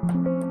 Hello.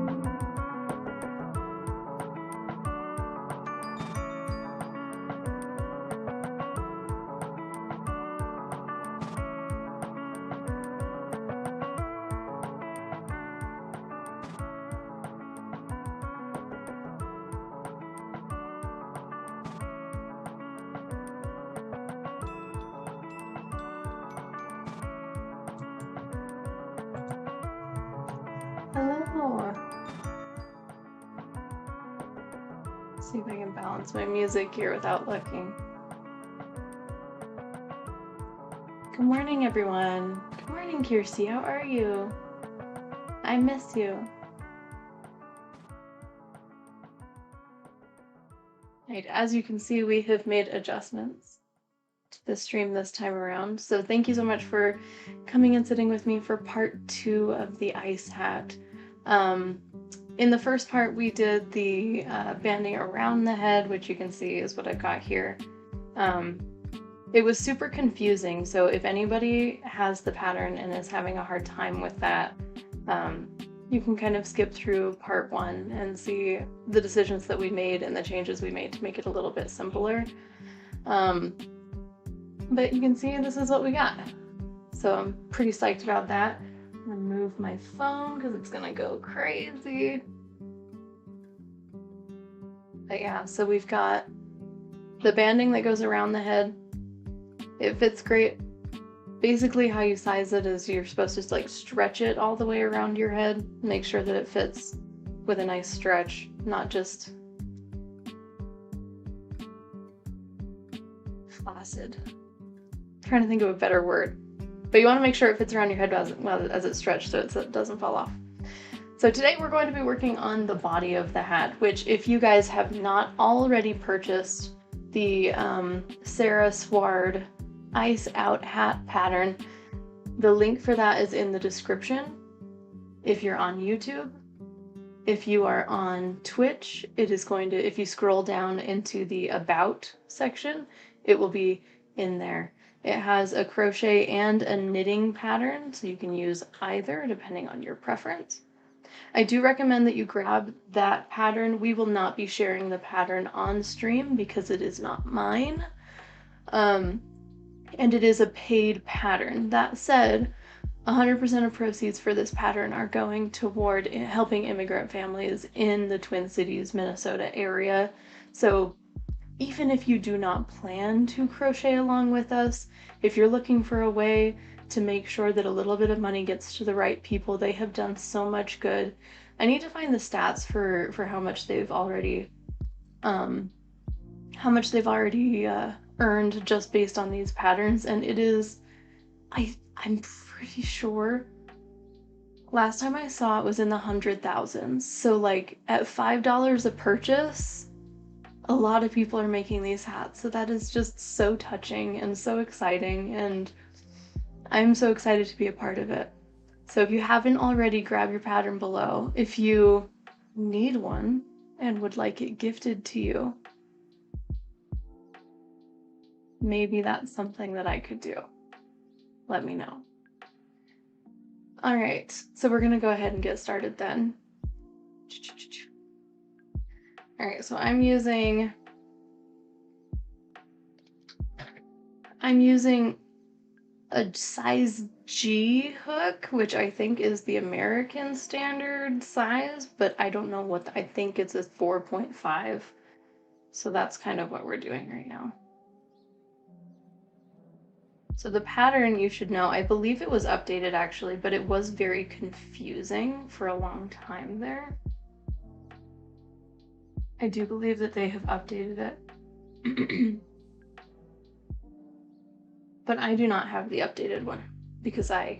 See if I can balance my music here without looking. Good morning, everyone. Good morning, Kirsty. How are you? I miss you. Right, as you can see, we have made adjustments to the stream this time around. So thank you so much for coming and sitting with me for part 2 of the ice hat. In the first part, we did the banding around the head, which you can see is what I've got here. It was super confusing, so if anybody has the pattern and is having a hard time with that, you can kind of skip through part 1 and see the decisions that we made and the changes we made to make it a little bit simpler. But you can see this is what we got. So I'm pretty psyched about that. I'm gonna move my phone because it's gonna go crazy. But yeah, so we've got the banding that goes around the head. It fits great. Basically how you size it is you're supposed to just like stretch it all the way around your head, make sure that it fits with a nice stretch, not just flaccid. I'm trying to think of a better word. But you want to make sure it fits around your head as it's stretched so it doesn't fall off. So today we're going to be working on the body of the hat, which if you guys have not already purchased the Sarah Sward Ice Out hat pattern, the link for that is in the description. If you're on YouTube, if you are on Twitch, it is going to, if you scroll down into the About section, it will be in there. It has a crochet and a knitting pattern, so you can use either depending on your preference. I do recommend that you grab that pattern. We will not be sharing the pattern on stream because it is not mine. And it is a paid pattern. That said, 100% of proceeds for this pattern are going toward helping immigrant families in the Twin Cities, Minnesota area. So even if you do not plan to crochet along with us, if you're looking for a way to make sure that a little bit of money gets to the right people, they have done so much good. I need to find the stats for how much they've already earned just based on these patterns, and it is, I'm pretty sure last time I saw it was in the 100,000s. So like at $5 a purchase, a lot of people are making these hats, so that is just so touching and so exciting, and I'm so excited to be a part of it. So if you haven't already, grab your pattern below. If you need one and would like it gifted to you, maybe that's something that I could do. Let me know. All right, so we're gonna go ahead and get started then. All right, so I'm using a size G hook, which I think is the American standard size, but I don't know what, I think it's a 4.5. So that's kind of what we're doing right now. So the pattern, you should know, I believe it was updated actually, but it was very confusing for a long time there. I do believe that they have updated it. But I do not have the updated one because I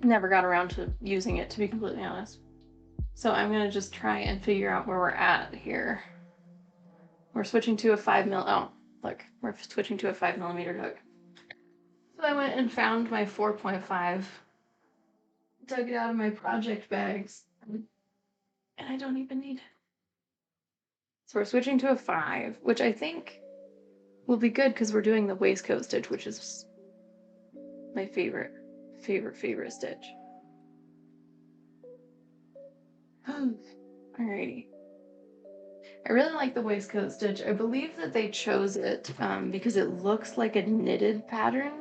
never got around to using it, to be completely honest. So I'm gonna just try and figure out where we're at here. We're switching to a 5mm, oh, look, we're switching to a 5mm hook. So I went and found my 4.5, dug it out of my project bags, and I don't even need it. So we're switching to a 5, which I think will be good because we're doing the waistcoat stitch, which is my favorite stitch. Alrighty. I really like the waistcoat stitch. I believe that they chose it because it looks like a knitted pattern,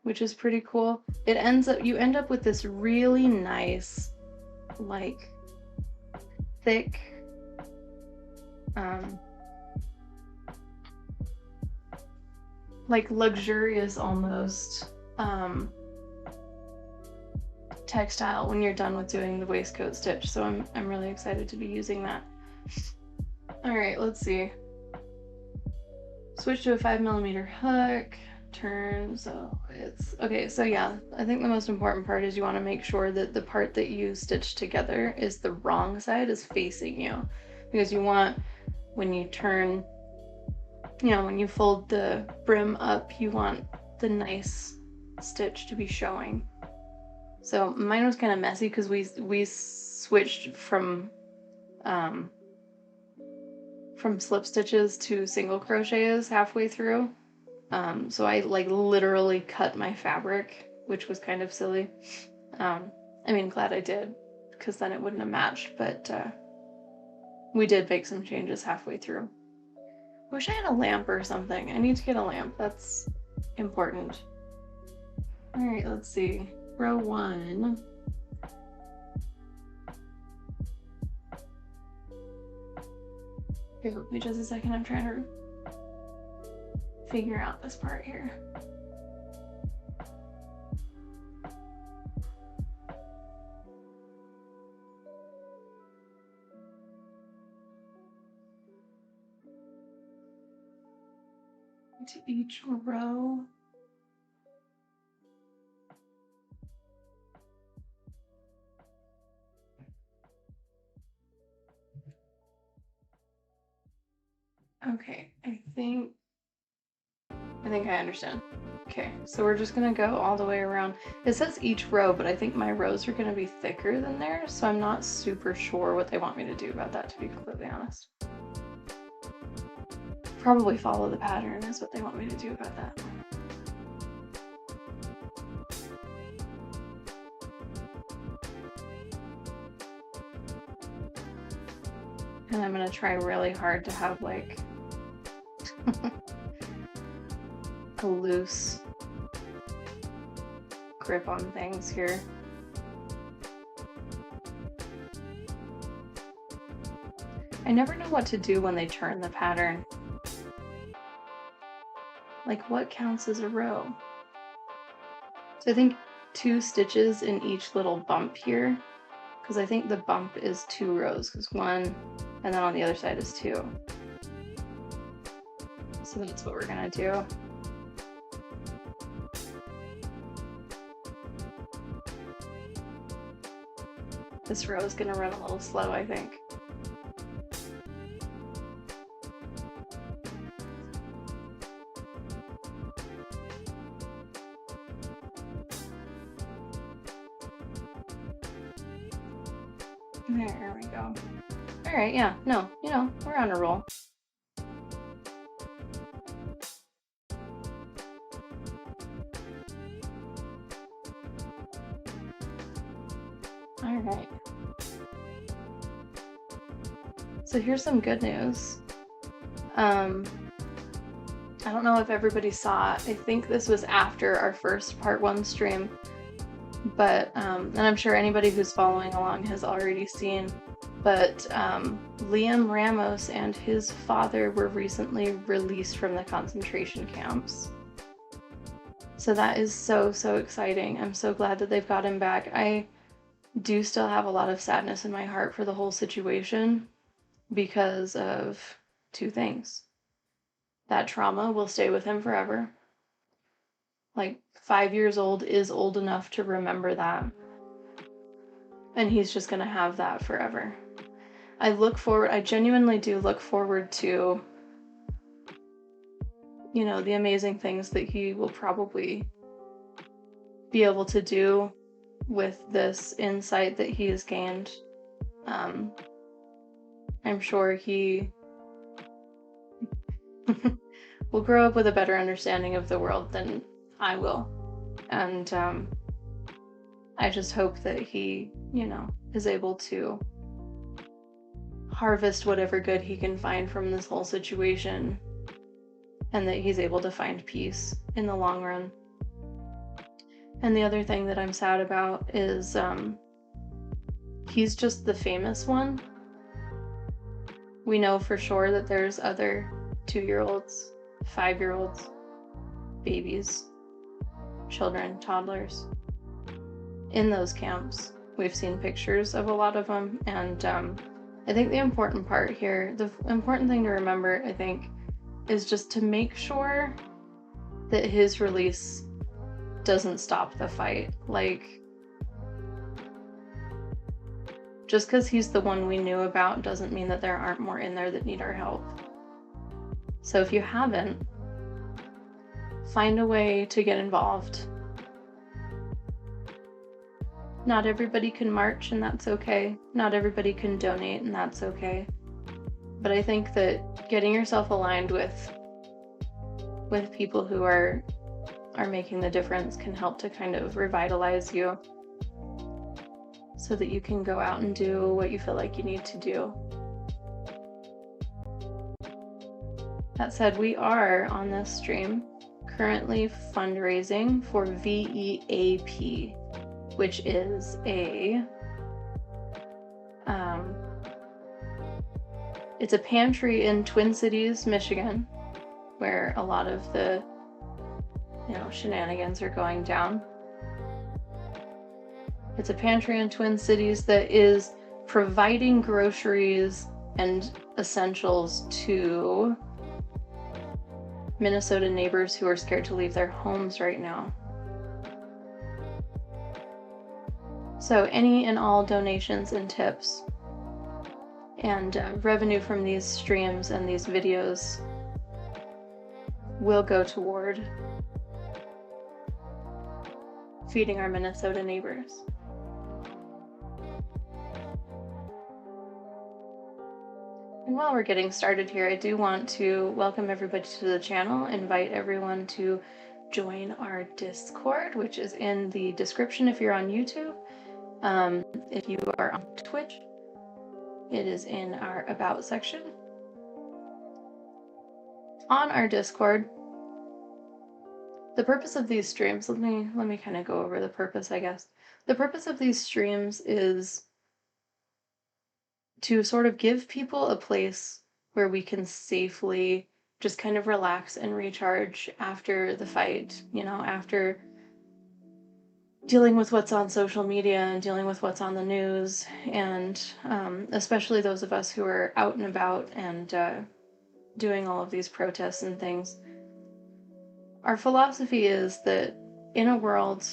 which is pretty cool. You end up with this really nice, like, thick, like luxurious almost textile when you're done with doing the waistcoat stitch. So I'm really excited to be using that. All right, let's see. Switch to a 5mm hook. Turn, so it's okay. So yeah, I think the most important part is you want to make sure that the part that you stitch together is the wrong side is facing you, because you want, when you turn, you know, when you fold the brim up, you want the nice stitch to be showing. So mine was kind of messy because we switched from slip stitches to single crochets halfway through. So I like literally cut my fabric, which was kind of silly. I mean, glad I did, because then it wouldn't have matched, but we did make some changes halfway through. Wish I had a lamp or something. I need to get a lamp. That's important. All right, let's see. Row 1. Here, wait just a second. I'm trying to figure out this part here. To each row. Okay, I think I understand. Okay, so we're just gonna go all the way around. It says each row, but I think my rows are gonna be thicker than theirs, so I'm not super sure what they want me to do about that, to be completely honest. Probably follow the pattern is what they want me to do about that. And I'm gonna try really hard to have like a loose grip on things here. I never know what to do when they turn the pattern. Like, what counts as a row? So I think 2 stitches in each little bump here, because I think the bump is 2 rows, because 1, and then on the other side is 2. So that's what we're gonna do. This row is gonna run a little slow, I think. There we go. All right, yeah, no, you know, we're on a roll. All right. So here's some good news. I don't know if everybody saw it. I think this was after our first part 1 stream, but and I'm sure anybody who's following along has already seen, but Liam Ramos and his father were recently released from the concentration camps. So that is so, so exciting. I'm so glad that they've got him back. I do still have a lot of sadness in my heart for the whole situation because of 2 things. That trauma will stay with him forever. Like, 5 years old is old enough to remember that. And he's just gonna have that forever. I genuinely do look forward to, you know, the amazing things that he will probably be able to do with this insight that he has gained. I'm sure he will grow up with a better understanding of the world than I will. And I just hope that he, you know, is able to harvest whatever good he can find from this whole situation, and that he's able to find peace in the long run. And the other thing that I'm sad about is he's just the famous one. We know for sure that there's other 2-year-olds, 5-year-olds, babies, children, toddlers in those camps. We've seen pictures of a lot of them, and I think the important part here, the important thing to remember, I think, is just to make sure that his release doesn't stop the fight. Like, just because he's the one we knew about doesn't mean that there aren't more in there that need our help. So if you haven't, find a way to get involved. Not everybody can march, and that's okay. Not everybody can donate, and that's okay. But I think that getting yourself aligned with people who are making the difference can help to kind of revitalize you, so that you can go out and do what you feel like you need to do. That said, we are on this stream currently fundraising for VEAP, which is it's a pantry in Twin Cities, Michigan, where a lot of the, you know, shenanigans are going down. It's a pantry in Twin Cities that is providing groceries and essentials to Minnesota neighbors who are scared to leave their homes right now. So any and all donations and tips and revenue from these streams and these videos will go toward feeding our Minnesota neighbors. And while we're getting started here, I do want to welcome everybody to the channel, invite everyone to join our Discord, which is in the description if you're on YouTube. If you are on Twitch, it is in our About section. On our Discord, the purpose of these streams, let me kind of go over the purpose, I guess. The purpose of these streams is to sort of give people a place where we can safely just kind of relax and recharge after the fight, you know, after dealing with what's on social media and dealing with what's on the news, and especially those of us who are out and about and doing all of these protests and things. Our philosophy is that in a world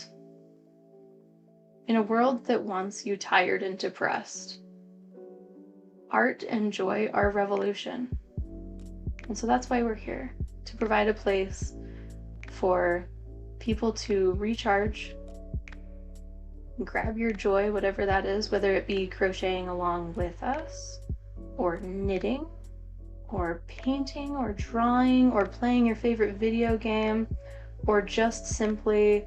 that wants you tired and depressed, art and joy are revolution. And so that's why we're here, to provide a place for people to recharge, grab your joy, whatever that is, whether it be crocheting along with us, or knitting, or painting, or drawing, or playing your favorite video game, or just simply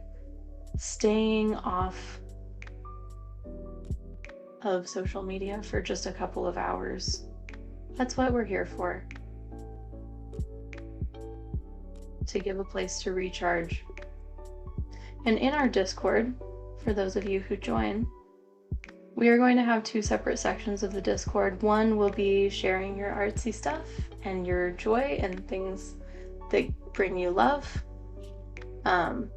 staying off of social media for just a couple of hours. That's what we're here for. To give a place to recharge. And in our Discord, for those of you who join, we are going to have 2 separate sections of the Discord. One will be sharing your artsy stuff and your joy and things that bring you love. And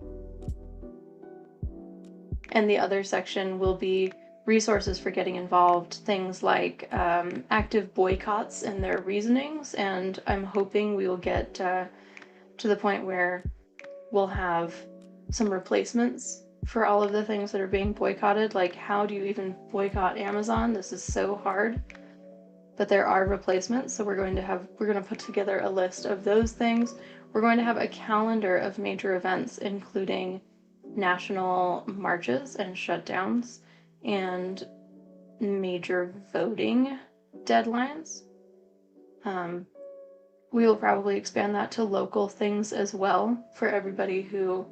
the other section will be resources for getting involved, things like active boycotts and their reasonings. And I'm hoping we will get to the point where we'll have some replacements for all of the things that are being boycotted. Like, how do you even boycott Amazon? This is so hard. But there are replacements, so we're going to put together a list of those things. We're going to have a calendar of major events, including national marches and shutdowns and major voting deadlines. We will probably expand that to local things as well, for everybody who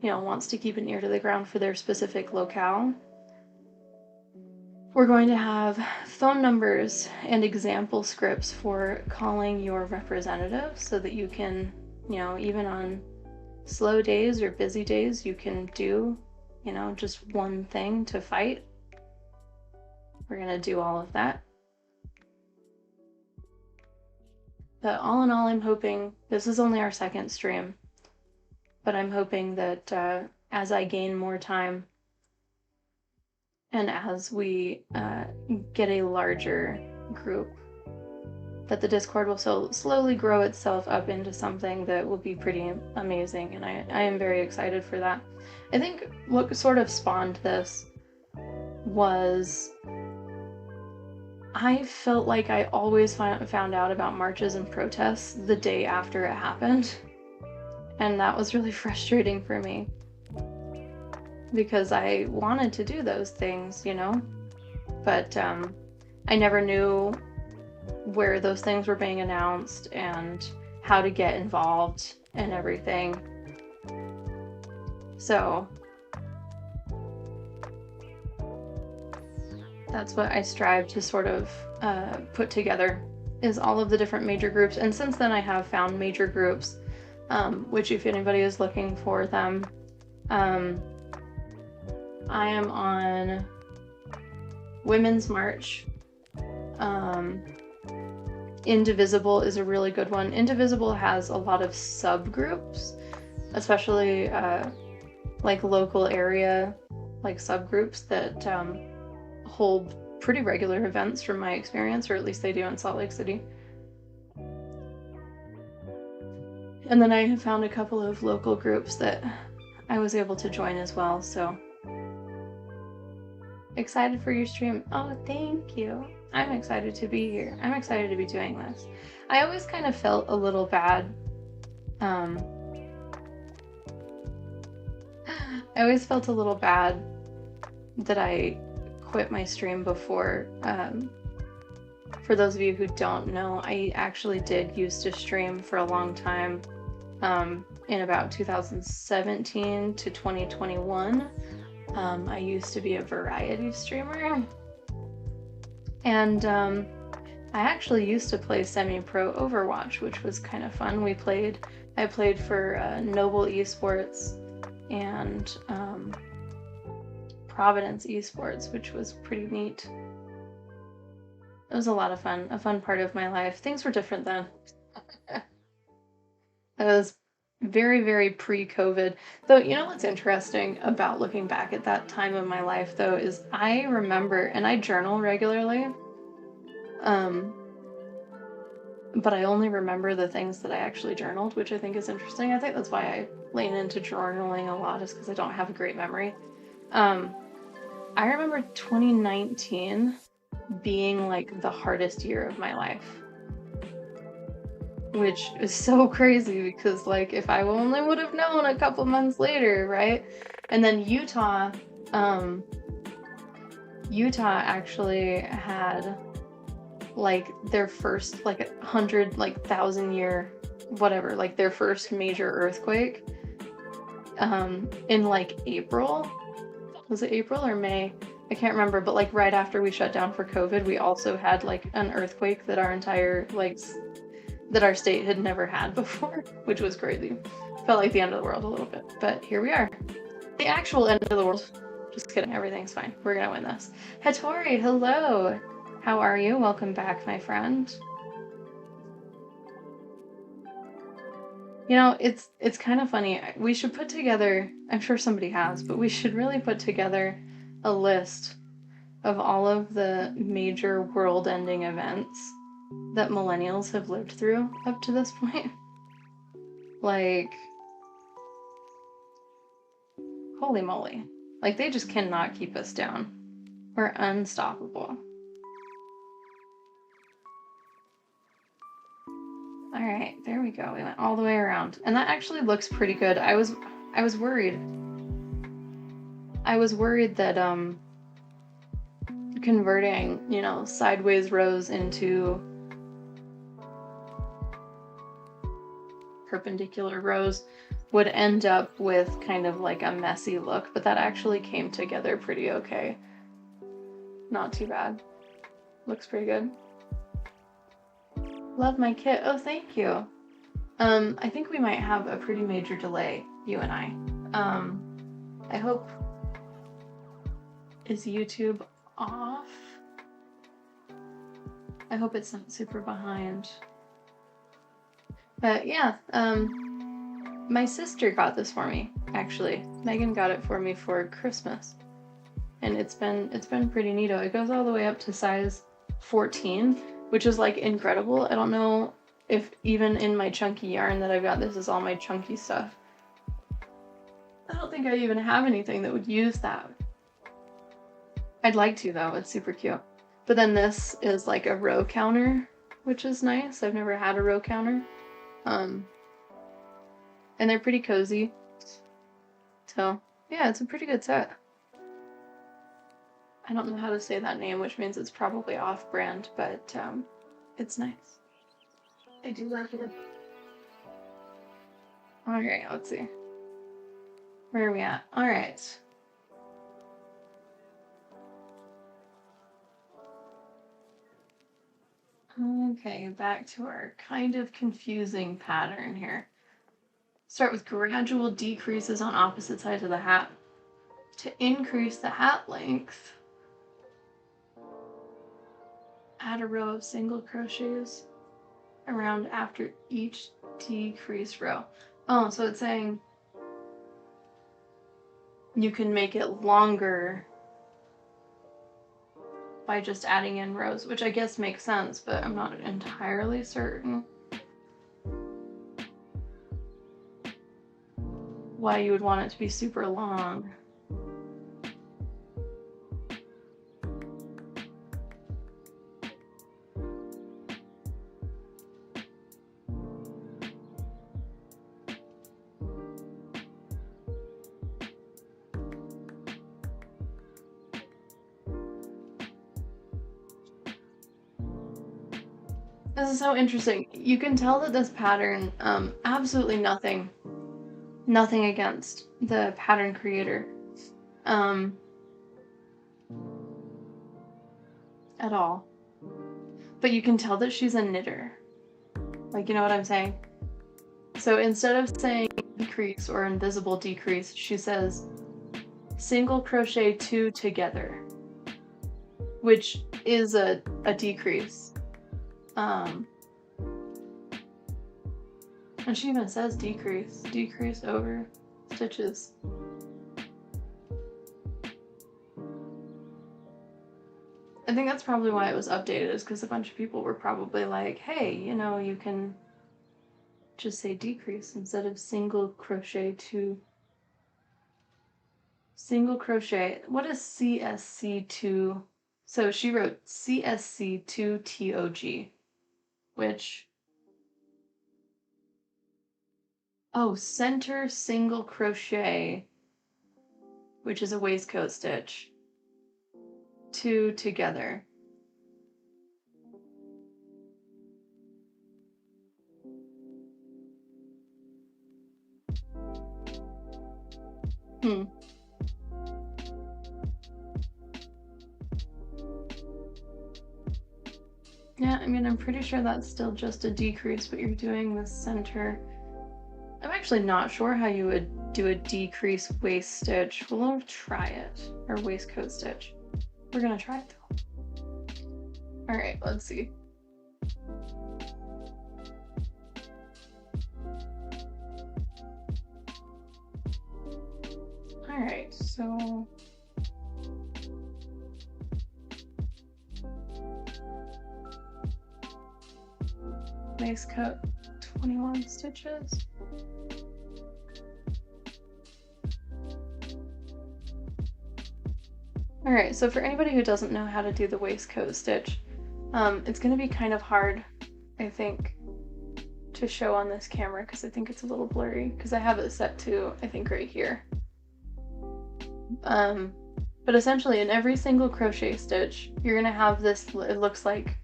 wants to keep an ear to the ground for their specific locale. We're going to have phone numbers and example scripts for calling your representative so that you can, even on slow days or busy days, you can do, just one thing to fight. We're going to do all of that. But all in all, I'm hoping, this is only our second stream, but I'm hoping that as I gain more time and as we get a larger group, that the Discord will slowly grow itself up into something that will be pretty amazing, and I am very excited for that. I think what sort of spawned this was I felt like I always found out about marches and protests the day after it happened, and that was really frustrating for me because I wanted to do those things, but I never knew where those things were being announced and how to get involved and everything. So that's what I strive to sort of put together, is all of the different major groups. And since then I have found major groups, which if anybody is looking for them, I am on Women's March. Indivisible is a really good one. Indivisible has a lot of subgroups, especially like local area like subgroups that hold pretty regular events from my experience, or at least they do in Salt Lake City. And then I have found a couple of local groups that I was able to join as well, so excited for your stream. Oh, thank you. I'm excited to be here. I'm excited to be doing this. I always kind of felt a little bad. I always felt a little bad that I quit my stream before. For those of you who don't know, I actually did used to stream for a long time, in about 2017 to 2021. I used to be a variety streamer, and I actually used to play semi-pro Overwatch, which was kind of fun. I played for Noble Esports and Providence Esports, which was pretty neat. It was a lot of fun, a fun part of my life. Things were different then. I was very, very pre-COVID. Though, what's interesting about looking back at that time of my life, though, is I remember, and I journal regularly, but I only remember the things that I actually journaled, which I think is interesting. I think that's why I lean into journaling a lot, is because I don't have a great memory. I remember 2019 being like the hardest year of my life, which is so crazy because like if I only would have known a couple months later, right? And then Utah actually had like their first like 100 like 1,000 year whatever, like their first major earthquake in like April. Was it April or May? I can't remember, but like right after we shut down for COVID, we also had like an earthquake that our entire that our state had never had before, which was crazy. Felt like the end of the world a little bit, but here we are. The actual end of the world. Just kidding, everything's fine. We're gonna win this. Hattori, hello! How are you? Welcome back, my friend. It's kind of funny. We should put together, I'm sure somebody has, but we should really put together a list of all of the major world-ending events that millennials have lived through up to this point. Like, holy moly. Like, they just cannot keep us down. We're unstoppable. Alright, there we go. We went all the way around. And that actually looks pretty good. I was worried. I was worried that converting, sideways rows into perpendicular rows would end up with kind of like a messy look, but that actually came together pretty okay. Not too bad. Looks pretty good. Love my kit. Oh, thank you. I think we might have a pretty major delay, you and I. I hope... Is YouTube off? I hope it's not super behind. But yeah, my sister got this for me, actually. Megan got it for me for Christmas. And it's been pretty neato. It goes all the way up to size 14, which is like incredible. I don't know if even in my chunky yarn that I've got, this is all my chunky stuff. I don't think I even have anything that would use that. I'd like to though, it's super cute. But then this is like a row counter, which is nice. I've never had a row counter. And they're pretty cozy. So yeah, it's a pretty good set. I don't know how to say that name, which means it's probably off-brand, but it's nice. I do like it. Alright, let's see. Where are we at? Alright. Okay, back to our kind of confusing pattern here. Start with gradual decreases on opposite sides of the hat. To increase the hat length, add a row of single crochets around after each decreased row. Oh, so it's saying you can make it longer by just adding in rows, which I guess makes sense, but I'm not entirely certain why you would want it to be super long. This is so interesting. You can tell that this pattern, absolutely nothing against the pattern creator, at all. But you can tell that she's a knitter. Like, you know what I'm saying? So instead of saying decrease or invisible decrease, she says single crochet 2 together, which is a decrease. And she even says decrease over stitches. I think that's probably why it was updated, is because a bunch of people were probably like, hey, you know, you can just say decrease instead of single crochet 2. Single crochet. What is CSC2? So she wrote CSC2 TOG, which... Oh, center single crochet, which is a waistcoat stitch. 2 together. Yeah, I mean, I'm pretty sure that's still just a decrease, but you're doing the center. I'm actually not sure how you would do a decrease waist stitch. We'll try it. Or waistcoat stitch. We're gonna try it though. Alright, let's see. Alright, so... waistcoat 21 stitches. Alright, so for anybody who doesn't know how to do the waistcoat stitch, it's going to be kind of hard, I think, to show on this camera because I think it's a little blurry because I have it set to, I think, right here. But essentially in every single crochet stitch, you're going to have this, it looks like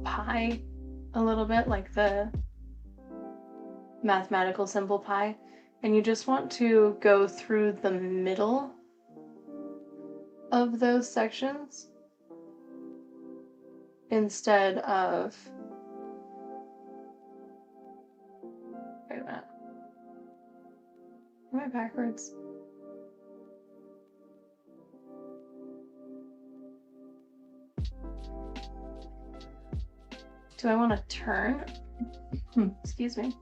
pie a little bit, like the mathematical simple pi, and you just want to go through the middle of those sections instead of, wait a minute, am I backwards? Do I want to turn? Excuse me.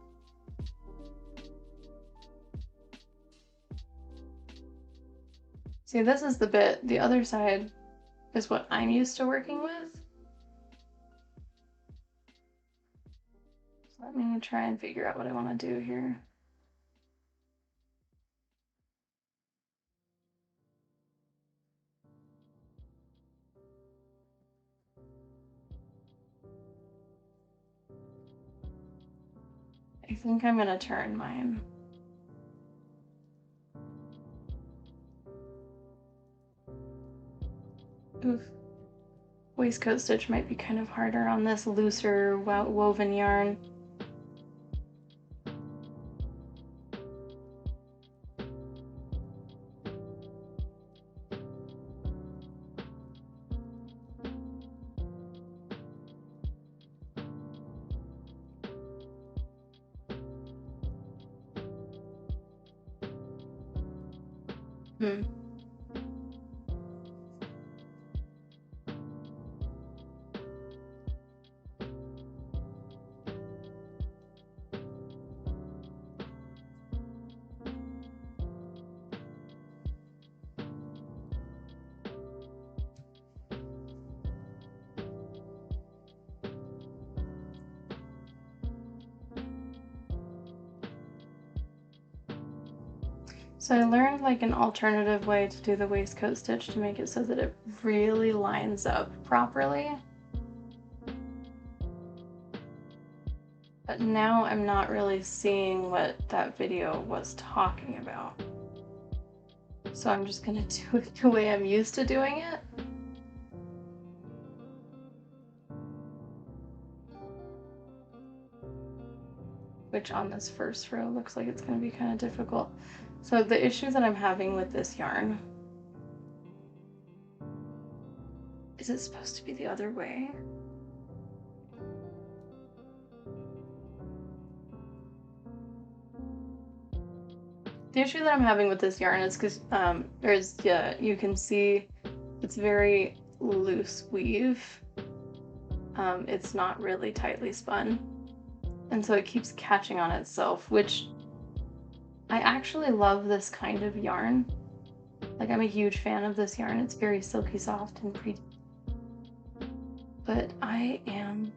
See, this is the bit, the other side is what I'm used to working with. So let me try and figure out what I want to do here. I think I'm gonna turn mine. Oof. Waistcoat stitch might be kind of harder on this looser woven yarn. So I learned like an alternative way to do the waistcoat stitch to make it so that it really lines up properly. But now I'm not really seeing what that video was talking about. So I'm just gonna do it the way I'm used to doing it. Which on this first row looks like it's gonna be kind of difficult. So the issue that I'm having with this yarn, is it supposed to be the other way? The issue that I'm having with this yarn is because you can see it's very loose weave. It's not really tightly spun. And so it keeps catching on itself, which I actually love this kind of yarn. Like, I'm a huge fan of this yarn. It's very silky soft and pretty. But I am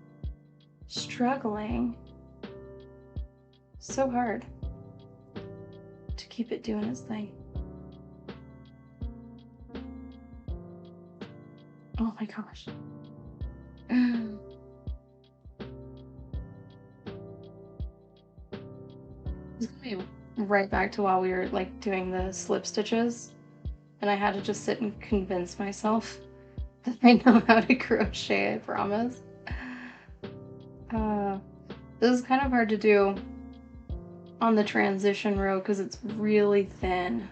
struggling so hard to keep it doing its thing. Oh my gosh. It's gonna be right back to while we were like doing the slip stitches, and I had to just sit and convince myself that I know how to crochet, I promise. This is kind of hard to do on the transition row because it's really thin.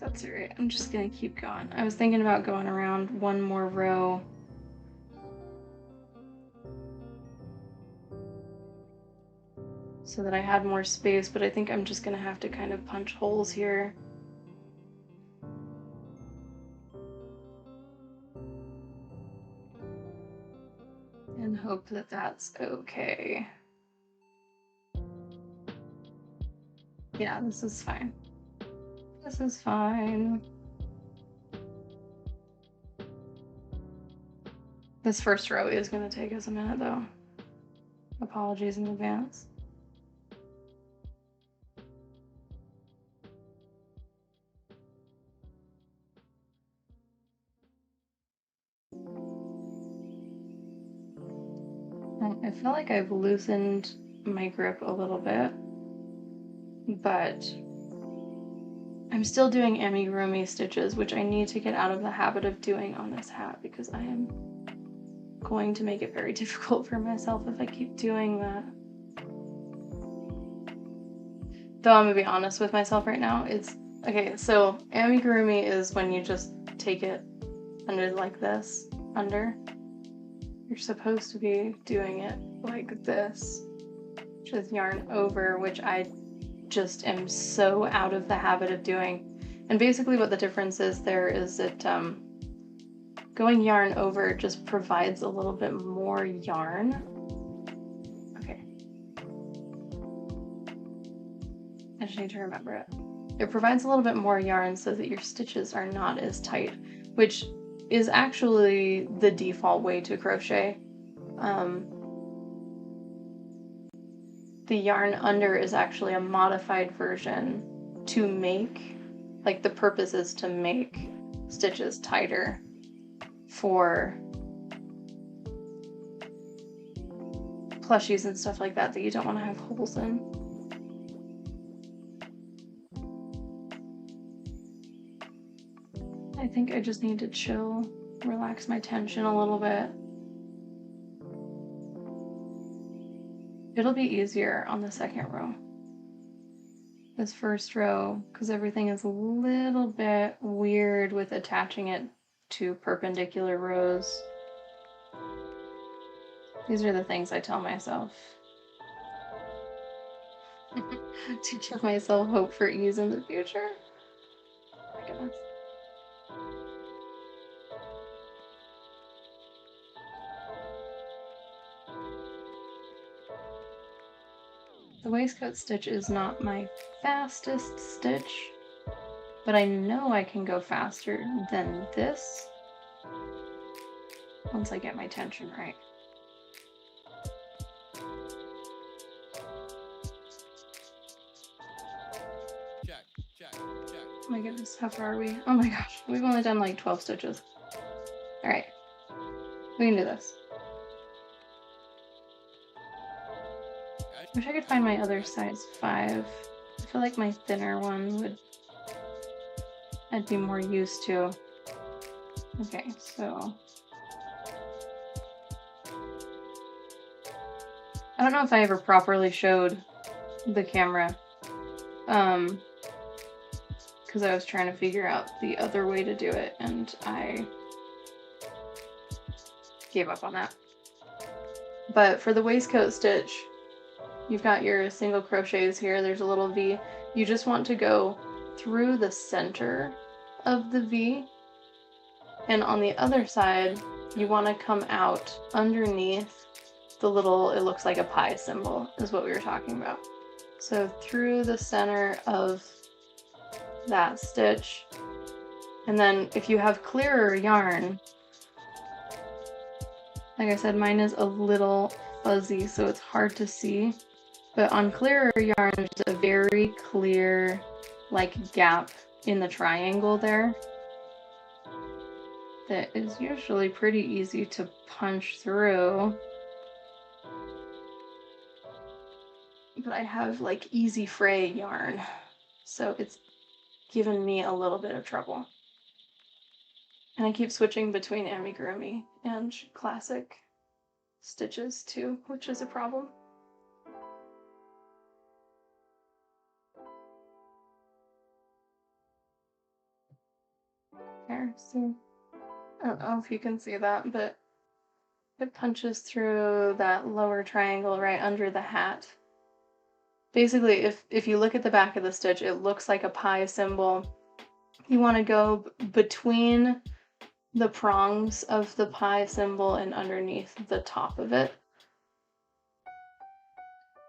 That's alright, I'm just gonna keep going. I was thinking about going around one more row. So that I had more space, but I think I'm just gonna have to kind of punch holes here. And hope that that's okay. Yeah, this is fine. This is fine. This first row is gonna take us a minute though. Apologies in advance. I feel like I've loosened my grip a little bit, but I'm still doing amigurumi stitches, which I need to get out of the habit of doing on this hat because I am going to make it very difficult for myself if I keep doing that. Though I'm gonna be honest with myself right now, it's okay, so amigurumi is when you just take it under like this, under. You're supposed to be doing it like this, just yarn over, which I just am so out of the habit of doing. And basically what the difference is there is that going yarn over just provides a little bit more yarn. Okay. I just need to remember it. It provides a little bit more yarn so that your stitches are not as tight, which is actually the default way to crochet. The yarn under is actually a modified version to make, like the purpose is to make stitches tighter for plushies and stuff like that you don't want to have holes in. I think I just need to chill, relax my tension a little bit. It'll be easier on the second row. This first row, because everything is a little bit weird with attaching it to perpendicular rows. These are the things I tell myself to give myself hope for ease in the future. Oh my goodness. The waistcoat stitch is not my fastest stitch, but I know I can go faster than this once I get my tension right. Oh my goodness, how far are we? Oh my gosh, we've only done like 12 stitches. All right, we can do this. Wish I could find my other size 5. I feel like my thinner one I'd be more used to. Okay, so I don't know if I ever properly showed the camera, because I was trying to figure out the other way to do it and I gave up on that. But for the waistcoat stitch, you've got your single crochets here, there's a little V. You just want to go through the center of the V, and on the other side, you want to come out underneath the little, it looks like a pie symbol, is what we were talking about. So through the center of that stitch, and then if you have clearer yarn, like I said, mine is a little fuzzy, so it's hard to see. But on clearer yarn, there's a very clear, like, gap in the triangle there that is usually pretty easy to punch through. But I have, like, easy fray yarn, so it's given me a little bit of trouble. And I keep switching between amigurumi and classic stitches, too, which is a problem. There, see? I don't know if you can see that, but it punches through that lower triangle right under the hat. Basically, if you look at the back of the stitch, it looks like a pie symbol. You want to go between the prongs of the pie symbol and underneath the top of it.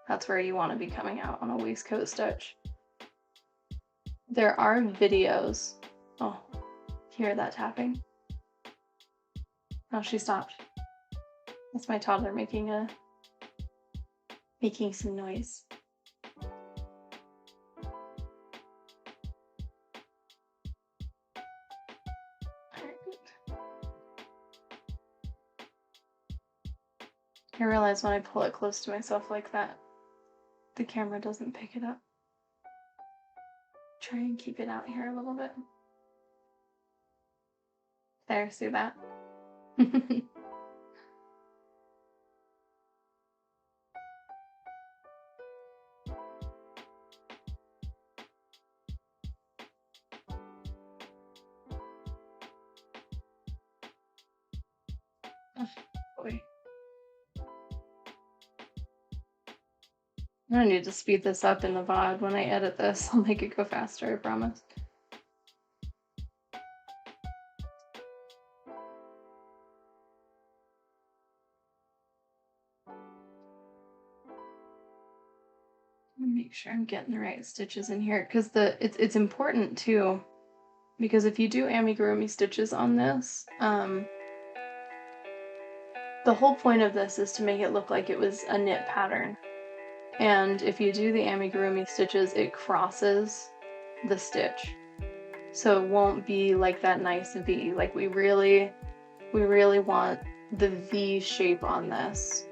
That's where you want to be coming out on a waistcoat stitch. There are videos. Oh, hear that tapping? Oh, she stopped. That's my toddler making some noise. I realize when I pull it close to myself like that, the camera doesn't pick it up. Try and keep it out here a little bit. There, see that? Oh, boy. I need to speed this up in the VOD. When I edit this, I'll make it go faster, I promise. Make sure I'm getting the right stitches in here, because it's important too, because if you do amigurumi stitches on this, the whole point of this is to make it look like it was a knit pattern. And if you do the amigurumi stitches, it crosses the stitch. So it won't be like that nice V. Like we really want the V shape on this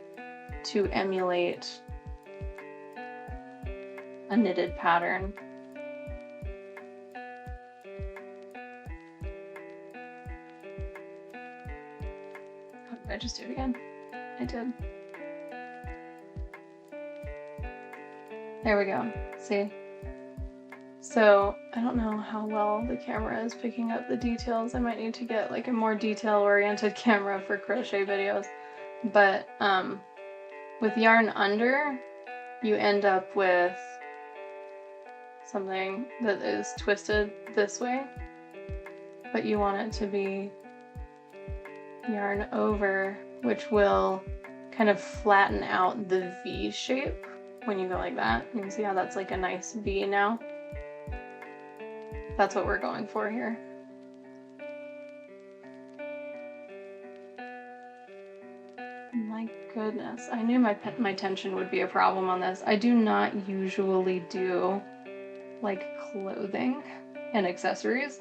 to emulate a knitted pattern. Oh, did I just do it again? I did. There we go. See? So I don't know how well the camera is picking up the details. I might need to get like a more detail-oriented camera for crochet videos. But with yarn under, you end up with something that is twisted this way, but you want it to be yarn over, which will kind of flatten out the V shape when you go like that. You can see how that's like a nice V now. That's what we're going for here. My goodness, I knew my tension would be a problem on this. I do not usually do like clothing and accessories.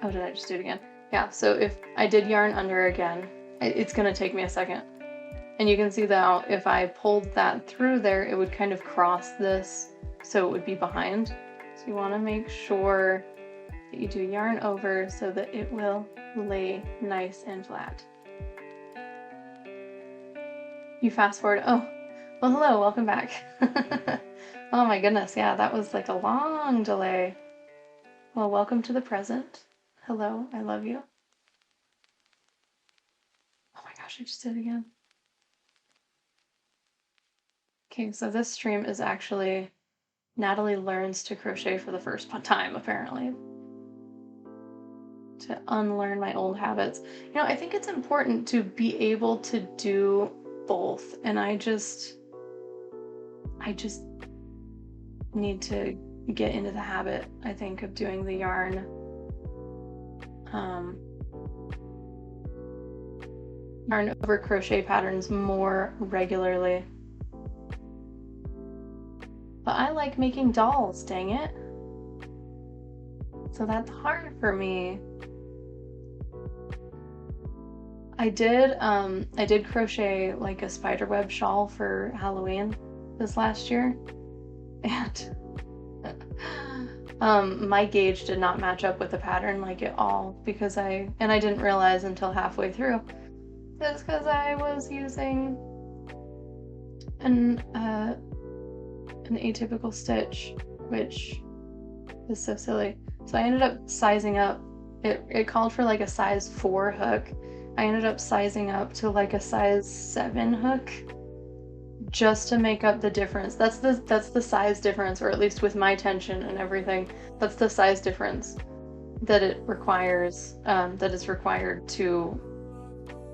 Oh, did I just do it again? Yeah, so if I did yarn under again, it's gonna take me a second. And you can see that if I pulled that through there, it would kind of cross this, so it would be behind. So you wanna make sure that you do yarn over so that it will lay nice and flat. You fast forward, oh, well hello, welcome back. Oh my goodness, yeah, that was like a long delay. Well, welcome to the present. Hello, I love you. Oh my gosh, I just did it again. Okay, so this stream is actually Natalie learns to crochet for the first time, apparently. To unlearn my old habits. You know, I think it's important to be able to do both, and I just need to get into the habit, I think, of doing the yarn over crochet patterns more regularly. But I like making dolls, dang it. So that's hard for me. I did crochet like a spiderweb shawl for Halloween this last year, and my gauge did not match up with the pattern like at all, because I didn't realize until halfway through. That's because I was using an atypical stitch, which is so silly. So I ended up sizing up. It called for like a size 4 hook. I ended up sizing up to like a size 7 hook just to make up the difference. That's the size difference, or at least with my tension and everything, that's the size difference that it requires, that is required to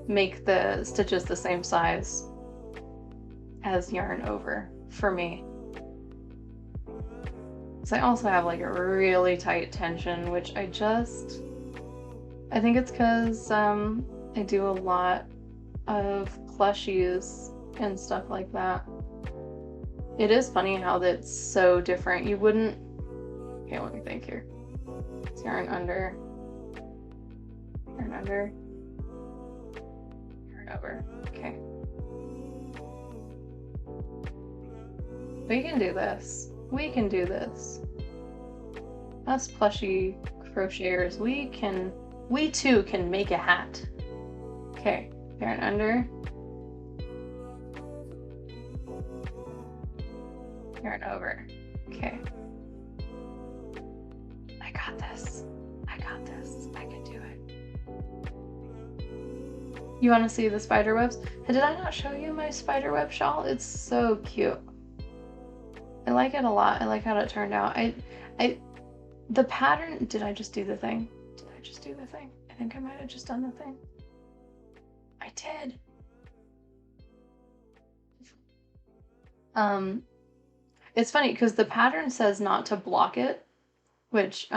make the stitches the same size as yarn over for me. So I also have like a really tight tension, which I think it's because I do a lot of plushies and stuff like that. It is funny how that's so different. You wouldn't, okay, let me think here. It's yarn under, yarn under, yarn over, okay. We can do this. We can do this. Us plushy crocheters, we too can make a hat. Okay, yarn under, yarn over. Okay. I got this. I got this. You want to see the spider webs? Did I not show you my spider web shawl? It's so cute. I like it a lot. I like how it turned out. The pattern, did I just do the thing? Did I just do the thing? I think I might have just done the thing. I did. It's funny because the pattern says not to block it, which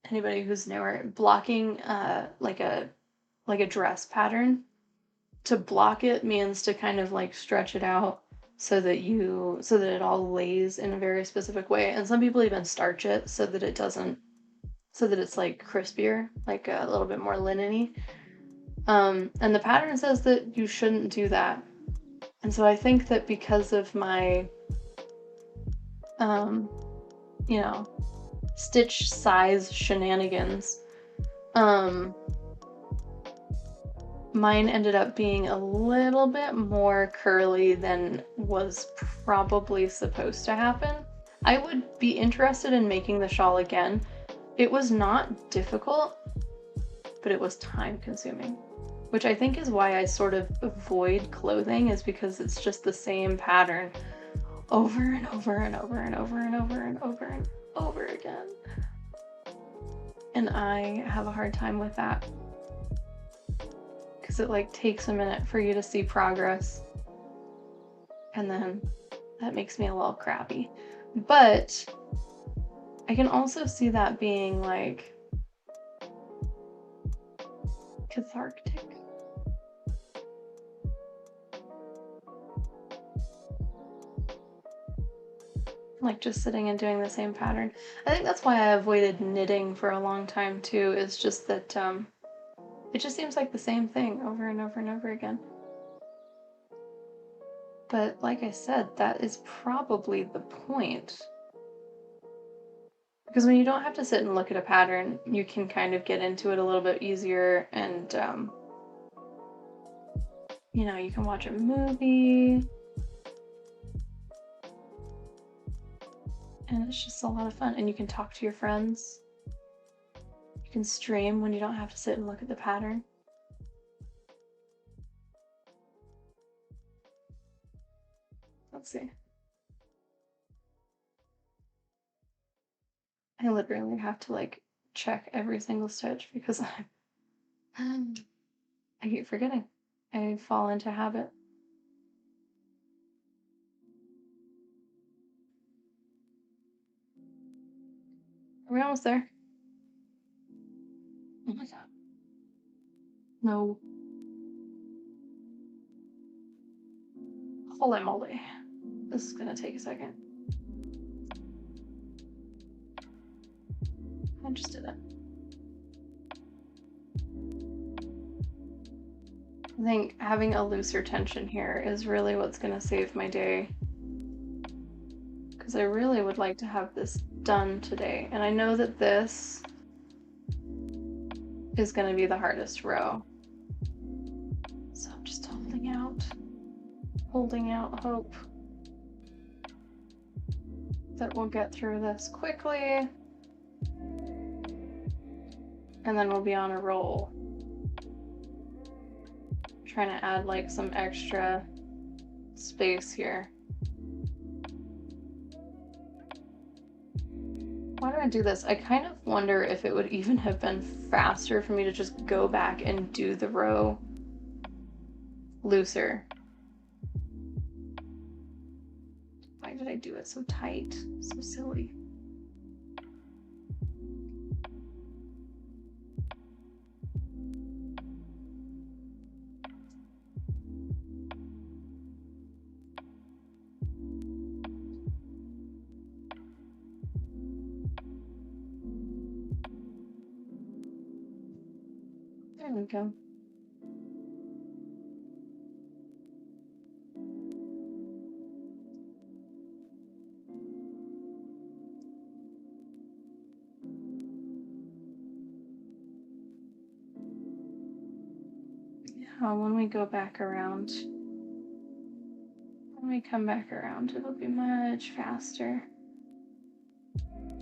anybody who's newer, blocking like a dress pattern, to block it means to kind of like stretch it out so that it all lays in a very specific way. And some people even starch it so that it's like crispier, like a little bit more linen-y. And the pattern says that you shouldn't do that. And so I think that because of my you know, stitch size shenanigans, mine ended up being a little bit more curly than was probably supposed to happen. I would be interested in making the shawl again. It was not difficult, but it was time consuming, which I think is why I sort of avoid clothing, is because it's just the same pattern over and over and over and over and over and over and over again. And I have a hard time with that because it like takes a minute for you to see progress, and then that makes me a little crappy. But I can also see that being like cathartic. Like just sitting and doing the same pattern. I think that's why I avoided knitting for a long time too, is just that it just seems like the same thing over and over and over again. But like I said, that is probably the point. Because when you don't have to sit and look at a pattern, you can kind of get into it a little bit easier, and you know, you can watch a movie. And it's just a lot of fun. And you can talk to your friends. You can stream when you don't have to sit and look at the pattern. Let's see. I literally have to like check every single stitch because I keep forgetting. I fall into habit. Are we almost there? Oh my god. No. Holy moly. This is gonna take a second. I just did it. I think having a looser tension here is really what's gonna save my day. Because I really would like to have this done today. And I know that this is gonna be the hardest row. So I'm just holding out hope that we'll get through this quickly. And then we'll be on a roll. Trying to add like some extra space here. Why do I do this? I kind of wonder if it would even have been faster for me to just go back and do the row looser. Why did I do it so tight? So silly. There we go. Yeah, when we go back around, when we come back around, it'll be much faster.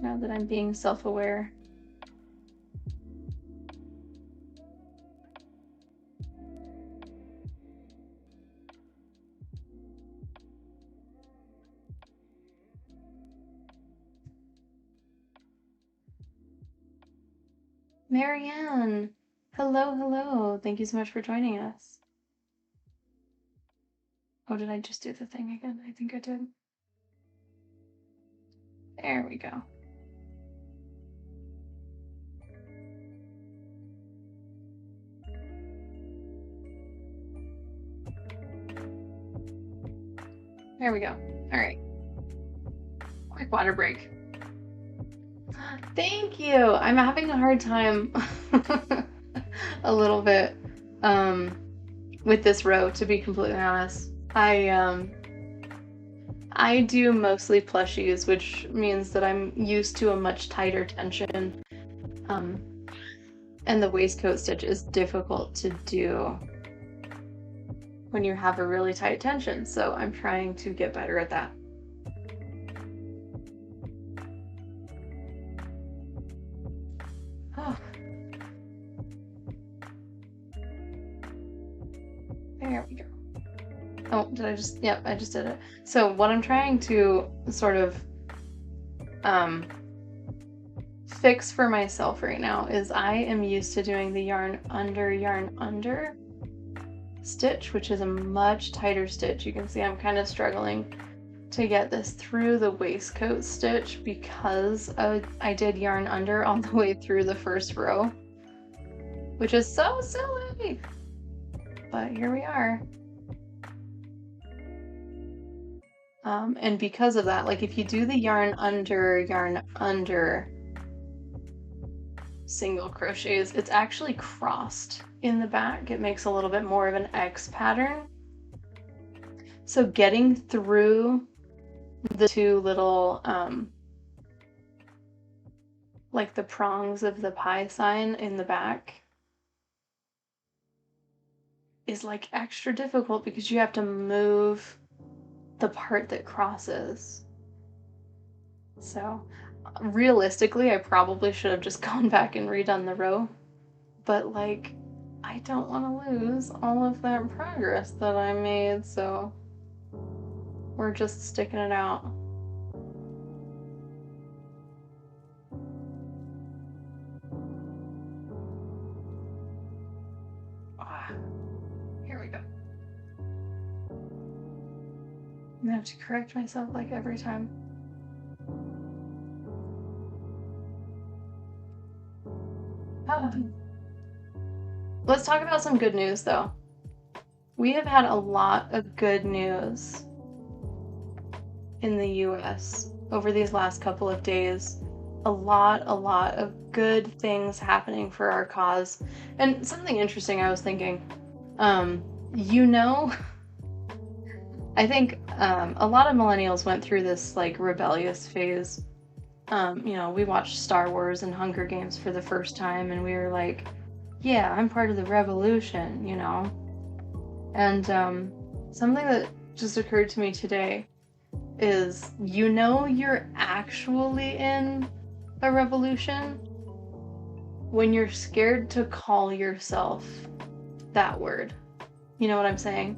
Now that I'm being self-aware. Marianne. Hello, hello. Thank you so much for joining us. Oh, did I just do the thing again? I think I did. There we go. There we go. All right. Quick water break. Thank you. I'm having a hard time a little bit with this row, to be completely honest. I do mostly plushies, which means that I'm used to a much tighter tension. And the waistcoat stitch is difficult to do when you have a really tight tension, so I'm trying to get better at that. Oh. There we go. Oh, did I just, yep, I just did it. So what I'm trying to sort of fix for myself right now is I am used to doing the yarn under stitch, which is a much tighter stitch. You can see I'm kind of struggling to get this through the waistcoat stitch because I did yarn under all the way through the first row, which is so silly, but here we are. And because of that, like if you do the yarn under single crochets, it's actually crossed in the back. It makes a little bit more of an X pattern. So getting through the two little, like the prongs of the pie sign in the back is like extra difficult because you have to move the part that crosses. So realistically, I probably should have just gone back and redone the row, but like I don't want to lose all of that progress that I made, so we're just sticking it out. Here we go. I'm gonna have to correct myself like every time. Let's talk about some good news though. We have had a lot of good news in the US over these last couple of days. A lot of good things happening for our cause. And something interesting I was thinking, you know, I think a lot of millennials went through this like rebellious phase. You know, we watched Star Wars and Hunger Games for the first time and we were like, yeah, I'm part of the revolution, you know? And something that just occurred to me today is, you know, you're actually in a revolution when you're scared to call yourself that word. You know what I'm saying?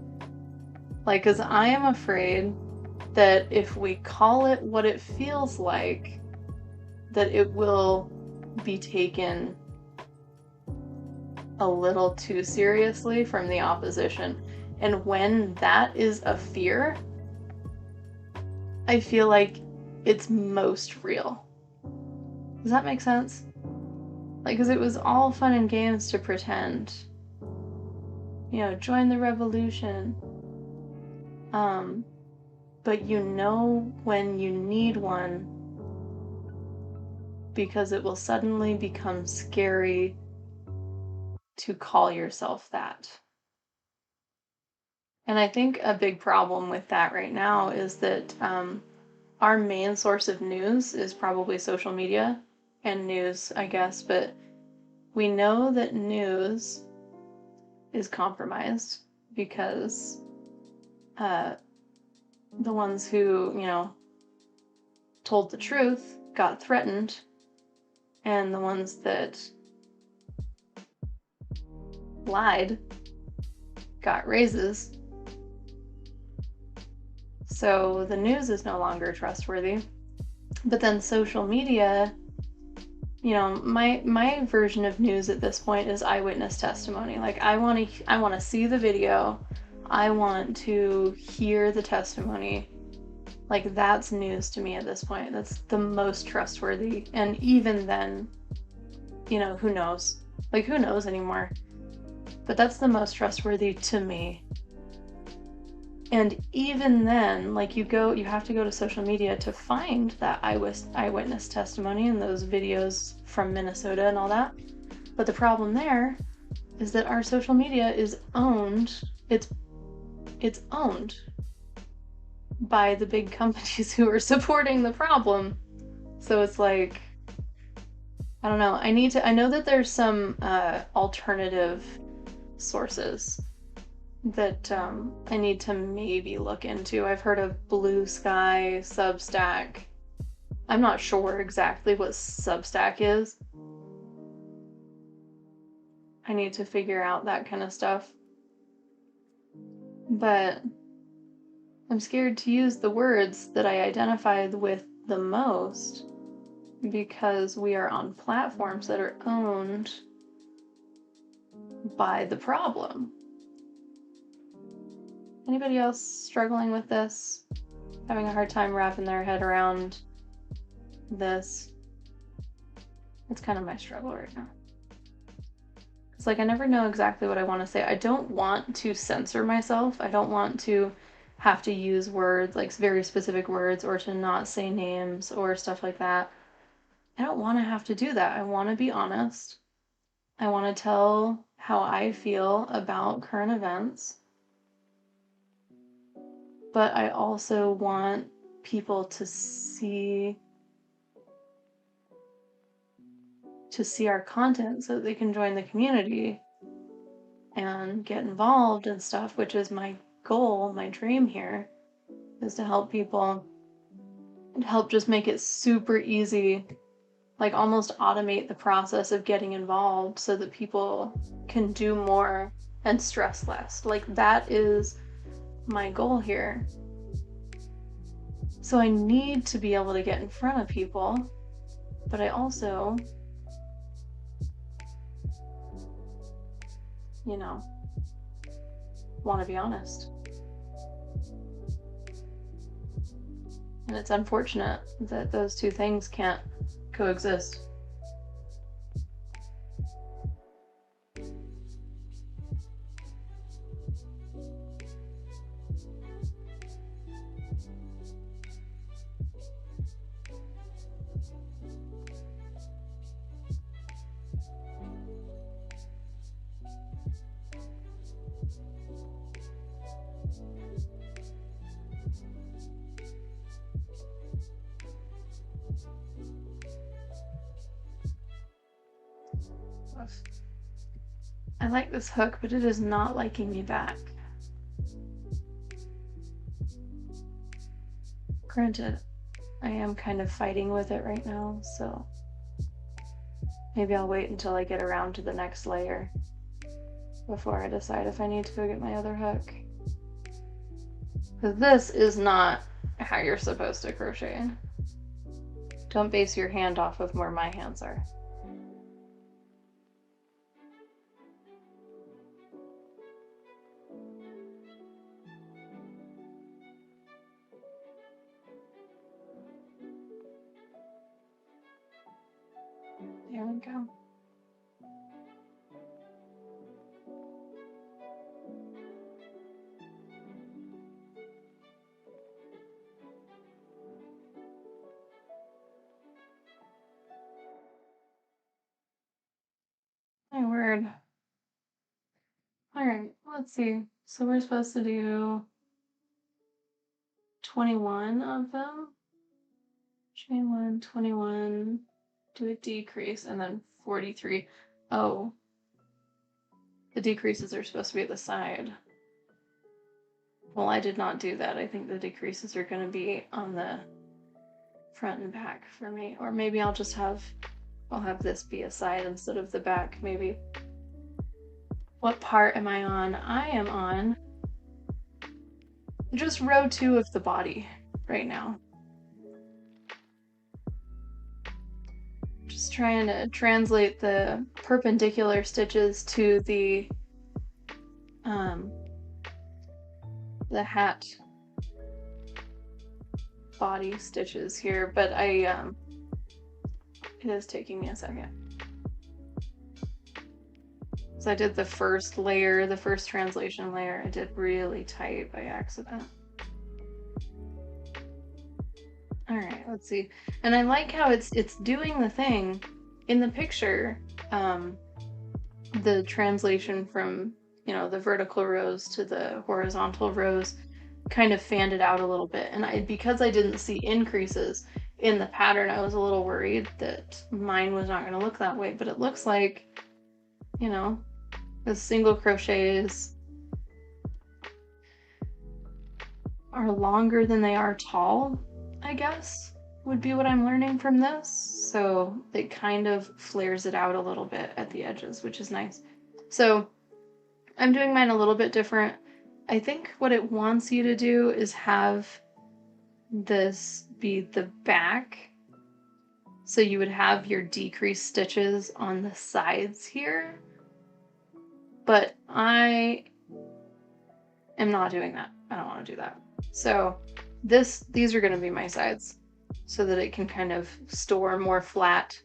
Like, because I am afraid that if we call it what it feels like, that it will be taken a little too seriously from the opposition. And when that is a fear, I feel like it's most real. Does that make sense? Like, because it was all fun and games to pretend, you know, join the revolution. But you know when you need one because it will suddenly become scary to call yourself that. And I think a big problem with that right now is that our main source of news is probably social media and news, I guess, but we know that news is compromised because the ones who, you know, told the truth got threatened, and the ones that lied got raises. So the news is no longer trustworthy. But then social media you know, my version of news at this point is eyewitness testimony. Like I want to see the video. I want to hear the testimony. Like that's news to me at this point. That's the most trustworthy. And even then, you know, who knows? Like who knows anymore? But that's the most trustworthy to me. And even then, like you have to go to social media to find that eyewitness testimony and those videos from Minnesota and all that. But the problem there is that our social media is owned. It's owned by the big companies who are supporting the problem. So it's like, I don't know. I know that there's some alternative sources that I need to maybe look into. I've heard of Blue Sky, Substack. I'm not sure exactly what Substack is. I need to figure out that kind of stuff. But I'm scared to use the words that I identified with the most because we are on platforms that are owned by the problem. Anybody else struggling with this? Having a hard time wrapping their head around this? It's kind of my struggle right now. It's like I never know exactly what I want to say. I don't want to censor myself. I don't want to have to use words, like very specific words, or to not say names or stuff like that. I don't want to have to do that. I want to be honest. I want to tell how I feel about current events. But I also want people to see our content so that they can join the community and get involved and stuff, which is my goal, my dream here, is to help people and help just make it super easy, like almost automate the process of getting involved so that people can do more and stress less. Like that is my goal here. So I need to be able to get in front of people, but I also, you know, want to be honest. And it's unfortunate that those two things can't coexist. I like this hook, but it is not liking me back. Granted, I am kind of fighting with it right now, so maybe I'll wait until I get around to the next layer before I decide if I need to go get my other hook. Because this is not how you're supposed to crochet. Don't base your hand off of where my hands are. There we go. My word. Alright, let's see. So we're supposed to do 21 of them. Chain 1, 21, do a decrease, and then 43. Oh. The decreases are supposed to be at the side. Well, I did not do that. I think the decreases are going to be on the front and back for me. Or maybe I'll have this be a side instead of the back, maybe. What part am I on? I am on just row 2 of the body right now. Just trying to translate the perpendicular stitches to the hat body stitches here, but it is taking me a second. So I did the first layer, the first translation layer, I did really tight by accident. All right, let's see. And I like how it's doing the thing in the picture. The translation from, you know, the vertical rows to the horizontal rows kind of fanned it out a little bit. And because I didn't see increases in the pattern, I was a little worried that mine was not going to look that way. But it looks like, you know, the single crochets are longer than they are tall, I guess, would be what I'm learning from this. So it kind of flares it out a little bit at the edges, which is nice. So I'm doing mine a little bit different. I think what it wants you to do is have this be the back. So you would have your decreased stitches on the sides here. But I am not doing that. I don't want to do that. So these are going to be my sides so that it can kind of store more flat,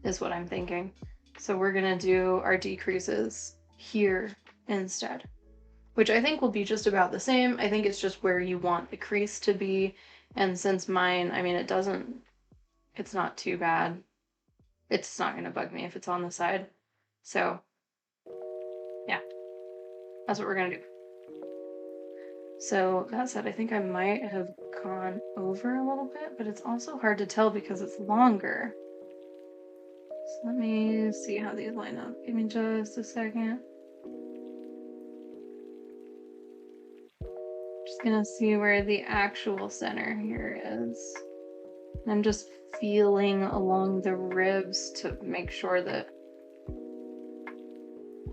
is what I'm thinking. So we're going to do our decreases here instead, which I think will be just about the same. I think it's just where you want the crease to be. And since mine, I mean, it's not too bad. It's not going to bug me if it's on the side. So yeah, that's what we're going to do. So that said, I think I might have gone over a little bit, but it's also hard to tell because it's longer. So let me see how these line up. Give me just a second. Just gonna see where the actual center here is. I'm just feeling along the ribs to make sure that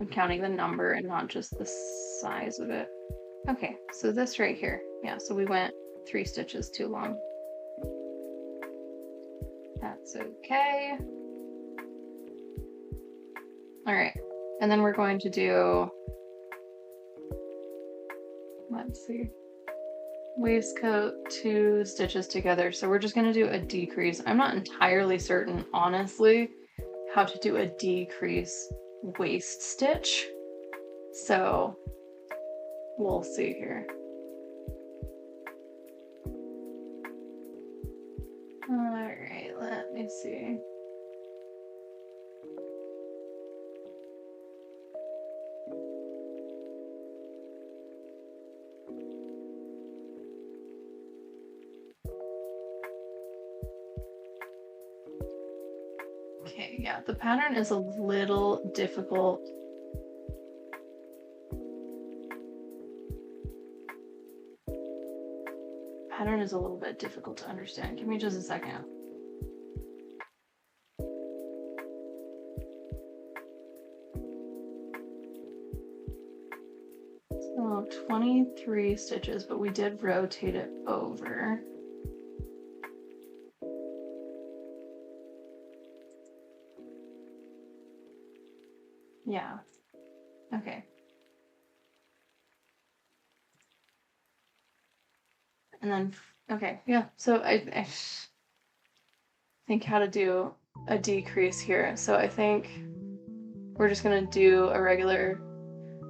I'm counting the number and not just the size of it. Okay, so this right here. Yeah, so we went 3 stitches too long. That's okay. All right, and then we're going to do, let's see, waistcoat, 2 stitches together. So we're just going to do a decrease. I'm not entirely certain, honestly, how to do a decrease waist stitch. So we'll see here. All right, let me see. Okay, yeah, the pattern is a little difficult. Pattern is a little bit difficult to understand. Give me just a second. So 23 stitches, but we did rotate it over. Yeah. Okay. And then, okay, yeah. So I think how to do a decrease here. So I think we're just gonna do a regular,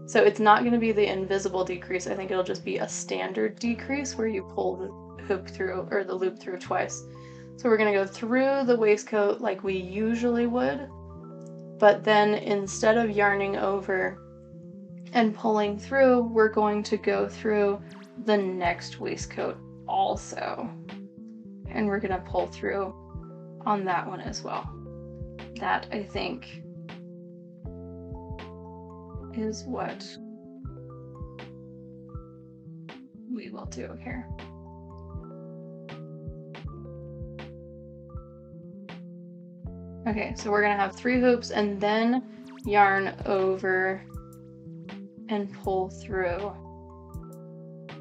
so it's not gonna be the invisible decrease. I think it'll just be a standard decrease where you pull the hoop through, or the loop through twice. So we're gonna go through the waistcoat like we usually would, but then instead of yarning over and pulling through, we're going to go through the next waistcoat also. And we're gonna pull through on that one as well. That, I think, is what we will do here. Okay, so we're gonna have 3 hoops and then yarn over and pull through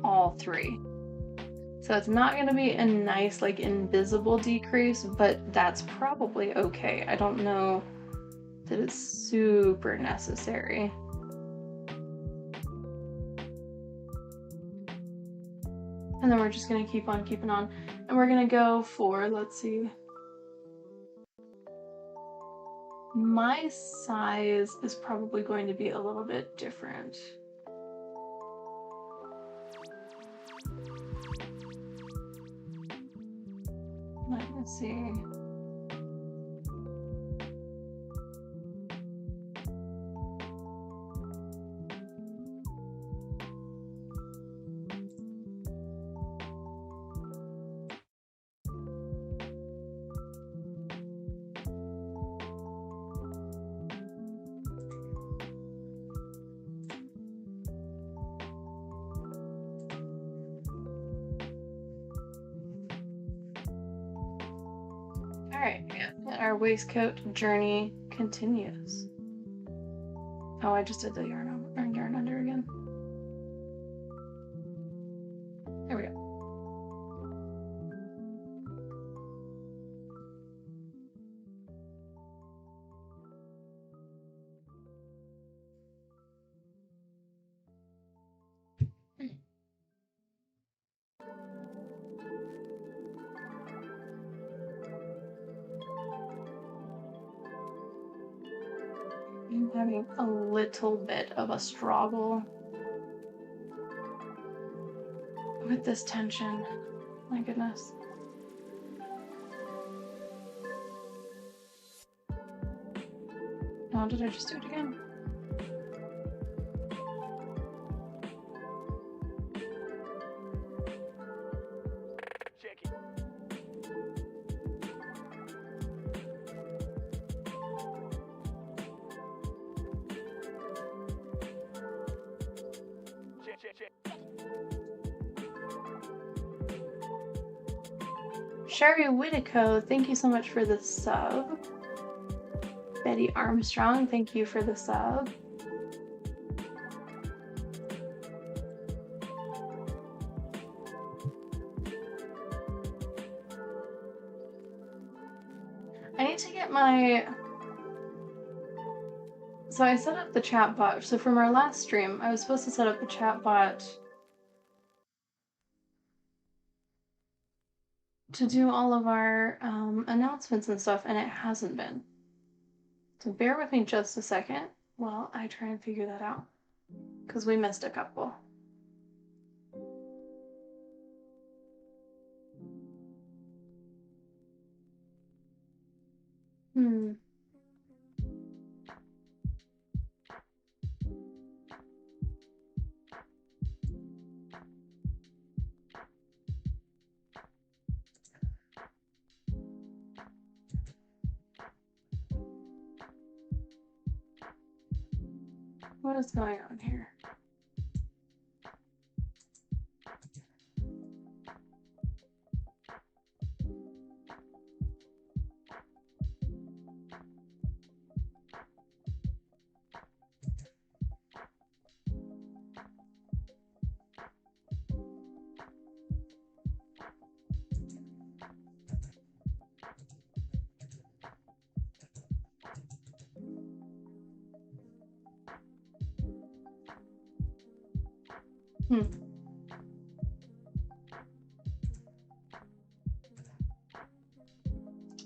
all 3. So it's not going to be a nice, like, invisible decrease, but that's probably okay. I don't know that it's super necessary. And then we're just going to keep on keeping on. And we're going to go for, let's see. My size is probably going to be a little bit different. Let's see. Alright, our waistcoat journey continues. Oh, I just did the yarn under again. There we go. I'm having a little bit of a struggle with this tension. My goodness. Oh, did I just do it again? Check it. Check. Sherry Whitico, thank you so much for the sub. Betty Armstrong, thank you for the sub. I need to get my... So I set up the chat bot. So from our last stream, I was supposed to set up the chat bot to do all of our announcements and stuff, and it hasn't been. So bear with me just a second while I try and figure that out, because we missed a couple. What is going on here?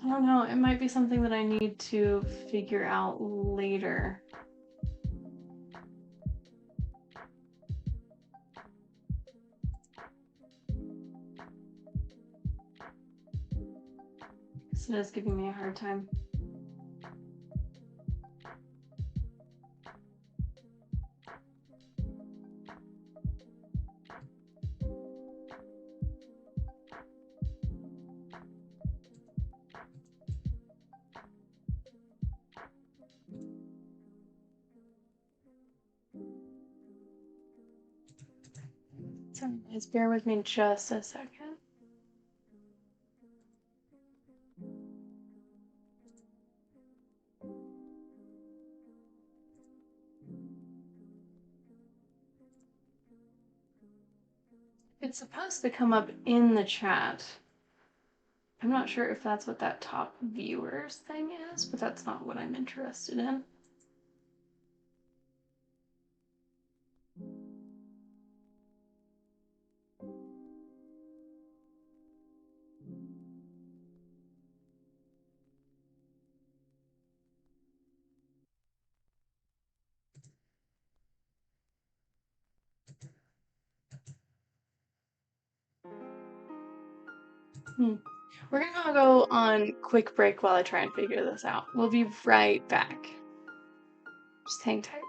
I don't know, it might be something that I need to figure out later. Because it is giving me a hard time. So just bear with me just a second. It's supposed to come up in the chat. I'm not sure if that's what that top viewers thing is, but that's not what I'm interested in. We're gonna go on quick break while I try and figure this out. We'll be right back. Just hang tight.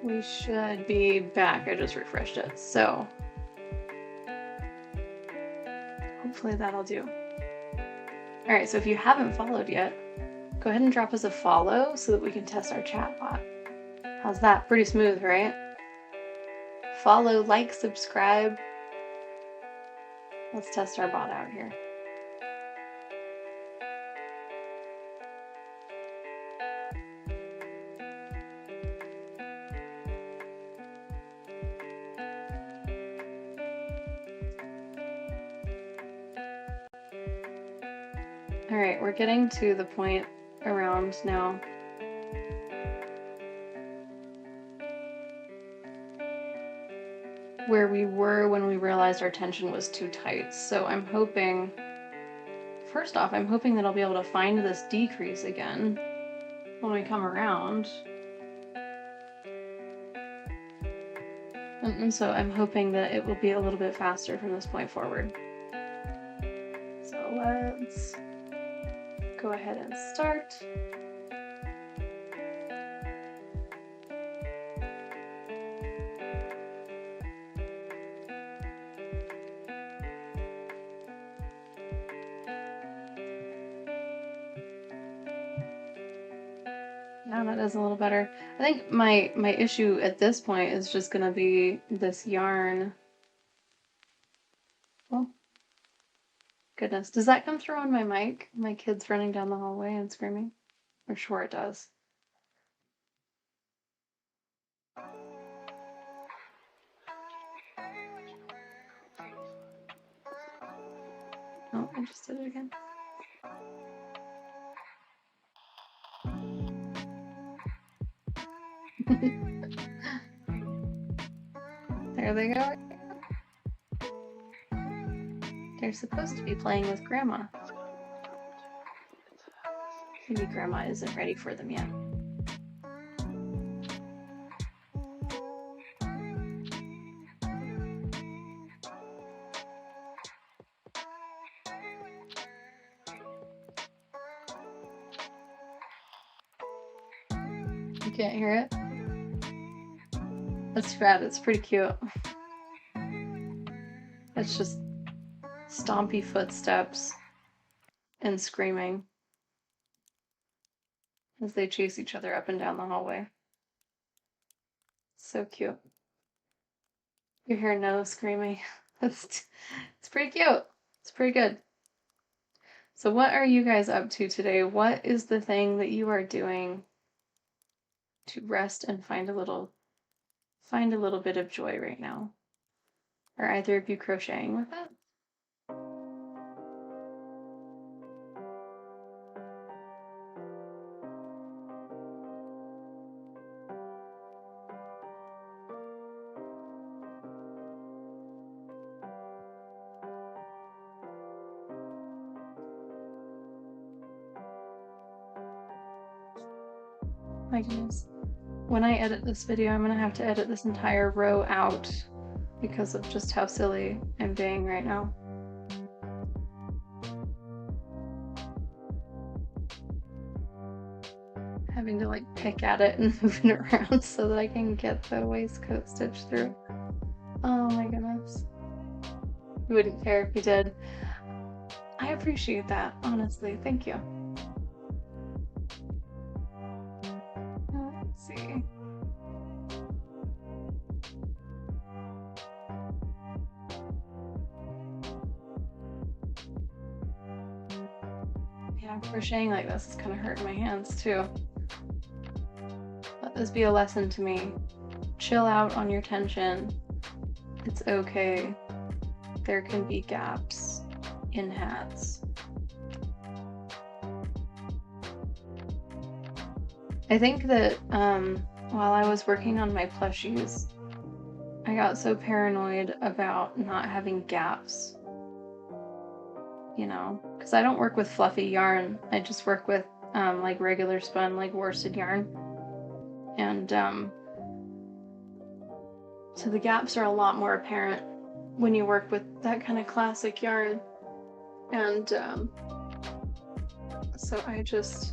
We should be back. I just refreshed it, so hopefully that'll do. All right, so if you haven't followed yet, go ahead and drop us a follow so that we can test our chat bot. How's that? Pretty smooth, right? Follow, like, subscribe. Let's test our bot out here. All right, we're getting to the point around now where we were when we realized our tension was too tight. So I'm hoping, first off, I'm hoping that I'll be able to find this decrease again when we come around. And so I'm hoping that it will be a little bit faster from this point forward. So let's go ahead and start. Yeah, that is a little better. I think my issue at this point is just gonna be this yarn. Well, Goodness, does that come through on my mic? My kids running down the hallway and screaming? I'm sure it does. Oh, I just did it again. There they go. They're supposed to be playing with Grandma. Maybe Grandma isn't ready for them yet. You can't hear it? That's rad. It's pretty cute. It's just stompy footsteps and screaming as they chase each other up and down the hallway. So cute. You hear no screaming. It's pretty cute. It's pretty good. So what are you guys up to today? What is the thing that you are doing to rest and find a little bit of joy right now? Are either of you crocheting with it? My goodness. When I edit this video, I'm gonna have to edit this entire row out because of just how silly I'm being right now. Having to like pick at it and move it around so that I can get the waistcoat stitch through. Oh my goodness. You wouldn't care if you did. I appreciate that, honestly. Thank you. Let's see. Yeah, crocheting like this is kind of hurting my hands too. Let this be a lesson to me. Chill out on your tension. It's okay. There can be gaps in hats. I think that while I was working on my plushies, I got so paranoid about not having gaps, you know, because I don't work with fluffy yarn. I just work with like regular spun, like worsted yarn. And so the gaps are a lot more apparent when you work with that kind of classic yarn. And so I just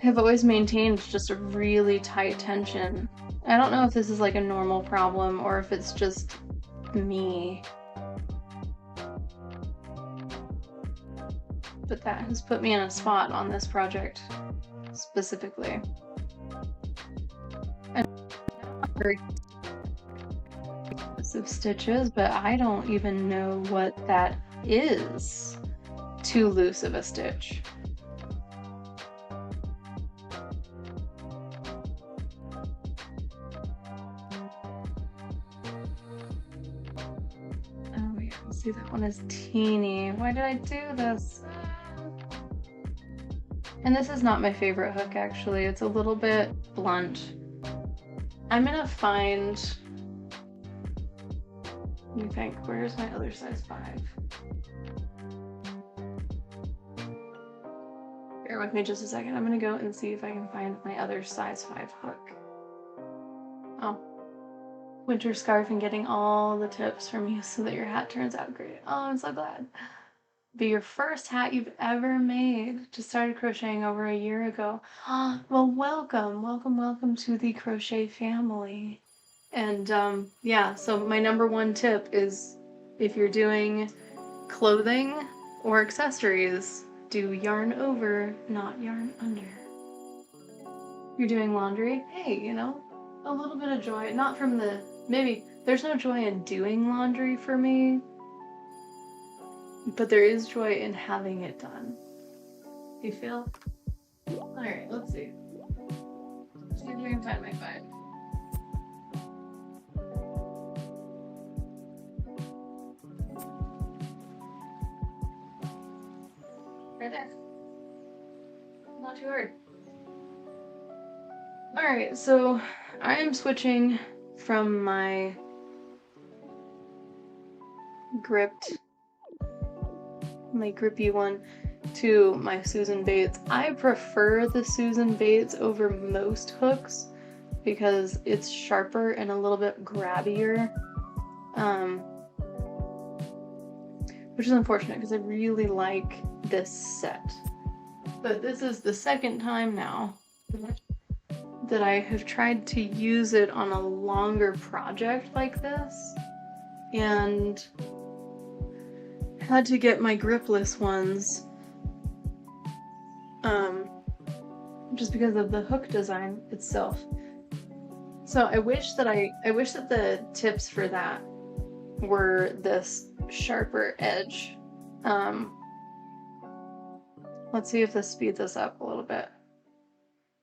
have always maintained just a really tight tension. I don't know if this is like a normal problem or if it's just me. But that has put me in a spot on this project specifically. And very of stitches, but I don't even know what that is. Too loose of a stitch. Oh yeah, see, that one is teeny. Why did I do this? And this is not my favorite hook, actually. It's a little bit blunt. I'm gonna find, let me think, where's my other size 5? Bear with me just a second. I'm gonna go and see if I can find my other size 5 hook. Oh, winter scarf and getting all the tips from you so that your hat turns out great. Oh, I'm so glad. Be your first hat you've ever made. Just started crocheting over a year ago. Well, welcome to the crochet family. And yeah, so my number 1 tip is if you're doing clothing or accessories, do yarn over, not yarn under. You're doing laundry, hey, you know, a little bit of joy, not from the, maybe there's no joy in doing laundry for me, but there is joy in having it done. You feel? Alright, let's see. See if I can find my 5. Right there. Not too hard. Alright, so I am switching from my grippy one to my Susan Bates. I prefer the Susan Bates over most hooks because it's sharper and a little bit grabbier, which is unfortunate because I really like this set. But this is the second time now that I have tried to use it on a longer project like this, and had to get my gripless ones just because of the hook design itself. So I wish that the tips for that were this sharper edge. Let's see if this speeds us up a little bit.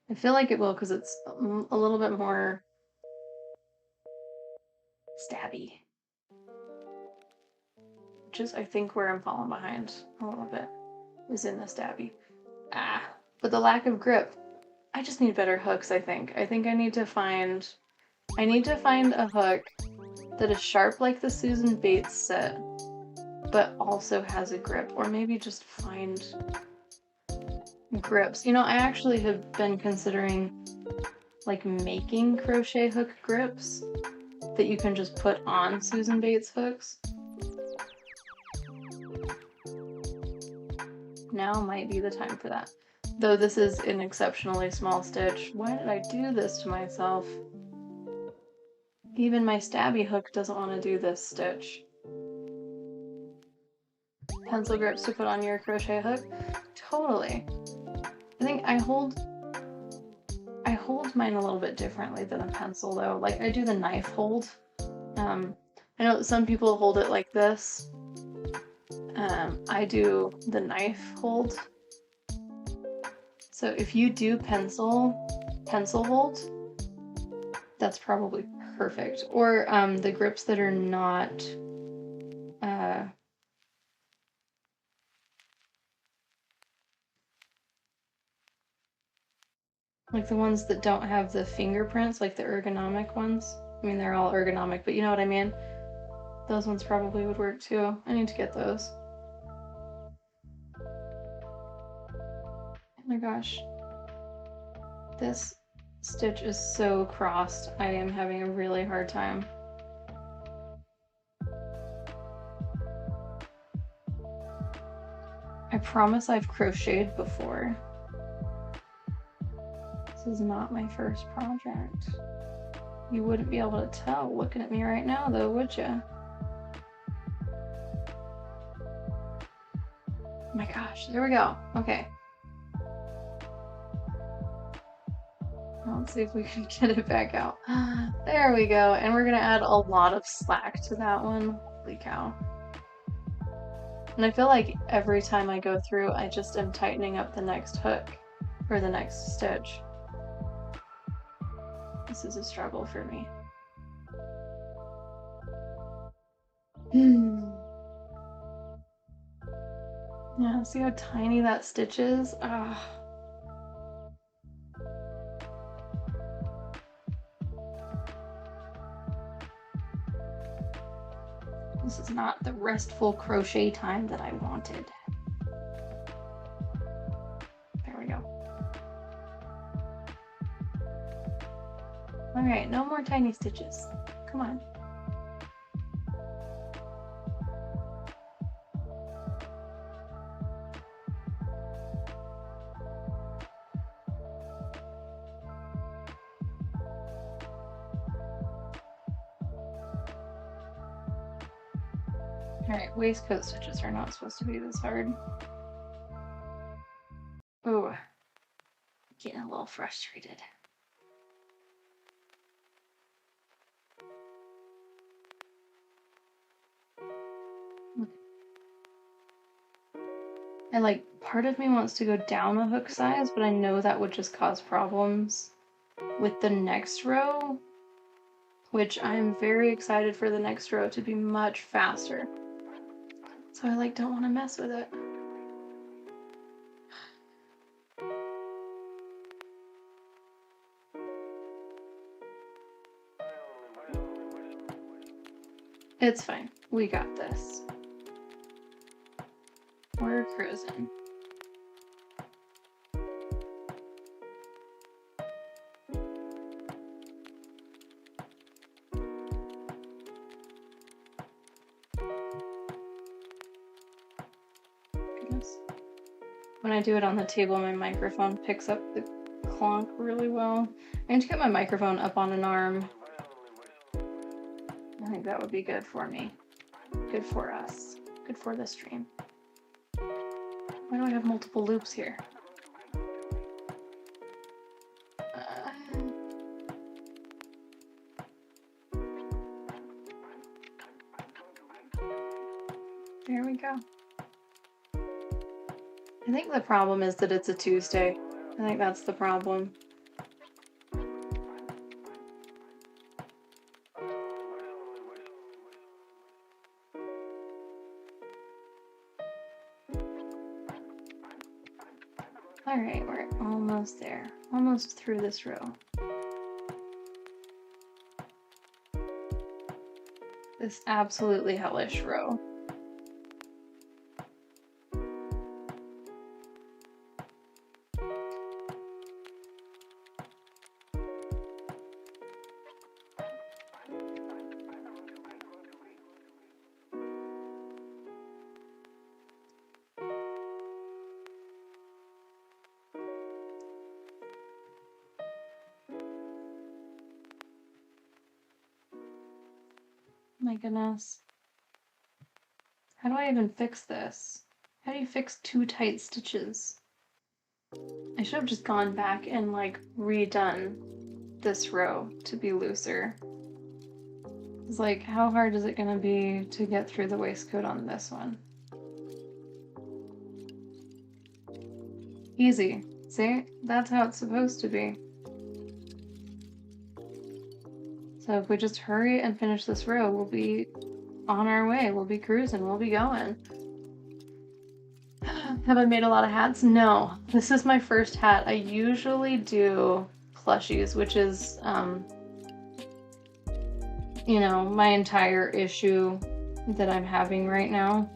I feel like it will because it's a little bit more stabby, which is I think where I'm falling behind a little bit, is in the stabby. But the lack of grip. I just need better hooks, I think. I think I need to find a hook that is sharp like the Susan Bates set, but also has a grip, or maybe just find grips. You know, I actually have been considering like making crochet hook grips that you can just put on Susan Bates hooks. Now might be the time for that. Though this is an exceptionally small stitch. Why did I do this to myself? Even my stabby hook doesn't want to do this stitch. Pencil grips to put on your crochet hook? Totally. I think I hold mine a little bit differently than a pencil though. Like I do the knife hold. I know that some people hold it like this. I do the knife hold. So if you do pencil hold, that's probably perfect. Or the grips that are not like the ones that don't have the fingerprints, like the ergonomic ones. I mean, they're all ergonomic, but you know what I mean? Those ones probably would work too. I need to get those. Oh my gosh. This stitch is so crossed. I am having a really hard time. I promise I've crocheted before. This is not my first project. You wouldn't be able to tell looking at me right now though, would you? Oh my gosh, there we go. Okay. Let's see if we can get it back out. There we go. And we're gonna add a lot of slack to that one. Holy cow. And I feel like every time I go through, I just am tightening up the next hook or the next stitch. This is a struggle for me. Yeah, see how tiny that stitch is? This is not the restful crochet time that I wanted. There we go. All right, no more tiny stitches. Come on. Alright, waistcoat stitches are not supposed to be this hard. Ooh, getting a little frustrated. part of me wants to go down a hook size, but I know that would just cause problems with the next row, which I'm very excited for the next row to be much faster. So I don't want to mess with it. It's fine. We got this. We're cruising. Goodness. When I do it on the table, my microphone picks up the clonk really well. I need to get my microphone up on an arm. I think that would be good for me. Good for us. Good for the stream. Why do I have multiple loops here? There we go. I think the problem is that it's a Tuesday. I think that's the problem. Alright, we're almost there. Almost through this row. This absolutely hellish row. My goodness. How do I even fix this? How do you fix too tight stitches? I should have just gone back and redone this row to be looser. It's how hard is it gonna be to get through the waistcoat on this one? Easy. See? That's how it's supposed to be. So if we just hurry and finish this row, we'll be on our way. We'll be cruising. We'll be going. Have I made a lot of hats? No. This is my first hat. I usually do plushies, which is, you know, my entire issue that I'm having right now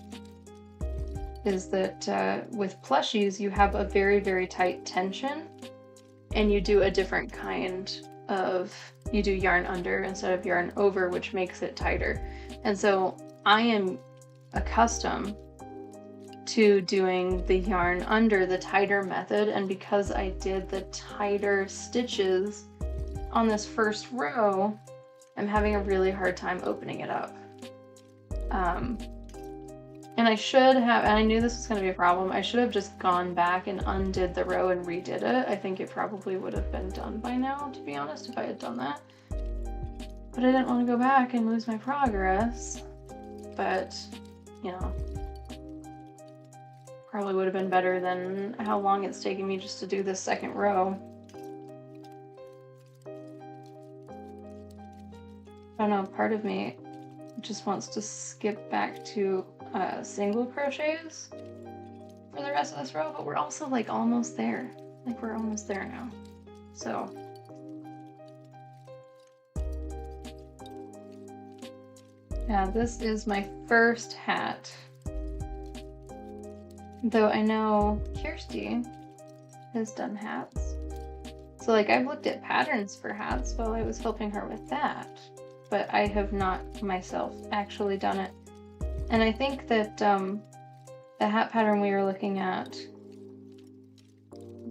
is that with plushies, you have a very, very tight tension and you do a different kind of, you do yarn under instead of yarn over, which makes it tighter. And so I am accustomed to doing the yarn under the tighter method, and because I did the tighter stitches on this first row, I'm having a really hard time opening it up. And I should have, and I knew this was going to be a problem, I should have just gone back and undid the row and redid it. I think it probably would have been done by now, to be honest, if I had done that. But I didn't want to go back and lose my progress. But, you know, probably would have been better than how long it's taking me just to do this second row. I don't know, part of me just wants to skip back to single crochets for the rest of this row, but we're also like almost there. Like we're almost there now. So yeah, this is my first hat. Though I know Kirsty has done hats. So like I've looked at patterns for hats while I was helping her with that, but I have not myself actually done it. And I think that the hat pattern we were looking at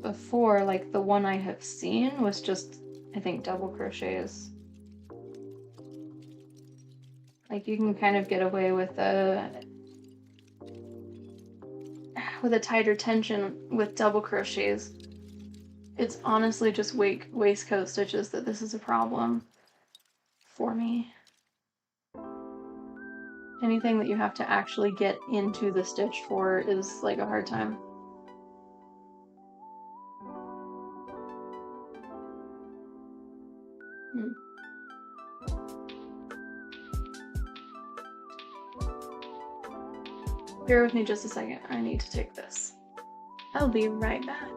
before, like the one I have seen, was just, I think, double crochets. Like you can kind of get away with a tighter tension with double crochets. It's honestly just waistcoat stitches that this is a problem for me. Anything that you have to actually get into the stitch for is like a hard time. Bear with me just a second. I need to take this. I'll be right back.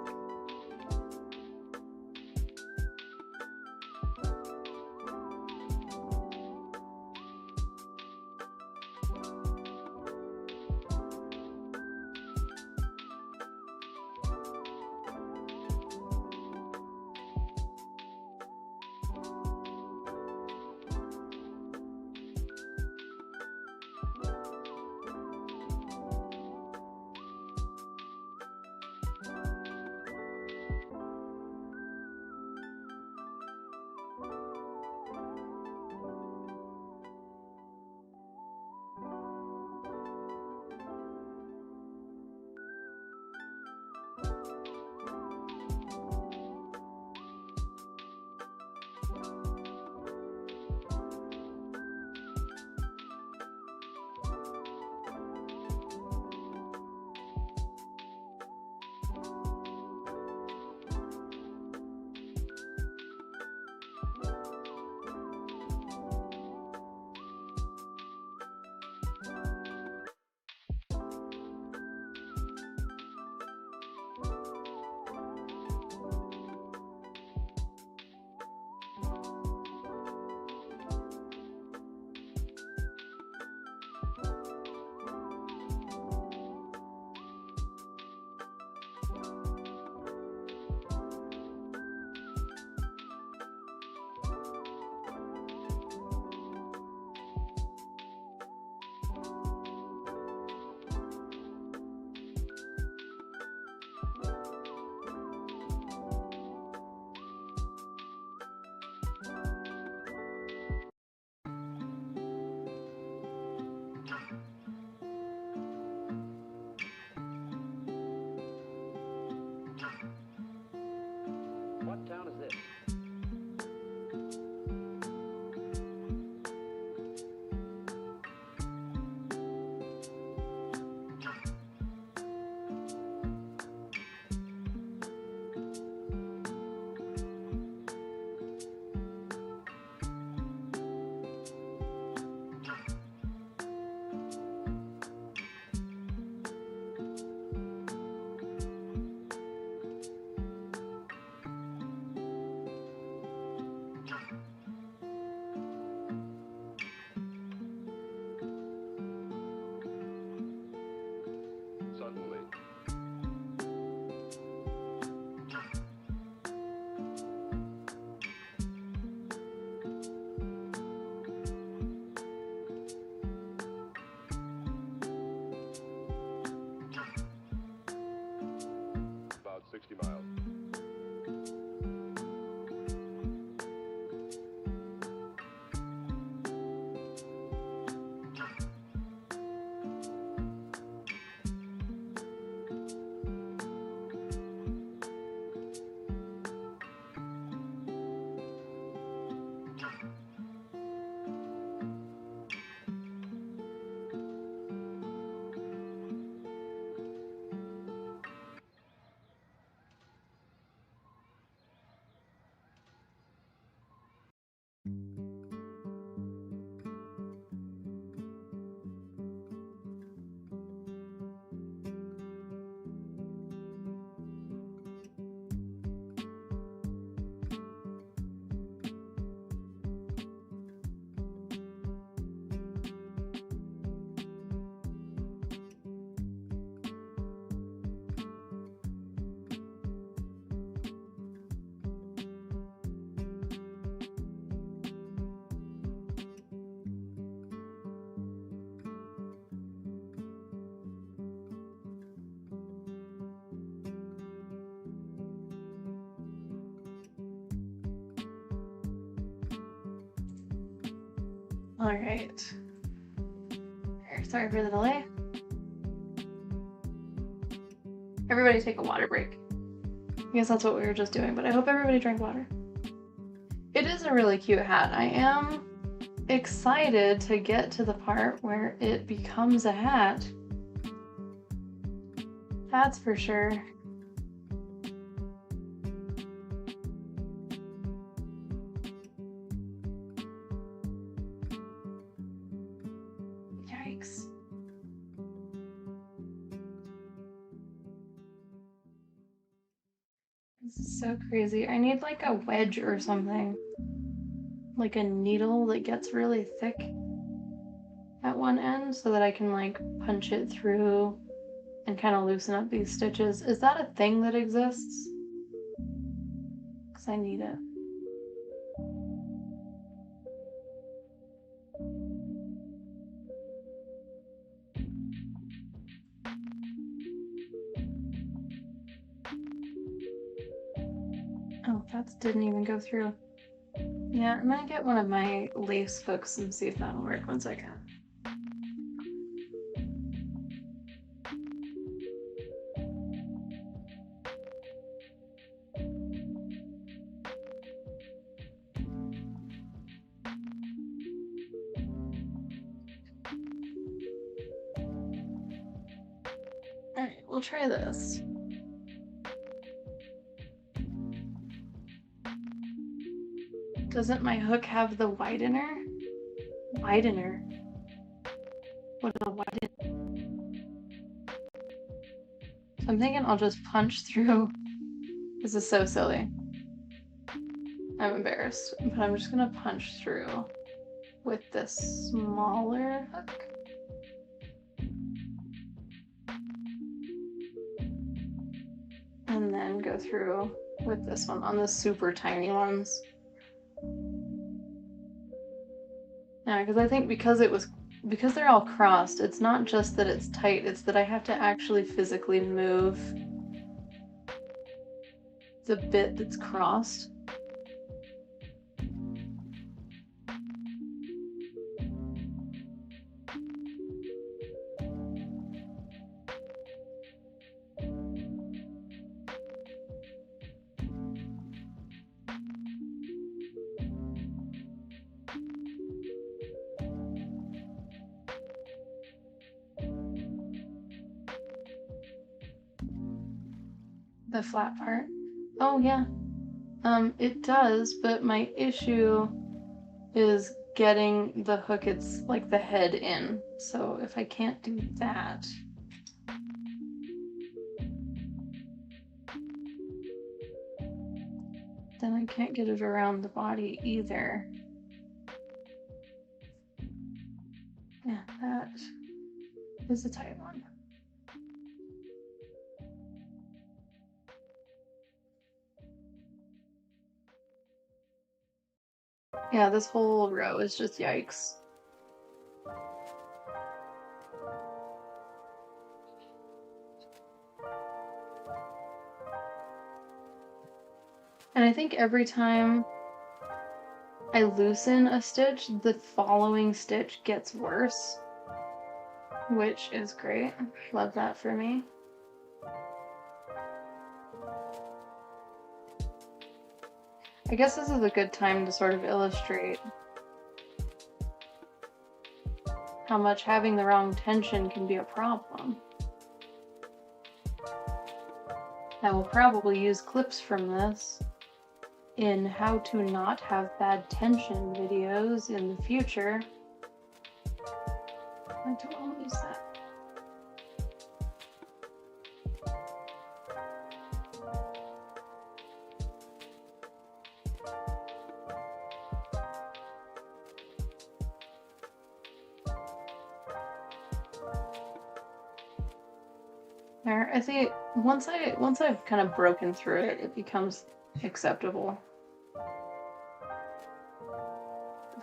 What town is this? Suddenly. About 60 miles. All right. Sorry for the delay. Everybody take a water break. I guess that's what we were just doing, but I hope everybody drank water. It is a really cute hat. excited to get to the part where it becomes a hat. That's for sure. Yikes. This is so crazy. I need like a wedge or something. Like a needle that gets really thick at one end so that I can like punch it through and kind of loosen up these stitches. Is that a thing that exists? Because I need it. Oh, that didn't even go through. Yeah, I'm gonna get one of my lace hooks and see if that'll work. 1 second. Alright, we'll try this. Doesn't my hook have the widener? Widener? What is a widener? So I'm thinking I'll just punch through. This is so silly. I'm embarrassed, but I'm just gonna punch through with this smaller hook. And then go through with this one on the super tiny ones. Yeah, because I think because they're all crossed, it's not just that it's tight, it's that I have to actually physically move the bit that's crossed. The flat part. Oh yeah. It does, but my issue is getting the hook, it's like the head in. So if I can't do that, then I can't get it around the body either. Yeah, that is a tight one. Yeah, this whole row is just yikes. And I think every time I loosen a stitch, the following stitch gets worse, which is great. Love that for me. I guess this is a good time to sort of illustrate how much having the wrong tension can be a problem. I will probably use clips from this in how to not have bad tension videos in the future. I don't want to use that. There, I see. Once I've kind of broken through it, it becomes acceptable.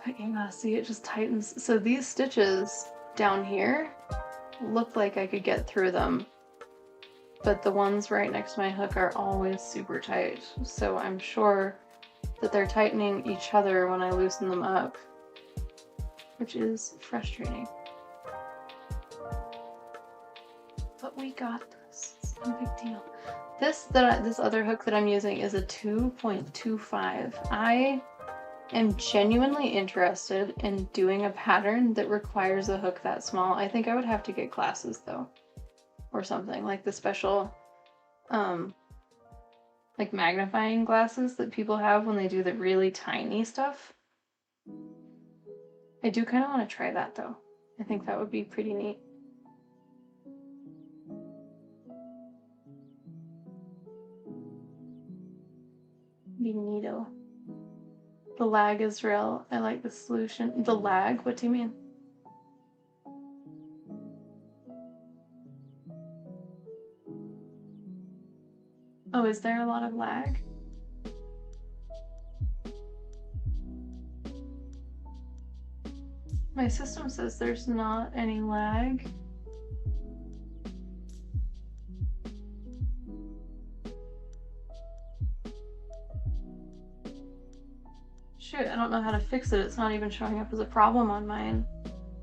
But yeah, see, it just tightens. So these stitches down here look like I could get through them, but the ones right next to my hook are always super tight. So I'm sure that they're tightening each other when I loosen them up, which is frustrating. But we got this. It's no big deal. This other hook that I'm using is a 2.25. I am genuinely interested in doing a pattern that requires a hook that small. I think I would have to get glasses though, or something like the special like magnifying glasses that people have when they do the really tiny stuff. I do kind of want to try that though. I think that would be pretty neat. Be neato. The lag is real. I like the solution. The lag? What do you mean? Oh, is there a lot of lag? My system says there's not any lag. Shoot, I don't know how to fix it. It's not even showing up as a problem on mine.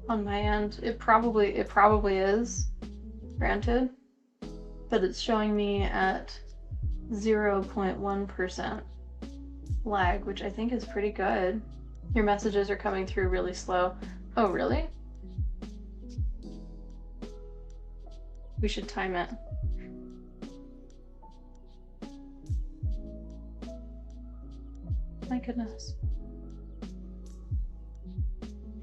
On my end. It probably is, granted. But it's showing me at 0.1% lag, which I think is pretty good. Your messages are coming through really slow. Oh, really? We should time it. My goodness.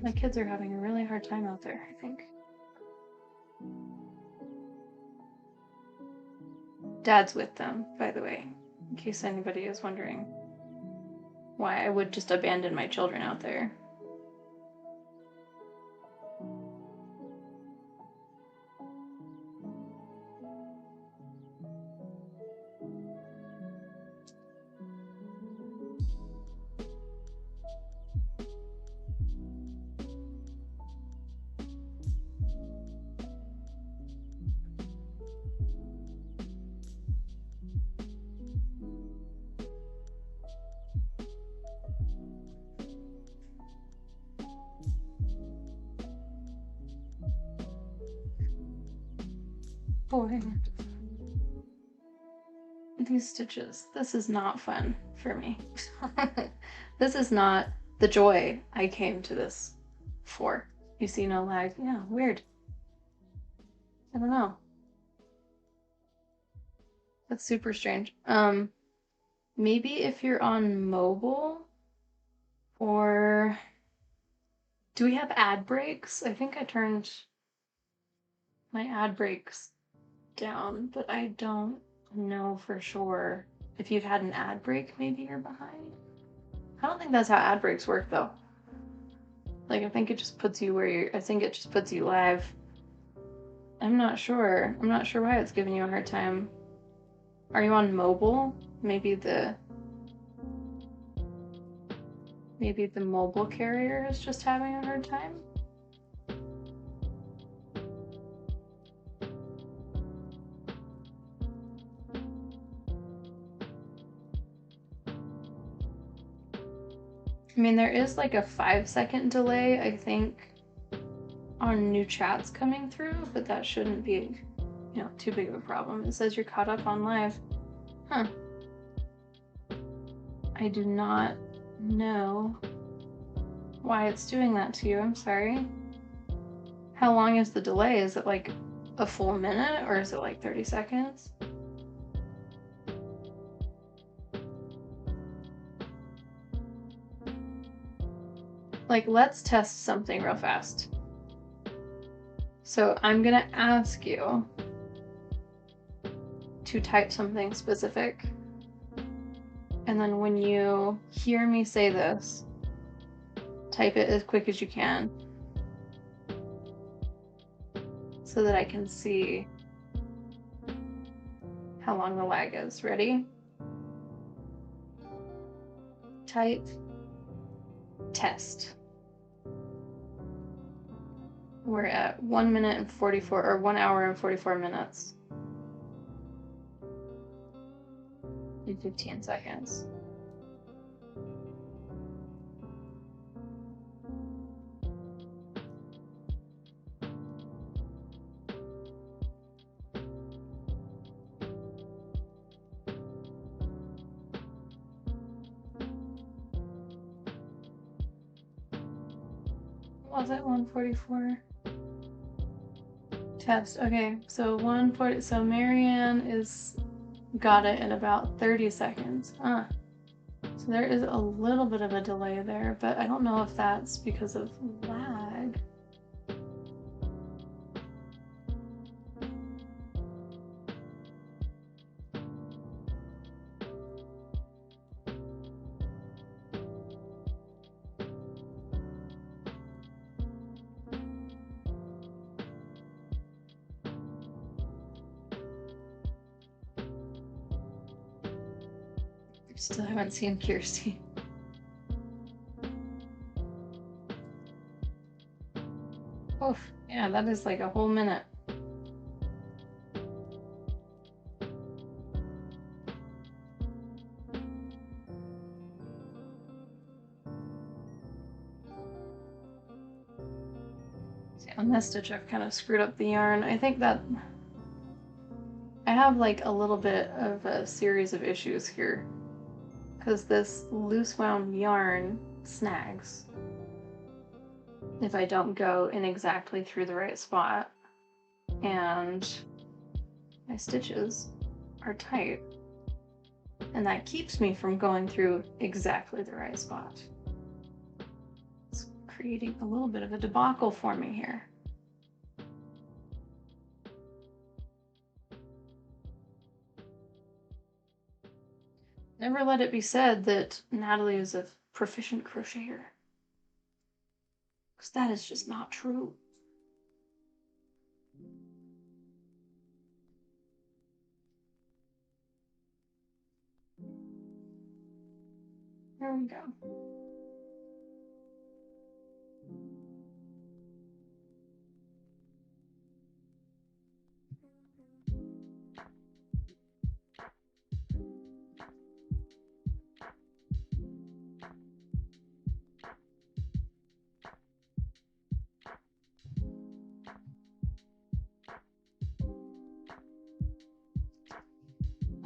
My kids are having a really hard time out there, I think. Dad's with them, by the way, in case anybody is wondering why I would just abandon my children out there. Boy, these stitches, this is not fun for me. This is not the joy I came to this for. You see no lag? Yeah, weird. I don't know. That's super strange. Maybe if you're on mobile, or do we have ad breaks? I think I turned my ad breaks down, but I don't know for sure. If you've had an ad break, maybe you're behind. I don't think that's how ad breaks work though. Like, I think it just puts you where you're, I think it just puts you live. I'm not sure. I'm not sure why it's giving you a hard time. Are you on mobile? Maybe the mobile carrier is just having a hard time? I mean, there is like a 5-second delay, I think, on new chats coming through, but that shouldn't be, you know, too big of a problem. It says you're caught up on live. Huh. I do not know why it's doing that to you. I'm sorry. How long is the delay? Is it like a full minute or is it like 30 seconds? Like, let's test something real fast. So I'm gonna ask you to type something specific. And then when you hear me say this, type it as quick as you can so that I can see how long the lag is. Ready? Type test. We're at 1 minute and 44, or 1 hour and 44 minutes. And 15 seconds. was it? 144. Test. Okay, so 140. So Marianne is got it in about 30 seconds. So there is a little bit of a delay there, but I don't know if that's because of lag. Still haven't seen Kirsty. Oof, yeah, that is like a whole minute. See, on this stitch I've kind of screwed up the yarn. I think that I have like a little bit of a series of issues here because this loose wound yarn snags if I don't go in exactly through the right spot, and my stitches are tight, and that keeps me from going through exactly the right spot. It's creating a little bit of a debacle for me here. Never let it be said that Natalie is a proficient crocheter, because that is just not true. There we go.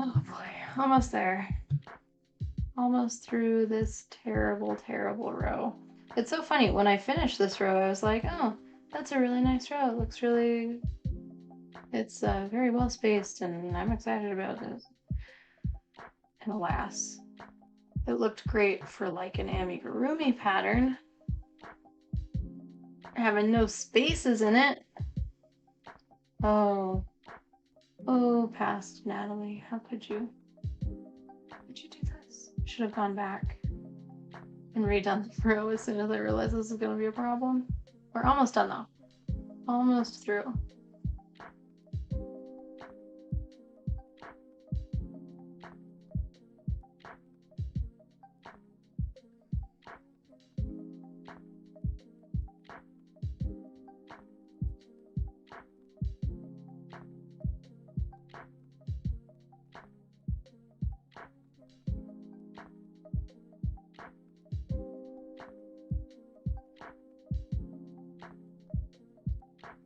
Oh boy, almost there. Almost through this terrible, terrible row. It's so funny, when I finished this row, I was like, oh, that's a really nice row. It looks really, it's very well spaced, and I'm excited about this. And alas, it looked great for like an amigurumi pattern, having no spaces in it. Oh, past Natalie, how could you? How could you do this? Should have gone back and redone the row as soon as I realized this was going to be a problem. We're almost done though. Almost through.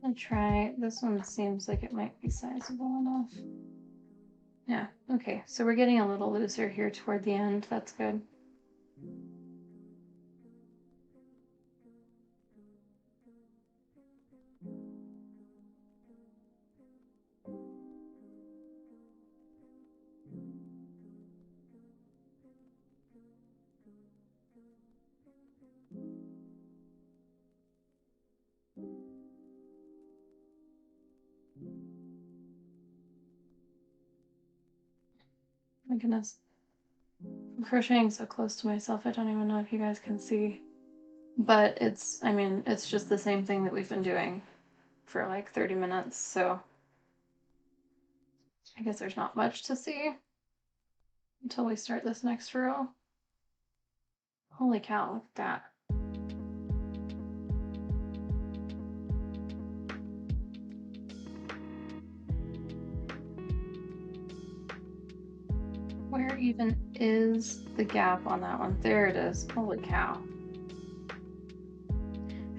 I'll try, this one seems like it might be sizable enough. Yeah, okay, so we're getting a little looser here toward the end, that's good. My goodness. I'm crocheting so close to myself, I don't even know if you guys can see. But it's, I mean, it's just the same thing that we've been doing for like 30 minutes, so I guess there's not much to see until we start this next row. Holy cow, look at that. Where even is the gap on that one? There it is. Holy cow.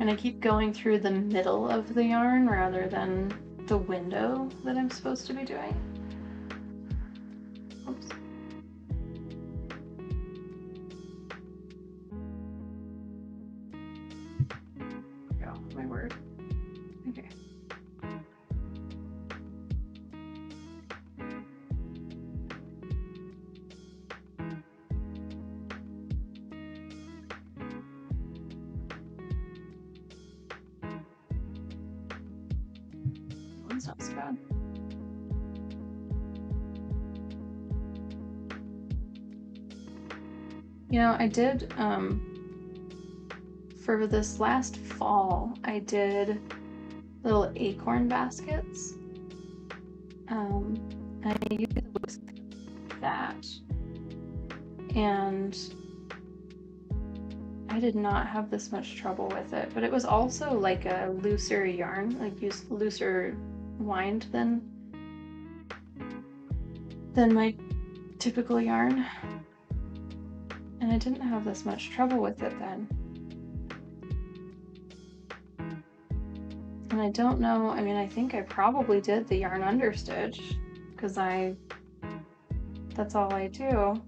And I keep going through the middle of the yarn rather than the window that I'm supposed to be doing. Oops. It's not so bad. You know, I did, for this last fall, I did little acorn baskets. And I used that. And I did not have this much trouble with it, but it was also like a looser yarn, like used looser wind than my typical yarn. And I didn't have this much trouble with it then. And I don't know, I mean, I think I probably did the yarn understitch, because that's all I do.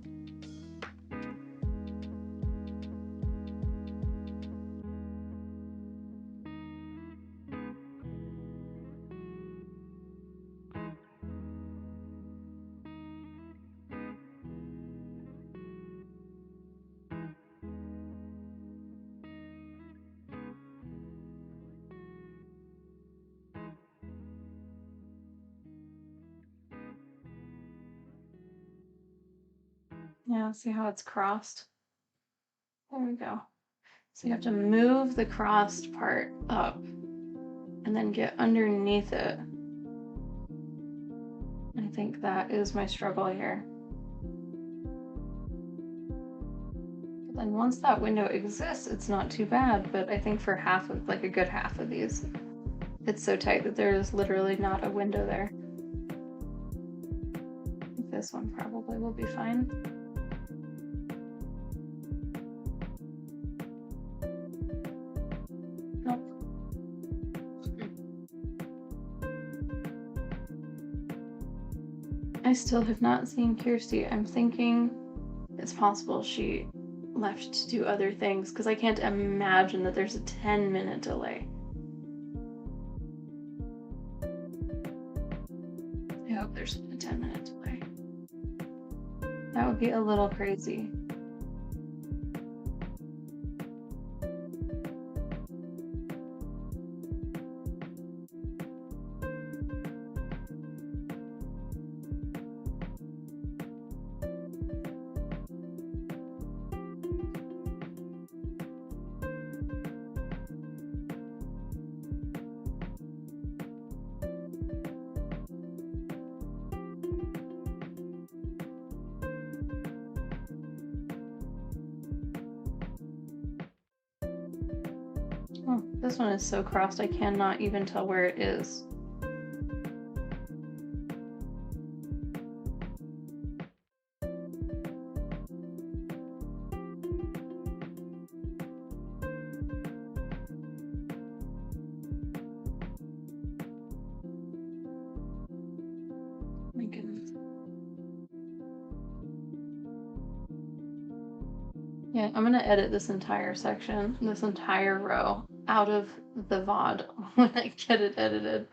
Yeah, see how it's crossed? There we go. So you have to move the crossed part up and then get underneath it. I think that is my struggle here. But then once that window exists, it's not too bad, but I think for half of, like a good half of these, it's so tight that there is literally not a window there. I think this one probably will be fine. Nope. I still have not seen Kirsty. I'm thinking it's possible she left to do other things, because I can't imagine that there's a 10-minute delay. I hope there's a 10-minute delay. That would be a little crazy. Oh, this one is so crossed I cannot even tell where it is. My goodness. Yeah, I'm gonna edit this entire section, this entire row, out of the VOD when I get it edited.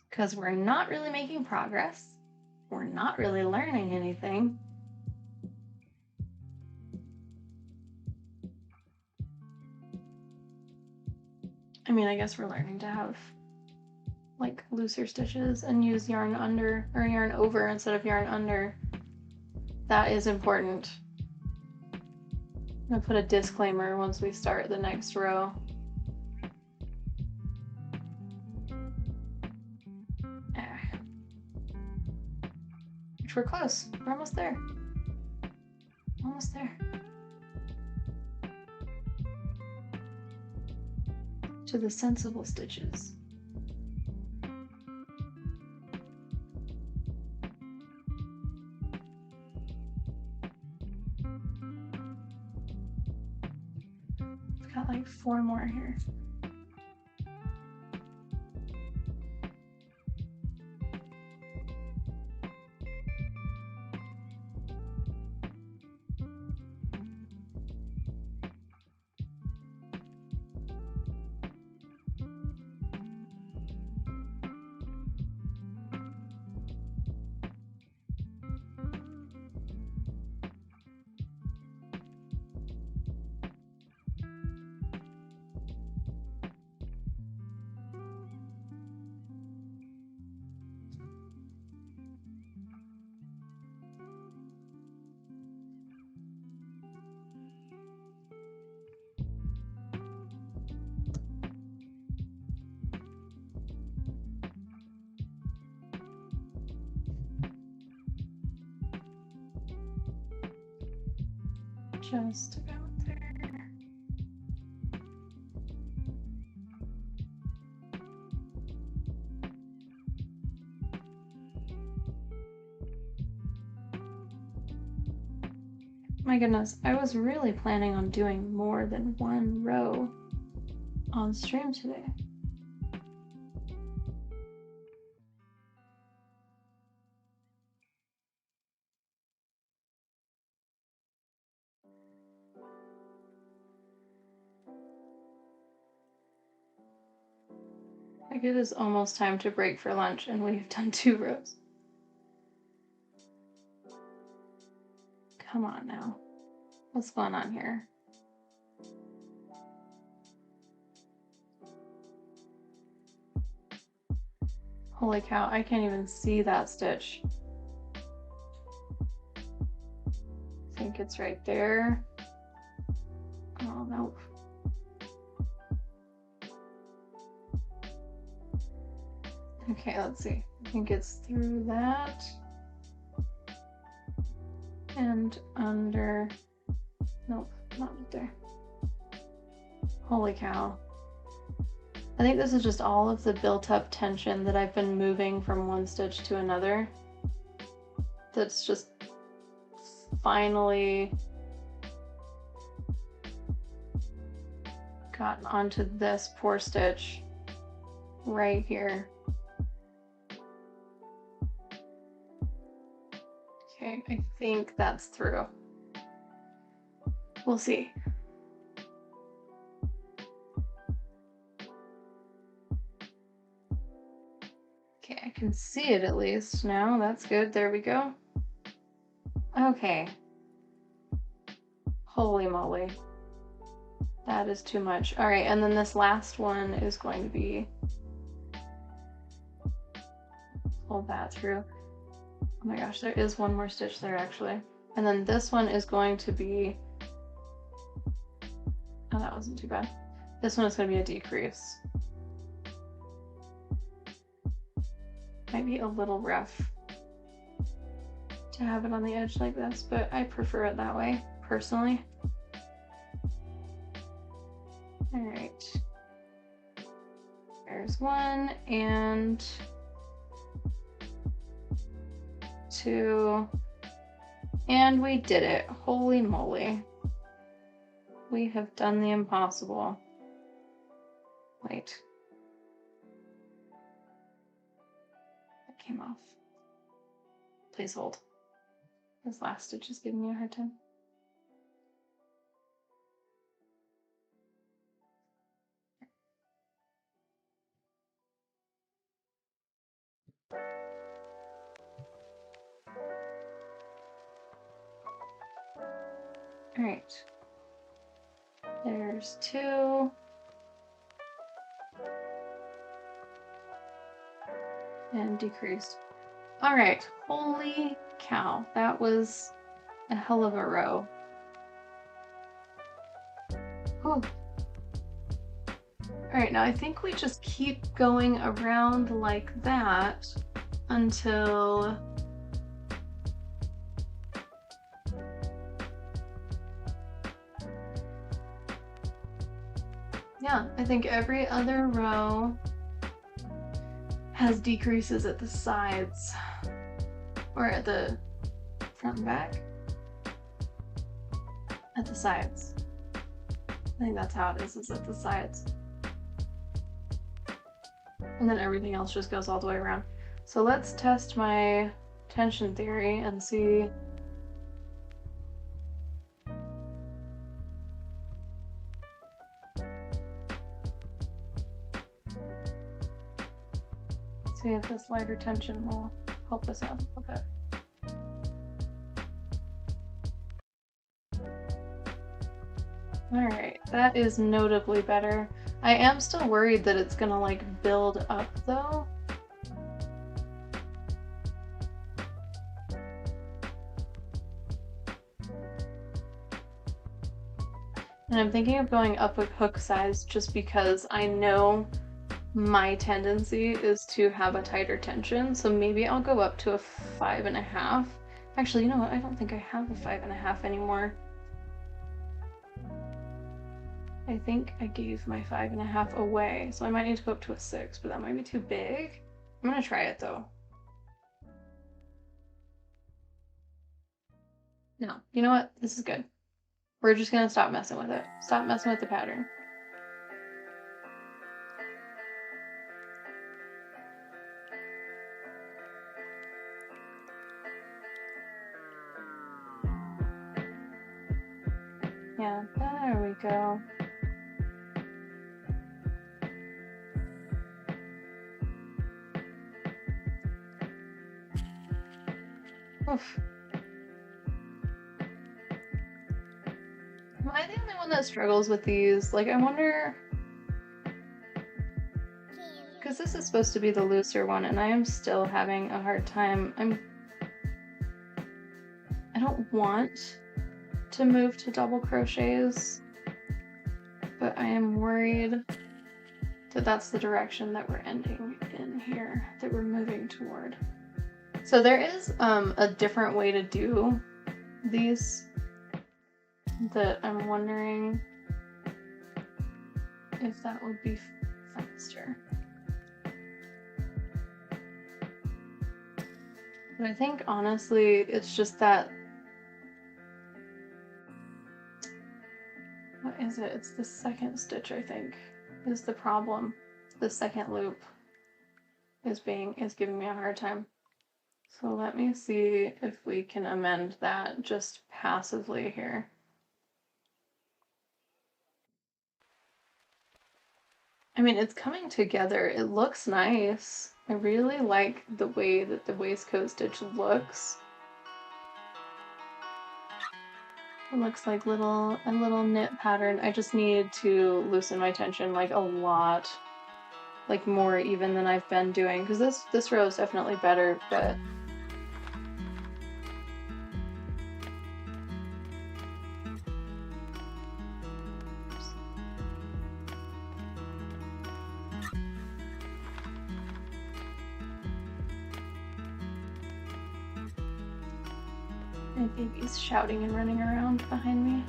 Because we're not really making progress. We're not really learning anything. I mean, I guess we're learning to have like looser stitches and use yarn under or yarn over instead of yarn under. That is important. I'm gonna put a disclaimer once we start the next row. Which we're close. We're almost there. Almost there. To the sensible stitches. I've got like 4 more here. Just about there. My goodness, I was really planning on doing more than one row on stream today. Like, it is almost time to break for lunch and we've done 2 rows. Come on now. What's going on here? Holy cow, I can't even see that stitch. I think it's right there. Oh, nope. Okay, let's see. I think it's through that. And under. Nope, not there. Holy cow. I think this is just all of the built up tension that I've been moving from one stitch to another. That's just finally gotten onto this poor stitch right here. Okay, I think that's through. We'll see. Okay, I can see it at least now. That's good. There we go. Okay. Holy moly. That is too much. All right, and then this last one is going to be, pull that through. Oh my gosh, there is one more stitch there actually. And then this one is going to be, oh, that wasn't too bad. This one is going to be a decrease. Might be a little rough to have it on the edge like this, but I prefer it that way, personally. All right. There's 1 and 2. And we did it. Holy moly. We have done the impossible. Wait. That came off. Please hold. This last stitch is giving me a hard time. All right. There's 2. And decreased. All right. Holy cow. That was a hell of a row. Oh. All right. Now I think we just keep going around like that until yeah, I think every other row has decreases at the sides or at the front and back. At the sides. I think that's how it is at the sides. And then everything else just goes all the way around. So let's test my tension theory and see. See if this lighter tension will help us out a bit. All right, that is notably better. I am still worried that it's gonna like build up though. And I'm thinking of going up a hook size just because I know my tendency is to have a tighter tension. So maybe I'll go up to a 5.5. Actually, you know what? I don't think I have a 5.5 anymore. I think I gave my 5.5 away, so I might need to go up to a 6, but that might be too big. I'm gonna try it though. No, you know what? This is good. We're just gonna stop messing with it. Stop messing with the pattern. Yeah, there we go. Oof. Am I the only one that struggles with these? Like, I wonder... Because this is supposed to be the looser one, and I am still having a hard time. I don't want to move to double crochets, but I am worried that that's the direction that we're ending in here, that we're moving toward. So there is a different way to do these that I'm wondering if that would be faster. But I think honestly it's just that, what is it? It's the second stitch, I think, is the problem. The second loop is giving me a hard time. So let me see if we can amend that just passively here. I mean, it's coming together. It looks nice. I really like the way that the waistcoat stitch looks. It looks like a little knit pattern. I just need to loosen my tension like a lot, like more even than I've been doing, because this row is definitely better, but my baby's shouting and running around behind me.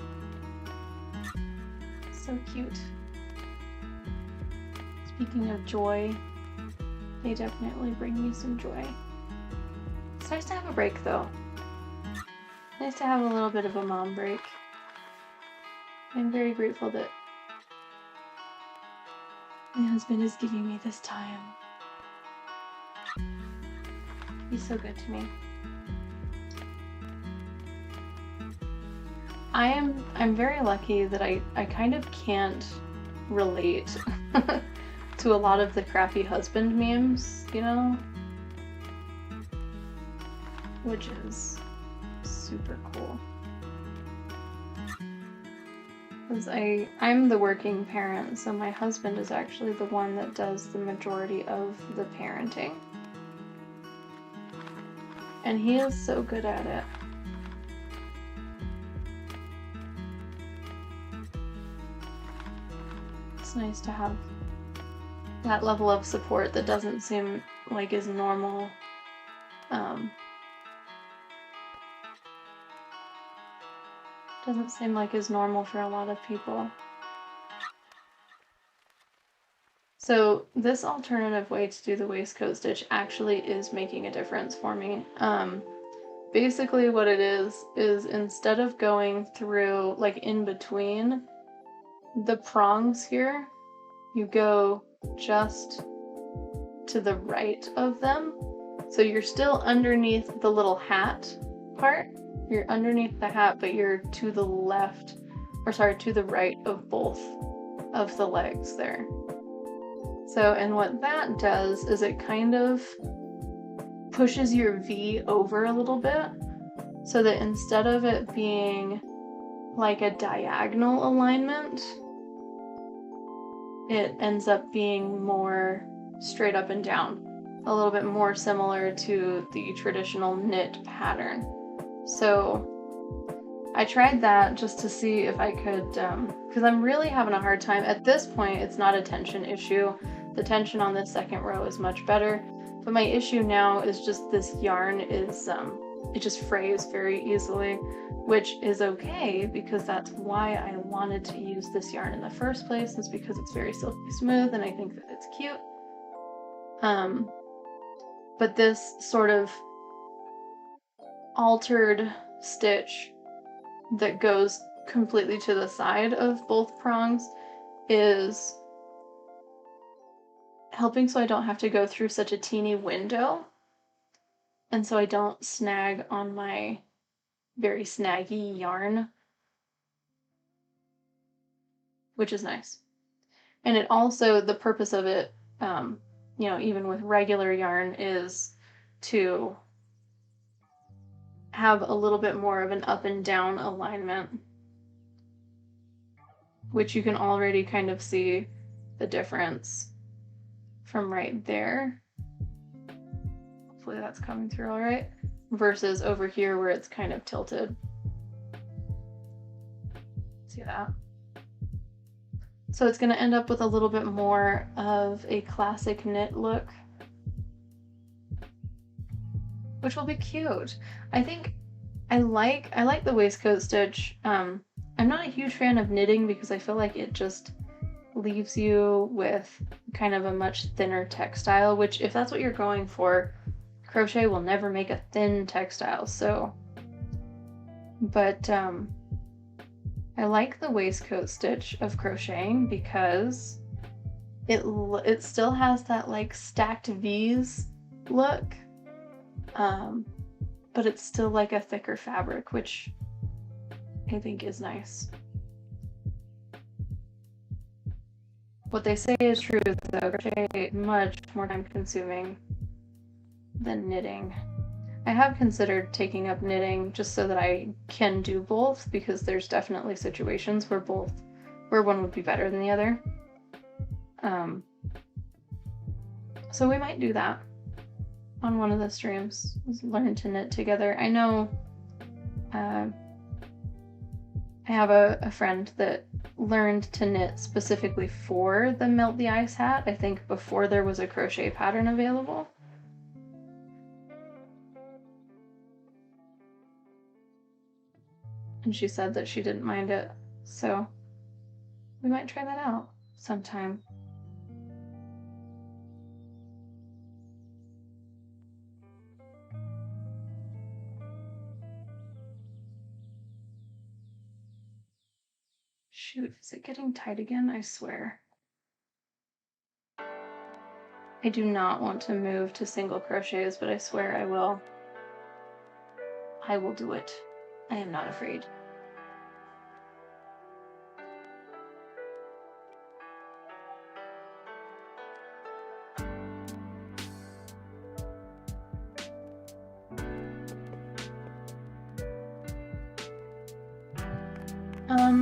So cute. Speaking of joy, they definitely bring me some joy. It's nice to have a break though. Nice to have a little bit of a mom break. I'm very grateful that my husband is giving me this time. He's so good to me. I'm very lucky that I kind of can't relate to a lot of the crappy husband memes, you know? Which is super cool. Because I'm the working parent, so my husband is actually the one that does the majority of the parenting. And he is so good at it. It's nice to have that level of support that doesn't seem like is normal. Doesn't seem like is normal for a lot of people. So this alternative way to do the waistcoat stitch actually is making a difference for me. Basically what it is instead of going through like in between the prongs here, you go just to the right of them. So you're still underneath the little hat part. You're underneath the hat, but you're to the left, or sorry, to the right of both of the legs there. So, and what that does is it kind of pushes your V over a little bit, so that instead of it being like a diagonal alignment, it ends up being more straight up and down, a little bit more similar to the traditional knit pattern. So I tried that just to see if I could, because I'm really having a hard time. At this point, it's not a tension issue. The tension on this second row is much better, but my issue now is just this yarn is, it just frays very easily. which is okay because that's why I wanted to use this yarn in the first place, is because it's very silky smooth and I think that it's cute. But this sort of altered stitch that goes completely to the side of both prongs is helping so I don't have to go through such a teeny window, and so I don't snag on my very snaggy yarn, which is nice. And it also, the purpose of it, you know, even with regular yarn, is to have a little bit more of an up and down alignment, which you can already kind of see the difference from right there. Hopefully that's coming through all right, versus over here where it's kind of tilted. See that? So it's going to end up with a little bit more of a classic knit look, which will be cute. I think I like the waistcoat stitch. I'm not a huge fan of knitting because I feel like it just leaves you with kind of a much thinner textile, which if that's what you're going for, crochet will never make a thin textile. So, but I like the waistcoat stitch of crocheting because it still has that like stacked V's look, but it's still like a thicker fabric, which I think is nice. What they say is true though, crochet is much more time consuming than knitting. I have considered taking up knitting just so that I can do both, because there's definitely situations where one would be better than the other. So we might do that on one of the streams, learn to knit together. I know I have a friend that learned to knit specifically for the Melt the Ice hat, I think before there was a crochet pattern available. And she said that she didn't mind it, so we might try that out sometime. Shoot, is it getting tight again? I swear. I do not want to move to single crochets, but I swear I will. I will do it. I am not afraid.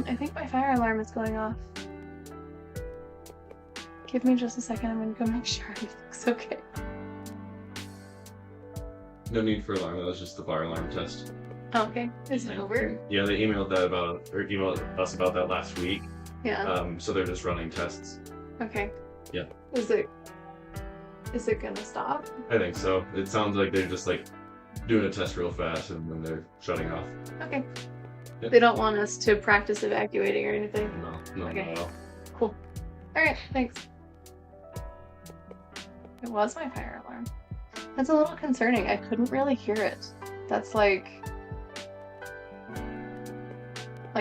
I think my fire alarm is going off. Give me just a second, I'm gonna go make sure everything's okay. No need for alarm, that was just the fire alarm test. Oh, okay. Is it over? Yeah, they emailed us about that last week. Yeah. So they're just running tests. Okay. Yeah. Is it gonna stop? I think so. It sounds like they're just like doing a test real fast and then they're shutting off. Okay. Yep. They don't want us to practice evacuating or anything? No, Okay. not at all. Cool. Alright, thanks. It was my fire alarm. That's a little concerning. I couldn't really hear it. That's like,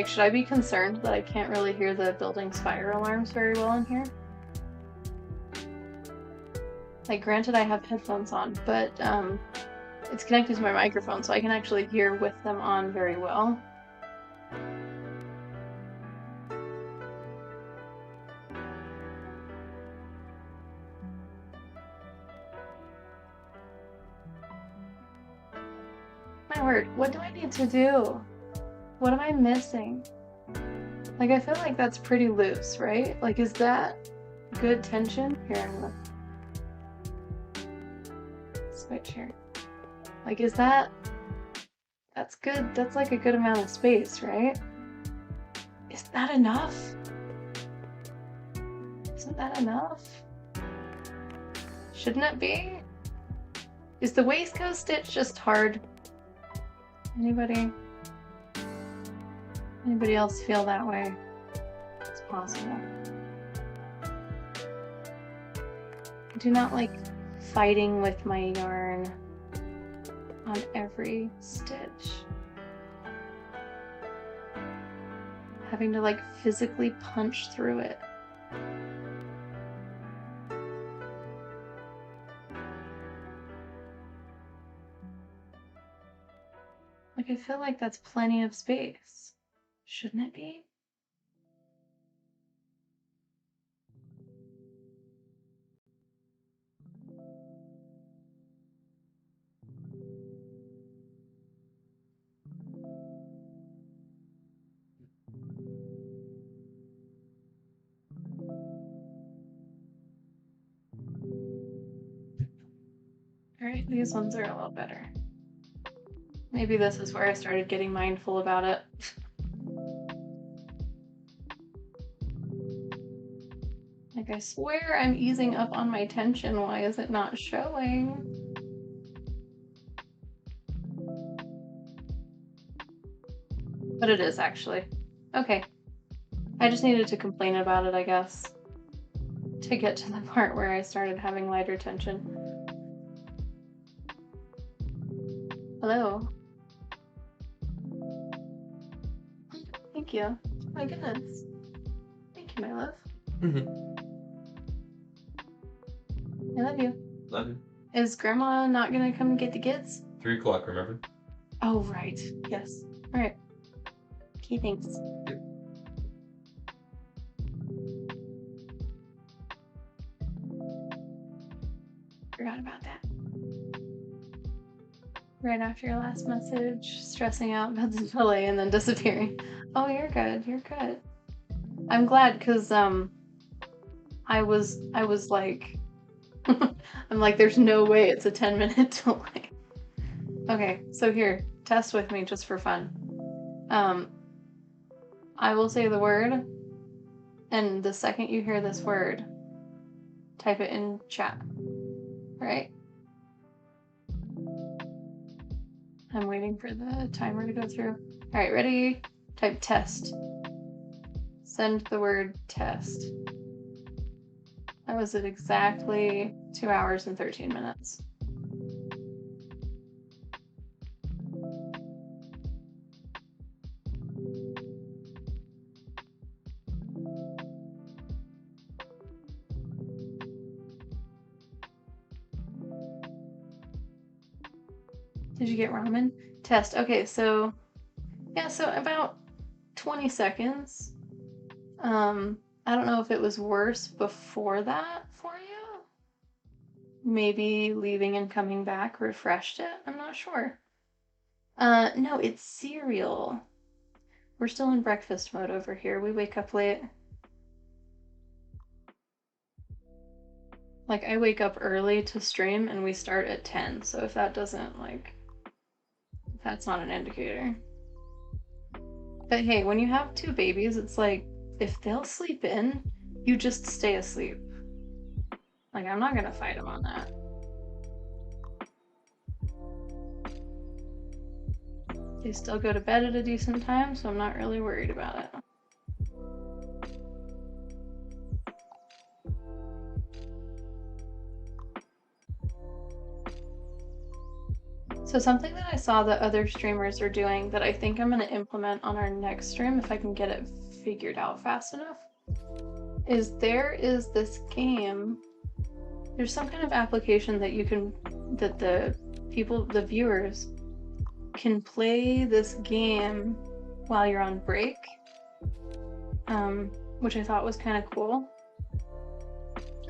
should I be concerned that I can't really hear the building's fire alarms very well in here? Like, granted I have headphones on, but it's connected to my microphone, so I can actually hear with them on very well. My word, what do I need to do? What am I missing? Like, I feel like that's pretty loose, right? Like, is that good tension? Here, I'm gonna switch here. Like, is that... That's good. That's like a good amount of space, right? Is that enough? Isn't that enough? Shouldn't it be? Is the waistcoat stitch just hard? Anybody? Anybody else feel that way? It's possible. I do not like fighting with my yarn on every stitch. Having to like physically punch through it. Like, I feel like that's plenty of space. Shouldn't it be? Alright, these ones are a little better. Maybe this is where I started getting mindful about it. Like, I swear I'm easing up on my tension. Why is it not showing? But it is, actually. Okay. I just needed to complain about it, I guess, to get to the part where I started having lighter tension. Hello. Thank you. My goodness. Thank you, my love. I love you. Love you. Is Grandma not gonna come get the kids? 3 o'clock, remember? Oh, right. Yes. All right. Okay, thanks. Yep. Forgot about that. Right after your last message, stressing out about the delay and then disappearing. Oh, you're good. You're good. I'm glad because I was like I'm like, there's no way it's a 10-minute delay. Okay, so here, test with me just for fun. I will say the word, and the second you hear this word, type it in chat. Right? I'm waiting for the timer to go through. All right, ready? Type test. Send the word test. That was at exactly 2 hours and 13 minutes. Did you get ramen? Test. Okay, so yeah, so about 20 seconds. I don't know if it was worse before that for you. Maybe leaving and coming back refreshed it. I'm not sure. No, it's cereal. We're still in breakfast mode over here. We wake up late. Like, I wake up early to stream and we start at 10, so if that doesn't, like, that's not an indicator. But hey, when you have 2 babies, it's like, if they'll sleep in, you just stay asleep. Like, I'm not gonna fight them on that. They still go to bed at a decent time, so I'm not really worried about it. So something that I saw that other streamers are doing that I think I'm going to implement on our next stream, if I can get it figured out fast enough, is there is this game. There's some kind of application that you can, that the people, the viewers, can play this game while you're on break, which I thought was kind of cool.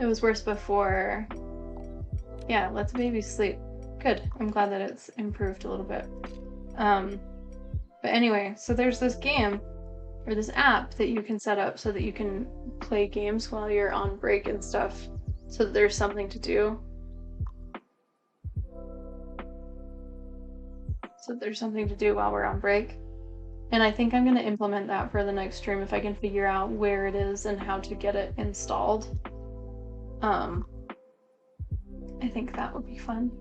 It was worse before. Yeah, let's baby sleep. Good. I'm glad that it's improved a little bit. But anyway, so there's this game, or this app that you can set up so that you can play games while you're on break and stuff, so that there's something to do. So there's something to do while we're on break. And I think I'm going to implement that for the next stream if I can figure out where it is and how to get it installed. I think that would be fun.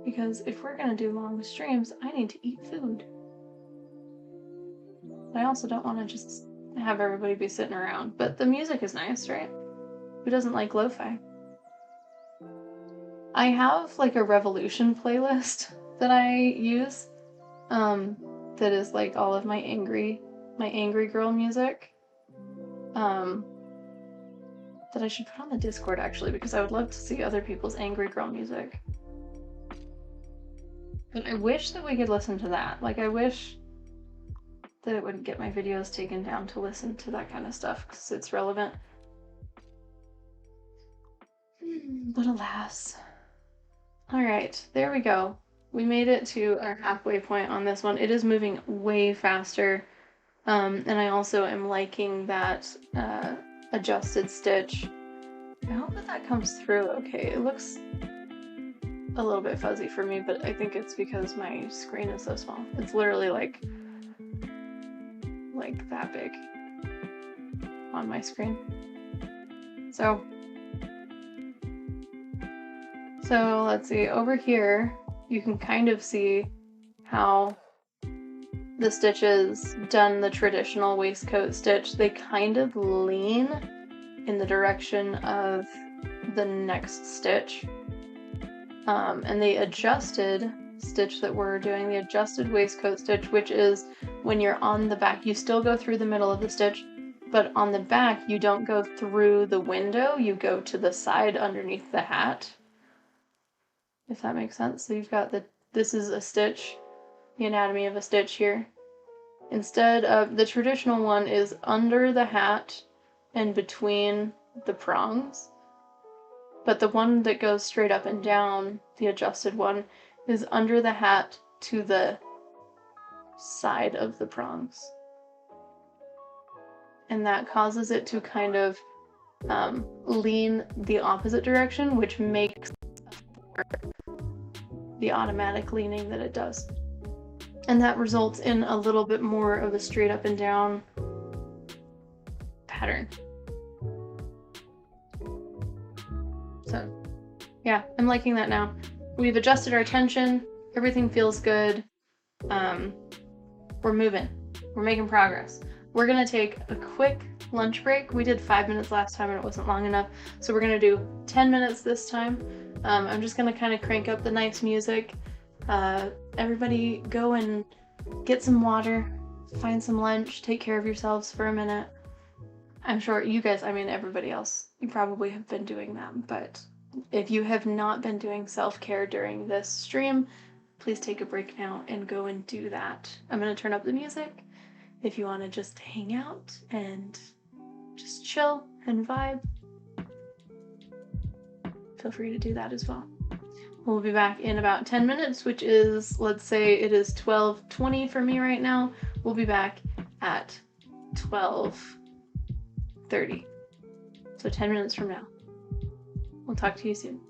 Because if we're going to do long streams, I need to eat food. But I also don't want to just have everybody be sitting around. But the music is nice, right? Who doesn't like lo-fi? I have like a Revolution playlist that I use. That is like all of my angry girl music. That I should put on the Discord actually, because I would love to see other people's angry girl music. But I wish that we could listen to that. Like, I wish that it wouldn't get my videos taken down to listen to that kind of stuff, because it's relevant. But alas. Alright, there we go. We made it to our halfway point on this one. It is moving way faster. And I also am liking that adjusted stitch. I hope that that comes through okay. It looks a little bit fuzzy for me, but I think it's because my screen is so small. It's literally like that big on my screen. So let's see, over here you can kind of see how the stitches done the traditional waistcoat stitch. They kind of lean in the direction of the next stitch. And the adjusted stitch that we're doing, the adjusted waistcoat stitch, which is when you're on the back, you still go through the middle of the stitch, but on the back you don't go through the window, you go to the side underneath the hat, if that makes sense. So you've got this is a stitch, the anatomy of a stitch here. Instead of the traditional one is under the hat and between the prongs, but the one that goes straight up and down, the adjusted one, is under the hat to the side of the prongs. And that causes it to kind of lean the opposite direction, which makes the automatic leaning that it does. And that results in a little bit more of a straight up and down pattern. So yeah, I'm liking that now. We've adjusted our tension, everything feels good. We're moving, we're making progress. We're gonna take a quick lunch break. We did 5 minutes last time and it wasn't long enough, so we're gonna do 10 minutes this time. I'm just gonna kind of crank up the nice music. Everybody go and get some water, find some lunch, take care of yourselves for a minute. I'm sure you guys, I mean everybody else, you probably have been doing that, but if you have not been doing self-care during this stream, please take a break now and go and do that. I'm going to turn up the music. If you want to just hang out and just chill and vibe, feel free to do that as well. We'll be back in about 10 minutes, which is, let's say it is 12:20 for me right now. We'll be back at 12:30. So 10 minutes from now. We'll talk to you soon.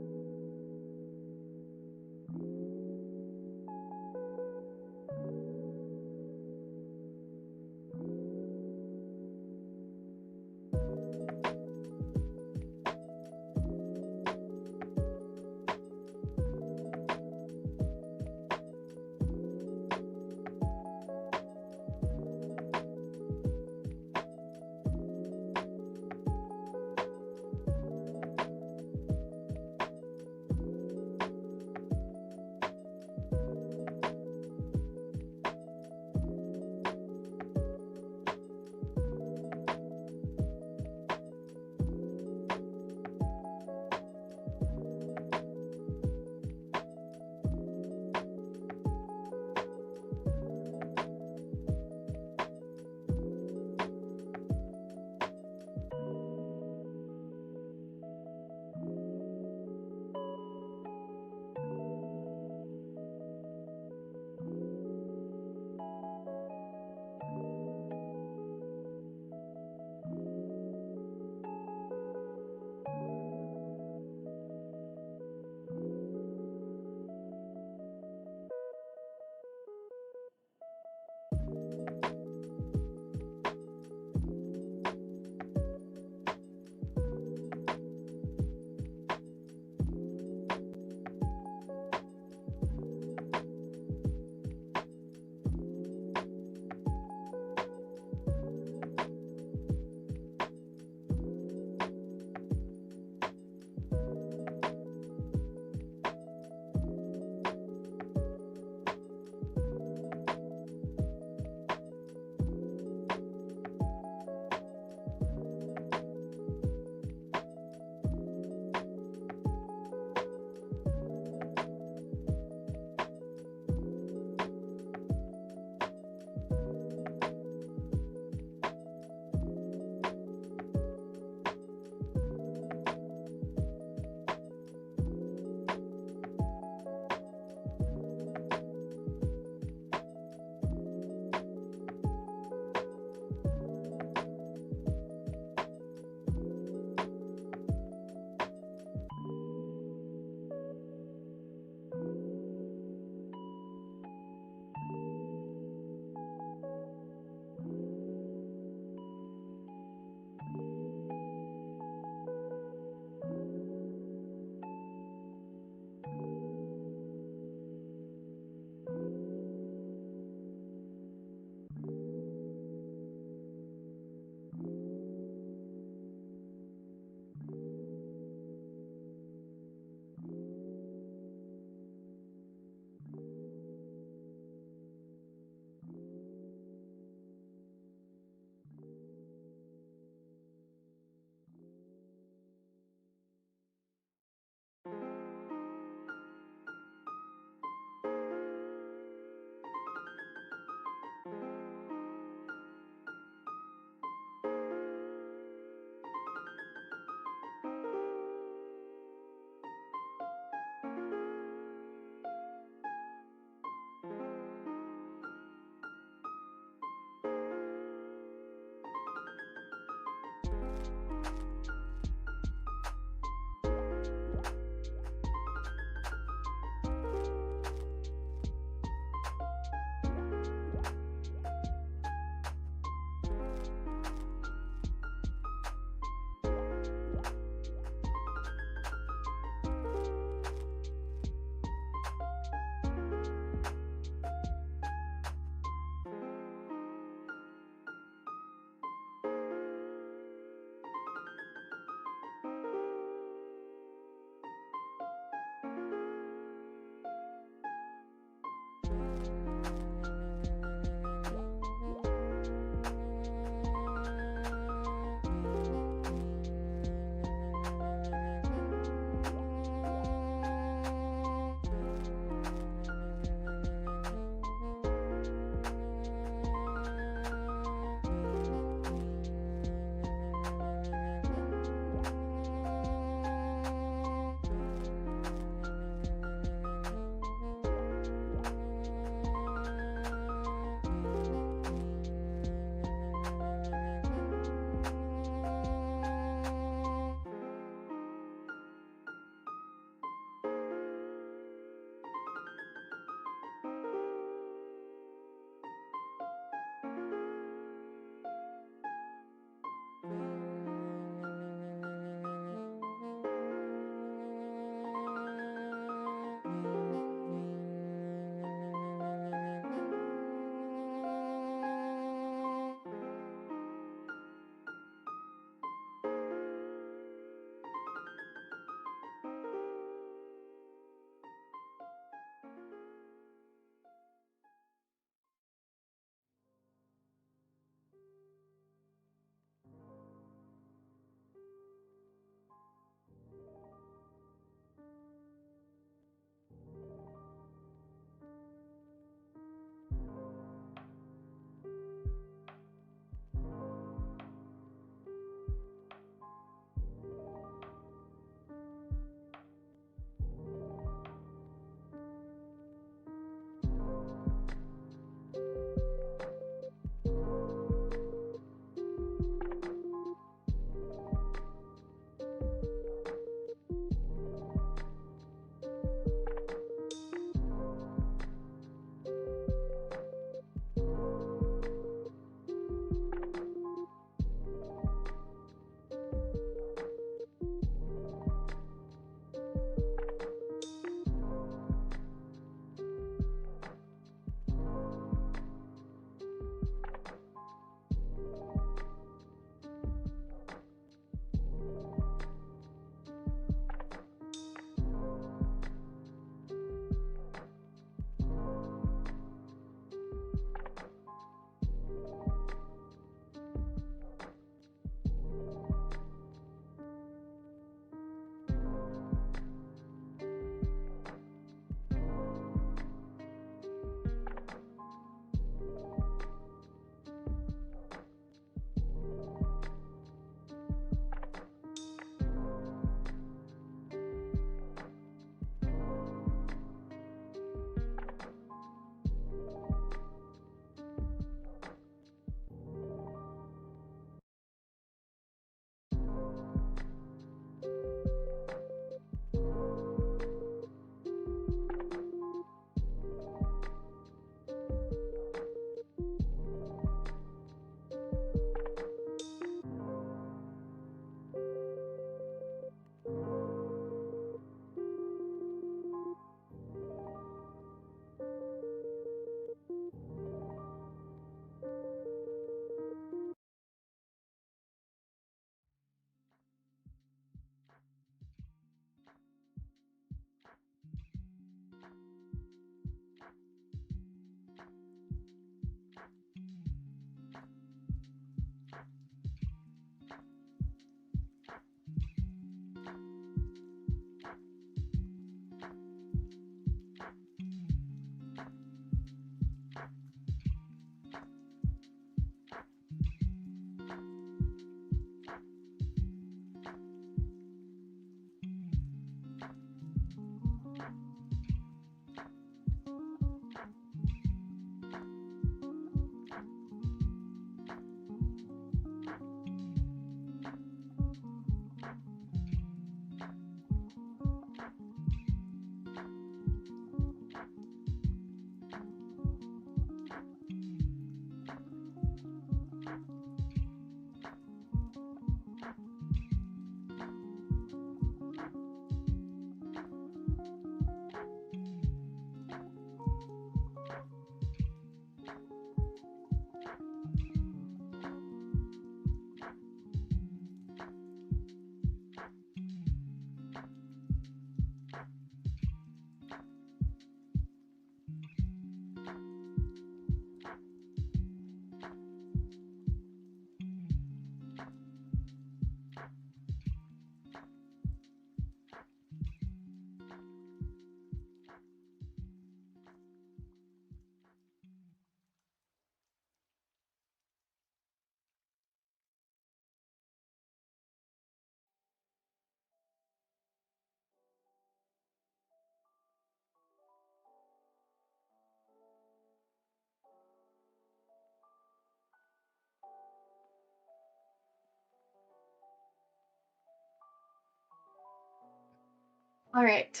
All right,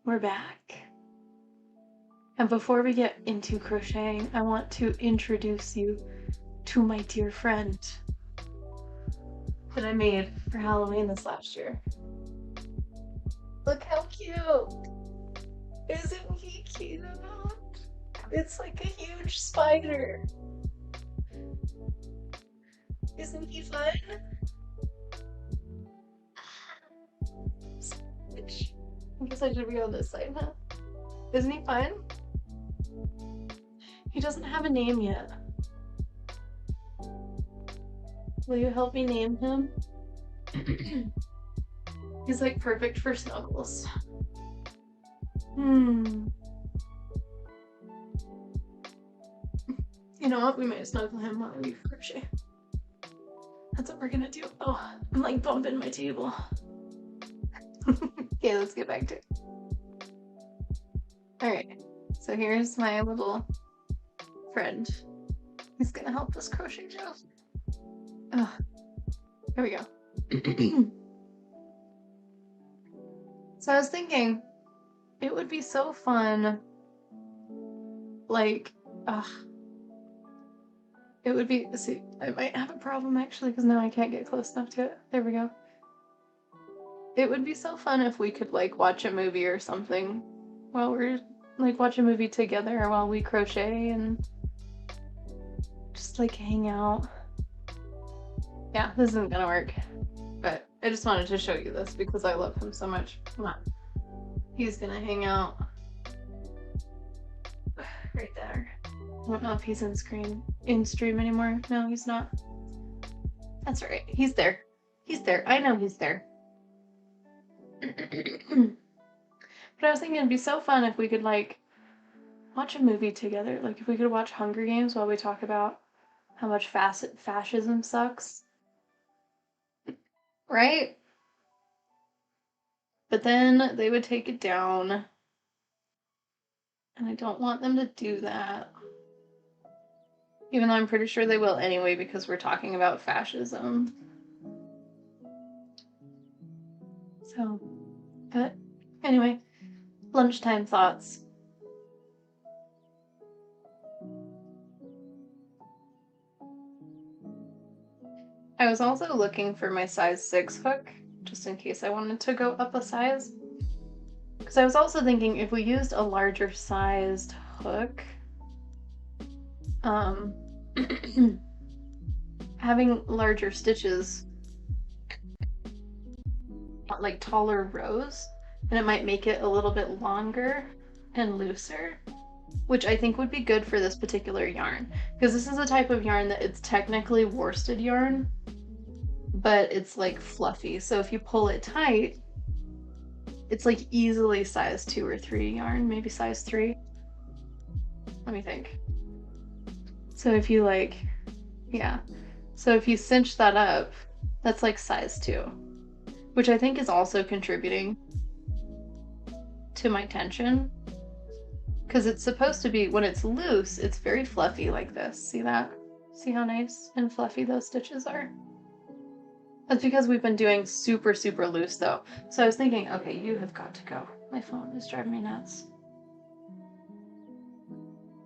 we're back. And before we get into crocheting, I want to introduce you to my dear friend that I made for Halloween this last year. Look how cute! Isn't he cute? It's like a huge spider. Isn't he fun? I guess I should be on this side, huh? Isn't he fun? He doesn't have a name yet. Will you help me name him? He's like perfect for snuggles. You know what? We might snuggle him while we crochet. That's what we're gonna do. Oh, I'm like bumping my table. Okay, let's get back to it. Alright, so here's my little friend. He's gonna help us crochet Joe. Oh, here we go. So I was thinking, it would be so fun, like, it would be, see, I might have a problem actually, because now I can't get close enough to it. There we go. It would be so fun if we could, like, watch a movie or something while we're, like, watch a movie together while we crochet and just, like, hang out. Yeah, this isn't gonna work, but I just wanted to show you this because I love him so much. Come on. He's gonna hang out right there. I don't know if he's in stream anymore. No, he's not. That's all right. He's there. He's there. I know he's there. But I was thinking it'd be so fun if we could, like, watch a movie together. Like, if we could watch Hunger Games while we talk about how much fascism sucks. Right? But then they would take it down. And I don't want them to do that. Even though I'm pretty sure they will anyway because we're talking about fascism. So, but anyway, lunchtime thoughts. I was also looking for my size 6 hook, just in case I wanted to go up a size. Because I was also thinking if we used a larger sized hook, having larger stitches, like taller rows, and it might make it a little bit longer and looser, which I think would be good for this particular yarn. Because this is a type of yarn that it's technically worsted yarn, but it's like fluffy. So if you pull it tight, it's like easily size 2 or 3 yarn, maybe size 3. Let me think. So if you like, yeah. So if you cinch that up, that's like size 2, which I think is also contributing to my tension. Because it's supposed to be, when it's loose, it's very fluffy like this. See that? See how nice and fluffy those stitches are? That's because we've been doing super, super loose though. So I was thinking, okay, you have got to go. My phone is driving me nuts.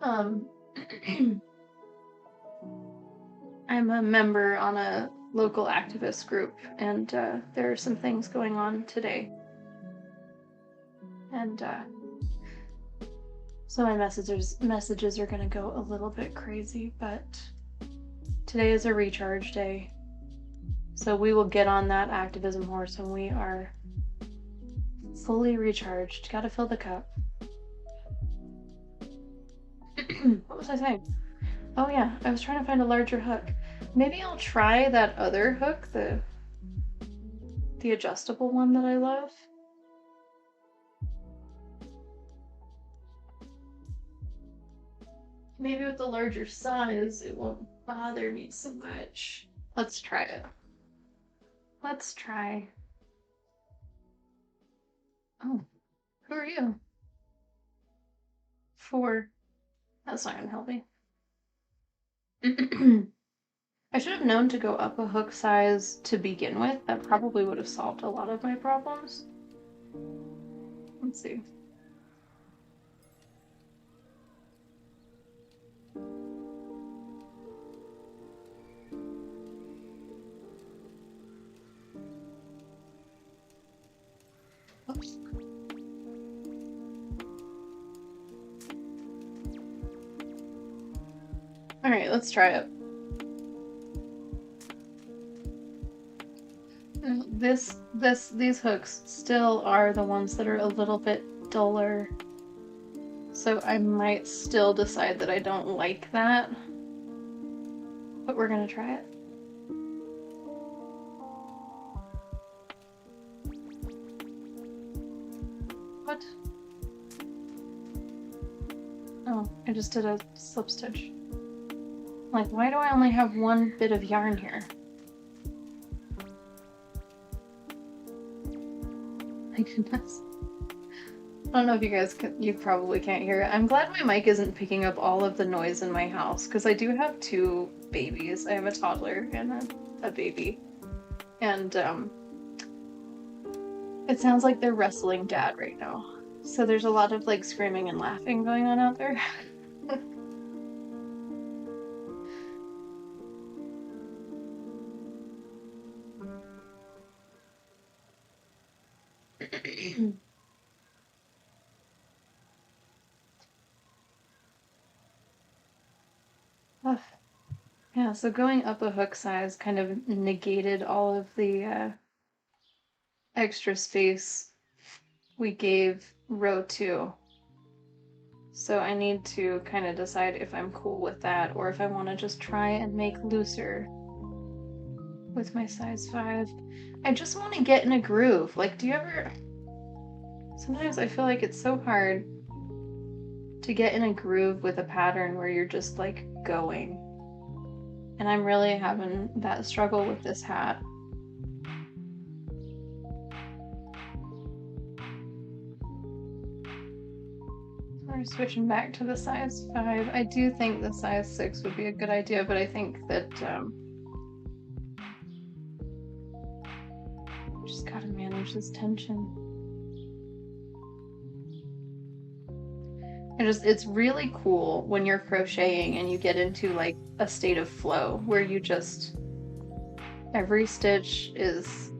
I'm a member on a local activist group, and there are some things going on today. And so my messages are gonna go a little bit crazy, but today is a recharge day. So we will get on that activism horse when we are fully recharged. Gotta fill the cup. What was I saying? Oh yeah, I was trying to find a larger hook. Maybe I'll try that other hook, the adjustable one that I love. Maybe with the larger size, it won't bother me so much. Let's try it. Let's try. Oh, who are you? 4. That's not gonna help me. I should have known to go up a hook size to begin with. That probably would have solved a lot of my problems. Let's see. Oops. All right, let's try it. These hooks still are the ones that are a little bit duller. So I might still decide that I don't like that. But we're gonna try it. What? Oh, I just did a slip stitch. Like, why do I only have one bit of yarn here? My goodness. I don't know if you guys you probably can't hear it. I'm glad my mic isn't picking up all of the noise in my house, because I do have two babies. I have a toddler and a baby. And it sounds like they're wrestling dad right now. So there's a lot of like screaming and laughing going on out there. Yeah, so going up a hook size kind of negated all of the extra space we gave row 2. So I need to kind of decide if I'm cool with that or if I want to just try and make looser with my size 5. I just want to get in a groove. Like, do you ever... Sometimes I feel like it's so hard to get in a groove with a pattern where you're just like going. And I'm really having that struggle with this hat. We're switching back to the size 5. I do think the size 6 would be a good idea, but I think that just gotta manage this tension. It's really cool when you're crocheting and you get into like a state of flow where you just, every stitch is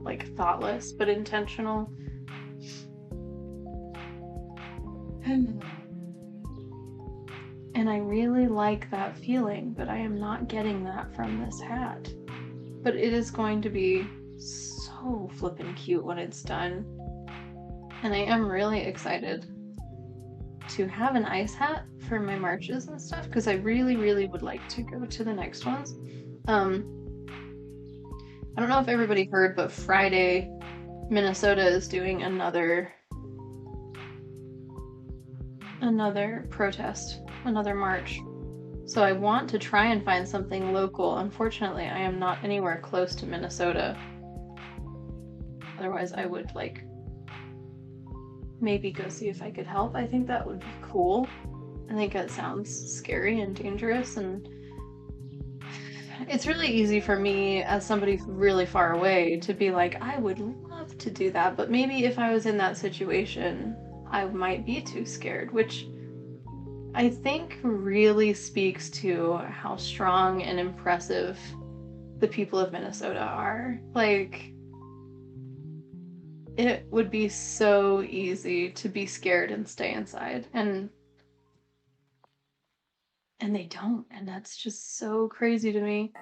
like thoughtless but intentional. And I really like that feeling, but I am not getting that from this hat. But it is going to be so flippin' cute when it's done. And I am really excited to have an ice hat for my marches and stuff, because I really, really would like to go to the next ones. I don't know if everybody heard, but Friday, Minnesota is doing another protest, another march. So I want to try and find something local. Unfortunately, I am not anywhere close to Minnesota. Otherwise, I would like maybe go see if I could help. I think that would be cool. I think it sounds scary and dangerous, and it's really easy for me as somebody really far away to be like, I would love to do that, but maybe if I was in that situation, I might be too scared, which I think really speaks to how strong and impressive the people of Minnesota are. Like, it would be so easy to be scared and stay inside, and they don't, and that's just so crazy to me.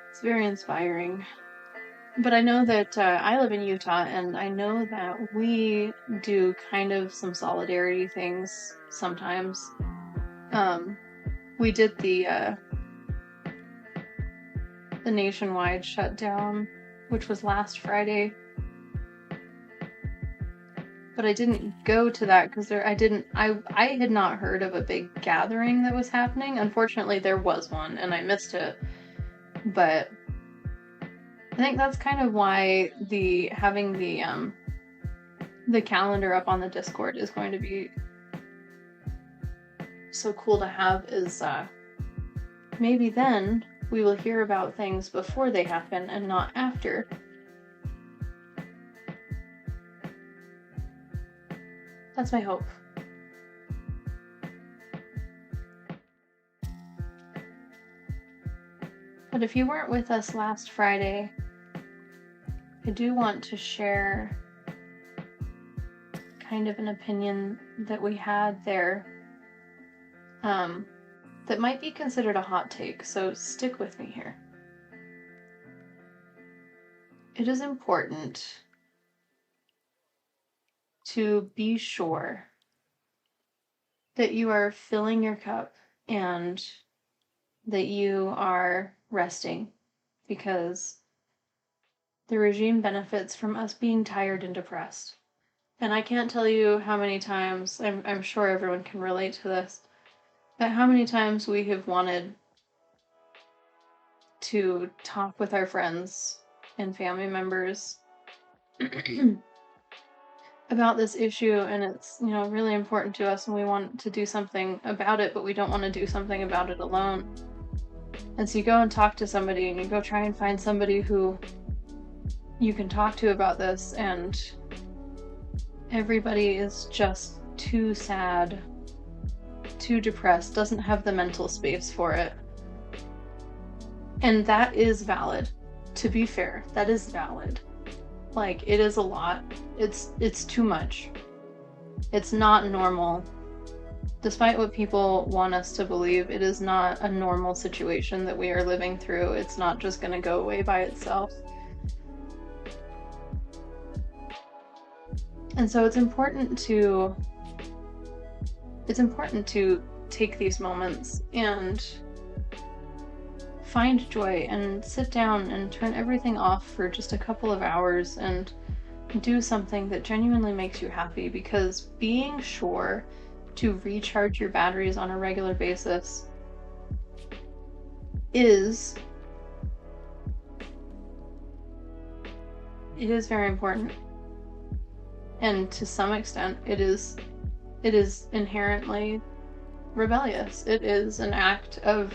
It's very inspiring. But I know that I live in Utah, and I know that we do kind of some solidarity things sometimes. We did the nationwide shutdown, which was last Friday. But I didn't go to that because I had not heard of a big gathering that was happening. Unfortunately, there was one, and I missed it. But I think that's kind of why having the calendar up on the Discord is going to be so cool to have, is maybe then we will hear about things before they happen and not after. That's my hope. But if you weren't with us last Friday, I do want to share kind of an opinion that we had there that might be considered a hot take, so stick with me here. It is important to be sure that you are filling your cup and that you are resting, because the regime benefits from us being tired and depressed. And I can't tell you how many times, I'm sure everyone can relate to this, but how many times we have wanted to talk with our friends and family members about this issue, and it's, you know, really important to us and we want to do something about it, but we don't want to do something about it alone. And so you go and talk to somebody and you go try and find somebody who you can talk to about this, and everybody is just too sad, too depressed, doesn't have the mental space for it. And that is valid. To be fair, that is valid. Like, it is a lot. It's too much. It's not normal. Despite what people want us to believe, it is not a normal situation that we are living through. It's not just going to go away by itself. And so it's important to take these moments and find joy and sit down and turn everything off for just a couple of hours and do something that genuinely makes you happy, because being sure to recharge your batteries on a regular basis is very important. And to some extent, it is inherently rebellious. It is an act of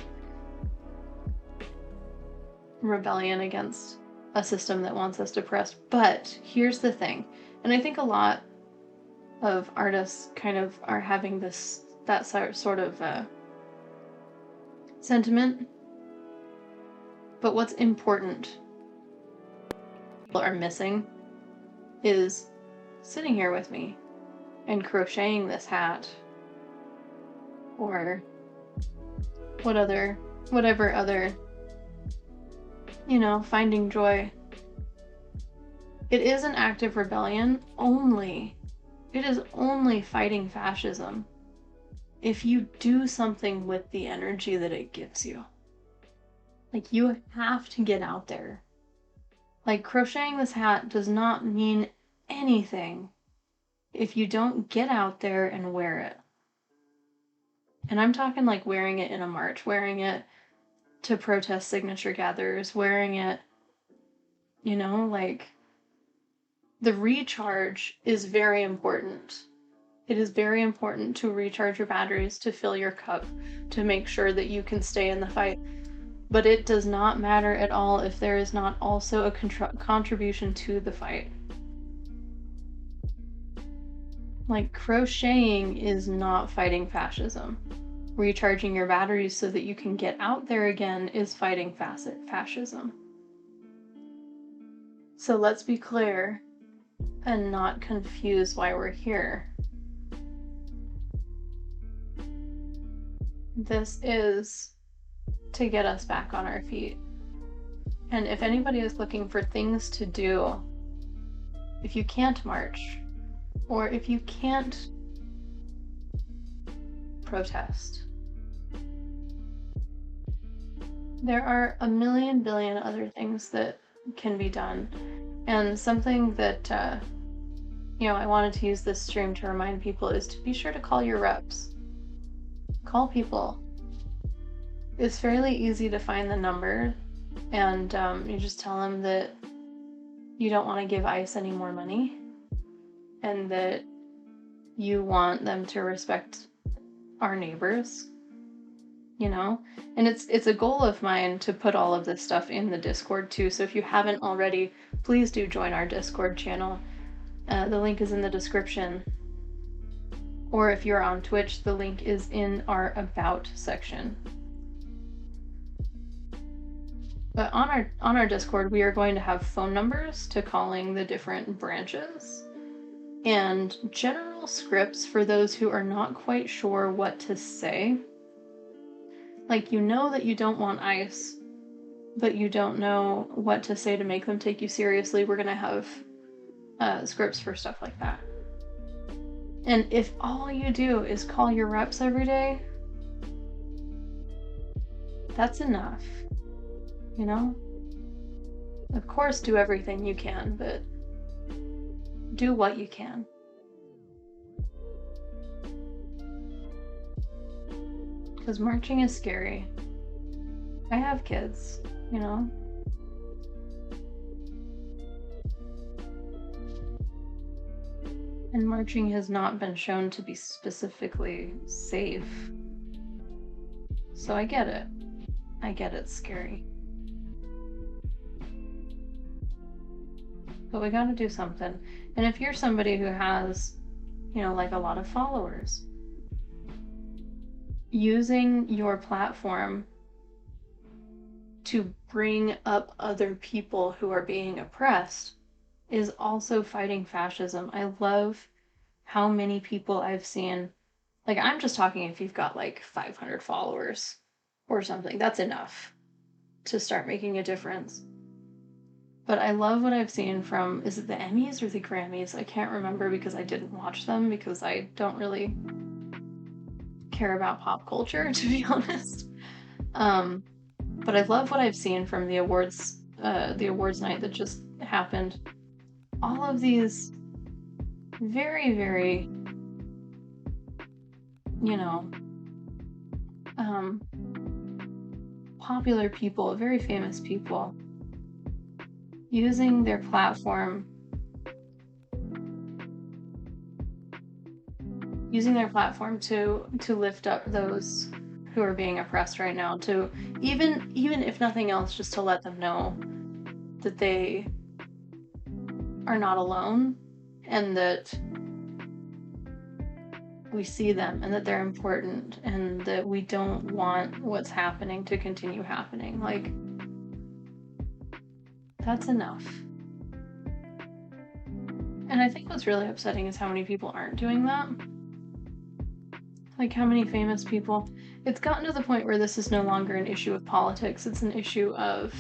rebellion against a system that wants us depressed. But here's the thing, and I think a lot of artists kind of are having that sort of sentiment. But what's important, people are missing, is sitting here with me and crocheting this hat, or whatever other, you know, finding joy. It is an act of rebellion only. It is only fighting fascism if you do something with the energy that it gives you. Like, you have to get out there. Like, crocheting this hat does not mean anything if you don't get out there and wear it. And I'm talking like wearing it in a march, wearing it to protest signature gatherers, wearing it, you know, like, the recharge is very important. It is very important to recharge your batteries, to fill your cup, to make sure that you can stay in the fight. But it does not matter at all if there is not also a contribution to the fight. Like, crocheting is not fighting fascism. Recharging your batteries so that you can get out there again is fighting fascism. So let's be clear and not confuse why we're here. This is to get us back on our feet. And if anybody is looking for things to do, if you can't march, or if you can't protest, there are a million billion other things that can be done. And something that, you know, I wanted to use this stream to remind people is to be sure to call your reps. Call people. It's fairly easy to find the number, and you just tell them that you don't want to give ICE any more money, and that you want them to respect our neighbors, you know? And it's a goal of mine to put all of this stuff in the Discord too, so if you haven't already, please do join our Discord channel. The link is in the description. or if you're on Twitch, the link is in our About section. But on our Discord, we are going to have phone numbers to calling the different branches and general scripts for those who are not quite sure what to say. Like, you know that you don't want ice, but you don't know what to say to make them take you seriously. We're going to have scripts for stuff like that. And if all you do is call your reps every day, that's enough. You know? Of course, do everything you can, but do what you can. Because marching is scary. I have kids, you know? And marching has not been shown to be specifically safe. So I get it. I get it's scary. But we gotta do something. And if you're somebody who has, you know, like a lot of followers, using your platform to bring up other people who are being oppressed is also fighting fascism. I love how many people I've seen. Like, I'm just talking if you've got like 500 followers or something. That's enough to start making a difference. But I love what I've seen from, is it the Emmys or the Grammys? I can't remember because I didn't watch them because I don't really care about pop culture, to be honest. But I love what I've seen from the awards night that just happened. All of these very, very, you know, popular people, very famous people, using their platform to lift up those who are being oppressed right now, to even if nothing else, just to let them know that they are not alone and that we see them and that they're important and that we don't want what's happening to continue happening. Like, that's enough. And I think what's really upsetting is how many people aren't doing that. Like, how many famous people. It's gotten to the point where this is no longer an issue of politics, it's an issue of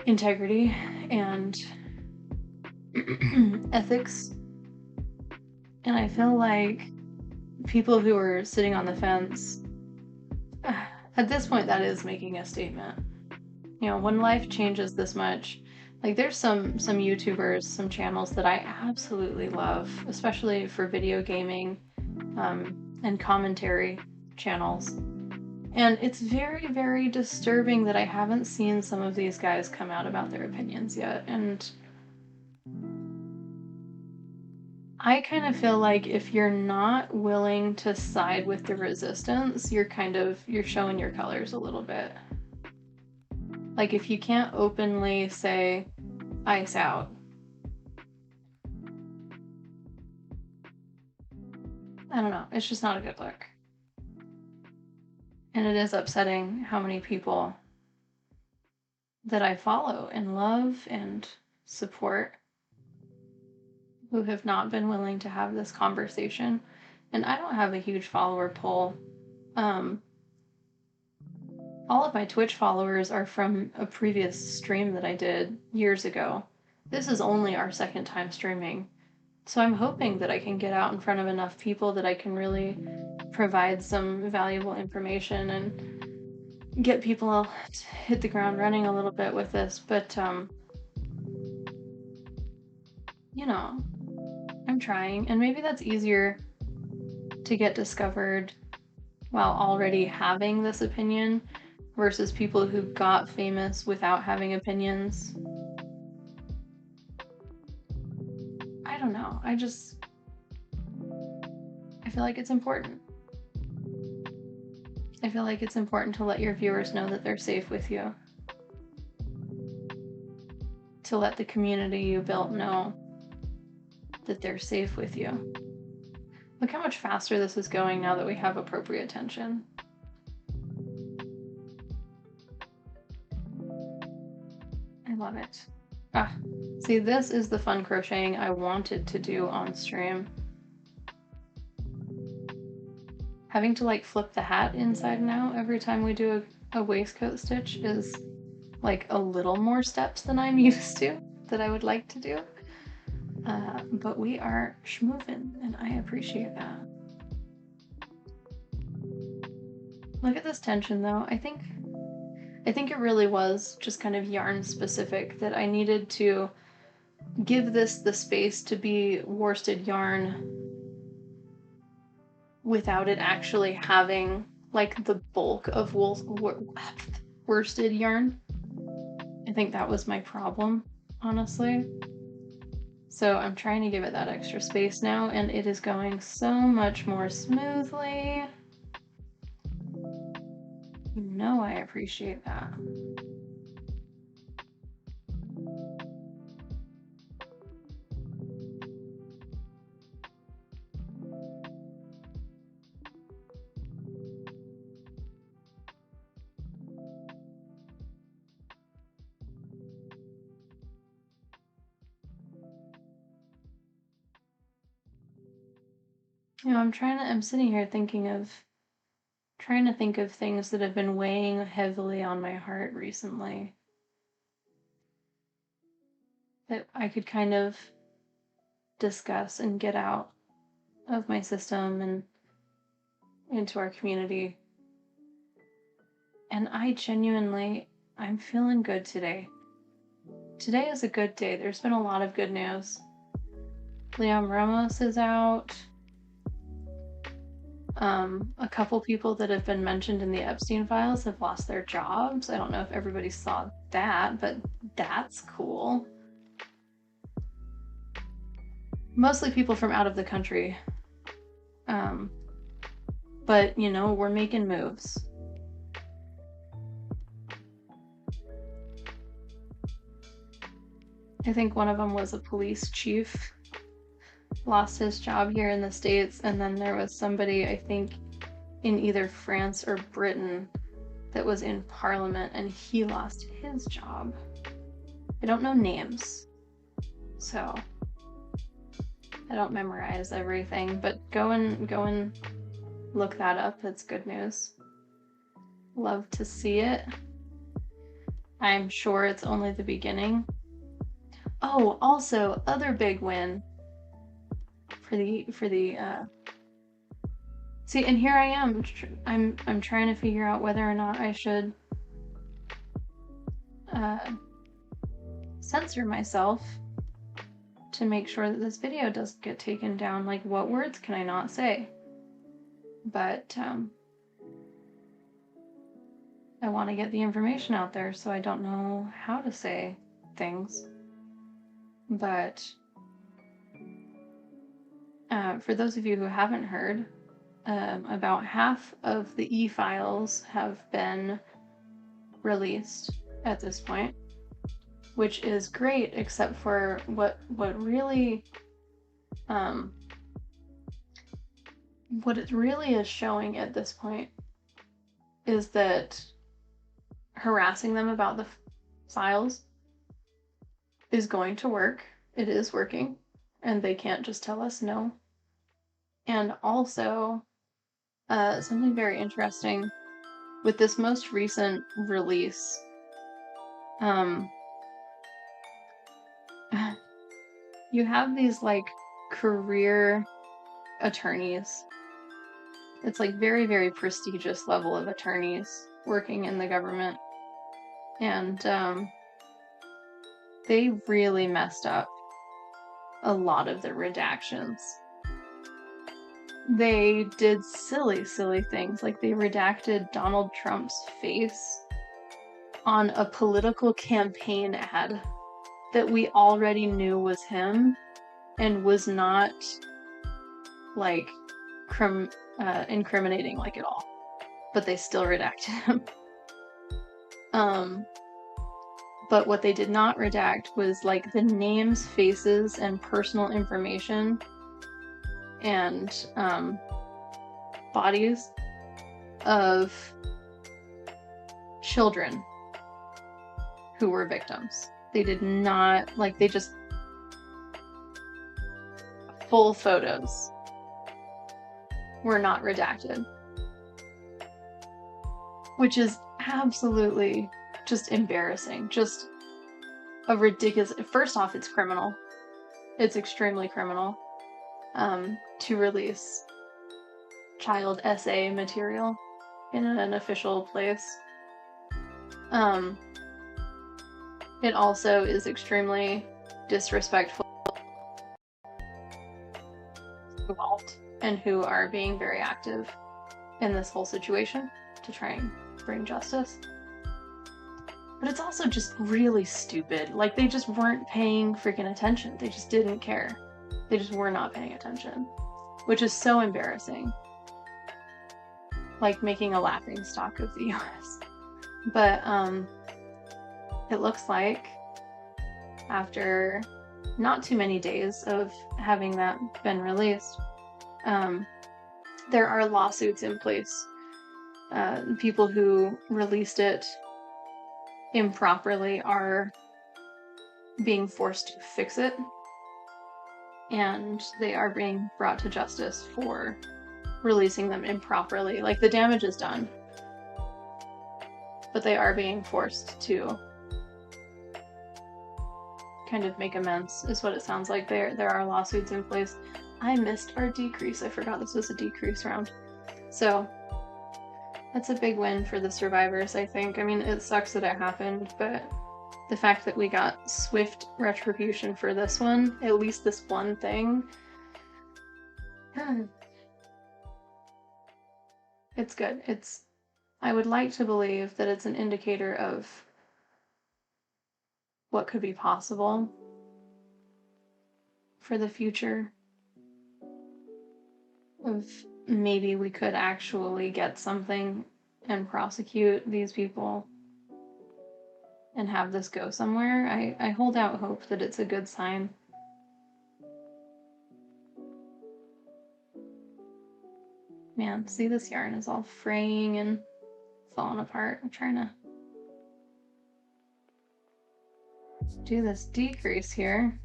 integrity and ethics. And I feel like people who are sitting on the fence, at this point, that is making a statement. You know, when life changes this much, like, there's some YouTubers, some channels that I absolutely love, especially for video gaming and commentary channels. And it's very, very disturbing that I haven't seen some of these guys come out about their opinions yet. And I kind of feel like if you're not willing to side with the resistance, you're showing your colors a little bit. Like, if you can't openly say, ice out, I don't know, it's just not a good look. And it is upsetting how many people that I follow and love and support who have not been willing to have this conversation. And I don't have a huge follower pool. All of my Twitch followers are from a previous stream that I did years ago. This is only our second time streaming. So I'm hoping that I can get out in front of enough people that I can really provide some valuable information and get people to hit the ground running a little bit with this. But, you know, I'm trying. And maybe that's easier to get discovered while already having this opinion versus people who got famous without having opinions. I don't know. I feel like it's important. I feel like it's important to let your viewers know that they're safe with you. To let the community you built know that they're safe with you. Look how much faster this is going now that we have appropriate tension. I love it. Ah, see, this is the fun crocheting I wanted to do on stream. Having to like flip the hat inside now every time we do a waistcoat stitch is like a little more steps than I'm used to, that I would like to do. But we are schmoovin', and I appreciate that. Look at this tension though. I think it really was just kind of yarn specific, that I needed to give this the space to be worsted yarn without it actually having like the bulk of worsted yarn. I think that was my problem, honestly. So I'm trying to give it that extra space now, and it is going so much more smoothly. You know I appreciate that. You know, I'm sitting here trying to think of things that have been weighing heavily on my heart recently, that I could kind of discuss and get out of my system and into our community. And I'm feeling good today. Today is a good day. There's been a lot of good news. Liam Ramos is out. A couple people that have been mentioned in the Epstein files have lost their jobs. I don't know if everybody saw that, but that's cool. Mostly people from out of the country. But, you know, we're making moves. I think one of them was a police chief. Lost his job here in the States, and then there was somebody, I think, in either France or Britain that was in Parliament, and he lost his job. I don't know names, so I don't memorize everything, but go and look that up. It's good news. Love to see it. I'm sure it's only the beginning. Oh, also, other big win for the see, and here I am. I'm trying to figure out whether or not I should censor myself to make sure that this video doesn't get taken down. Like, what words can I not say? But I want to get the information out there, so I don't know how to say things. But for those of you who haven't heard, about half of the e-files have been released at this point, which is great, except for what it really is showing at this point is that harassing them about the files is going to work. It is working, and they can't just tell us no. And also, something very interesting with this most recent release, you have these like career attorneys. It's like very, very prestigious level of attorneys working in the government, and they really messed up a lot of the redactions. They did silly things, like they redacted Donald Trump's face on a political campaign ad that we already knew was him and was not like incriminating like at all, but they still redacted him. But what they did not redact was like the names, faces, and personal information and bodies of children who were victims. They did not, like, they just, full photos were not redacted. Which is absolutely just embarrassing. Just a ridiculous, first off, it's criminal. It's extremely criminal to release child SA material in an official place. It also is extremely disrespectful involved and who are being very active in this whole situation to try and bring justice. But it's also just really stupid. Like, they just weren't paying freaking attention. They just didn't care. They just were not paying attention, which is so embarrassing. Like making a laughing stock of the US. But it looks like after not too many days of having that been released, there are lawsuits in place. People who released it improperly are being forced to fix it, and they are being brought to justice for releasing them improperly. Like, the damage is done, but they are being forced to kind of make amends, is what it sounds like. There are lawsuits in place. I missed our decrease. I forgot this was a decrease round. So that's a big win for the survivors, I think. I mean, it sucks that it happened, but the fact that we got swift retribution for this one, at least this one thing, it's good. I would like to believe that it's an indicator of what could be possible for the future. Of maybe we could actually get something and prosecute these people and have this go somewhere. I hold out hope that it's a good sign. Man, see, this yarn is all fraying and falling apart. I'm trying to do this decrease here.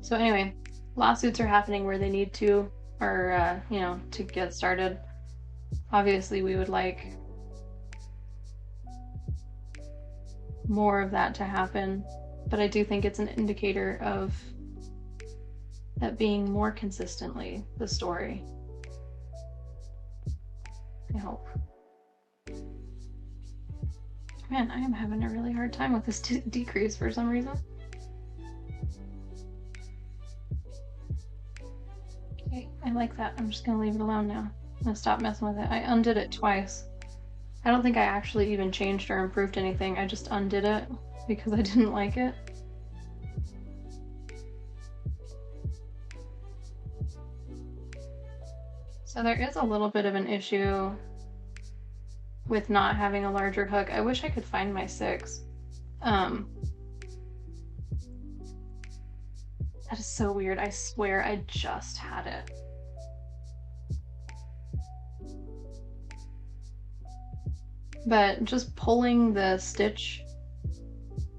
So anyway, lawsuits are happening where they need to, or, to get started. Obviously, we would like more of that to happen, but I do think it's an indicator of that being more consistently the story. I hope. Man, I am having a really hard time with this decrease for some reason. Okay, I like that. I'm just gonna leave it alone now. I'm gonna stop messing with it. I undid it twice. I don't think I actually even changed or improved anything. I just undid it because I didn't like it. So there is a little bit of an issue with not having a larger hook. I wish I could find my 6. That is so weird. I swear I just had it. But just pulling the stitch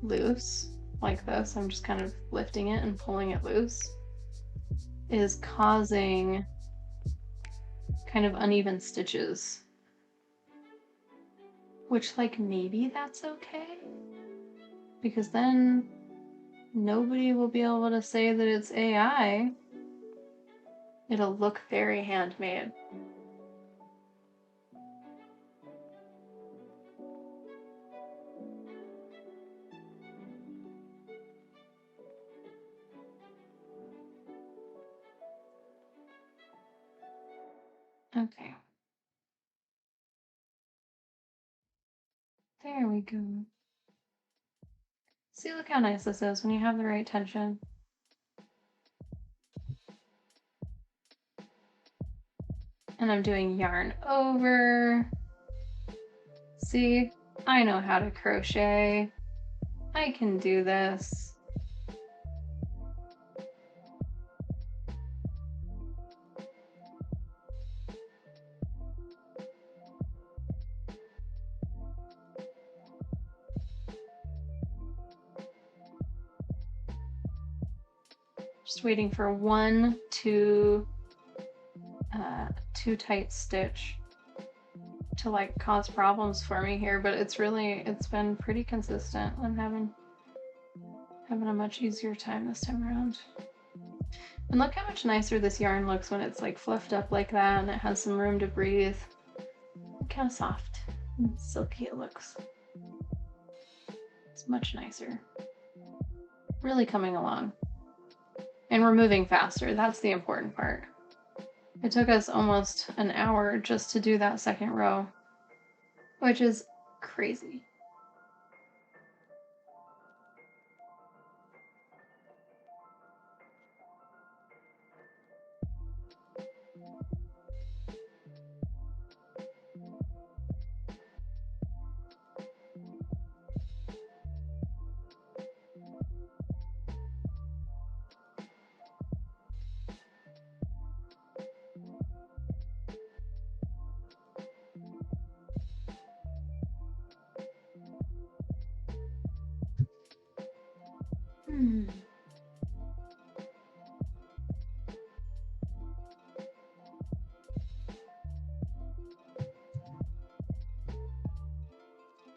loose like this, I'm just kind of lifting it and pulling it loose, is causing kind of uneven stitches. Which, like, maybe that's okay? Because then nobody will be able to say that it's AI. It'll look very handmade. Okay. There we go. See, look how nice this is when you have the right tension. And I'm doing yarn over. See, I know how to crochet. I can do this. Just waiting for one too tight stitch to like cause problems for me here, but it's been pretty consistent. I'm having a much easier time this time around. And look how much nicer this yarn looks when it's like fluffed up like that and it has some room to breathe. Look how soft and silky it looks. It's much nicer. Really coming along. And we're moving faster. That's the important part. It took us almost an hour just to do that second row, which is crazy.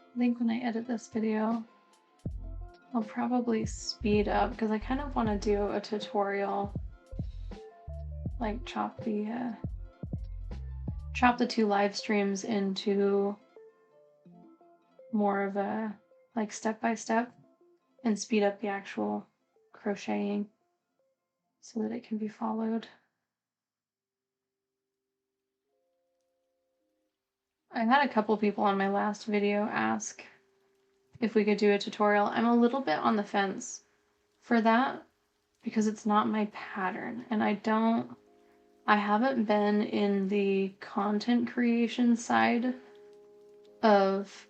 I think when I edit this video, I'll probably speed up because I kind of want to do a tutorial, like chop the 2 live streams into more of a like step-by-step and speed up the actual crocheting so that it can be followed. I had a couple people on my last video ask if we could do a tutorial. I'm a little bit on the fence for that because it's not my pattern, and I haven't been in the content creation side of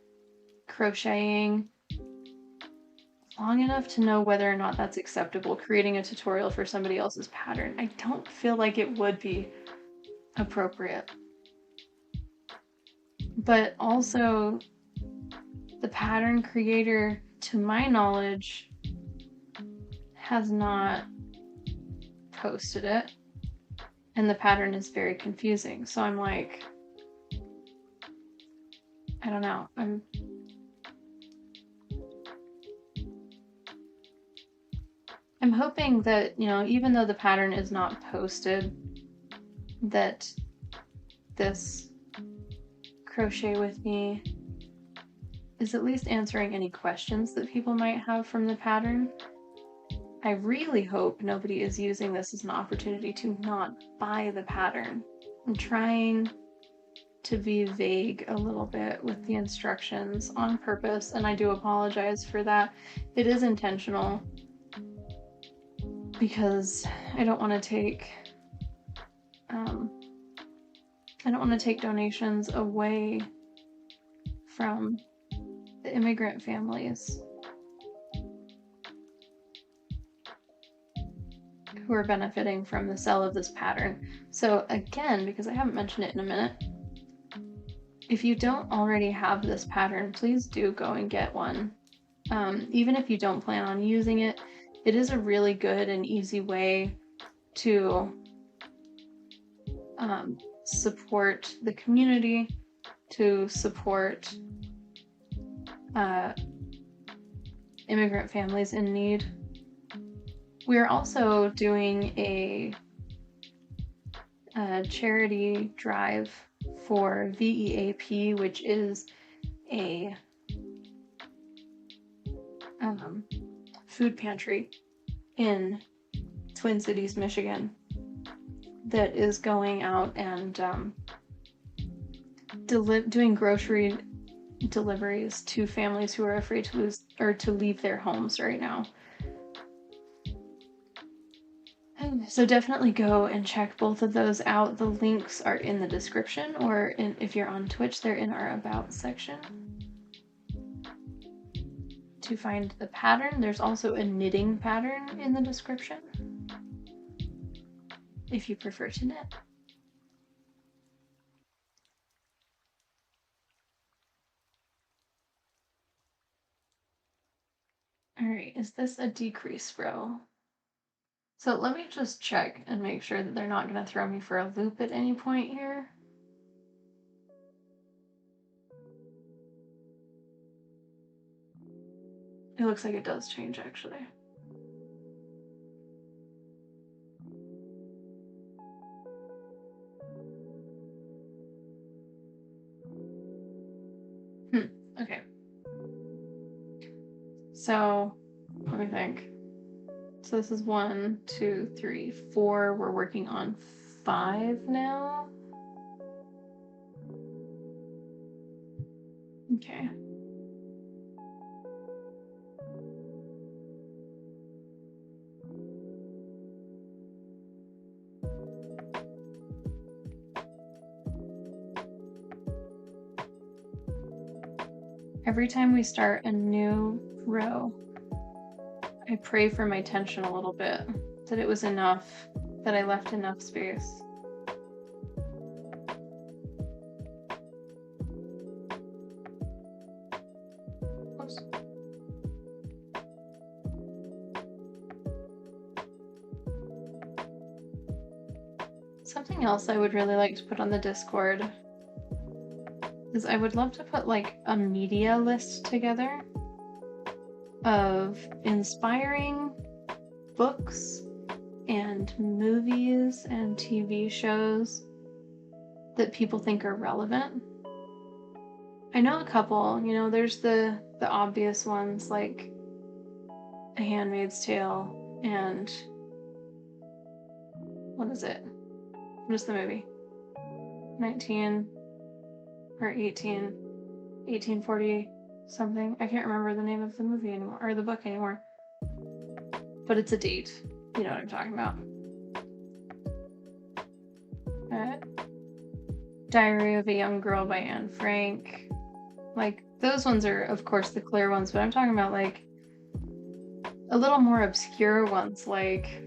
crocheting long enough to know whether or not that's acceptable, creating a tutorial for somebody else's pattern. I don't feel like it would be appropriate. But also, the pattern creator, to my knowledge, has not posted it, and the pattern is very confusing. So I'm like, I don't know. I'm hoping that, you know, even though the pattern is not posted, that this crochet with me is at least answering any questions that people might have from the pattern. I really hope nobody is using this as an opportunity to not buy the pattern. I'm trying to be vague a little bit with the instructions on purpose, and I do apologize for that. It is intentional because I don't want to take donations away from the immigrant families who are benefiting from the sale of this pattern. So again, because I haven't mentioned it in a minute, if you don't already have this pattern, please do go and get one. Even if you don't plan on using it, it is a really good and easy way to support the community, to support immigrant families in need. We're also doing a charity drive for VEAP, which is a food pantry in Twin Cities, Michigan, that is going out and doing grocery deliveries to families who are afraid to leave their homes right now. So definitely go and check both of those out. The links are in the description, or if you're on Twitch, they're in our About section. To find the pattern, there's also a knitting pattern in the description, if you prefer to knit. All right, is this a decrease row? So let me just check and make sure that they're not going to throw me for a loop at any point here. It looks like it does change, actually. Okay. So, let me think. So this is 1, 2, 3, 4. We're working on 5 now. Okay. Every time we start a new row, I pray for my tension a little bit, that it was enough, that I left enough space. Oops. Something else I would really like to put on the Discord is I would love to put like a media list together of inspiring books and movies and TV shows that people think are relevant. I know a couple, you know, there's the obvious ones like A Handmaid's Tale and what is it? What is the movie? 1840 something. I can't remember the name of the movie anymore, or the book anymore. But it's a date. You know what I'm talking about. Diary of a Young Girl by Anne Frank. Like, those ones are, of course, the clear ones, but I'm talking about, like, a little more obscure ones, like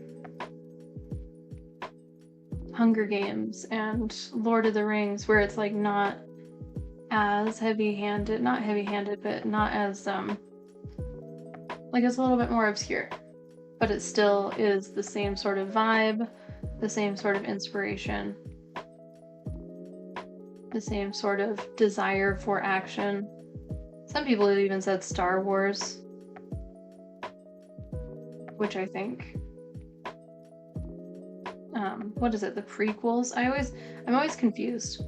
Hunger Games and Lord of the Rings, where it's, like, not as heavy-handed, not heavy-handed, but not as, like, it's a little bit more obscure. But it still is the same sort of vibe, the same sort of inspiration, the same sort of desire for action. Some people have even said Star Wars, which I think, what is it, the prequels? I'm always confused.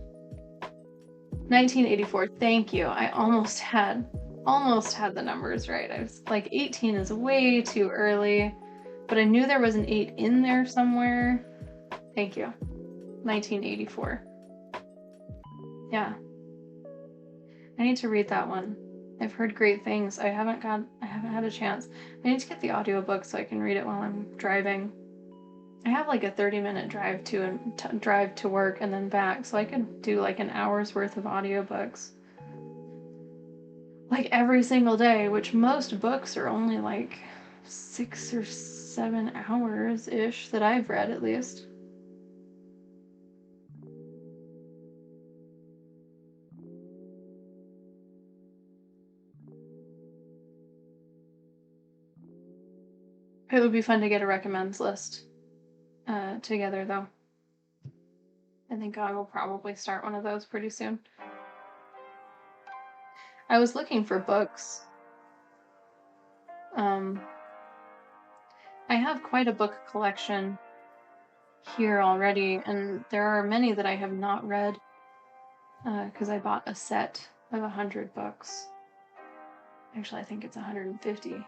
1984, thank you. I almost had the numbers right. I was like, 18 is way too early, but I knew there was an 8 in there somewhere. Thank you. 1984. Yeah. I need to read that one. I've heard great things. I haven't had a chance. I need to get the audiobook so I can read it while I'm driving. I have like a 30-minute drive to work and then back, so I could do like an hour's worth of audiobooks. Like every single day, which most books are only like 6 or 7 hours-ish that I've read at least. It would be fun to get a recommends list together, though. I think I will probably start one of those pretty soon. I was looking for books. I have quite a book collection here already, and there are many that I have not read because I bought a set of 100 books. Actually, I think it's 150.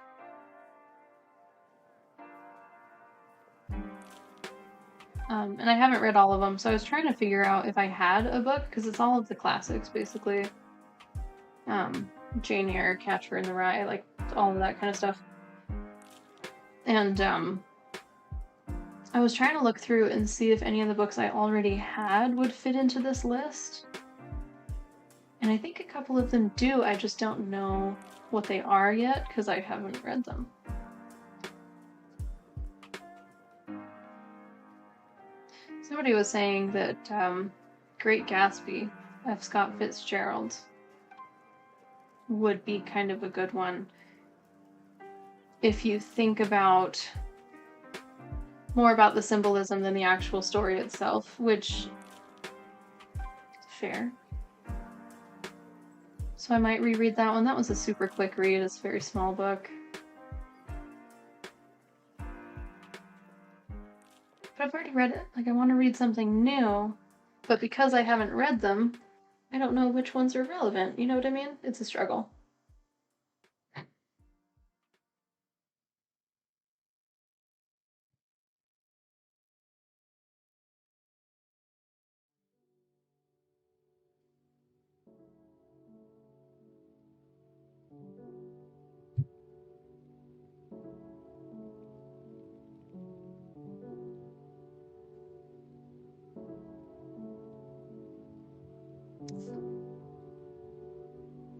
And I haven't read all of them, so I was trying to figure out if I had a book, because it's all of the classics, basically. Jane Eyre, Catcher in the Rye, like, all of that kind of stuff. And, I was trying to look through and see if any of the books I already had would fit into this list. And I think a couple of them do, I just don't know what they are yet, because I haven't read them. Somebody was saying that Great Gatsby, F. Scott Fitzgerald, would be kind of a good one if you think about more about the symbolism than the actual story itself, which fair. So I might reread that one. That was a super quick read. It's a very small book. But I've already read it. Like, I want to read something new, but because I haven't read them, I don't know which ones are relevant. You know what I mean? It's a struggle.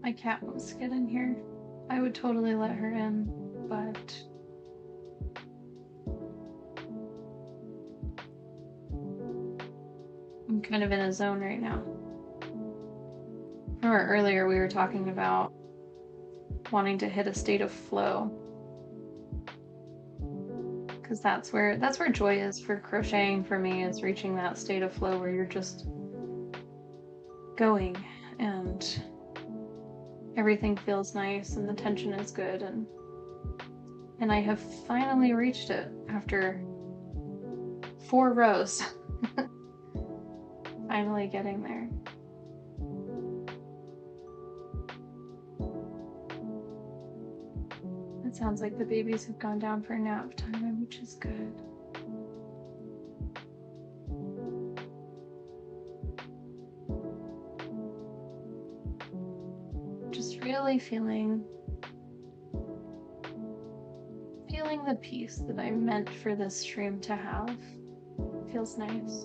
My cat wants to get in here. I would totally let her in, but I'm kind of in a zone right now. Remember earlier we were talking about wanting to hit a state of flow, because that's where joy is for crocheting for me, is reaching that state of flow where you're just going and everything feels nice and the tension is good, and I have finally reached it after 4 rows. Finally getting there. It sounds like the babies have gone down for nap time, which is good. Just really feeling the peace that I meant for this stream to have. Feels nice.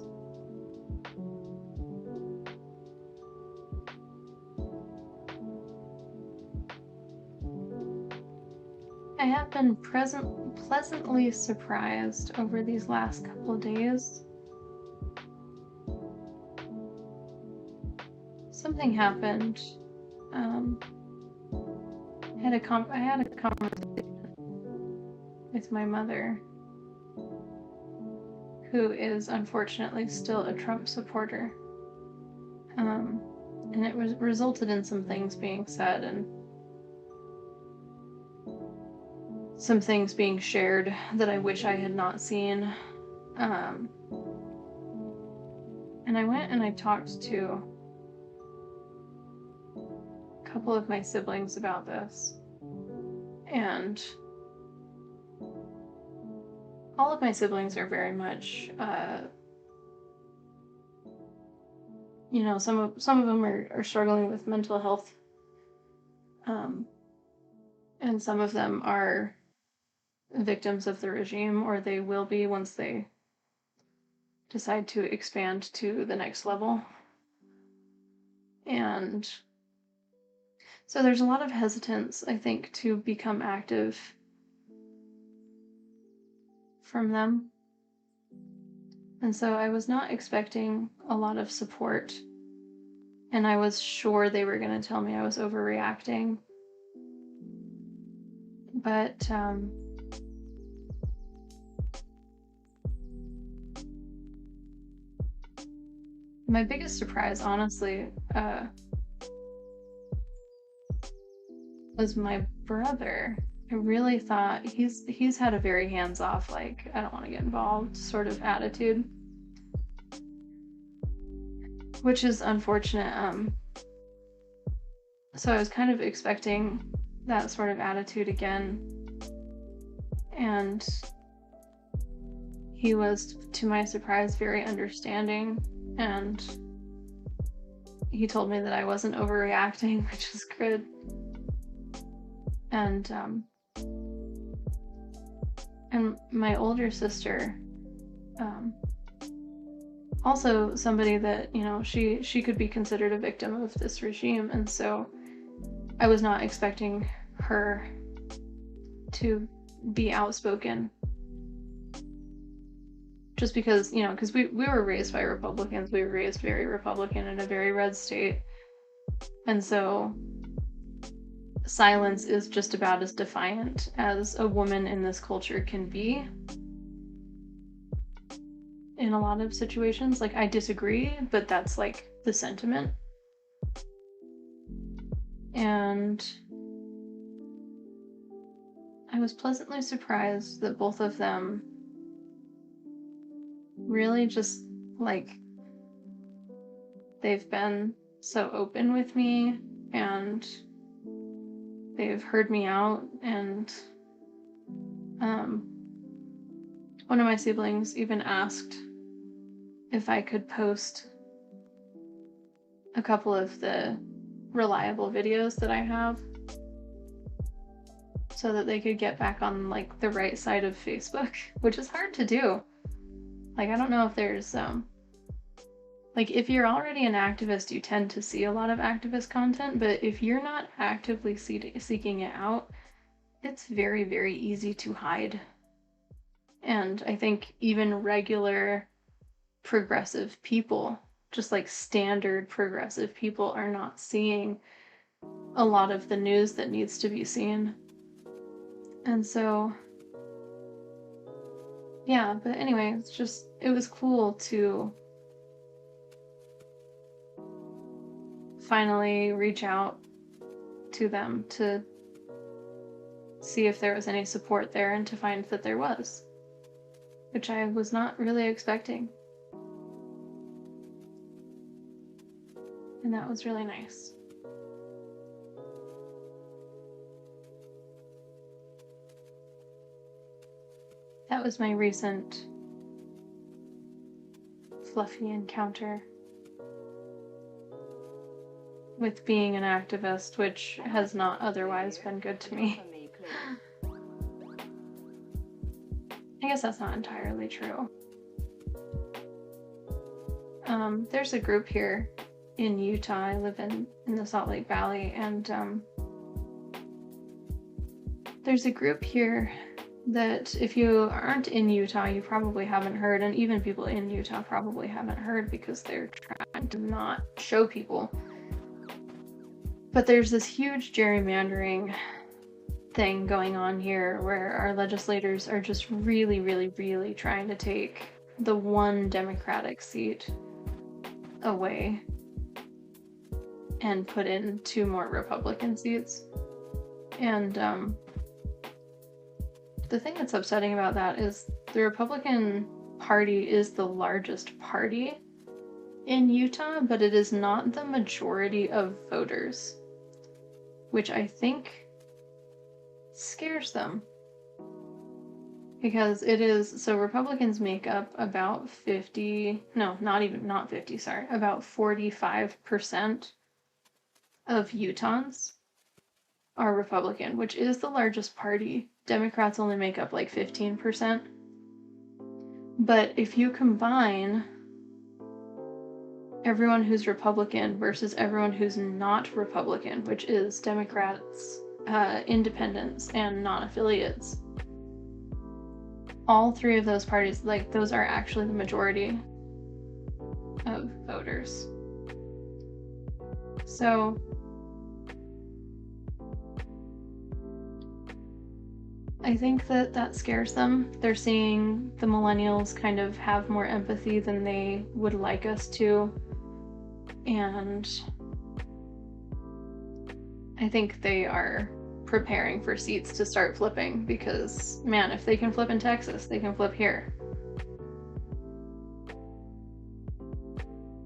I have been pleasantly surprised over these last couple of days. Something happened. I had a conversation with my mother, who is unfortunately still a Trump supporter. And it resulted in some things being said and some things being shared that I wish I had not seen. And I went and I talked to a couple of my siblings about this. And all of my siblings are very much, you know, some of them are struggling with mental health. And some of them are victims of the regime, or they will be once they decide to expand to the next level. And so there's a lot of hesitance, I think, to become active from them. And so I was not expecting a lot of support, and I was sure they were going to tell me I was overreacting. But my biggest surprise, honestly, was my brother. I really thought he's had a very hands-off, like, I don't want to get involved sort of attitude, which is unfortunate. So I was kind of expecting that sort of attitude again, and he was, to my surprise, very understanding, and he told me that I wasn't overreacting, which is good. And my older sister, also somebody that, you know, she could be considered a victim of this regime, and so I was not expecting her to be outspoken, just because, you know, because we were raised by Republicans. We were raised very Republican in a very red state, and so silence is just about as defiant as a woman in this culture can be. in a lot of situations. Like, I disagree, but that's like the sentiment. And I was pleasantly surprised that both of them really just, like, they've been so open with me, and they've heard me out, and one of my siblings even asked if I could post a couple of the reliable videos that I have so that they could get back on like the right side of Facebook, which is hard to do. Like, I don't know if there's like, if you're already an activist, you tend to see a lot of activist content, but if you're not actively seeking it out, it's very, very easy to hide. And I think even regular progressive people, just like standard progressive people, are not seeing a lot of the news that needs to be seen. And so, yeah, but anyway, it was cool to finally reach out to them to see if there was any support there, and to find that there was, which I was not really expecting. And that was really nice. That was my recent fluffy encounter with being an activist, which has not otherwise been good to me. I guess that's not entirely true. There's a group here in Utah. I live in the Salt Lake Valley, and there's a group here that if you aren't in Utah, you probably haven't heard, and even people in Utah probably haven't heard because they're trying to not show people. But there's this huge gerrymandering thing going on here where our legislators are just really, really, really trying to take the one Democratic seat away and put in 2 more Republican seats. And the thing that's upsetting about that is the Republican Party is the largest party in Utah, but it is not the majority of voters, which I think scares them. Because it is, so Republicans make up about about 45% of Utahns are Republican, which is the largest party. Democrats only make up like 15%. But if you combine everyone who's Republican versus everyone who's not Republican, which is Democrats, independents, and non-affiliates, all 3 of those parties, like, those are actually the majority of voters. So I think that scares them. They're seeing the millennials kind of have more empathy than they would like us to. And I think they are preparing for seats to start flipping because, man, if they can flip in Texas, they can flip here.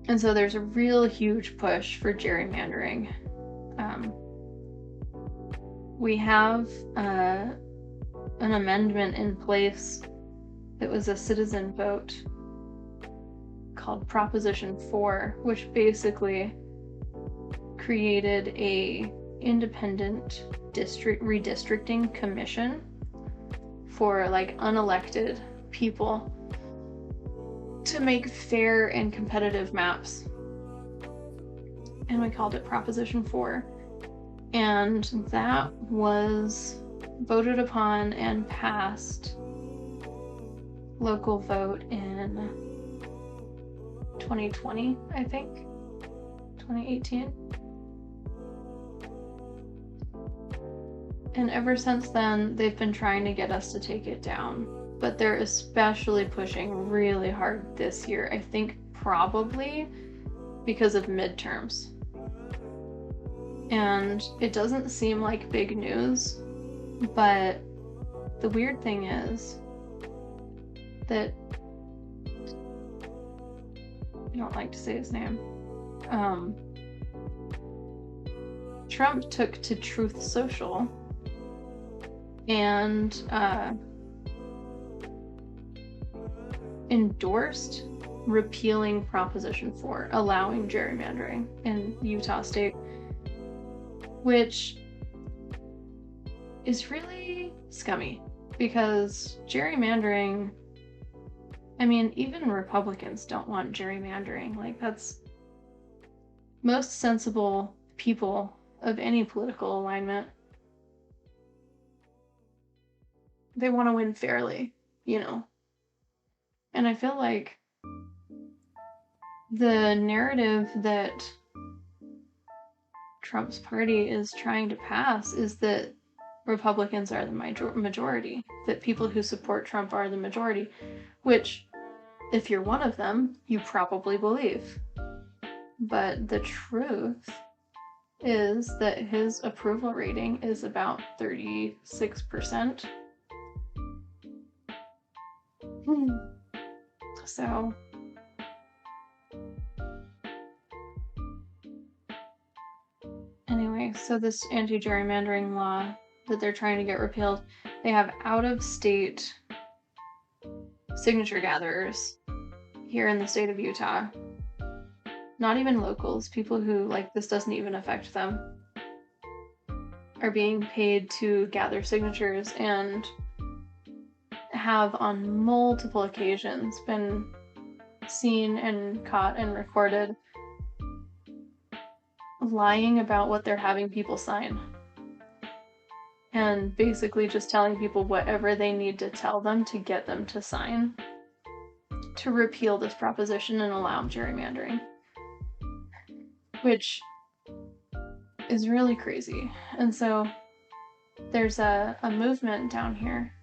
And so there's a real huge push for gerrymandering. We have an amendment in place that was a citizen vote called Proposition 4, which basically created a independent redistricting commission for like unelected people to make fair and competitive maps. And we called it Proposition 4. And that was voted upon and passed local vote in 2020, I think. 2018. And ever since then, they've been trying to get us to take it down. but they're especially pushing really hard this year. I think probably because of midterms. And it doesn't seem like big news, but the weird thing is that I don't like to say his name. Trump took to Truth Social and endorsed repealing Proposition 4, allowing gerrymandering in Utah State, which is really scummy because gerrymandering, I mean, even Republicans don't want gerrymandering. Like, that's most sensible people of any political alignment. They want to win fairly, you know. And I feel like the narrative that Trump's party is trying to pass is that Republicans are the majority, that people who support Trump are the majority, which, if you're one of them, you probably believe. But the truth is that his approval rating is about 36%. So anyway, so this anti-gerrymandering law that they're trying to get repealed, they have out-of-state signature gatherers here in the state of Utah. Not even locals, people who, like, this doesn't even affect them, are being paid to gather signatures and have on multiple occasions been seen and caught and recorded lying about what they're having people sign. And basically just telling people whatever they need to tell them to get them to sign to repeal this proposition and allow gerrymandering. Which is really crazy. And so there's a movement down here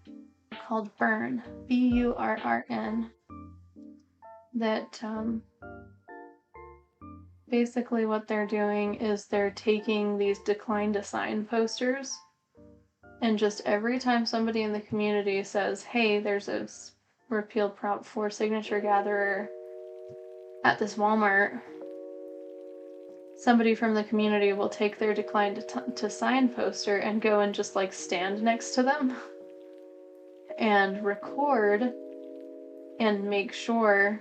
called Burn, B-U-R-R-N, that basically what they're doing is they're taking these decline to sign posters, and just every time somebody in the community says, hey, there's a repealed Prop 4 signature gatherer at this Walmart, somebody from the community will take their decline to sign poster and go and just like stand next to them and record and make sure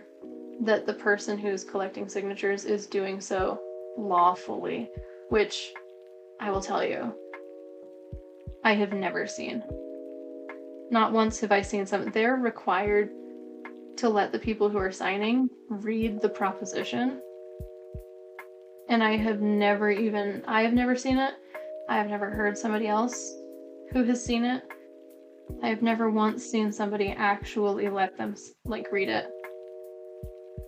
that the person who's collecting signatures is doing so lawfully, which I will tell you, I have never seen. Not once have I seen something. They're required to let the people who are signing read the proposition. And I have never seen it. I have never heard somebody else who has seen it. I have never once seen somebody actually let them like read it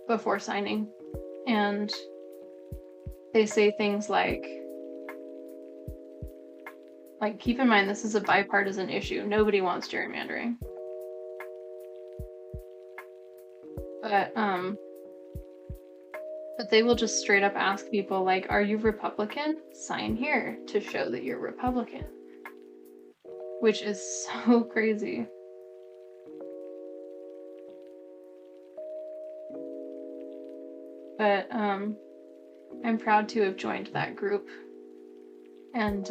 before signing. And they say things like keep in mind this is a bipartisan issue. Nobody wants gerrymandering. But they will just straight up ask people like, are you Republican? Sign here to show that you're Republican. Which is so crazy. But I'm proud to have joined that group. And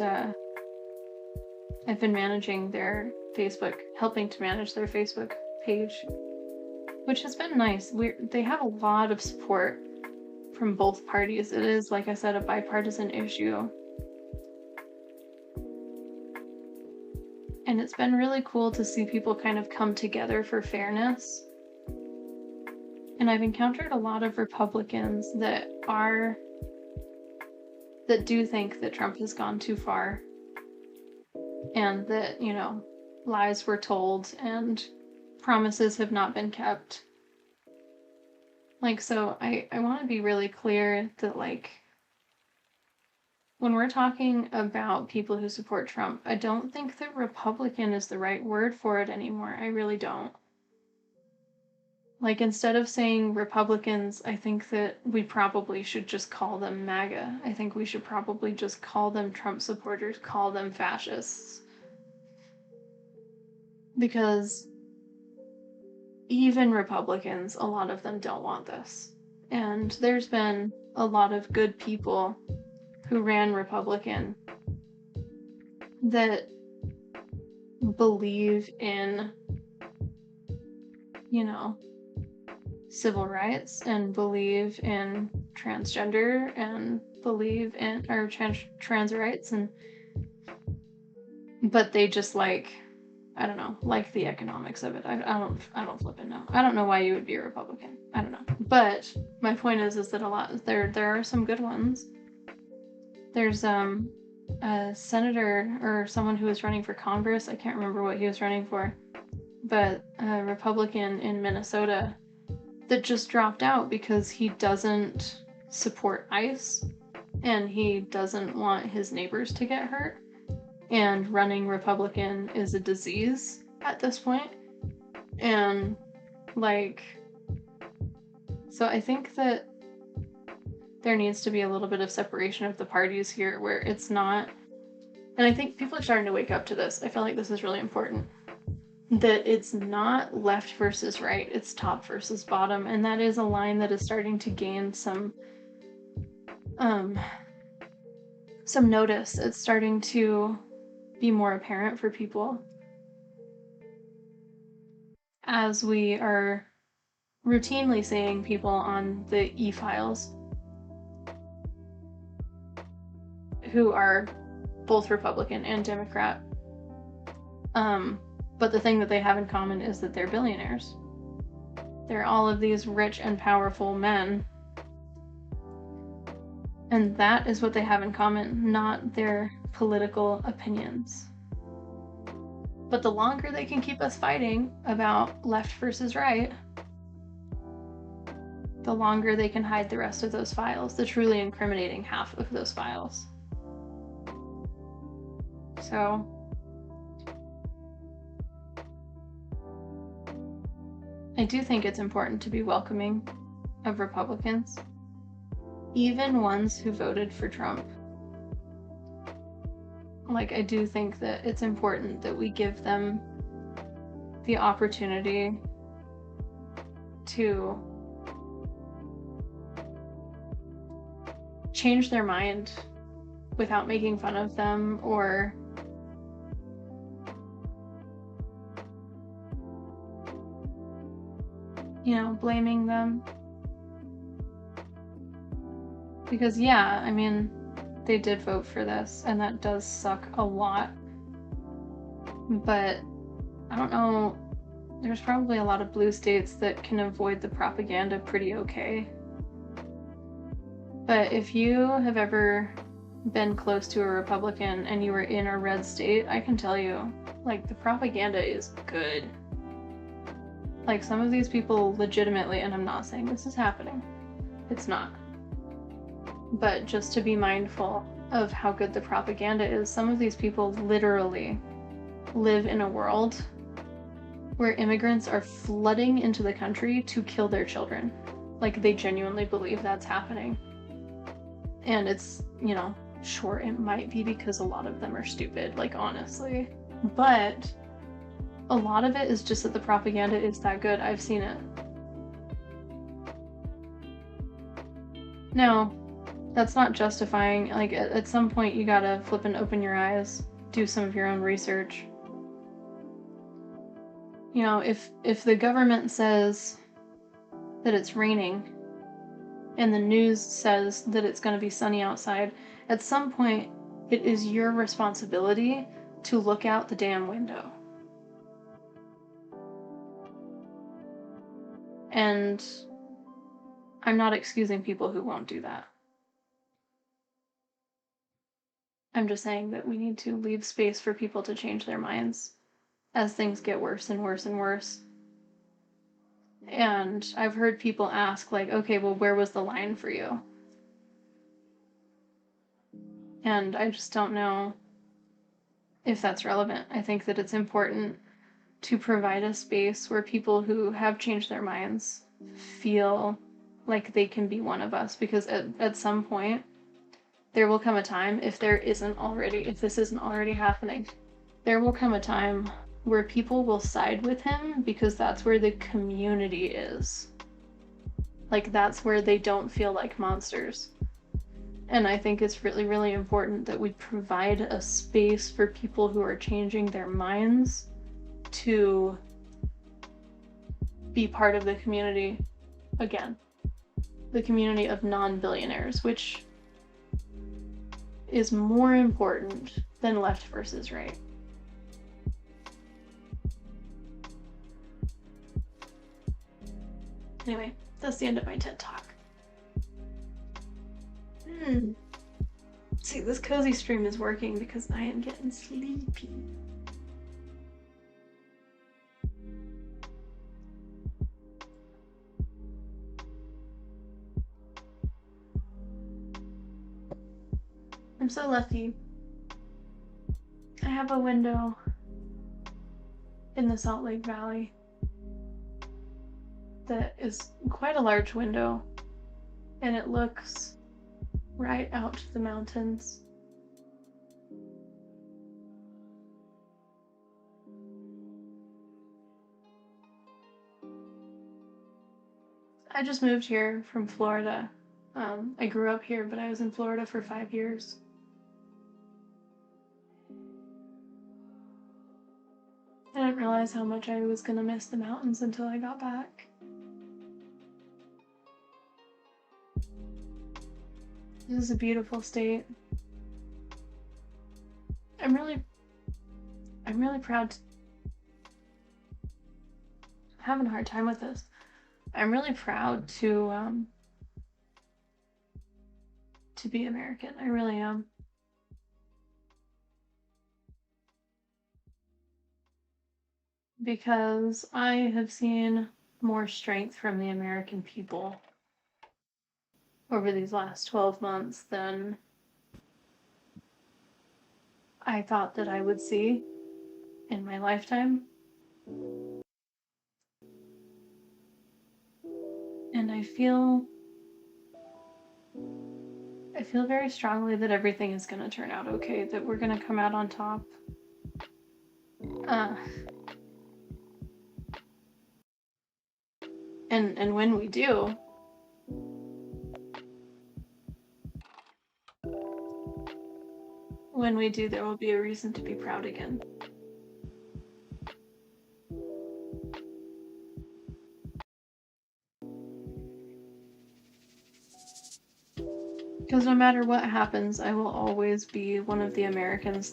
I've been managing their Facebook, helping to manage their Facebook page, which has been nice. They have a lot of support from both parties. It is, like I said, a bipartisan issue. And it's been really cool to see people kind of come together for fairness. And I've encountered a lot of Republicans that do think that Trump has gone too far. And that, you know, lies were told and promises have not been kept. Like, so I want to be really clear that, like, when we're talking about people who support Trump, I don't think that Republican is the right word for it anymore. I really don't. Like, instead of saying Republicans, I think that we probably should just call them MAGA. I think we should probably just call them Trump supporters, call them fascists. Because even Republicans, a lot of them don't want this. And there's been a lot of good people who ran Republican that believe in, you know, civil rights and believe in transgender and believe in or trans rights, and but they just like, I don't know, like the economics of it. I don't flipping know. I don't know why you would be a Republican. I don't know. But my point is that a lot there are some good ones. There's a senator or someone who was running for Congress. I can't remember what he was running for, but a Republican in Minnesota that just dropped out because he doesn't support ICE and he doesn't want his neighbors to get hurt. And running Republican is a disease at this point. And like, so I think that there needs to be a little bit of separation of the parties here where it's not, and I think people are starting to wake up to this. I feel like this is really important. That it's not left versus right, it's top versus bottom, and that is a line that is starting to gain some notice. It's starting to be more apparent for people as we are routinely seeing people on the e-files who are both Republican and Democrat. But the thing that they have in common is that they're billionaires. They're all of these rich and powerful men. And that is what they have in common, not their political opinions. But the longer they can keep us fighting about left versus right, the longer they can hide the rest of those files, the truly incriminating half of those files. So, I do think it's important to be welcoming of Republicans, even ones who voted for Trump. Like, I do think that it's important that we give them the opportunity to change their mind without making fun of them or blaming them. Because yeah, I mean, they did vote for this, and that does suck a lot. But I don't know, there's probably a lot of blue states that can avoid the propaganda pretty okay. But if you have ever been close to a Republican and you were in a red state, I can tell you, like, the propaganda is good. Like, some of these people legitimately, and I'm not saying this is happening, it's not. But just to be mindful of how good the propaganda is, some of these people literally live in a world where immigrants are flooding into the country to kill their children. Like, they genuinely believe that's happening. And it's, sure, it might be because a lot of them are stupid, like, honestly. But a lot of it is just that the propaganda is that good. I've seen it. Now, that's not justifying, like, at some point you gotta flip and open your eyes, do some of your own research. If the government says that it's raining and the news says that it's going to be sunny outside, at some point it is your responsibility to look out the damn window. And I'm not excusing people who won't do that. I'm just saying that we need to leave space for people to change their minds as things get worse and worse and worse. And I've heard people ask, like, okay, well, where was the line for you? And I just don't know if that's relevant. I think that it's important to provide a space where people who have changed their minds feel like they can be one of us, because at some point there will come a time, if this isn't already happening, there will come a time where people will side with him because that's where the community is. Like, that's where they don't feel like monsters. And I think it's really, really important that we provide a space for people who are changing their minds to be part of the community again. The community of non-billionaires, which is more important than left versus right. Anyway, that's the end of my TED Talk. See, this cozy stream is working because I am getting sleepy. I'm so lucky. I have a window in the Salt Lake Valley that is quite a large window, and it looks right out to the mountains. I just moved here from Florida. I grew up here, but I was in Florida for 5 years. I didn't realize how much I was gonna miss the mountains until I got back. This is a beautiful state. I'm really proud I'm having a hard time with this. I'm really proud to be American. I really am. Because I have seen more strength from the American people over these last 12 months than I thought that I would see in my lifetime. And I feel very strongly that everything is going to turn out okay, that we're going to come out on top. And when we do, there will be a reason to be proud again. Because no matter what happens, I will always be one of the Americans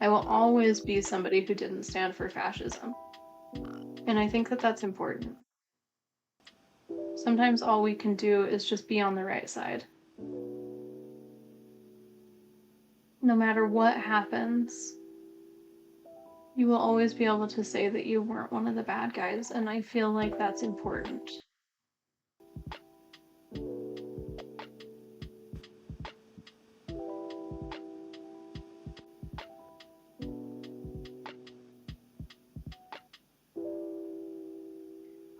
I will always be somebody who didn't stand for fascism. And I think that that's important. Sometimes all we can do is just be on the right side. No matter what happens, you will always be able to say that you weren't one of the bad guys, and I feel like that's important.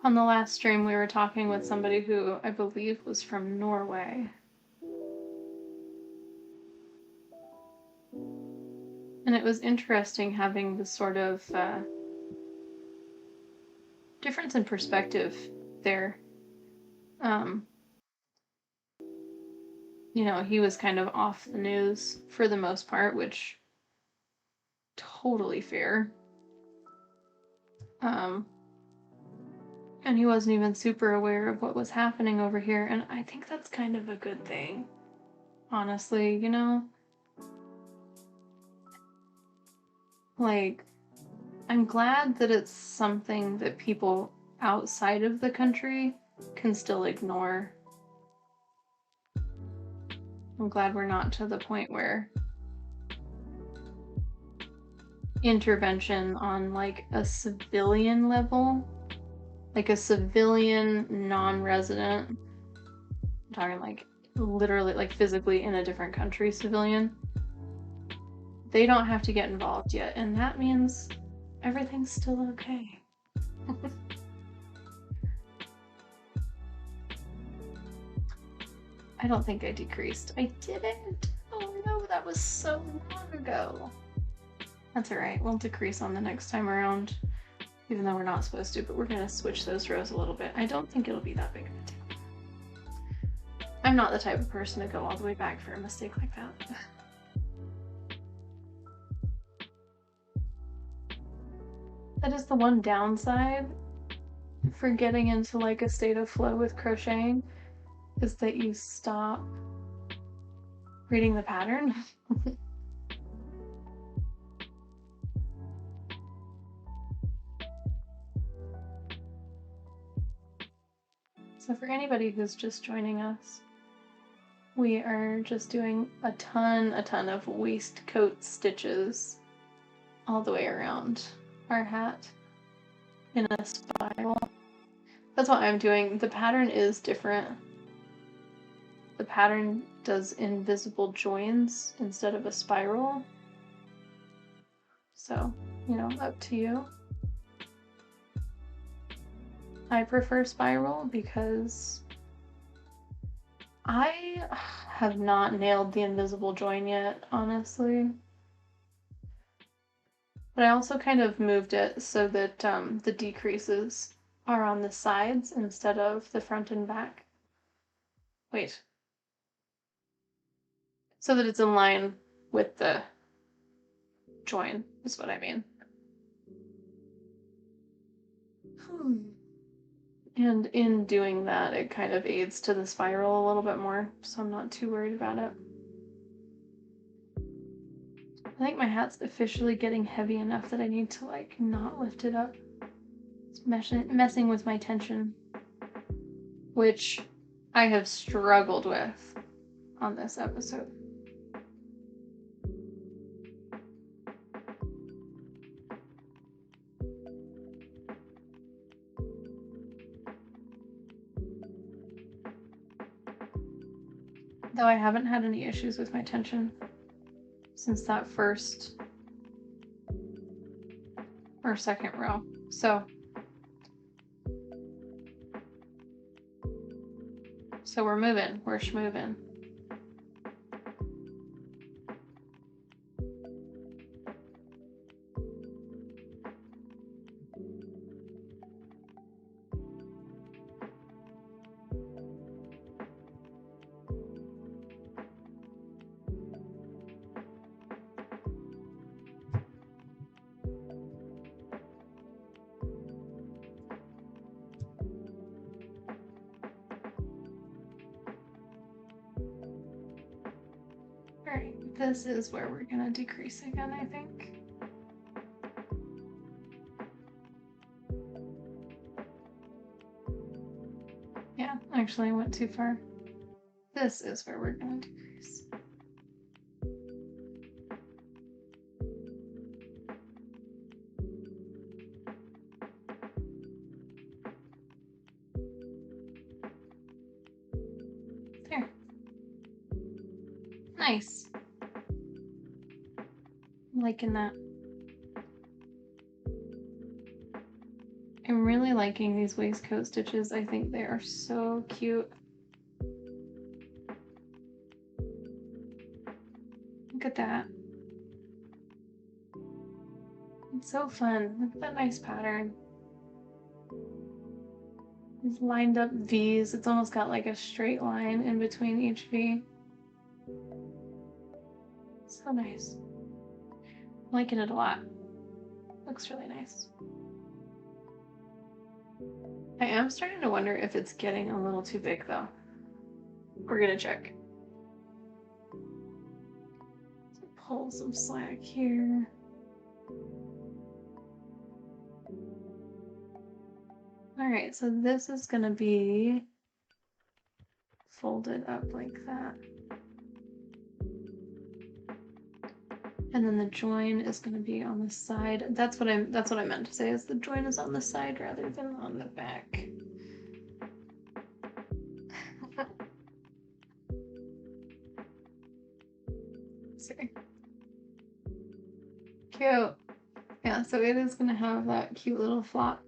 On the last stream, we were talking with somebody who I believe was from Norway. And it was interesting having this sort of difference in perspective there. You know, he was kind of off the news for the most part, which totally fair. And he wasn't even super aware of what was happening over here, and I think that's kind of a good thing. Honestly, you know? Like, I'm glad that it's something that people outside of the country can still ignore. I'm glad we're not to the point where intervention on, like, a civilian level, like a civilian non-resident, I'm talking like literally, like physically in a different country civilian, they don't have to get involved yet. And that means Everything's still okay. I don't think I decreased. I didn't! Oh no, that was so long ago. That's alright, we'll decrease on the next time around. Even though we're not supposed to, but we're gonna switch those rows a little bit. I don't think it'll be that big of a deal. I'm not the type of person to go all the way back for a mistake like that. That is the one downside for getting into like a state of flow with crocheting, is that you stop reading the pattern. So for anybody who's just joining us, we are just doing a ton of waistcoat stitches all the way around our hat in a spiral. That's what I'm doing. The pattern is different. The pattern does invisible joins instead of a spiral. So, you know, up to you. I prefer spiral because I have not nailed the invisible join yet, honestly. But I also kind of moved it so that the decreases are on the sides instead of the front and back. Wait. So that it's in line with the join, is what I mean. And in doing that, it kind of aids to the spiral a little bit more, so I'm not too worried about it. I think my hat's officially getting heavy enough that I need to, like, not lift it up. It's messing with my tension, which I have struggled with on this episode. Though I haven't had any issues with my tension since that first or second row. So we're moving, we're schmoving. Alright, this is where we're gonna decrease again, I think. Yeah, actually I went too far. This is where we're gonna decrease. There. Nice. I'm liking that. I'm really liking these waistcoat stitches. I think they are so cute. Look at that. It's so fun. Look at that nice pattern. These lined up V's. It's almost got like a straight line in between each V. So nice. I'm liking it a lot. Looks really nice. I am starting to wonder if it's getting a little too big though. We're gonna check. So pull some slack here. Alright, so this is gonna be folded up like that. And then the join is going to be on the side. That's what I meant to say, is the join is on the side rather than on the back. Sorry. Cute. Yeah, so it is gonna have that cute little flop.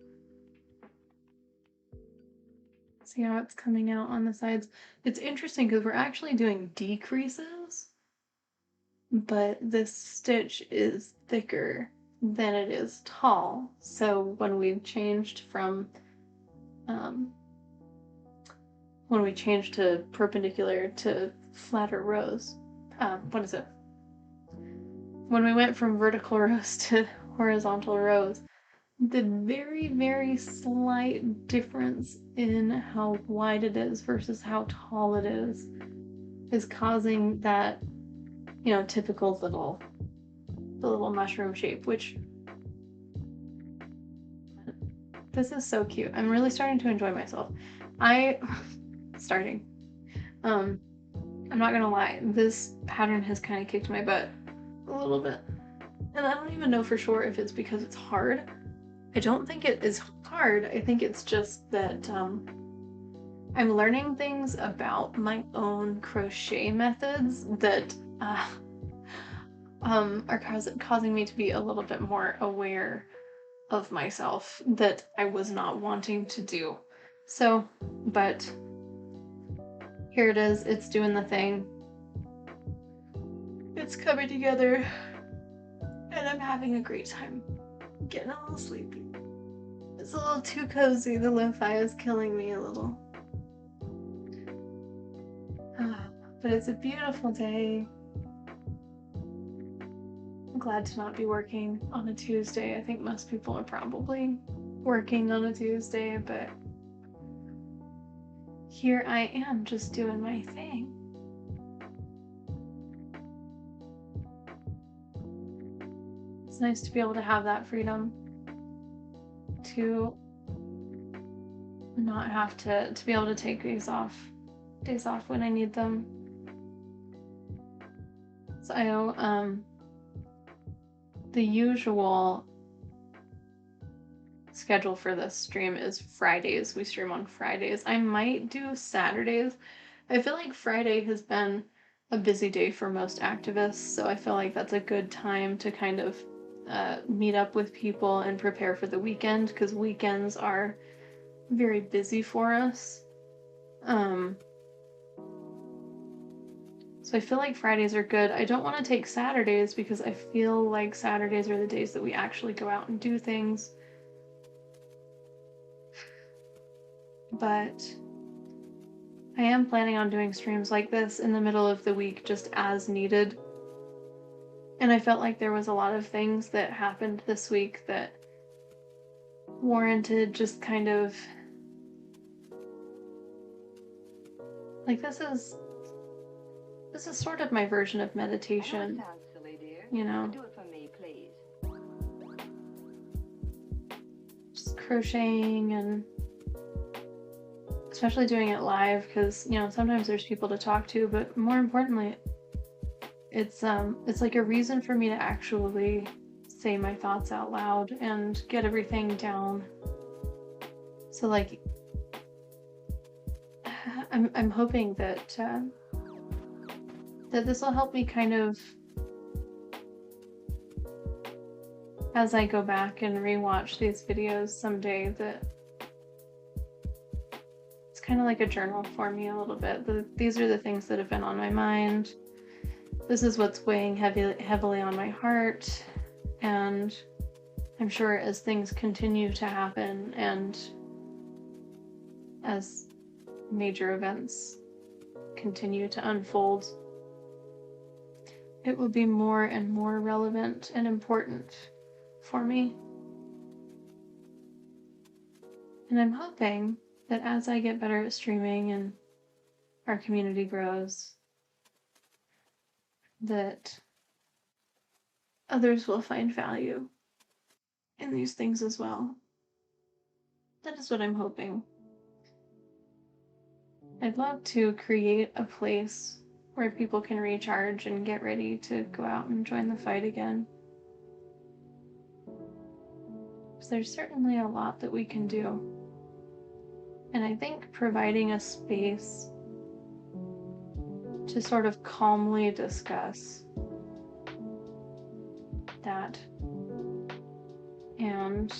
See how it's coming out on the sides? It's interesting because we're actually doing decreases, but this stitch is thicker than it is tall. So when we changed from when we changed to perpendicular to flatter rows, what is it? When we went from vertical rows to horizontal rows, the very, very slight difference in how wide it is versus how tall it is causing that, you know, typical the little mushroom shape, which this is so cute. I'm really starting to enjoy myself. I'm not gonna lie, this pattern has kind of kicked my butt a little bit. And I don't even know for sure if it's because it's hard. I don't think it is hard. I think it's just that I'm learning things about my own crochet methods that are causing me to be a little bit more aware of myself that I was not wanting to do. So, but here it is. It's doing the thing. It's coming together. And I'm having a great time. I'm getting a little sleepy. It's a little too cozy. The lo-fi is killing me a little. But it's a beautiful day. I'm glad to not be working on a Tuesday. I think most people are probably working on a Tuesday, but here I am just doing my thing. It's nice to be able to have that freedom to not have to be able to take days off when I need them. So the usual schedule for this stream is Fridays. We stream on Fridays. I might do Saturdays. I feel like Friday has been a busy day for most activists, so I feel like that's a good time to kind of meet up with people and prepare for the weekend, because weekends are very busy for us. So I feel like Fridays are good. I don't want to take Saturdays because I feel like Saturdays are the days that we actually go out and do things. But I am planning on doing streams like this in the middle of the week just as needed. And I felt like there was a lot of things that happened this week that warranted just kind of like this is sort of my version of meditation. That sounds silly, dear. You know, Do it for me, please. just crocheting, and especially doing it live because, you know, sometimes there's people to talk to, but more importantly, it's like a reason for me to actually say my thoughts out loud and get everything down. So like I'm hoping that that this will help me kind of, as I go back and rewatch these videos someday, that it's kind of like a journal for me a little bit. These are the things that have been on my mind. This is what's weighing heavily on my heart, and I'm sure as things continue to happen and as major events continue to unfold, it will be more and more relevant and important for me. And I'm hoping that as I get better at streaming and our community grows, that others will find value in these things as well. That is what I'm hoping. I'd love to create a place where people can recharge and get ready to go out and join the fight again. Because there's certainly a lot that we can do. And I think providing a space to sort of calmly discuss that and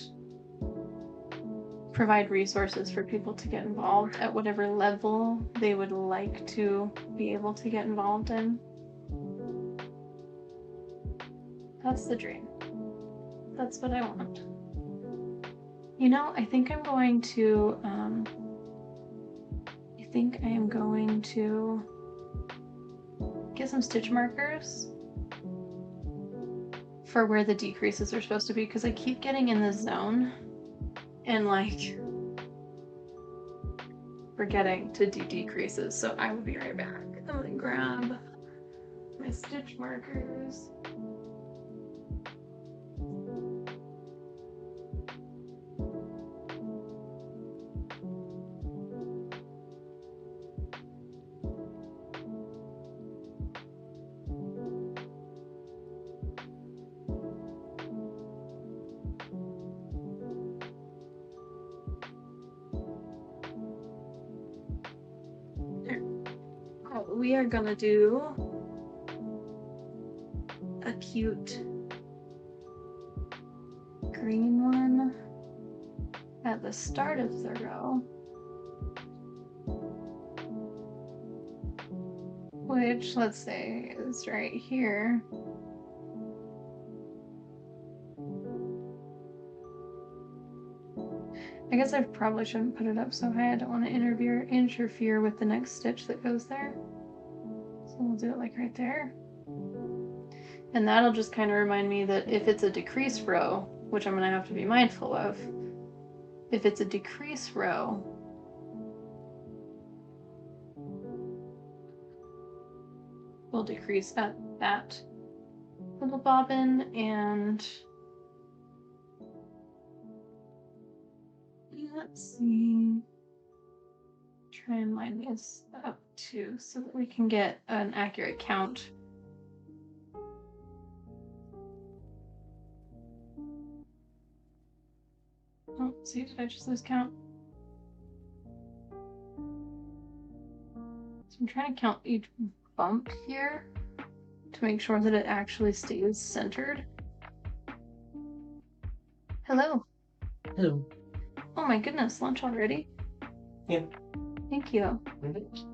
provide resources for people to get involved at whatever level they would like to be able to get involved in. That's the dream. That's what I want. You know, I think I am going to get some stitch markers for where the decreases are supposed to be, because I keep getting in this zone and like forgetting to do decreases. So I will be right back. I'm gonna grab my stitch markers. We are gonna do a cute green one at the start of the row, which, let's say, is right here. I guess I probably shouldn't put it up so high. I don't want to interfere with the next stitch that goes there. So we'll do it like right there. And that'll just kind of remind me that if it's a decrease row, which I'm going to have to be mindful of, if it's a decrease row, we'll decrease at that little bobbin, and let's see, try and line this up too so that we can get an accurate count. Oh, see, did I just lose count? So I'm trying to count each bump here to make sure that it actually stays centered. Hello. Hello. Oh my goodness, lunch already? Yeah. Thank you. Mm-hmm.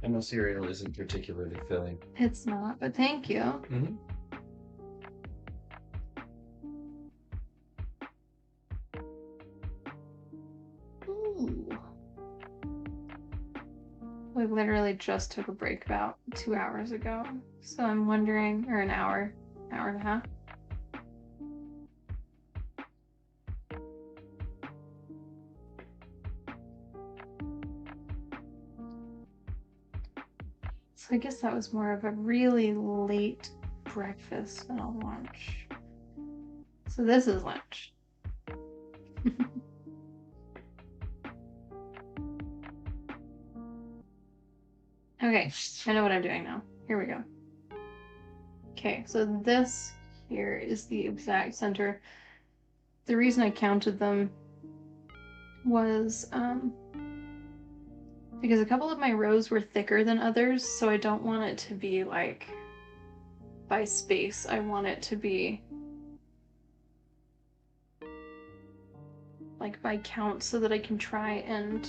I know cereal isn't particularly filling. It's not, but thank you. Mm-hmm. Ooh. We literally just took a break about 2 hours ago. So I'm wondering, or an hour and a half. So I guess that was more of a really late breakfast than a lunch. So this is lunch. Okay, I know what I'm doing now. Here we go. Okay, so this here is the exact center. The reason I counted them was because a couple of my rows were thicker than others, so I don't want it to be like by space. I want it to be like by count so that I can try and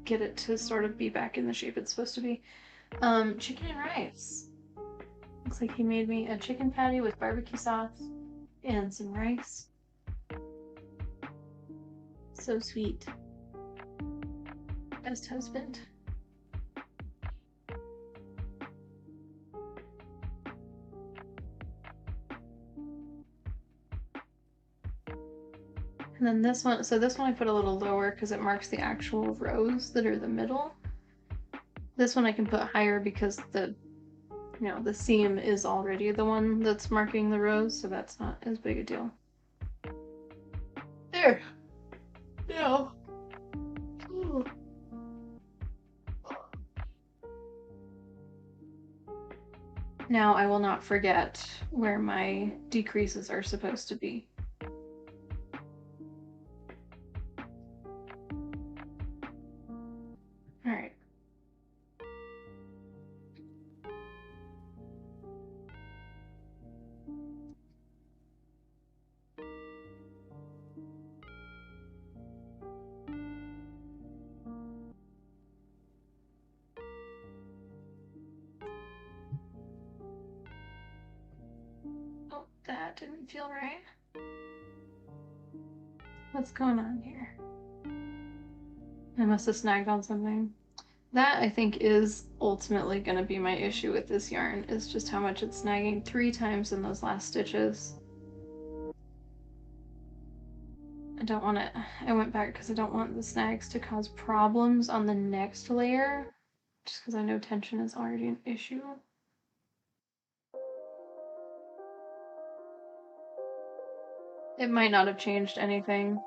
get it to sort of be back in the shape it's supposed to be. Chicken and rice. Looks like he made me a chicken patty with barbecue sauce and some rice. So sweet. Best husband. And then this one, so this one I put a little lower because it marks the actual rows that are the middle. This one I can put higher because the seam is already the one that's marking the rows, so that's not as big a deal. There. Now. Ooh. Now I will not forget where my decreases are supposed to be. All right. Oh, that didn't feel right. What's going on here? I must have snagged on something. That, I think, is ultimately going to be my issue with this yarn, is just how much it's snagging 3 times in those last stitches. I don't want it. I went back because I don't want the snags to cause problems on the next layer, just because I know tension is already an issue. It might not have changed anything,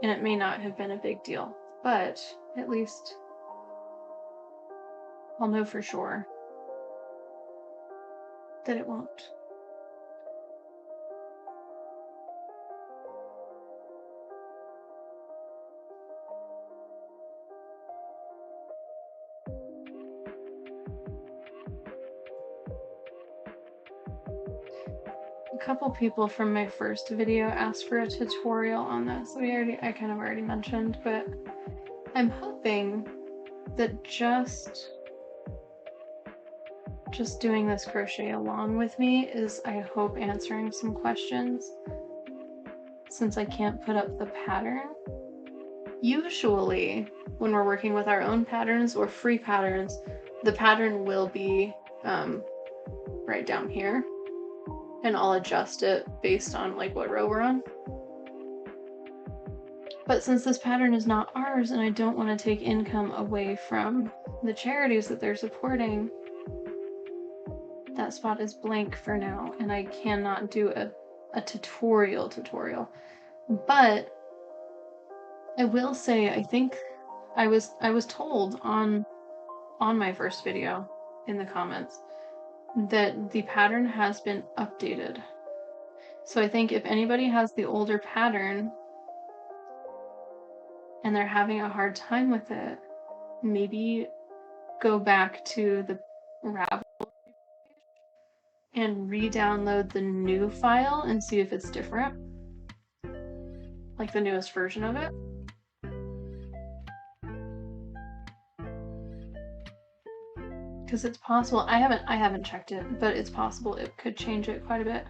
and it may not have been a big deal, but at least I'll know for sure that it won't. A couple people from my first video asked for a tutorial on this. I kind of already mentioned, but I'm hoping that just doing this crochet along with me is, I hope, answering some questions, since I can't put up the pattern. Usually, when we're working with our own patterns or free patterns, the pattern will be right down here, and I'll adjust it based on like what row we're on. But since this pattern is not ours, and I don't want to take income away from the charities that they're supporting, that spot is blank for now, and I cannot do a tutorial. But I will say, I think I was told on my first video in the comments that the pattern has been updated. So I think if anybody has the older pattern and they're having a hard time with it, maybe go back to the Ravel and re-download the new file and see if it's different, like the newest version of it. Because it's possible, I haven't checked it, but it's possible it could change it quite a bit.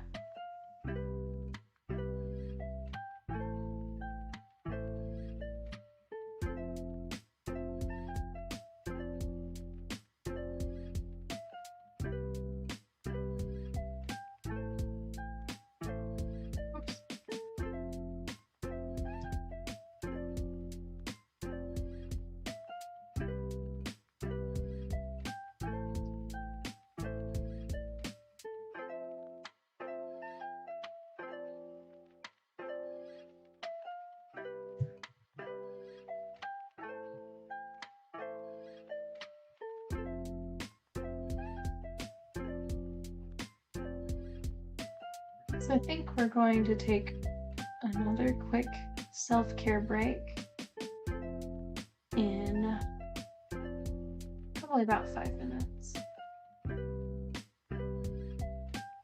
So I think we're going to take another quick self-care break in probably about 5 minutes.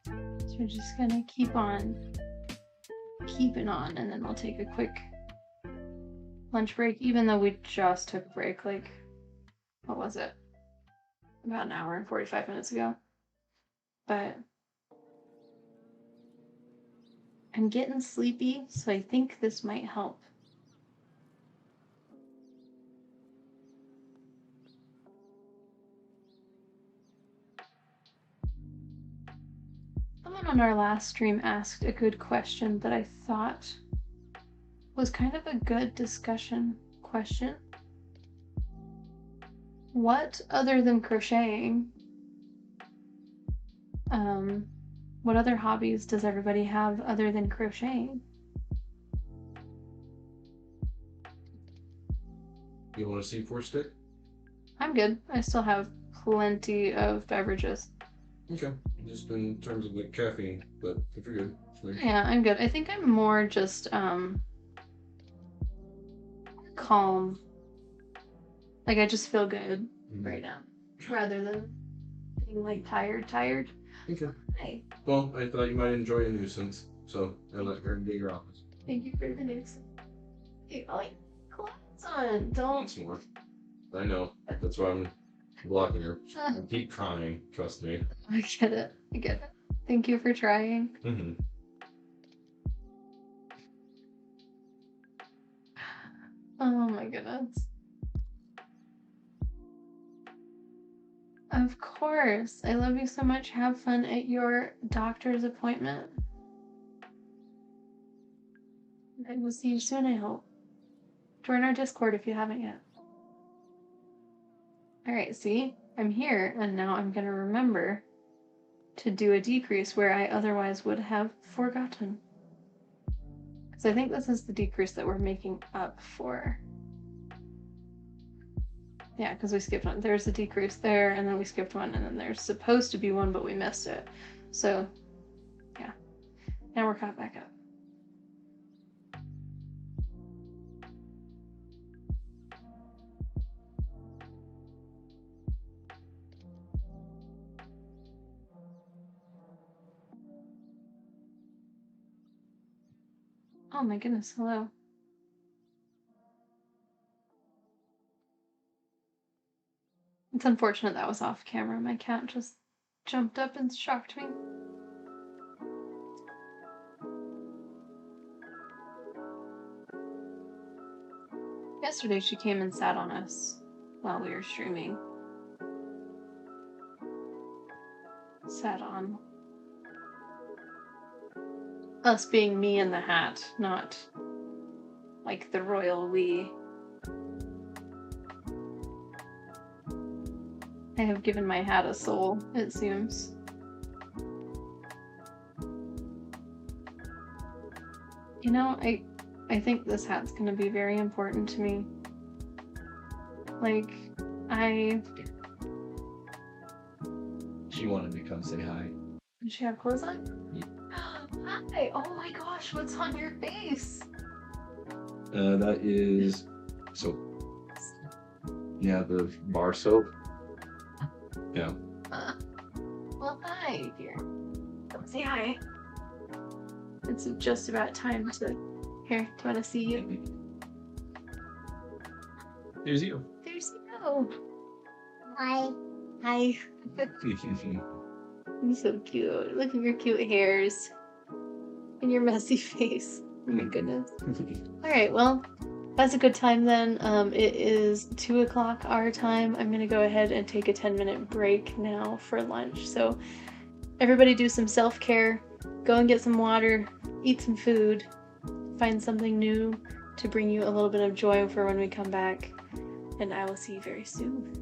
So we're just gonna keep on keeping on, and then we'll take a quick lunch break, even though we just took a break, like, what was it? About an hour and 45 minutes ago. But I'm getting sleepy, so I think this might help. Someone on our last stream asked a good question that I thought was kind of a good discussion question. What, other than crocheting, what other hobbies does everybody have other than crocheting? You want a C4 stick? I'm good. I still have plenty of beverages. Okay. Just in terms of the caffeine, but if you're good. Yeah, I'm good. I think I'm more just calm. Like, I just feel good right now, rather than being like tired. Okay. Hi. Well, I thought you might enjoy a nuisance, so I let her into your office. Thank you for the news. Hey, Ollie, clothes on. Don't. Once more. I know. That's why I'm blocking her. I keep trying. Trust me. I get it. Thank you for trying. Mm-hmm. Oh my goodness. Of course. I love you so much. Have fun at your doctor's appointment. I will see you soon, I hope. Join our Discord if you haven't yet. Alright, see? I'm here, and now I'm gonna remember to do a decrease where I otherwise would have forgotten. Because I think this is the decrease that we're making up for. Yeah, because we skipped one. There's a decrease there, and then we skipped one, and then there's supposed to be one, but we missed it. So, yeah. Now we're caught back up. Oh my goodness, hello. It's unfortunate that was off camera. My cat just jumped up and shocked me. Yesterday she came and sat on us while we were streaming. Sat on us being me and the hat, not like the royal we. I have given my hat a soul, it seems. You know, I think this hat's gonna be very important to me. Like, She wanted to come say hi. Does she have clothes on? Yeah. Hi! Oh my gosh, what's on your face? That is soap. Yeah, the bar soap. Yeah. Well, hi, dear. Come say hi. It's just about time to... Here, do you want to see you? Here's you. There's you. Hi. Hi. You're so cute. Look at your cute hairs. And your messy face. Oh my goodness. Alright, well, that's a good time then. It is 2 o'clock our time. I'm gonna go ahead and take a 10-minute break now for lunch. So everybody do some self-care. Go and get some water. Eat some food. Find something new to bring you a little bit of joy for when we come back. And I will see you very soon.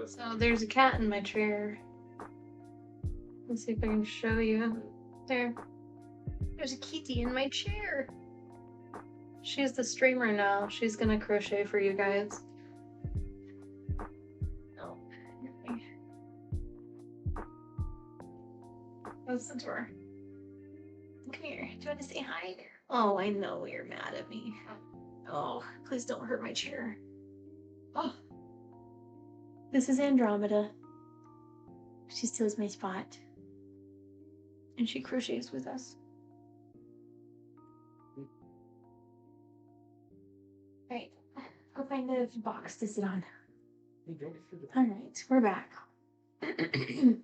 So there's a cat in my chair. Let's see if I can show you. There. There's a kitty in my chair. She's the streamer now. She's gonna crochet for you guys. Oh. Close the door. Come here. Do you want to say hi? Oh, I know you're mad at me. Oh, please don't hurt my chair. Oh. This is Andromeda. She steals my spot. And she crochets with us. Alright, go find a box to sit on. Alright, we're back. I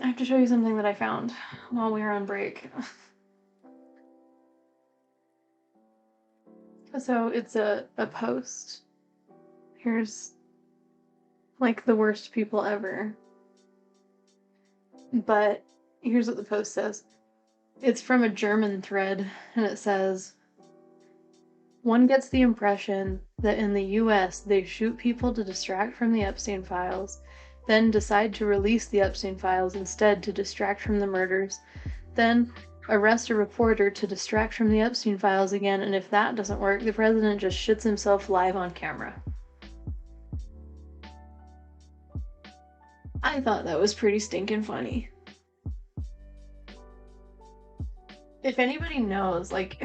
have to show you something that I found while we were on break. So it's a post. Here's like the worst people ever. But here's what the post says. It's from a German thread, and it says, "One gets the impression that in the US they shoot people to distract from the Epstein files, then decide to release the Epstein files instead to distract from the murders, then arrest a reporter to distract from the Epstein files again, and if that doesn't work, the president just shits himself live on camera." I thought that was pretty stinking funny. If anybody knows, like,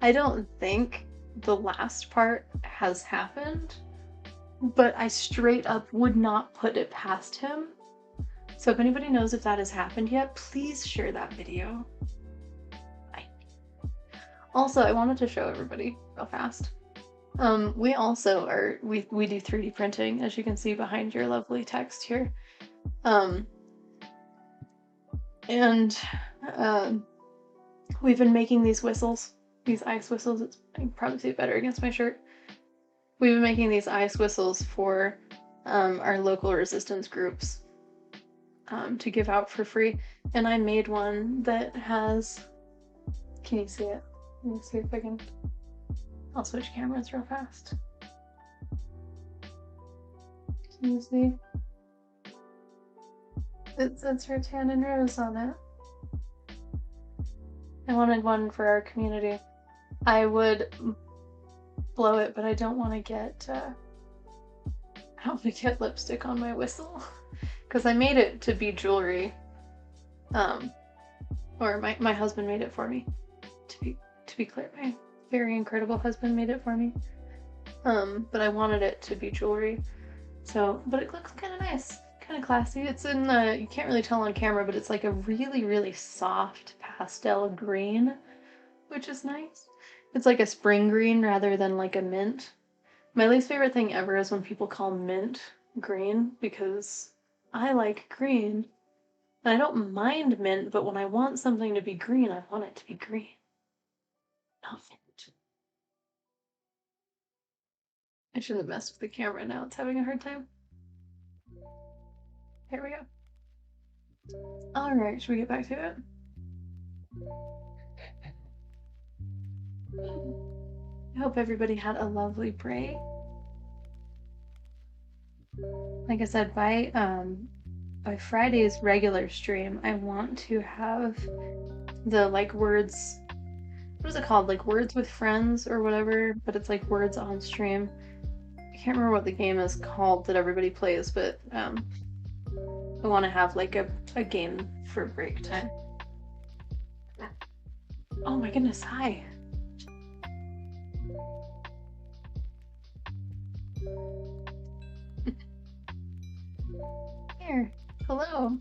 I don't think the last part has happened, but I straight up would not put it past him So if anybody knows if that has happened yet, please share that video. Bye. Also, I wanted to show everybody real fast. We also we do 3D printing, as you can see behind your lovely text here. We've been making these whistles, these ice whistles. I can probably see it better against my shirt. We've been making these ice whistles for our local resistance groups to give out for free. And I made one that has, can you see it? Let me see if I can, I'll switch cameras real fast. Can you see? It says rattan and rose on it. I wanted one for our community. I would blow it, but I don't want to get lipstick on my whistle because I made it to be jewelry. Or my husband made it for me. To be clear, my very incredible husband made it for me. But I wanted it to be jewelry. So, but it looks kind of nice, kind of classy. It's in you can't really tell on camera, but it's like a really, really soft pastel green, which is nice. It's like a spring green rather than like a mint. My least favorite thing ever is when people call mint green, because I like green. And I don't mind mint, but when I want something to be green, I want it to be green. Not mint. I shouldn't have messed with the camera now. It's having a hard time. Here we go. Alright, should we get back to it? I hope everybody had a lovely break. Like I said, by Friday's regular stream, I want to have the like words, what is it called? Like words with friends or whatever, but it's like words on stream. I can't remember what the game is called that everybody plays, but I want to have like a game for break time. Oh my goodness, hi. Here, hello.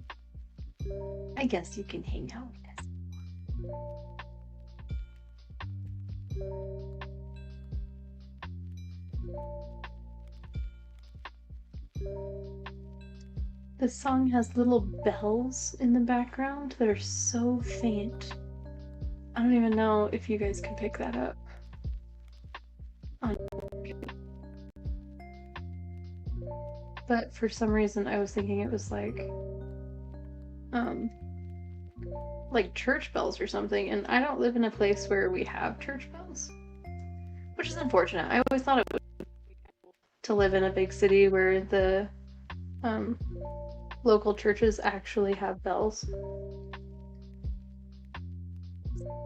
I guess you can hang out with us. This song has little bells in the background that are so faint. I don't even know if you guys can pick that up. But for some reason I was thinking it was like church bells or something, and I don't live in a place where we have church bells, which is unfortunate. I always thought it would be cool to live in a big city where the local churches actually have bells.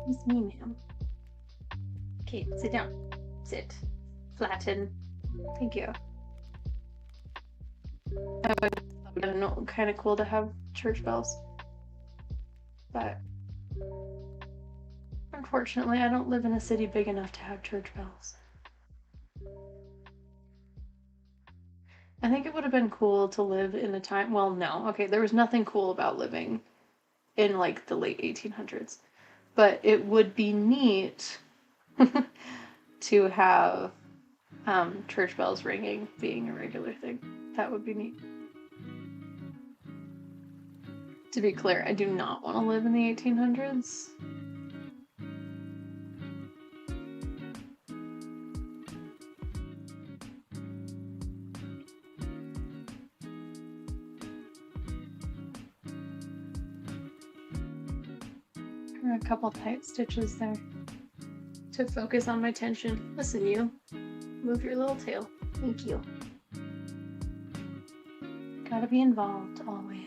It's me, ma'am. Okay, sit down. Sit. Flatten. Thank you. I don't know, kind of cool to have church bells. But unfortunately, I don't live in a city big enough to have church bells. I think it would have been cool to live in a time, well, no, okay, there was nothing cool about living in like the late 1800s, but it would be neat to have church bells ringing being a regular thing. That would be neat. To be clear, I do not want to live in the 1800s. There are a couple tight stitches there to focus on my tension. Listen, you. Move your little tail. Thank you. Gotta be involved always.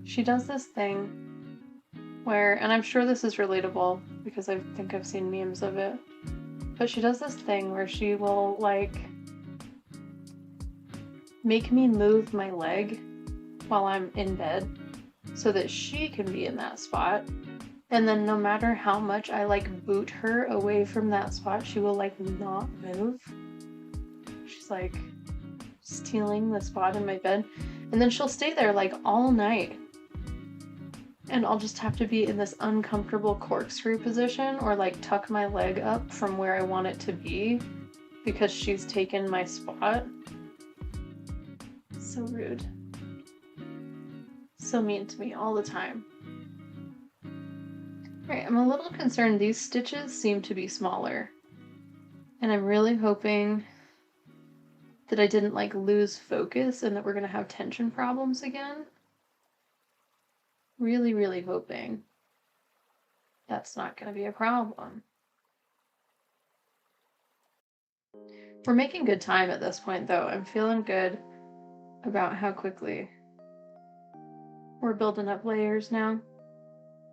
She does this thing where, and I'm sure this is relatable because I think I've seen memes of it, but she does this thing where she will like make me move my leg while I'm in bed so that she can be in that spot, and then no matter how much I like boot her away from that spot, she will like not move. She's like stealing the spot in my bed. And then she'll stay there like all night. And I'll just have to be in this uncomfortable corkscrew position or like tuck my leg up from where I want it to be because she's taken my spot. So rude. So mean to me all the time. Right, I'm a little concerned these stitches seem to be smaller. And I'm really hoping that I didn't like lose focus and that we're gonna have tension problems again. Really, really hoping that's not gonna be a problem. We're making good time at this point though. I'm feeling good about how quickly we're building up layers now.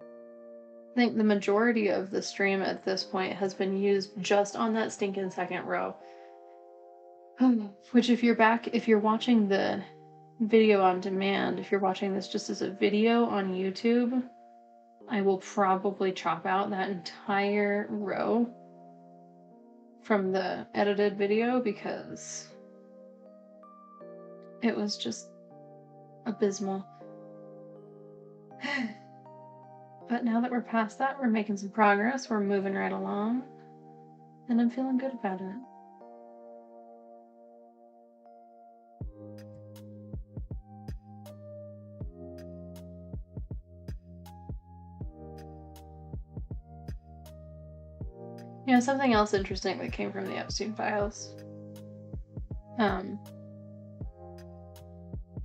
I think the majority of the stream at this point has been used just on that stinking second row. Which if you're watching the video on demand, if you're watching this just as a video on YouTube, I will probably chop out that entire row from the edited video because it was just abysmal. But now that we're past that, we're making some progress, we're moving right along, and I'm feeling good about it. You know, something else interesting that came from the Epstein files. Elon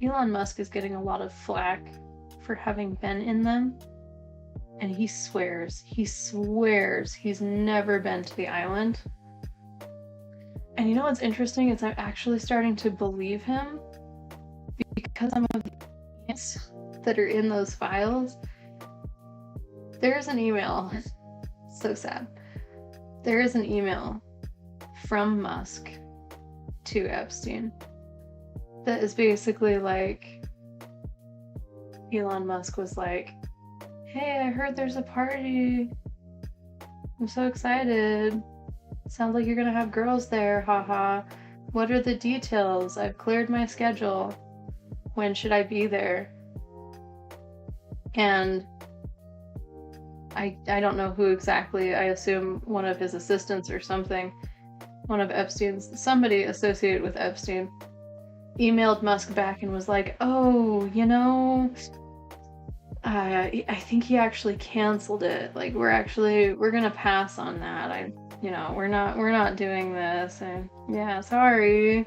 Musk is getting a lot of flack for having been in them, and he swears he's never been to the island. And you know what's interesting is I'm actually starting to believe him because some of the things that are in those files. There's an email, so sad. There is an email from Musk to Epstein that is basically like, Elon Musk was like, hey, I heard there's a party. I'm so excited. Sounds like you're gonna have girls there, haha. What are the details? I've cleared my schedule. When should I be there? And I don't know who exactly, I assume one of his assistants or something, one of Epstein's, somebody associated with Epstein, emailed Musk back and was like, oh, you know, I think he actually canceled it. Like, we're gonna pass on that. We're not doing this. And yeah, sorry.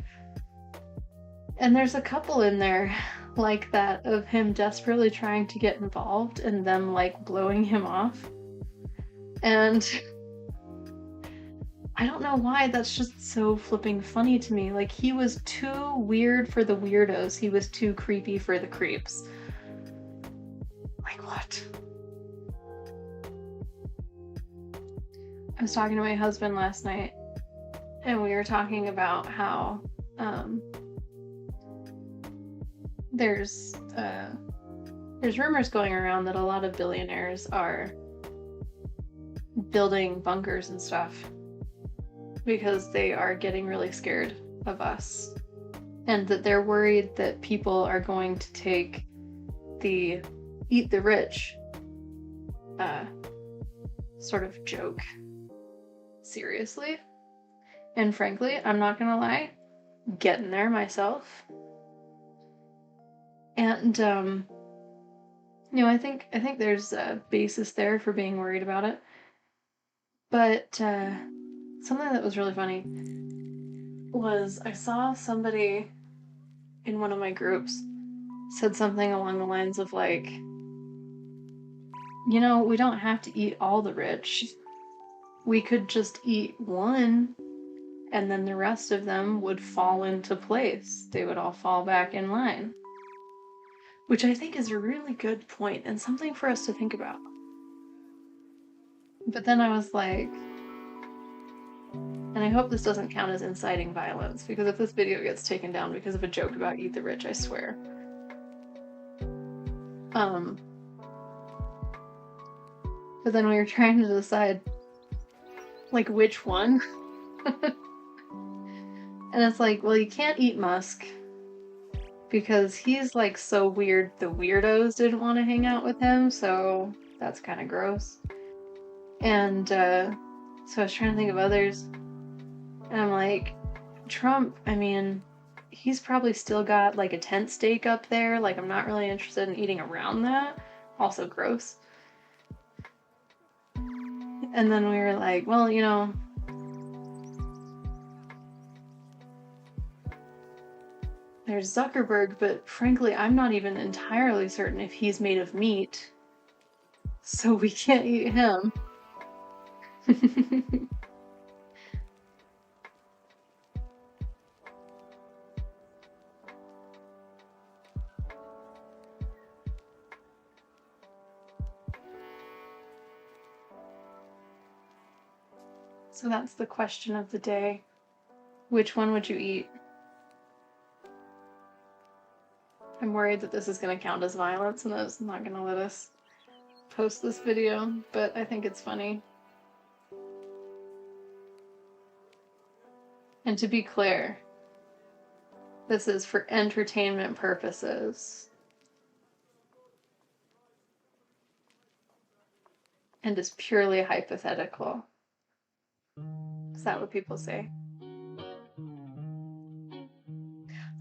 And there's a couple in there like that of him desperately trying to get involved and them like blowing him off. And I don't know why, that's just so flipping funny to me. Like, he was too weird for the weirdos. He was too creepy for the creeps. Like, what? I was talking to my husband last night, and we were talking about how there's rumors going around that a lot of billionaires are building bunkers and stuff because they are getting really scared of us, and that they're worried that people are going to take the eat the rich sort of joke seriously. And frankly, I'm not gonna lie, getting there myself. And I think there's a basis there for being worried about it. But something that was really funny was I saw somebody in one of my groups said something along the lines of like, we don't have to eat all the rich. We could just eat one, and then the rest of them would fall into place. They would all fall back in line. Which I think is a really good point and something for us to think about. But then I was like, and I hope this doesn't count as inciting violence, because if this video gets taken down because of a joke about eat the rich, I swear. But then we were trying to decide, like, which one. And it's like, well, you can't eat Musk because he's like so weird the weirdos didn't want to hang out with him, so that's kind of gross. And so I was trying to think of others, and I'm like, Trump, I mean, he's probably still got like a tent stake up there. Like, I'm not really interested in eating around that. Also gross. And then we were like, well, you know, there's Zuckerberg, but frankly, I'm not even entirely certain if he's made of meat. So we can't eat him. So that's the question of the day. Which one would you eat? I'm worried that this is going to count as violence and that it's not going to let us post this video, but I think it's funny. And to be clear, this is for entertainment purposes. And is purely hypothetical. Is that what people say?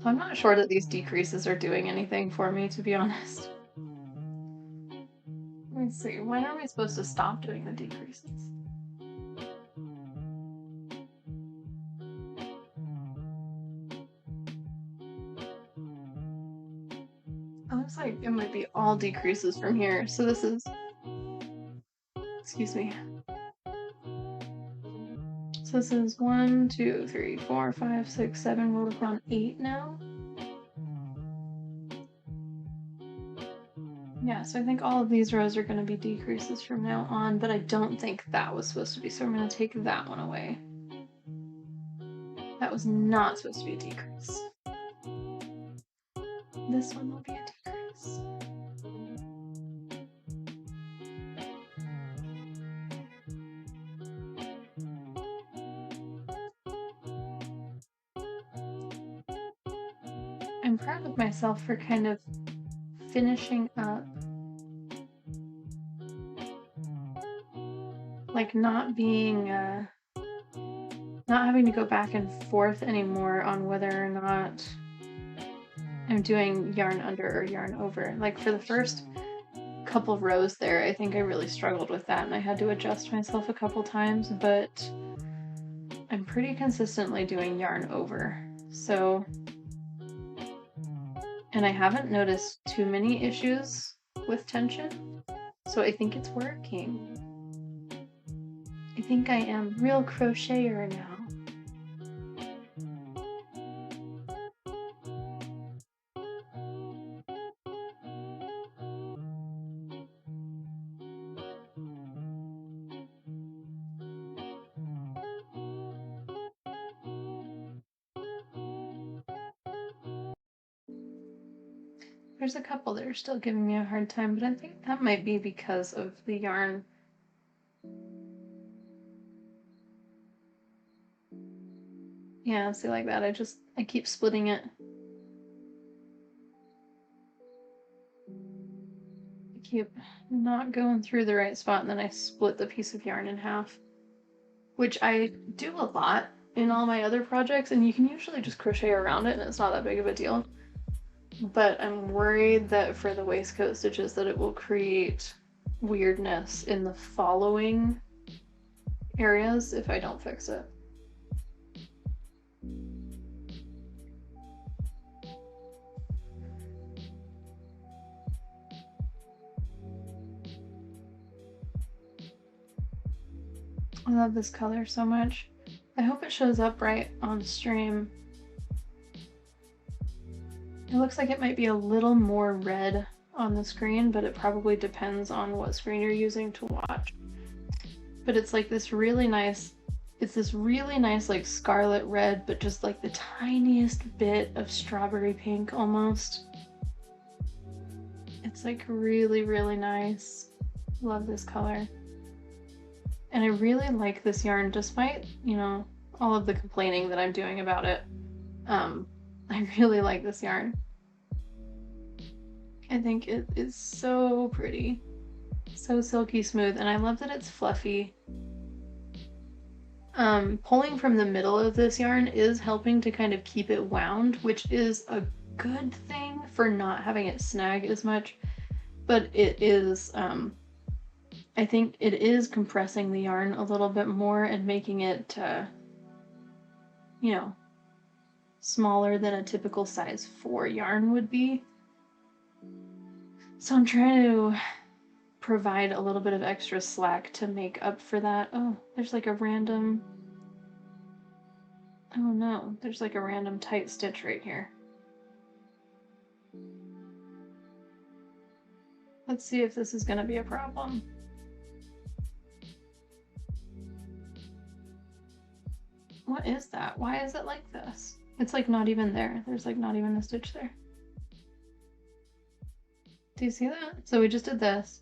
I'm not sure that these decreases are doing anything for me, to be honest. Let me see, when are we supposed to stop doing the decreases? It looks like it might be all decreases from here. So this is, excuse me. So this is 1, 2, 3, 4, 5, 6, 7. We'll look on 8 now. Yeah, so I think all of these rows are going to be decreases from now on, but I don't think that was supposed to be, so I'm going to take that one away. That was not supposed to be a decrease. This one will be a decrease. I'm proud of myself for kind of finishing up, like not being, not having to go back and forth anymore on whether or not I'm doing yarn under or yarn over. Like for the first couple rows there, I think I really struggled with that and I had to adjust myself a couple times, but I'm pretty consistently doing yarn over. So, and I haven't noticed too many issues with tension, so I think it's working. I think I am real crocheter now. There's a couple that are still giving me a hard time, but I think that might be because of the yarn. Yeah, see, like that, I keep splitting it. I keep not going through the right spot, and then I split the piece of yarn in half, which I do a lot in all my other projects, and you can usually just crochet around it, and it's not that big of a deal. But I'm worried that for the waistcoat stitches that it will create weirdness in the following areas if I don't fix it. I love this color so much. I hope it shows up right on stream. It looks like it might be a little more red on the screen, but it probably depends on what screen you're using to watch. But it's like this really nice, it's this really nice like scarlet red, but just like the tiniest bit of strawberry pink almost. It's like really, really nice. Love this color. And I really like this yarn despite, you know, all of the complaining that I'm doing about it. I really like this yarn. I think it is so pretty. So silky smooth, and I love that it's fluffy. Pulling from the middle of this yarn is helping to kind of keep it wound, which is a good thing for not having it snag as much, but it is, I think it is compressing the yarn a little bit more and making it, you know, smaller than a typical size 4 yarn would be. So I'm trying to provide a little bit of extra slack to make up for that. Oh, there's like a random... Oh no, there's like a random tight stitch right here. Let's see if this is going to be a problem. What is that? Why is it like this? It's like not even there. There's like not even a stitch there. Do you see that? So we just did this.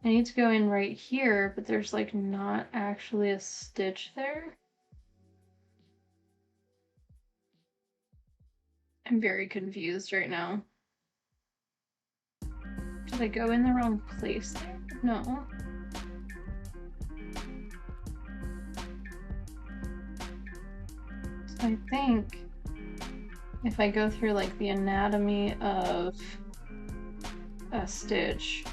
I need to go in right here, but there's like not actually a stitch there. I'm very confused right now. Did I go in the wrong place there? No. So I think if I go through like the anatomy of a stitch,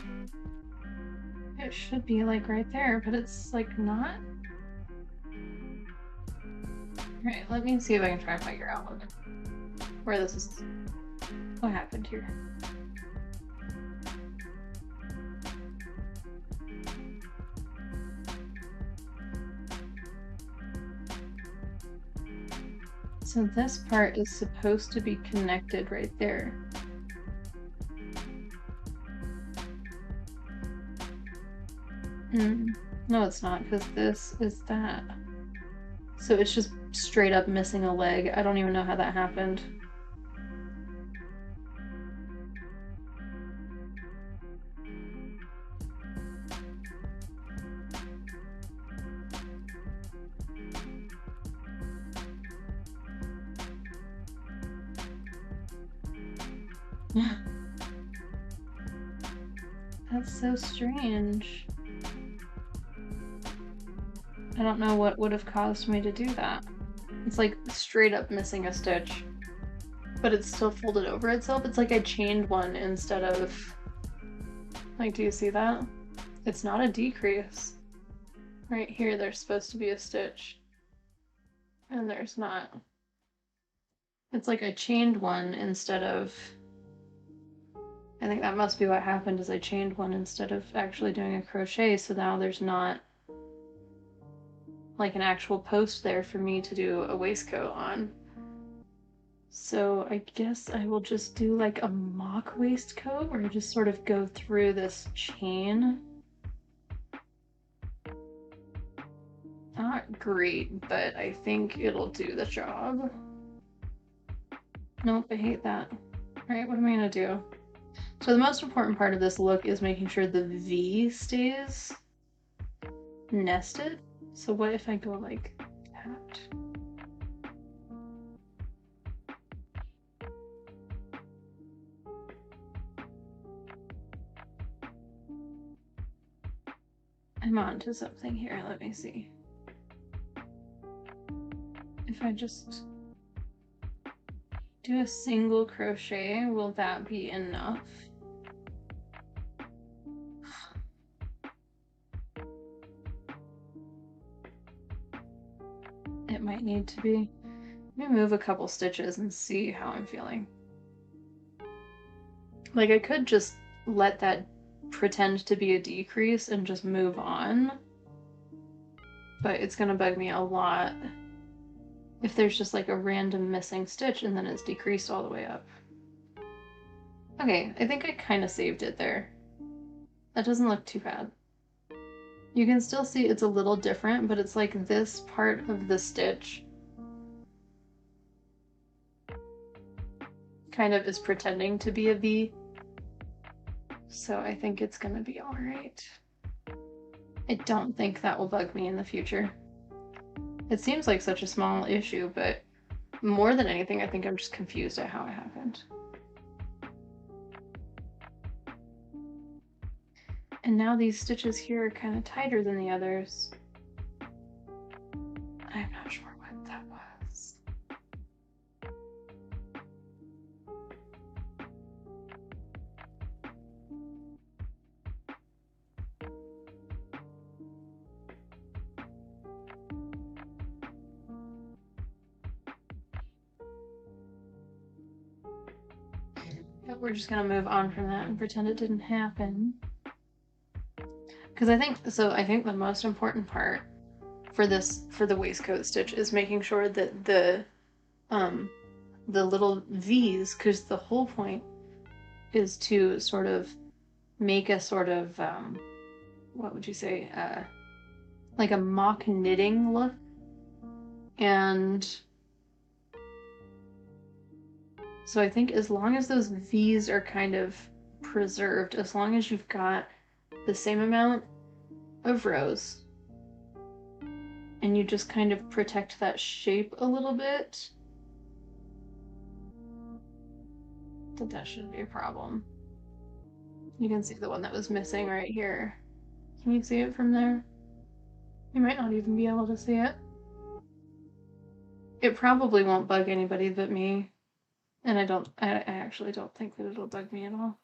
it should be like right there, but it's like not. Alright, let me see if I can try and figure out where this is. What happened here? So this part is supposed to be connected right there. No, it's not, because this is that. So it's just straight up missing a leg. I don't even know how that happened. That's so strange. I don't know what would have caused me to do that. It's like straight up missing a stitch, but it's still folded over itself. It's like I chained one instead of, like, do you see that? It's not a decrease. Right here there's supposed to be a stitch, and there's not. It's like I chained one instead of, I think that must be what happened, is I chained one instead of actually doing a crochet, so now there's not like an actual post there for me to do a waistcoat on. So I guess I will just do like a mock waistcoat where I just sort of go through this chain. Not great, but I think it'll do the job. Nope, I hate that. Alright, what am I gonna do? So the most important part of this look is making sure the V stays nested. So what if I go like that? I'm on to something here, let me see. If I just do a single crochet, will that be enough? It might need to be. Let me move a couple stitches and see how I'm feeling. Like, I could just let that pretend to be a decrease and just move on, but it's gonna bug me a lot if there's just like a random missing stitch and then it's decreased all the way up. Okay, I think I kind of saved it there. That doesn't look too bad. You can still see it's a little different, but it's like this part of the stitch kind of is pretending to be a V. So I think it's gonna be all right. I don't think that will bug me in the future. It seems like such a small issue, but more than anything, I think I'm just confused at how it happened. And now these stitches here are kind of tighter than the others. I'm not sure what that was. Yep, we're just gonna move on from that and pretend it didn't happen. Because I think the most important part for the waistcoat stitch is making sure that the little V's, because the whole point is to sort of make a sort of what would you say, like a mock knitting look. And so I think as long as those V's are kind of preserved, as long as you've got the same amount of rows and you just kind of protect that shape a little bit, that shouldn't be a problem. You can see the one that was missing right here. Can you see it from there? You might not even be able to see it. It probably won't bug anybody but me. And I actually don't think that it'll bug me at all.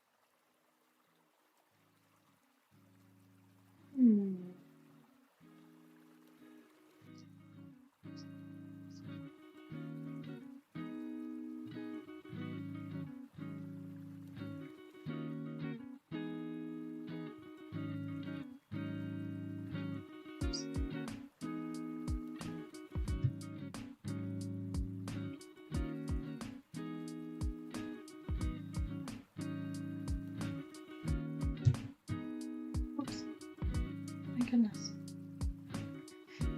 Goodness.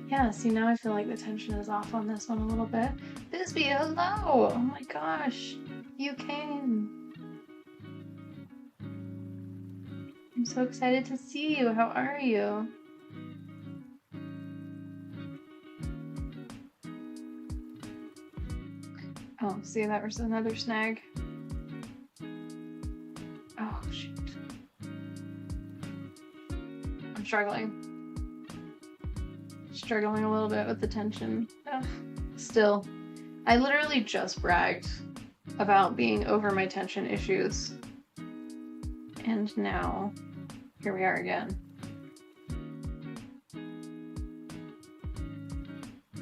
Yeah, see, now I feel like the tension is off on this one a little bit. Bisbee, hello! Oh my gosh, you came. I'm so excited to see you. How are you? Oh, see, that was another snag. Oh, shoot. I'm struggling a little bit with the tension. Ugh. Still, I literally just bragged about being over my tension issues, and now here we are again.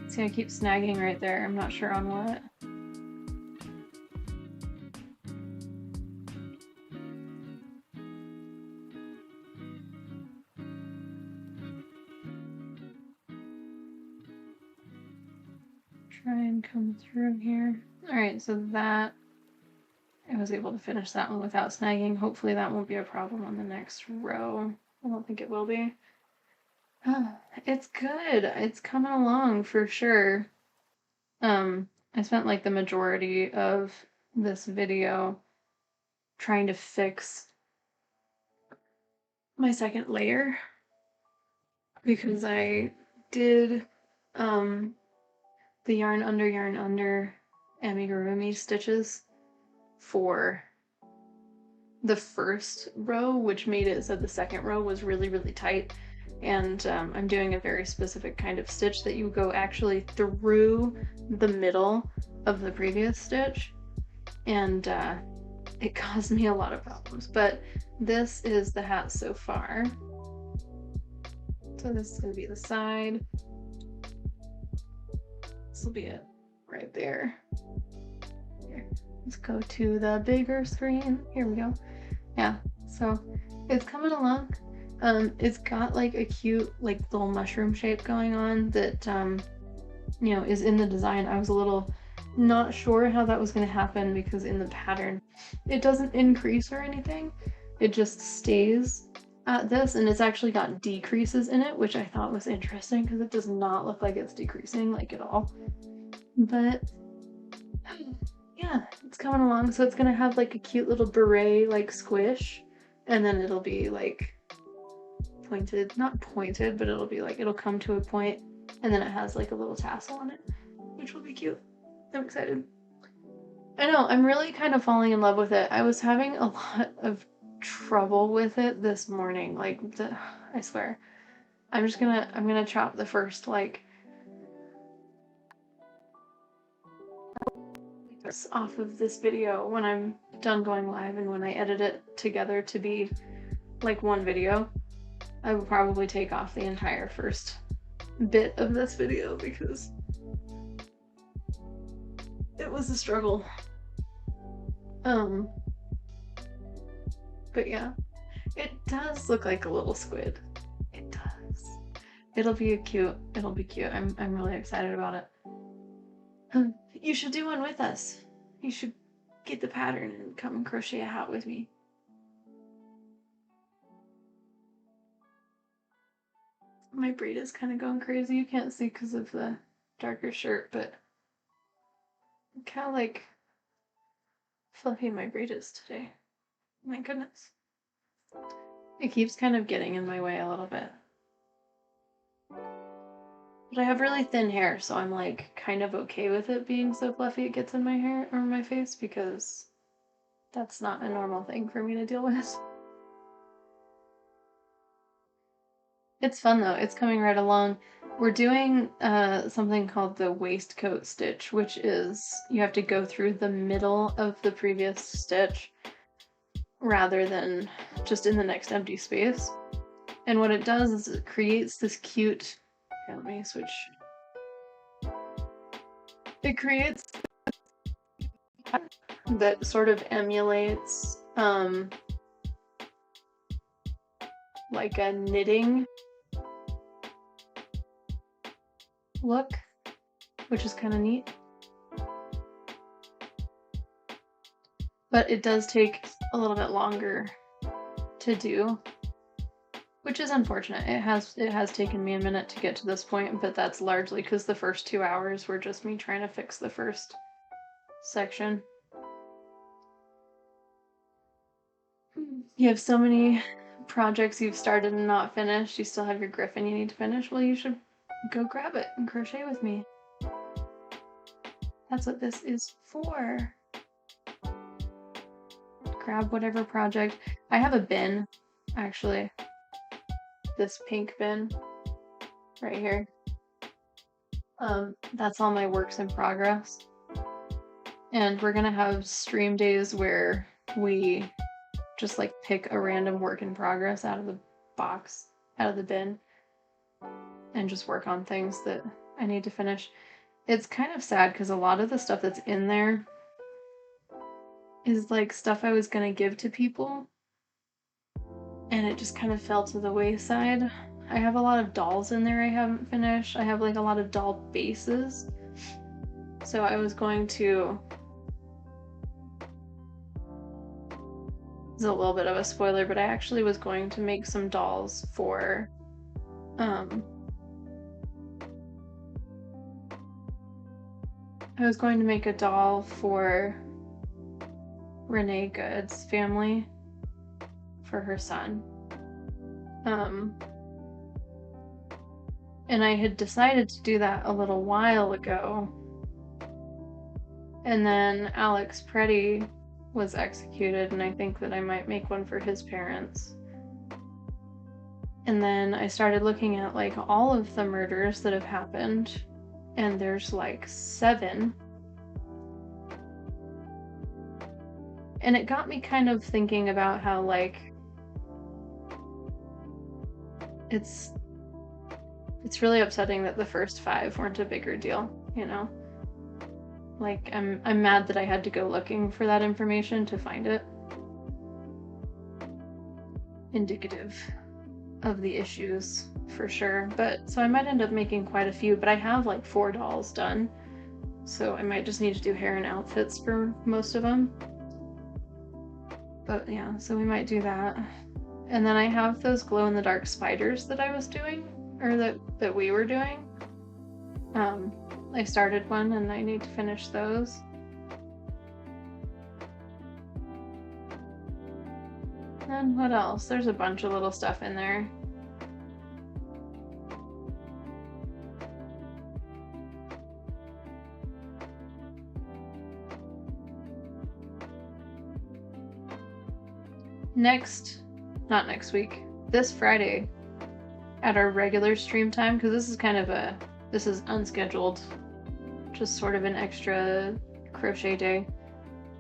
See, I keep snagging right there. I'm not sure on what. Try and come through here. Alright, so that I was able to finish that one without snagging. Hopefully that won't be a problem on the next row. I don't think it will be. It's good. It's coming along for sure. I spent like the majority of this video trying to fix my second layer because I did the yarn under amigurumi stitches for the first row, which made it so the second row was really, really tight. And I'm doing a very specific kind of stitch that you go actually through the middle of the previous stitch, and it caused me a lot of problems. But this is the hat so far. So this is going to be the side. This will be it right there. Here, let's go to the bigger screen. Here we go. Yeah, so it's coming along. It's got like a cute like little mushroom shape going on that you know, is in the design. I was a little not sure how that was going to happen because in the pattern it doesn't increase or anything. It just stays at this, and it's actually got decreases in it, which I thought was interesting because it does not look like it's decreasing like at all. But yeah, it's coming along. So it's gonna have like a cute little beret like squish, and then it'll be like pointed, not pointed, but it'll be like, it'll come to a point, and then it has like a little tassel on it, which will be cute. I'm excited. I know, I'm really kind of falling in love with it. I was having a lot of trouble with it this morning. Like, I swear. I'm gonna chop the first, like, off of this video when I'm done going live, and when I edit it together to be like one video, I will probably take off the entire first bit of this video because it was a struggle. But yeah, it does look like a little squid. It does. It'll be cute. I'm really excited about it. You should do one with us. You should get the pattern and come and crochet a hat with me. My braid is kind of going crazy. You can't see because of the darker shirt, but look how, like, fluffy my braid is today. My goodness. It keeps kind of getting in my way a little bit. But I have really thin hair, so I'm like kind of okay with it being so fluffy it gets in my hair or my face, because that's not a normal thing for me to deal with. It's fun though, it's coming right along. We're doing something called the waistcoat stitch, which is you have to go through the middle of the previous stitch rather than just in the next empty space. And what it does is it creates this cute, here, let me switch. It creates that sort of emulates like a knitting look, which is kind of neat. But it does take a little bit longer to do, which is unfortunate. It has taken me a minute to get to this point, but that's largely because the first 2 hours were just me trying to fix the first section. You have so many projects you've started and not finished. You still have your griffin you need to finish. Well, you should go grab it and crochet with me. That's what this is for. Grab whatever project. I have a bin, actually. This pink bin right here. That's all my works in progress. And we're gonna have stream days where we just like pick a random work in progress out of the box, out of the bin, and just work on things that I need to finish. It's kind of sad because a lot of the stuff that's in there is like stuff I was gonna give to people, and it just kind of fell to the wayside. I have a lot of dolls in there I haven't finished. I have like a lot of doll bases. So I was going to... This is a little bit of a spoiler, but I actually was going to make some dolls for I was going to make a doll for Renee Good's family for her son. And I had decided to do that a little while ago. And then Alex Preddy was executed, and I think that I might make one for his parents. And then I started looking at like all of the murders that have happened, and there's like 7. And it got me kind of thinking about how like it's really upsetting that the first 5 weren't a bigger deal, you know? Like, I'm mad that I had to go looking for that information to find it. Indicative of the issues, for sure. But, so I might end up making quite a few, but I have like 4 dolls done. So I might just need to do hair and outfits for most of them. But yeah, so we might do that. And then I have those glow-in-the-dark spiders that I was doing, or that we were doing. I started one and I need to finish those. And what else? There's a bunch of little stuff in there. not next week, this Friday at our regular stream time, because this is unscheduled, just sort of an extra crochet day.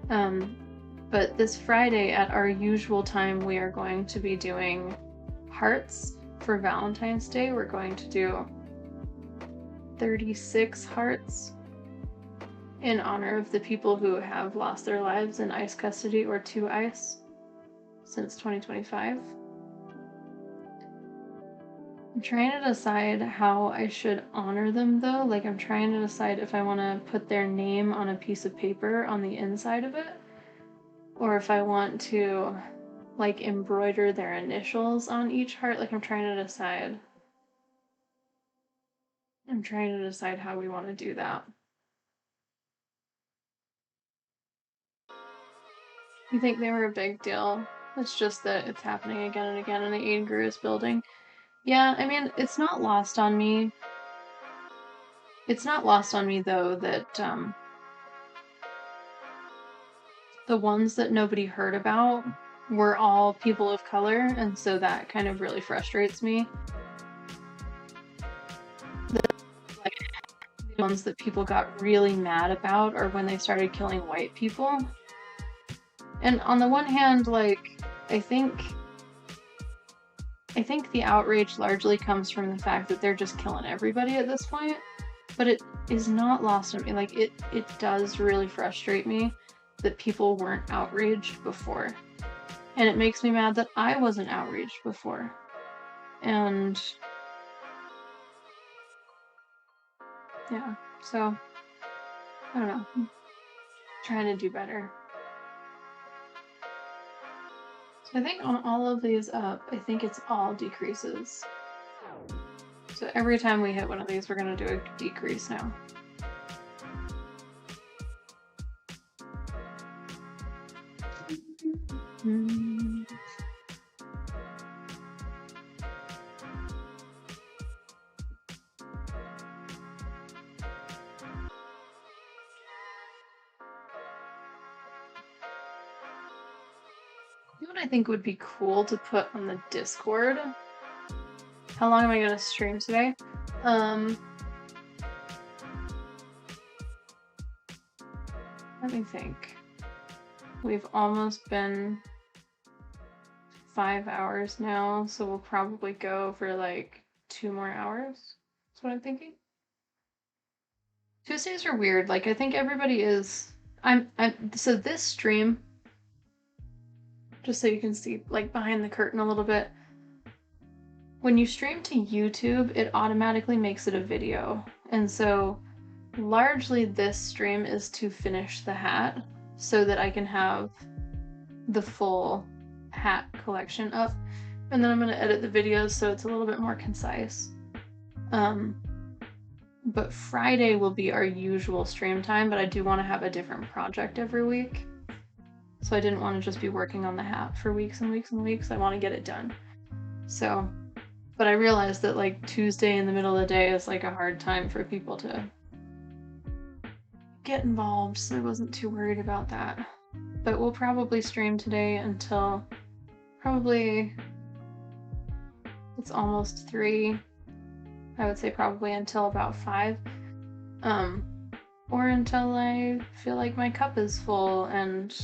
But this Friday at our usual time, we are going to be doing hearts for Valentine's Day. We're going to do 36 hearts in honor of the people who have lost their lives in ICE custody or to ICE since 2025. I'm trying to decide how I should honor them though. Like, I'm trying to decide if I want to put their name on a piece of paper on the inside of it, or if I want to like embroider their initials on each heart. Like, I'm trying to decide how we want to do that. You think they were a big deal? It's just that it's happening again and again in the Aid Gurus building. Yeah, I mean, it's not lost on me. It's not lost on me, though, that the ones that nobody heard about were all people of color, and so that kind of really frustrates me. The ones that people got really mad about are when they started killing white people. And on the one hand, like, I think the outrage largely comes from the fact that they're just killing everybody at this point, but it is not lost on me. Like, it does really frustrate me that people weren't outraged before. And it makes me mad that I wasn't outraged before. And yeah, so I don't know. I'm trying to do better. So I think on all of these up, I think it's all decreases. So every time we hit one of these, we're going to do a decrease now. You know what I think would be cool to put on the Discord? How long am I going to stream today? Let me think. We've almost been 5 hours now, so we'll probably go for like 2 more hours. That's what I'm thinking. Tuesdays are weird. Like, I think everybody is. So this stream, just so you can see like behind the curtain a little bit, when you stream to YouTube, it automatically makes it a video. And so largely this stream is to finish the hat so that I can have the full hat collection up. And then I'm going to edit the videos so it's a little bit more concise. But Friday will be our usual stream time, but I do want to have a different project every week. So I didn't want to just be working on the hat for weeks and weeks and weeks. I want to get it done. So, but I realized that like Tuesday in the middle of the day is like a hard time for people to get involved, so I wasn't too worried about that. But we'll probably stream today until probably it's almost 3. I would say probably until about 5. Or until I feel like my cup is full and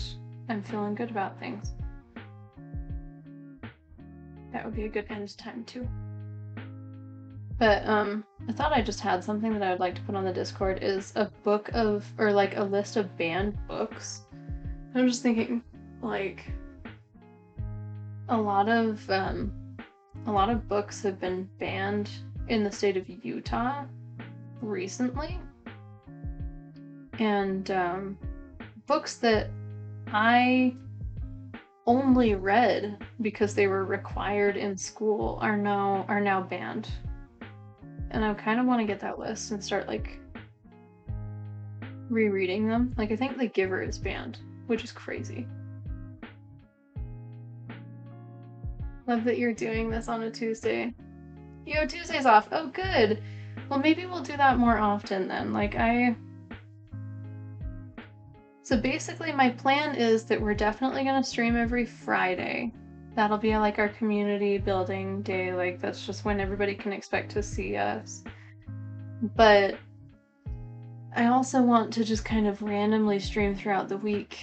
I'm feeling good about things. That would be a good end time too. But I thought I just had something that I would like to put on the Discord is a book of, or like a list of banned books. I'm just thinking, like, a lot of books have been banned in the state of Utah recently, and books that I only read because they were required in school are now banned. And I kind of want to get that list and start like rereading them. Like, I think The Giver is banned, which is crazy. Love that you're doing this on a Tuesday. Yo, Tuesday's off. Oh, good. Well, maybe we'll do that more often then. So basically my plan is that we're definitely going to stream every Friday. That'll be like our community building day. Like that's just when everybody can expect to see us. But I also want to just kind of randomly stream throughout the week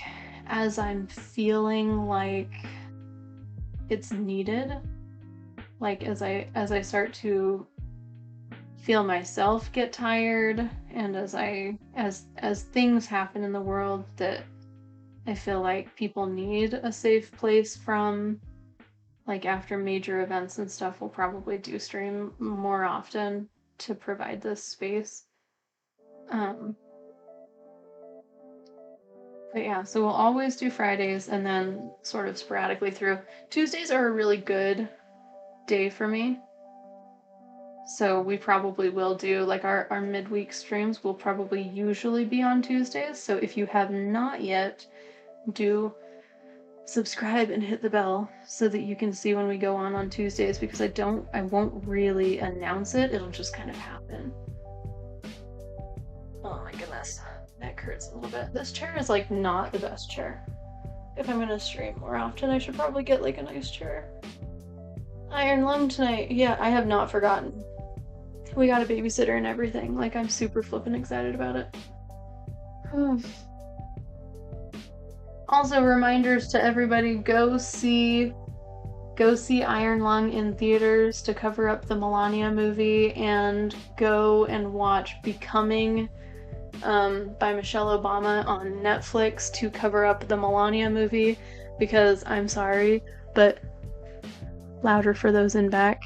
as I'm feeling like it's needed. Like as I start to feel myself get tired, and as things happen in the world that I feel like people need a safe place from, like after major events and stuff, we'll probably do stream more often to provide this space. But yeah, so we'll always do Fridays and then sort of sporadically through. Tuesdays are a really good day for me. So we probably will do, like our midweek streams will probably usually be on Tuesdays. So if you have not yet, do subscribe and hit the bell so that you can see when we go on Tuesdays, because I won't really announce it. It'll just kind of happen. Oh my goodness. Neck hurts a little bit. This chair is like not the best chair. If I'm gonna stream more often, I should probably get like a nice chair. Iron Lung tonight. Yeah, I have not forgotten. We got a babysitter and everything. Like, I'm super flippin' excited about it. Also, reminders to everybody, go see Iron Lung in theaters to cover up the Melania movie, and go and watch Becoming by Michelle Obama on Netflix to cover up the Melania movie, because I'm sorry, but louder for those in back.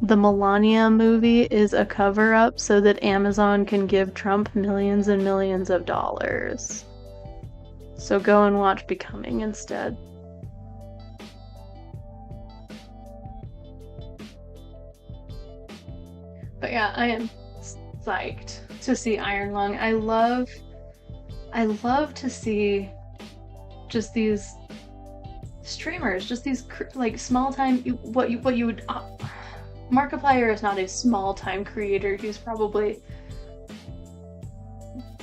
The Melania movie is a cover-up so that Amazon can give Trump millions and millions of dollars. So go and watch Becoming instead. But yeah, I am psyched to see Iron Lung. I love to see just these streamers, just these like small time, what you would Markiplier is not a small time creator. He's probably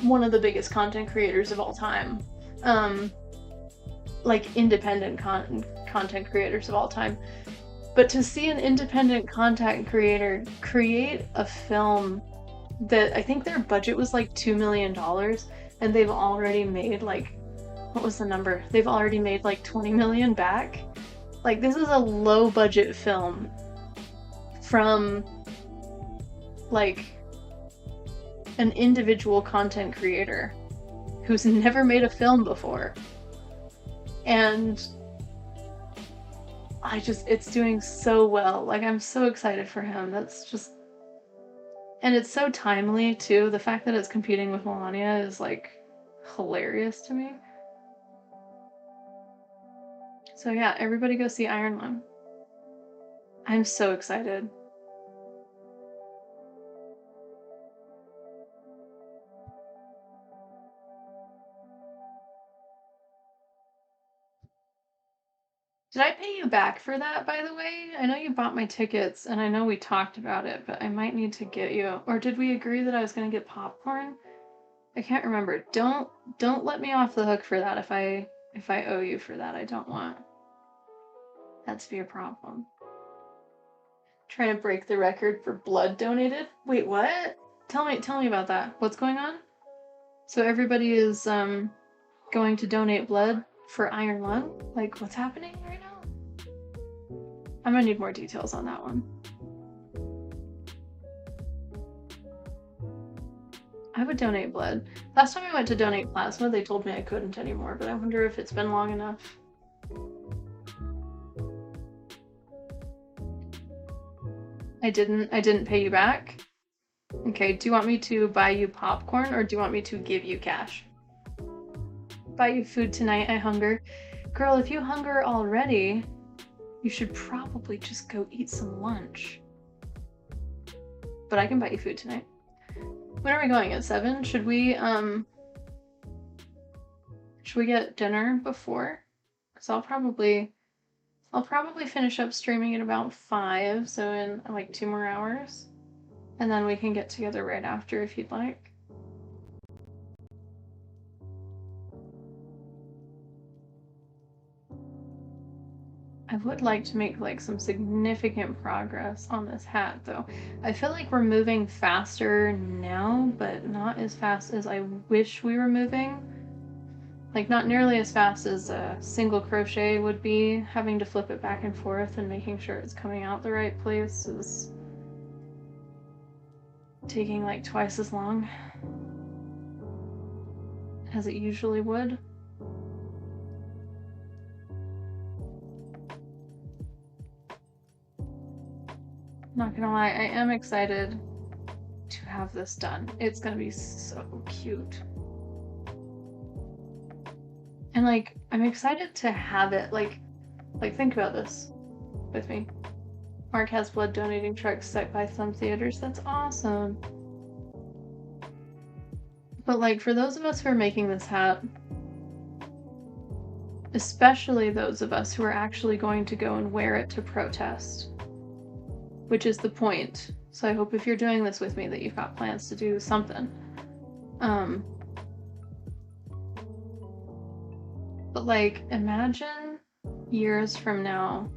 one of the biggest content creators of all time. Like independent content creators of all time. But to see an independent content creator create a film that I think their budget was like $2 million, and they've already made like, what was the number? They've already made like 20 million back. Like, this is a low budget film from like an individual content creator who's never made a film before. And it's doing so well. Like, I'm so excited for him. That's just, and it's so timely too. The fact that it's competing with Melania is like hilarious to me. So yeah, everybody go see Iron Lung. I'm so excited. Did I pay you back for that, by the way? I know you bought my tickets, and I know we talked about it, but I might need to get you. Or did we agree that I was gonna get popcorn? I can't remember. Don't let me off the hook for that if I owe you for that. I don't want that to be a problem. Trying to break the record for blood donated? Wait, what? Tell me about that. What's going on? So everybody is going to donate blood for Iron Lung? Like, what's happening right now? I'm gonna need more details on that one. I would donate blood. Last time I went to donate plasma, they told me I couldn't anymore, but I wonder if it's been long enough. I didn't pay you back? Okay, do you want me to buy you popcorn, or do you want me to give you cash? Buy you food tonight, I hunger. Girl, if you hunger already, you should probably just go eat some lunch. But I can buy you food tonight. When are we going? At 7? Should we get dinner before? Because I'll probably finish up streaming at about 5, so in like 2 more hours. And then we can get together right after if you'd like. I would like to make like some significant progress on this hat though. I feel like we're moving faster now, but not as fast as I wish we were moving. Like not nearly as fast as a single crochet would be. Having to flip it back and forth and making sure it's coming out the right place is taking like twice as long as it usually would. Not gonna lie, I am excited to have this done. It's gonna be so cute. And like, I'm excited to have it, like think about this with me. Mark has blood donating trucks set by some theaters. That's awesome. But like, for those of us who are making this hat, especially those of us who are actually going to go and wear it to protest, which is the point. So I hope if you're doing this with me that you've got plans to do something. But like, imagine years from now,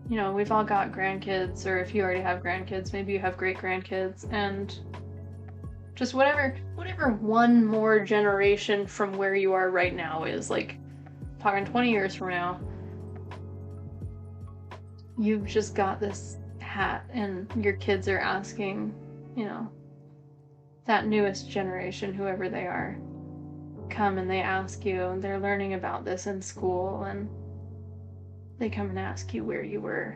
you know, we've all got grandkids, or if you already have grandkids, maybe you have great grandkids, and just whatever one more generation from where you are right now is, like, talking 20 years from now, you've just got this hat and your kids are asking, you know, that newest generation, whoever they are, come and they ask you, and they're learning about this in school, and they come and ask you where you were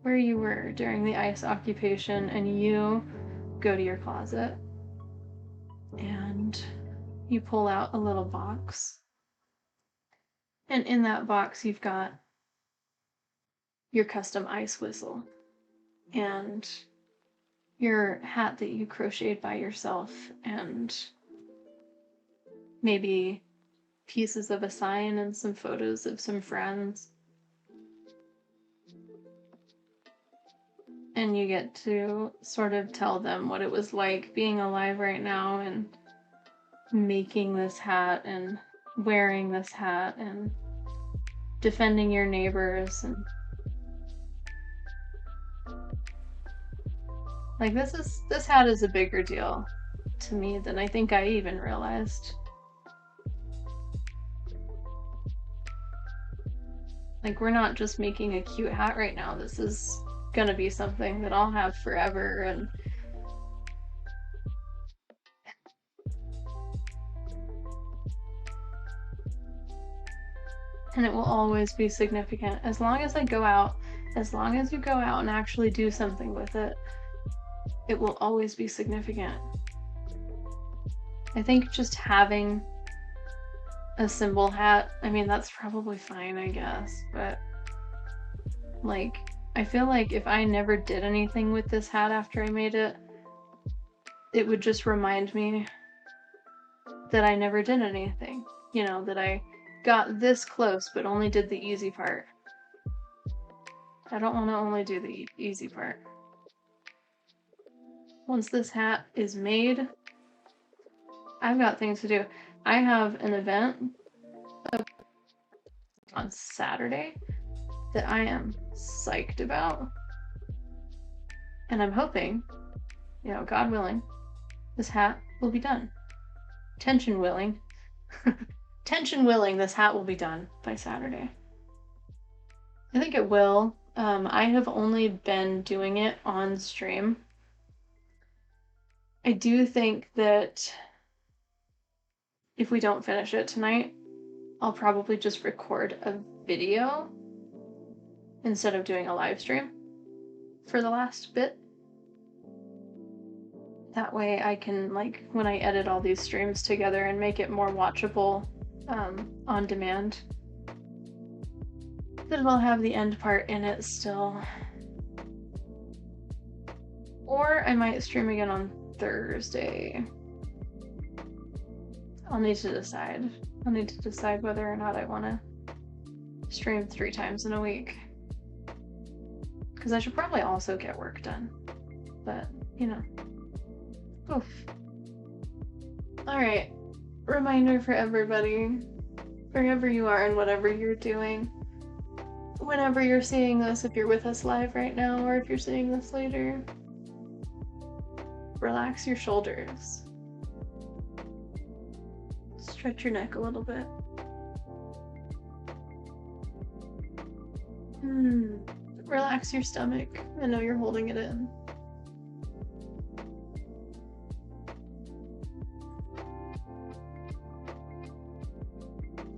during the ICE occupation, and you go to your closet and you pull out a little box, and in that box you've got your custom ice whistle and your hat that you crocheted by yourself, and maybe pieces of a sign and some photos of some friends. And you get to sort of tell them what it was like being alive right now and making this hat and wearing this hat and defending your neighbors. And like, this hat is a bigger deal to me than I think I even realized. Like, we're not just making a cute hat right now. This is gonna be something that I'll have forever, and it will always be significant. As long as you go out and actually do something with it, it will always be significant. I think just having a symbol hat, I mean, that's probably fine, I guess, but like, I feel like if I never did anything with this hat after I made it, it would just remind me that I never did anything. You know, that I got this close but only did the easy part. I don't want to only do the easy part. Once this hat is made, I've got things to do. I have an event on Saturday that I am psyched about. And I'm hoping, you know, God willing, this hat will be done. Tension willing. Tension willing, this hat will be done by Saturday. I think it will. I have only been doing it on stream. I do think that if we don't finish it tonight, I'll probably just record a video instead of doing a live stream for the last bit. That way I can, like, when I edit all these streams together and make it more watchable on demand, that it'll have the end part in it still. Or I might stream again on Thursday. I'll need to decide. I'll need to decide whether or not I want to stream 3 times in a week. Because I should probably also get work done. But, you know. Oof. Alright. Reminder for everybody. wherever you are and whatever you're doing. Whenever you're seeing this, if you're with us live right now or if you're seeing this later, relax your shoulders. Stretch your neck a little bit. Relax your stomach. I know you're holding it in.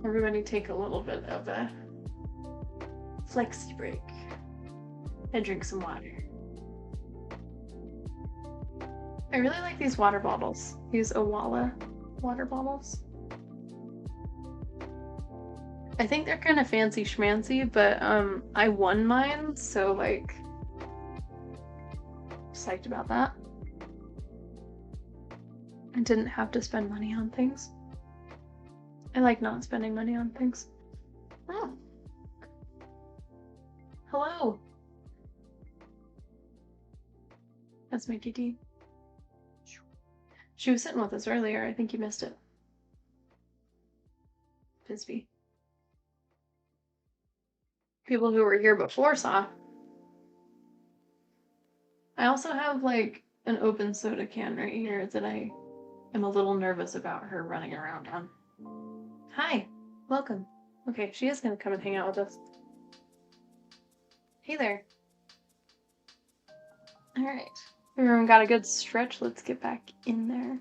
Everybody take a little bit of a flexi break and drink some water. I really like these water bottles. These Owala water bottles. I think they're kind of fancy schmancy, but I won mine, so like psyched about that. I didn't have to spend money on things. I like not spending money on things. Oh. Hello. That's my kitty. She was sitting with us earlier. I think you missed it. Bisbee. People who were here before saw. I also have like an open soda can right here that I am a little nervous about her running around on. Hi, welcome. Okay, she is gonna come and hang out with us. Hey there. All right, everyone got a good stretch. Let's get back in there.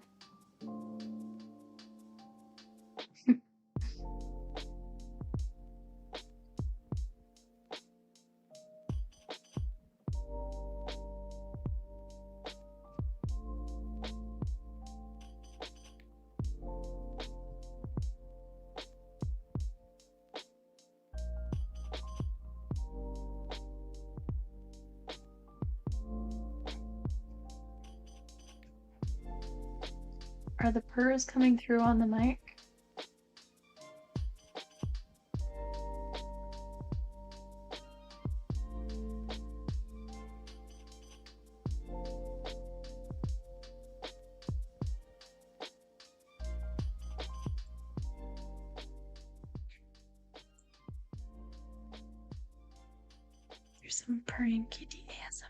Are the purrs coming through on the mic? There's some purring kitty ASMR.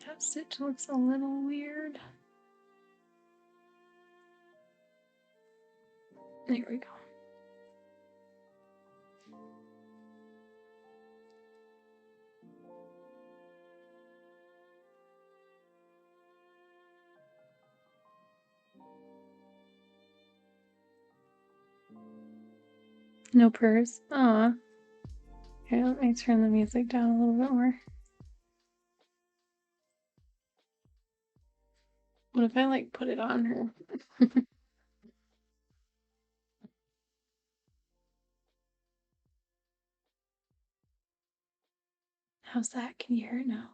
That stitch looks a little weird. There we go. No purrs. Aw. Okay, let me turn the music down a little bit more. What if I like put it on her? How's that? Can you hear it now?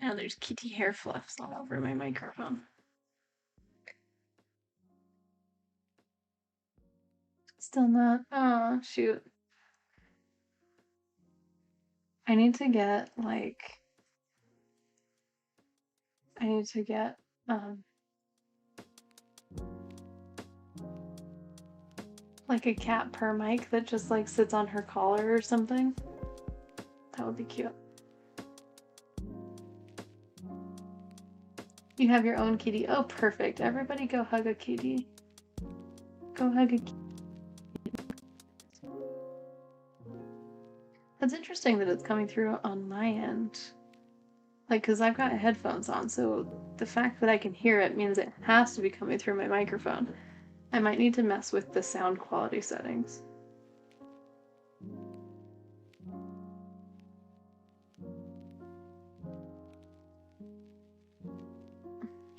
Now there's kitty hair fluffs all over my microphone. Still not. Oh, shoot. I need to get like like a cat purr mic that just like sits on her collar or something. That would be cute. You have your own kitty. Oh, perfect. Everybody go hug a kitty. Go hug a kitty. It's interesting that it's coming through on my end. Like, because I've got headphones on, so the fact that I can hear it means it has to be coming through my microphone. I might need to mess with the sound quality settings.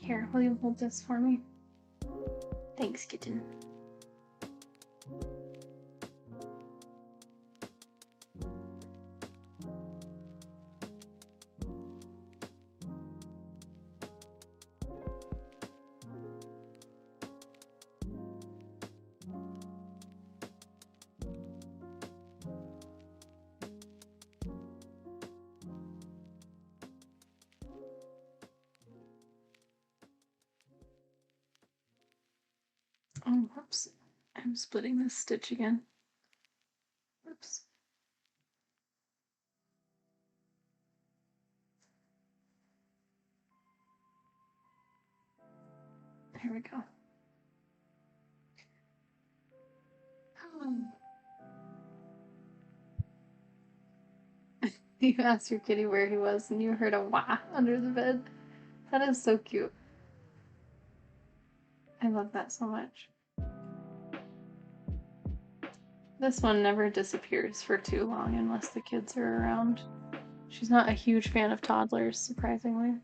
Here, will you hold this for me? Thanks, kitten. Oh, whoops. I'm splitting this stitch again. Whoops. There we go. You asked your kitty where he was and you heard a wah under the bed. That is so cute. I love that so much. This one never disappears for too long unless the kids are around. She's not a huge fan of toddlers, surprisingly.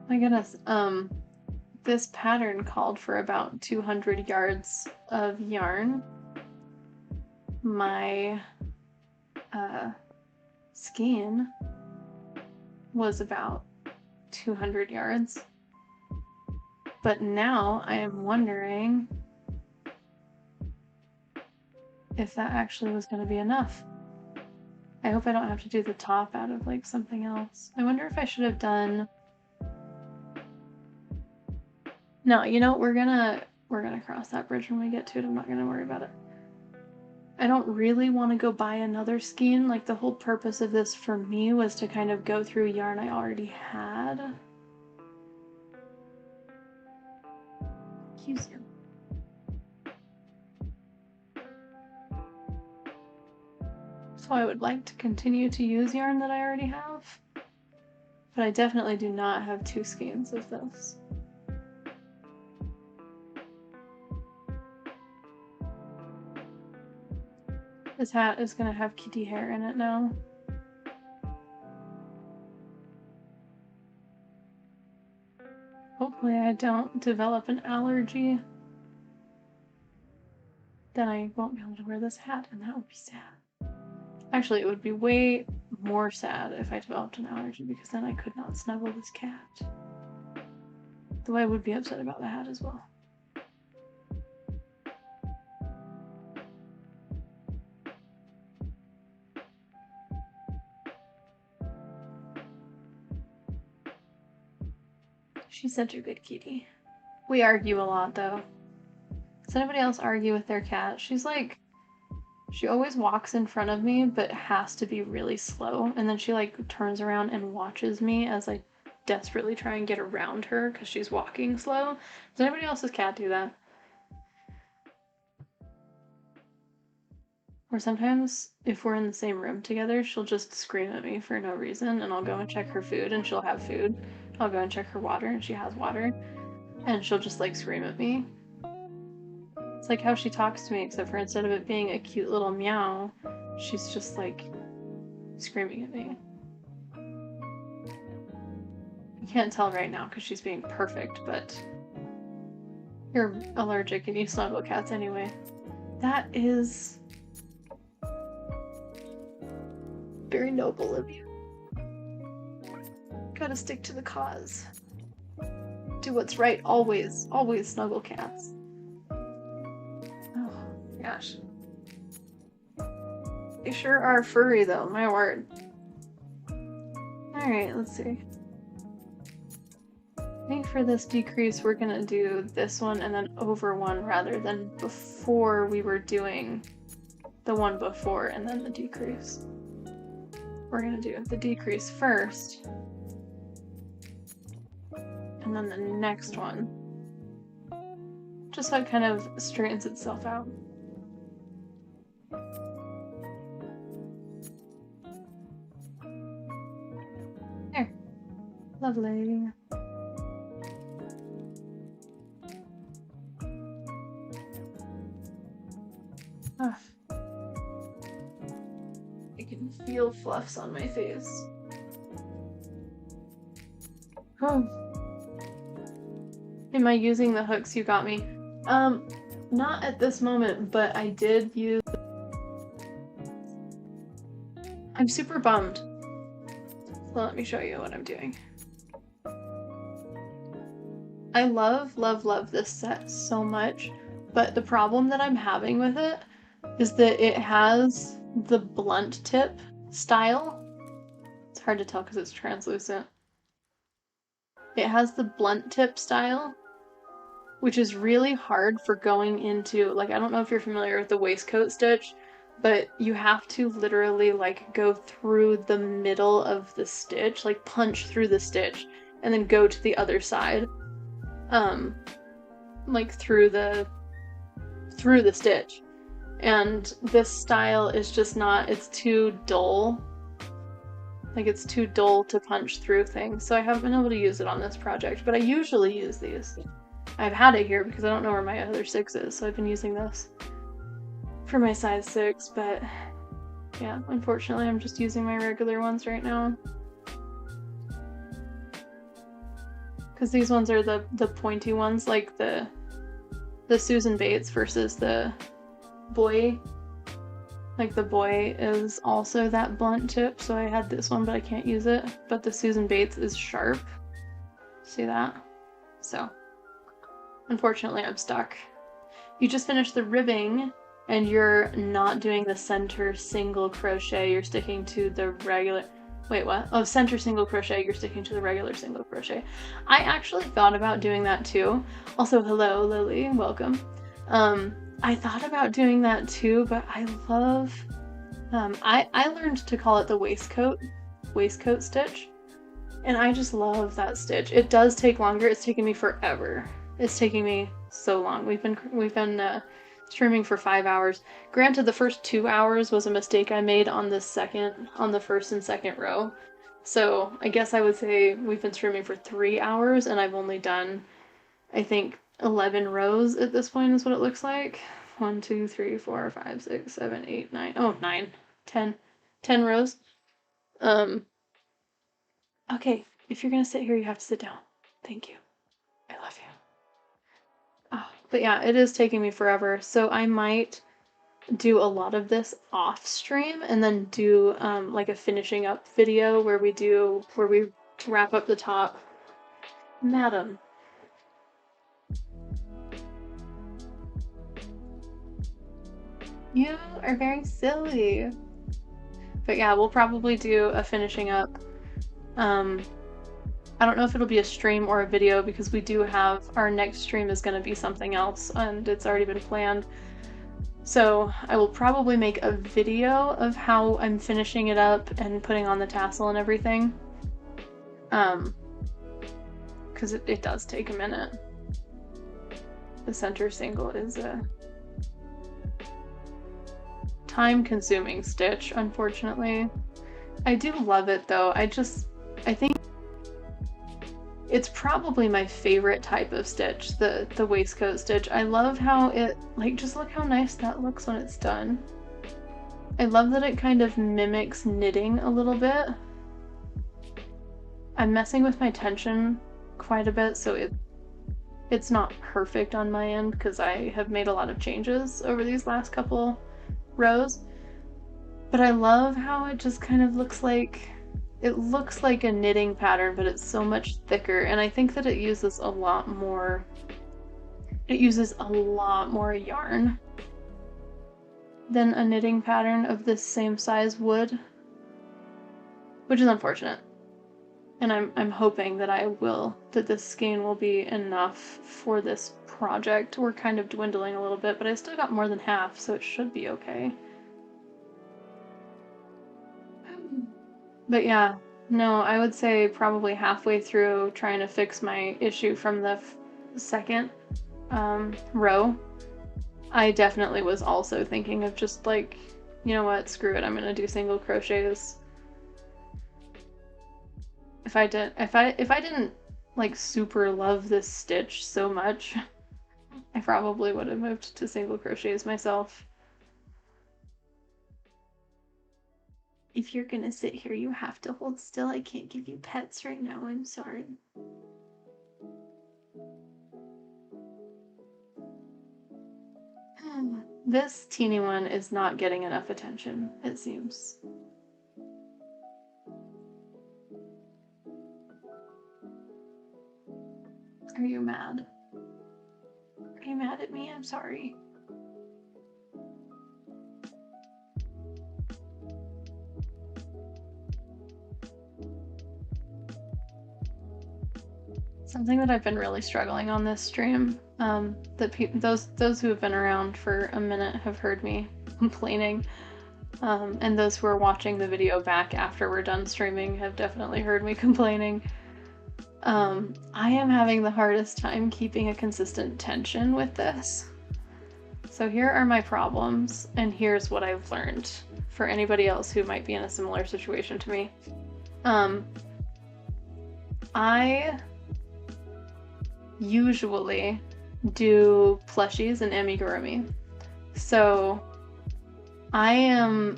My goodness, this pattern called for about 200 yards of yarn. My skein was about 200 yards. But now I am wondering if that actually was going to be enough. I hope I don't have to do the top out of like something else. I wonder if I should have done... No, you know, we're gonna cross that bridge when we get to it. I'm not gonna worry about it. I don't really want to go buy another skein. Like, the whole purpose of this for me was to kind of go through yarn I already had. Use you. So I would like to continue to use yarn that I already have, but I definitely do not have 2 skeins of this. This hat is going to have kitty hair in it now. Hopefully I don't develop an allergy. Then I won't be able to wear this hat, and that would be sad. Actually, it would be way more sad if I developed an allergy, because then I could not snuggle this cat. Though I would be upset about the hat as well. She's such a good kitty. We argue a lot, though. Does anybody else argue with their cat? She's like... She always walks in front of me, but has to be really slow. And then she, like, turns around and watches me as I desperately try and get around her because she's walking slow. Does anybody else's cat do that? Or sometimes, if we're in the same room together, she'll just scream at me for no reason, and I'll go and check her food, and she'll have food. I'll go and check her water, and she has water. And she'll just, like, scream at me. It's like how she talks to me, except for instead of it being a cute little meow, she's just, like, screaming at me. You can't tell right now because she's being perfect, but you're allergic and you snuggle cats anyway. That is very noble of you. Gotta stick to the cause. Do what's right always. Always snuggle cats. Oh, gosh. They sure are furry though, my word. Alright, let's see. I think for this decrease we're gonna do this one and then over one rather than before we were doing the one before and then the decrease. We're gonna do the decrease first and then the next one, just so it kind of straightens itself out. Lovely. Ah. I can feel fluffs on my face. Oh. Am I using the hooks you got me? Not at this moment, but I did use... I'm super bummed. So let me show you what I'm doing. I love, love, love this set so much, but the problem that I'm having with it is that it has the blunt tip style. It's hard to tell because it's translucent. It has the blunt tip style, which is really hard for going into, like, I don't know if you're familiar with the waistcoat stitch, but you have to literally like go through the middle of the stitch, like punch through the stitch and then go to the other side. Like through the stitch. And this style is just not, it's too dull. Like it's too dull to punch through things. So I haven't been able to use it on this project, but I usually use these. I've had it here because I don't know where my other 6 is, so I've been using this for my size 6, but yeah, unfortunately I'm just using my regular ones right now. Because these ones are the pointy ones, like the Susan Bates versus the Boy. Like the Boy is also that blunt tip, so I had this one but I can't use it. But the Susan Bates is sharp. See that? So, unfortunately I'm stuck. You just finished the ribbing and you're not doing the center single crochet, you're sticking to the regular... Wait, what? Oh, center single crochet, you're sticking to the regular single crochet. I actually thought about doing that too. Also, hello, Lily, welcome. I thought about doing that too, but I love... I learned to call it the waistcoat stitch, and I just love that stitch. It does take longer, it's taken me forever. It's taking me so long. We've been streaming for 5 hours. Granted, the first 2 hours was a mistake I made on the first and second row. So I guess I would say we've been streaming for 3 hours and I've only done, I think, 11 rows at this point is what it looks like. 1, 2, 3, 4, 5, 6, 7, 8, 9. Oh, 9, 10. 10 rows. Okay, if you're gonna sit here, you have to sit down. Thank you. I love you. Oh, but yeah, it is taking me forever, so I might do a lot of this off stream and then do like a finishing up video where we wrap up the top. Madam. You are very silly. But yeah, we'll probably do a finishing up. I don't know if it'll be a stream or a video because we do have, our next stream is going to be something else and it's already been planned. So I will probably make a video of how I'm finishing it up and putting on the tassel and everything. Because it does take a minute. The center single is a time-consuming stitch, unfortunately. I do love it though. I think it's probably my favorite type of stitch, the waistcoat stitch. I love how it, like, just look how nice that looks when it's done. I love that it kind of mimics knitting a little bit. I'm messing with my tension quite a bit, so it's not perfect on my end because I have made a lot of changes over these last couple rows. But I love how it just kind of looks like, it looks like a knitting pattern, but it's so much thicker, and I think that it uses a lot more yarn than a knitting pattern of this same size would, which is unfortunate. And I'm hoping that that this skein will be enough for this project. We're kind of dwindling a little bit, but I still got more than half, so it should be okay. But yeah, no, I would say probably halfway through trying to fix my issue from the second row, I definitely was also thinking of just like, you know what, screw it, I'm gonna do single crochets. if I didn't like super love this stitch so much, I probably would have moved to single crochets myself. If you're gonna sit here, you have to hold still. I can't give you pets right now. I'm sorry. This teeny one is not getting enough attention, it seems. Are you mad? Are you mad at me? I'm sorry. Something that I've been really struggling on this stream, that those who have been around for a minute have heard me complaining, and those who are watching the video back after we're done streaming have definitely heard me complaining. I am having the hardest time keeping a consistent tension with this. So here are my problems, and here's what I've learned for anybody else who might be in a similar situation to me. I usually do plushies and amigurumi. So I am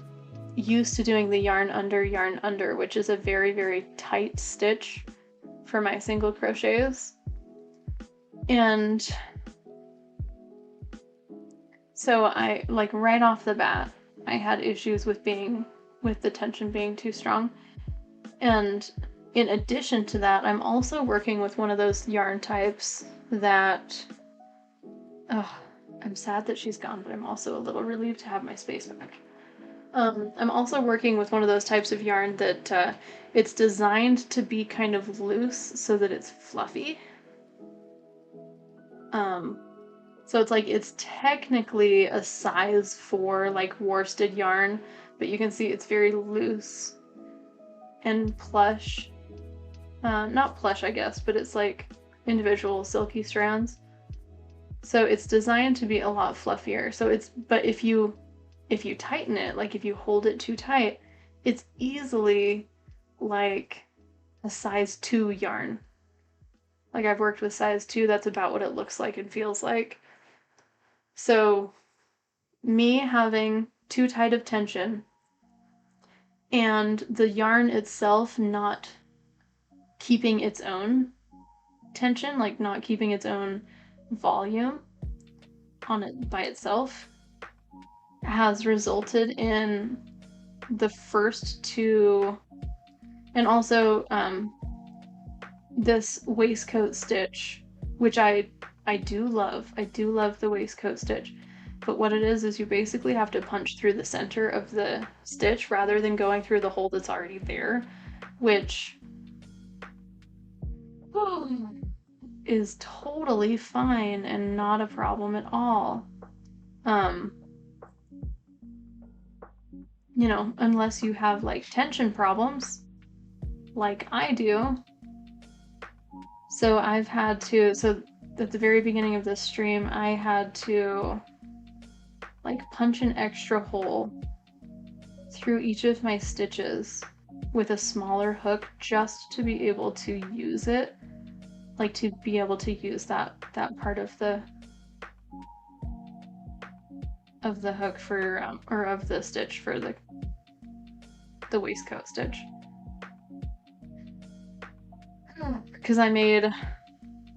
used to doing the yarn under, which is a very, very tight stitch for my single crochets. And so I, like, right off the bat, I had issues with the tension being too strong. And in addition to that, I'm also working with one of those yarn types that, I'm sad that she's gone, but I'm also a little relieved to have my space back. I'm also working with one of those types of yarn that it's designed to be kind of loose so that it's fluffy. So it's like, it's technically a size 4 like worsted yarn, but you can see it's very loose and plush. Not plush, I guess, but it's like individual silky strands. So it's designed to be a lot fluffier. So but if you tighten it, like if you hold it too tight, it's easily like a size 2 yarn. Like, I've worked with size 2, that's about what it looks like and feels like. So me having too tight of tension and the yarn itself not keeping its own tension, like not keeping its own volume on it by itself, has resulted in the first two, and also this waistcoat stitch, which I do love. I do love the waistcoat stitch, but what it is you basically have to punch through the center of the stitch rather than going through the hole that's already there, which is totally fine and not a problem at all. You know, unless you have like tension problems like I do. So I've had to, so at the very beginning of this stream, I had to like punch an extra hole through each of my stitches with a smaller hook just to be able to use it, like to be able to use that part of the hook for or of the stitch for the waistcoat stitch, because I made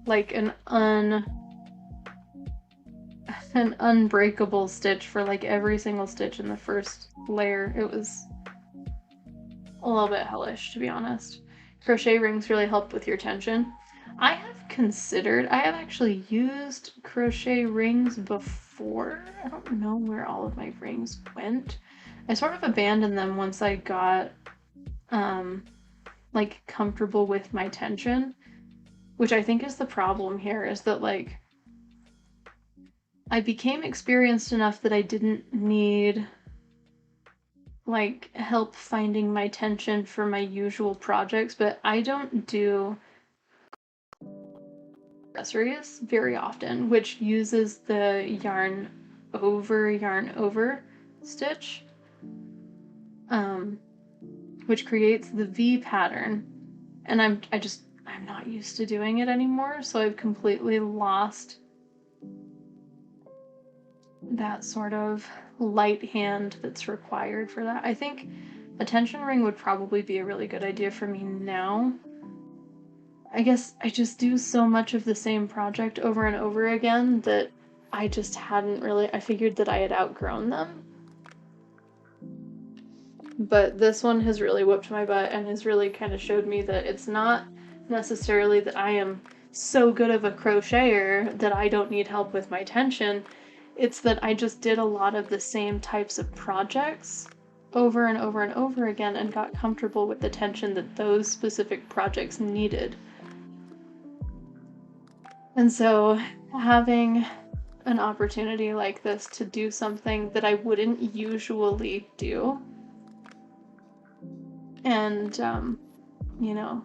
like an unbreakable stitch for like every single stitch in the first layer. It was a little bit hellish, to be honest. Crochet rings really helped with your tension. I have actually used crochet rings before. I don't know where all of my rings went. I sort of abandoned them once I got like comfortable with my tension, which I think is the problem here, is that like I became experienced enough that I didn't need like help finding my tension for my usual projects, but I don't do accessories very often, which uses the yarn over stitch, which creates the V pattern, And I'm not used to doing it anymore, so I've completely lost that sort of light hand that's required for that. I think a tension ring would probably be a really good idea for me now. I guess I just do so much of the same project over and over again that I just hadn't really, I figured that I had outgrown them. But this one has really whipped my butt and has really kind of showed me that it's not necessarily that I am so good of a crocheter that I don't need help with my tension. It's that I just did a lot of the same types of projects over and over and over again and got comfortable with the tension that those specific projects needed. And so having an opportunity like this to do something that I wouldn't usually do, and you know,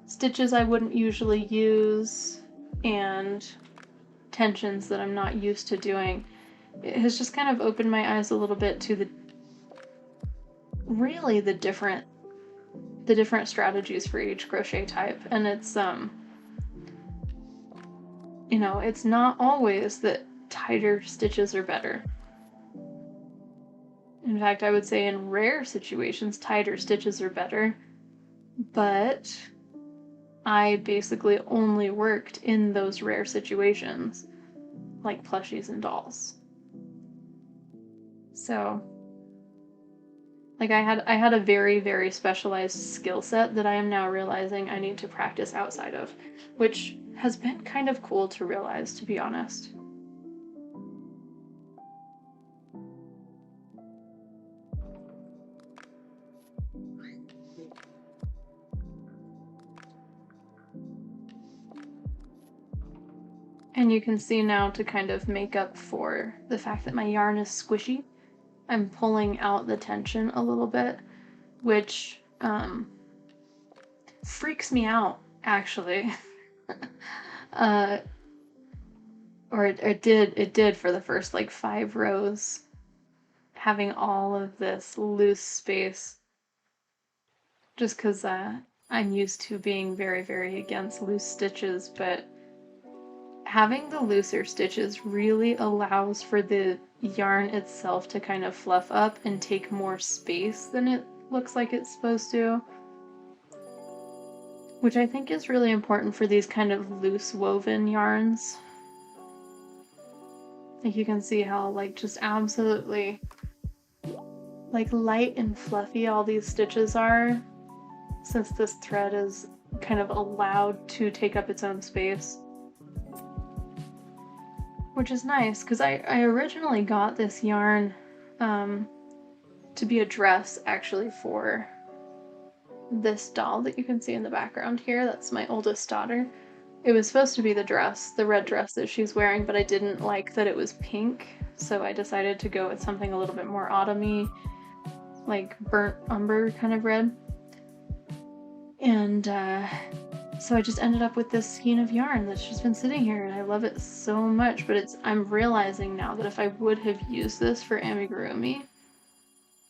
stitches I wouldn't usually use, and tensions that I'm not used to doing, it has just kind of opened my eyes a little bit to the different strategies for each crochet type. And it's you know, it's not always that tighter stitches are better. In fact, I would say in rare situations, tighter stitches are better, but I basically only worked in those rare situations, like plushies and dolls. So, like I had a very, very specialized skill set that I am now realizing I need to practice outside of, which has been kind of cool to realize, to be honest. And you can see now, to kind of make up for the fact that my yarn is squishy, I'm pulling out the tension a little bit, which freaks me out, actually. Or it did for the first like 5 rows, having all of this loose space, just because I'm used to being very, very against loose stitches, but having the looser stitches really allows for the yarn itself to kind of fluff up and take more space than it looks like it's supposed to, which I think is really important for these kind of loose woven yarns. Like you can see how like just absolutely like light and fluffy all these stitches are, since this thread is kind of allowed to take up its own space. Which is nice, because I originally got this yarn to be a dress, actually, for this doll that you can see in the background here. That's my oldest daughter. It was supposed to be the dress, the red dress that she's wearing, but I didn't like that it was pink, so I decided to go with something a little bit more autumny, like burnt umber kind of red. And so I just ended up with this skein of yarn that's just been sitting here, and I love it so much. But I'm realizing now that if I would have used this for amigurumi,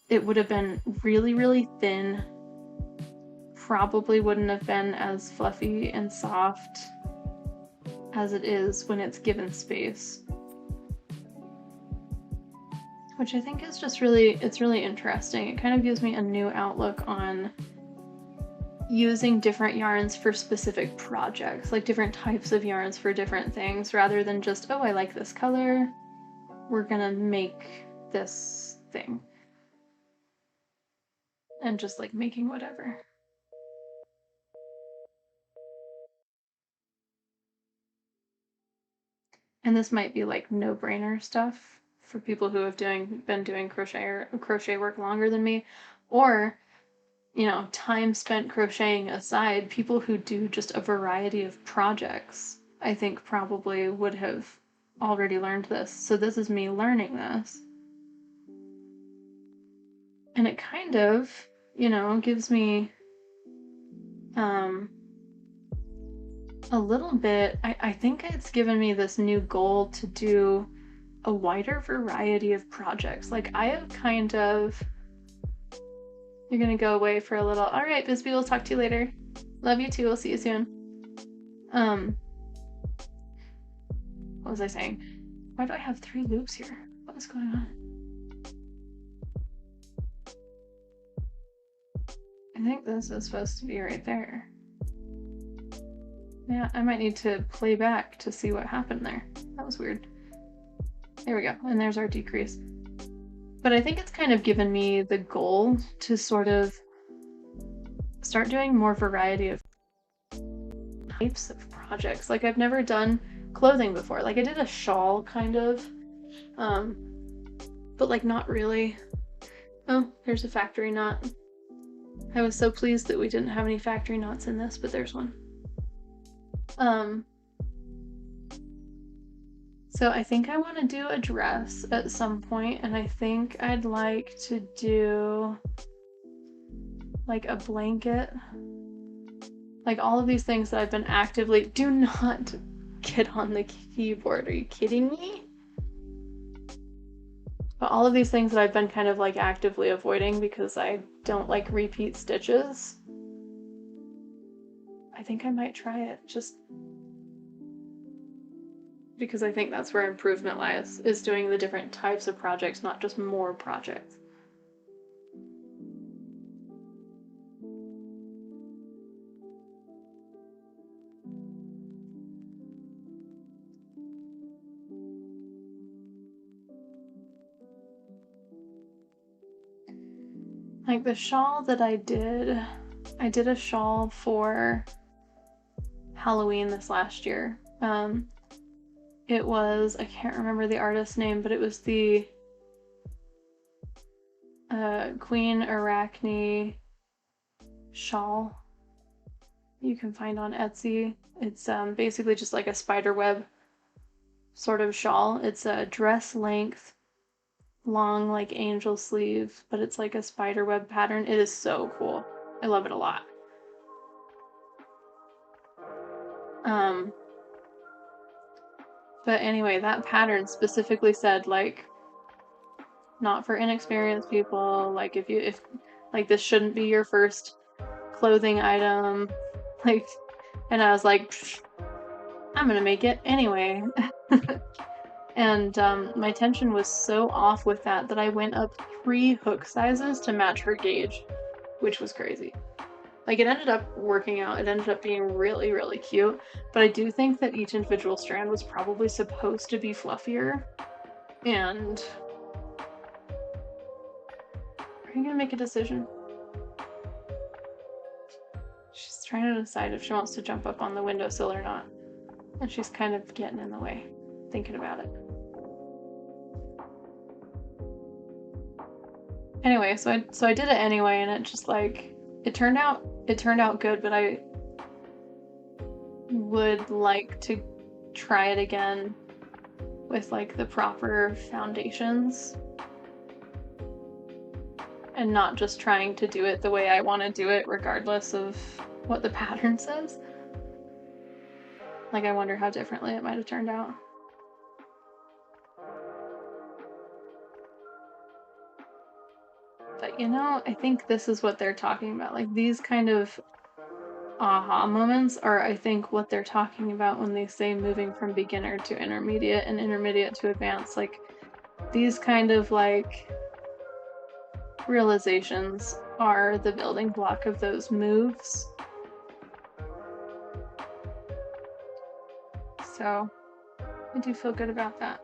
it would have been really, really thin, probably wouldn't have been as fluffy and soft as it is when it's given space. Which I think is just it's really interesting. It kind of gives me a new outlook on using different yarns for specific projects, like different types of yarns for different things, rather than just, oh, I like this color, we're gonna make this thing. And just like making whatever. And this might be like no-brainer stuff for people who have been doing crochet work longer than me, or, you know, time spent crocheting aside, people who do just a variety of projects, I think probably would have already learned this. So this is me learning this. And it kind of, you know, gives me a little bit, I think it's given me this new goal to do a wider variety of projects. Like I have kind of, you're gonna go away for a little, all right, Bisbee, we'll talk to you later. Love you too. We'll see you soon. What was I saying? Why do I have 3 loops here? What is going on? I think this is supposed to be right there. Yeah, I might need to play back to see what happened there. That was weird. There we go, and there's our decrease. But I think it's kind of given me the goal to sort of start doing more variety of types of projects. Like, I've never done clothing before. Like, I did a shawl, kind of, but like not really. Oh, there's a factory knot. I was so pleased that we didn't have any factory knots in this, but there's one. So I think I want to do a dress at some point, and I think I'd like to do like a blanket. Like all of these things that I've been actively— do not get on the keyboard, are you kidding me? But all of these things that I've been kind of like actively avoiding because I don't like repeat stitches. I think I might try it, just because I think that's where improvement lies, is doing the different types of projects, not just more projects. Like the shawl that I did a shawl for Halloween this last year. It was, I can't remember the artist's name, but it was the Queen Arachne shawl you can find on Etsy. It's basically just like a spider web sort of shawl. It's a dress length, long like angel sleeve, but it's like a spider web pattern. It is so cool. I love it a lot. But anyway, that pattern specifically said like not for inexperienced people, like if like this shouldn't be your first clothing item, like, and I was like, I'm gonna make it anyway. And my tension was so off with that I went up 3 hook sizes to match her gauge, which was crazy. Like, it ended up working out. It ended up being really, really cute. But I do think that each individual strand was probably supposed to be fluffier. And are you gonna make a decision? She's trying to decide if she wants to jump up on the windowsill or not. And she's kind of getting in the way, thinking about it. Anyway, so I did it anyway, and it just like, it turned out good, but I would like to try it again with like the proper foundations and not just trying to do it the way I want to do it regardless of what the pattern says. Like, I wonder how differently it might have turned out. But you know, I think this is what they're talking about. Like, these kind of aha moments are, I think, what they're talking about when they say moving from beginner to intermediate and intermediate to advanced. Like, these kind of like realizations are the building block of those moves. So I do feel good about that.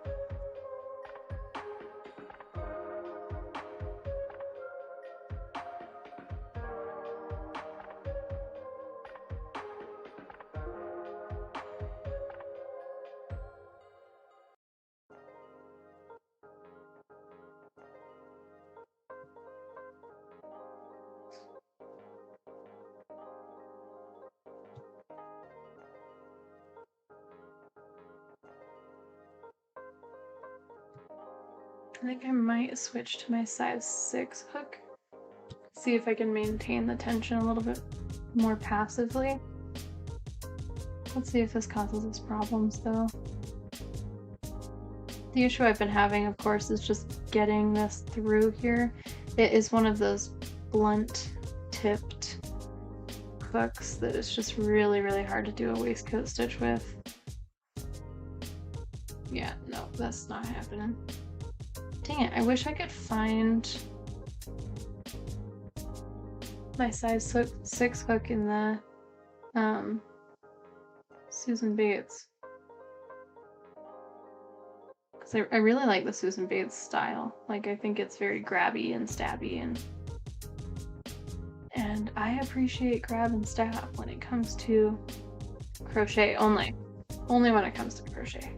I think I might switch to my size 6 hook. See if I can maintain the tension a little bit more passively. Let's see if this causes us problems though. The issue I've been having, of course, is just getting this through here. It is one of those blunt tipped hooks that it's just really, really hard to do a waistcoat stitch with. Yeah, no, that's not happening. Dang it, I wish I could find my size 6 hook in the Susan Bates. Because I really like the Susan Bates style. Like, I think it's very grabby and stabby, and I appreciate grab and stab when it comes to crochet only. Only when it comes to crochet.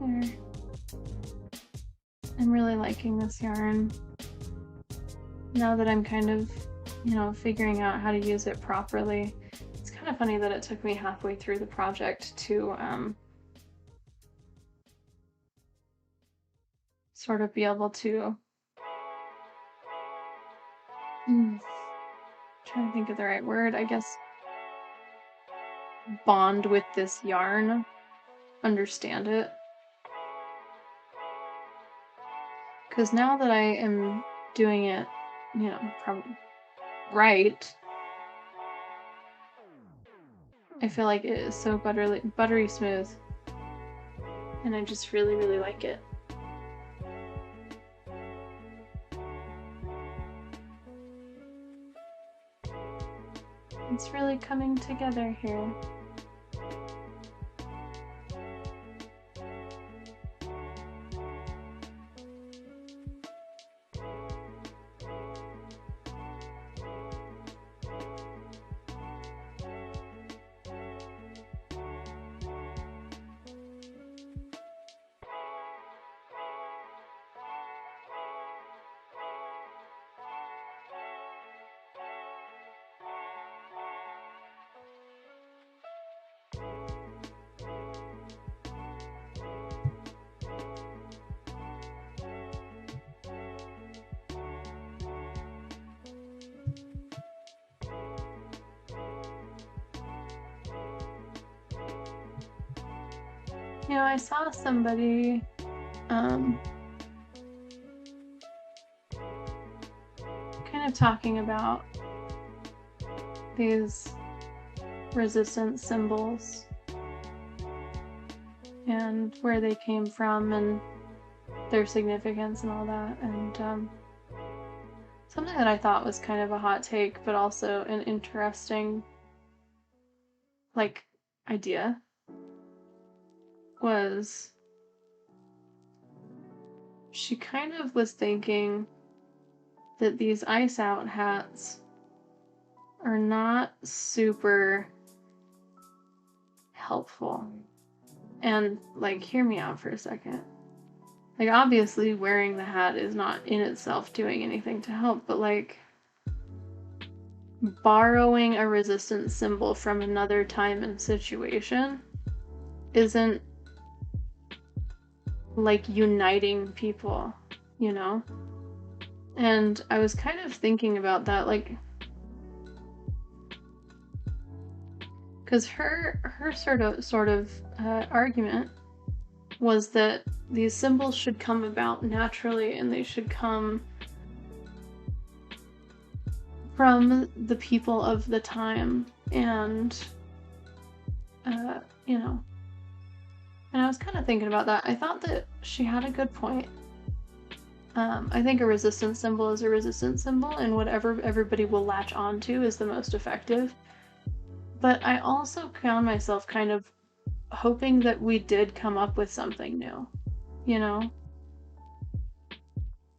There. I'm really liking this yarn. Now that I'm kind of, you know, figuring out how to use it properly. It's kind of funny that it took me halfway through the project to sort of be able to trying to think of the right word, I guess, bond with this yarn, understand it. Because now that I am doing it, you know, probably right, I feel like it is so buttery smooth, and I just really, really like it. It's really coming together here. You know, I saw somebody kind of talking about these resistance symbols and where they came from and their significance and all that, and something that I thought was kind of a hot take but also an interesting like idea was she kind of was thinking that these ice out hats are not super helpful. And like, hear me out for a second. Like, obviously wearing the hat is not in itself doing anything to help, but like borrowing a resistance symbol from another time and situation isn't like uniting people, you know? And I was kind of thinking about that, like, because her sort of argument was that these symbols should come about naturally and they should come from the people of the time, and you know. And I was kind of thinking about that. I thought that she had a good point. I think a resistance symbol is a resistance symbol, and whatever everybody will latch onto is the most effective. But I also found myself kind of hoping that we did come up with something new, you know?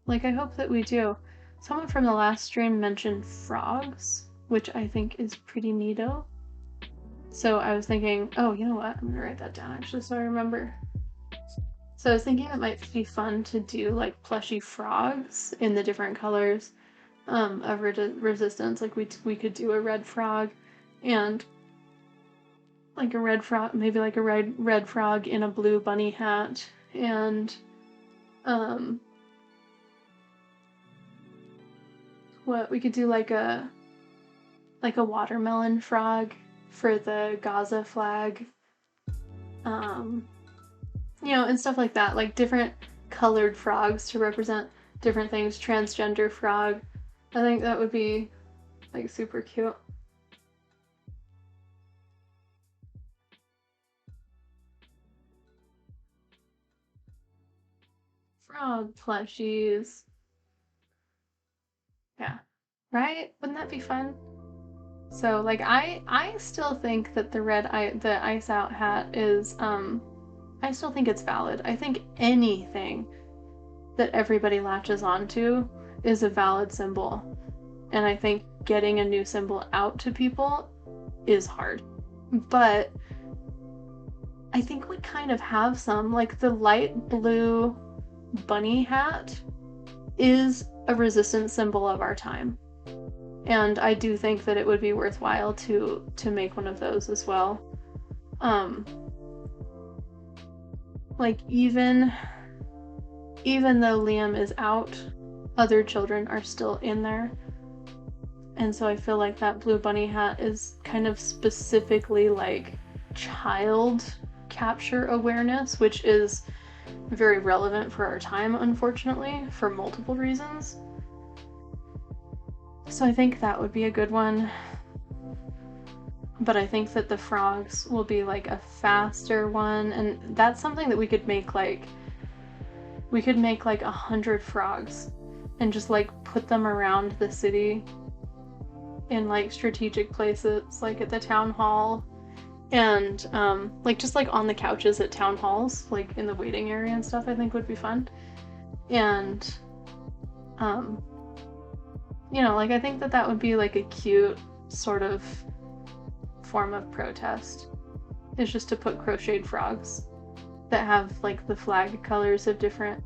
Like, I hope that we do. Someone from the last stream mentioned frogs, which I think is pretty neato. So I was thinking, oh, you know what? I'm gonna write that down actually so I remember. So I was thinking it might be fun to do like plushy frogs in the different colors of resistance. Like we could do a red frog, and like a red frog, maybe like a red frog in a blue bunny hat, and what we could do like a watermelon frog for the Gaza flag, you know, and stuff like that, like different colored frogs to represent different things. Transgender frog, I think that would be like super cute. Frog plushies. Yeah. Right? Wouldn't that be fun? So like I still think that the ice out hat is I still think it's valid. I think anything that everybody latches onto is a valid symbol. And I think getting a new symbol out to people is hard. But I think we kind of have some, like the light blue bunny hat is a resistance symbol of our time. And I do think that it would be worthwhile to make one of those as well. Like even though Liam is out, other children are still in there. And so I feel like that blue bunny hat is kind of specifically like child capture awareness, which is very relevant for our time, unfortunately, for multiple reasons. So I think that would be a good one. But I think that the frogs will be like a faster one, and that's something that we could make like 100 frogs and just like put them around the city in like strategic places, like at the town hall, and like just like on the couches at town halls, like in the waiting area and stuff. I think would be fun. And you know, like I think that would be like a cute sort of form of protest, is just to put crocheted frogs that have like the flag colors of different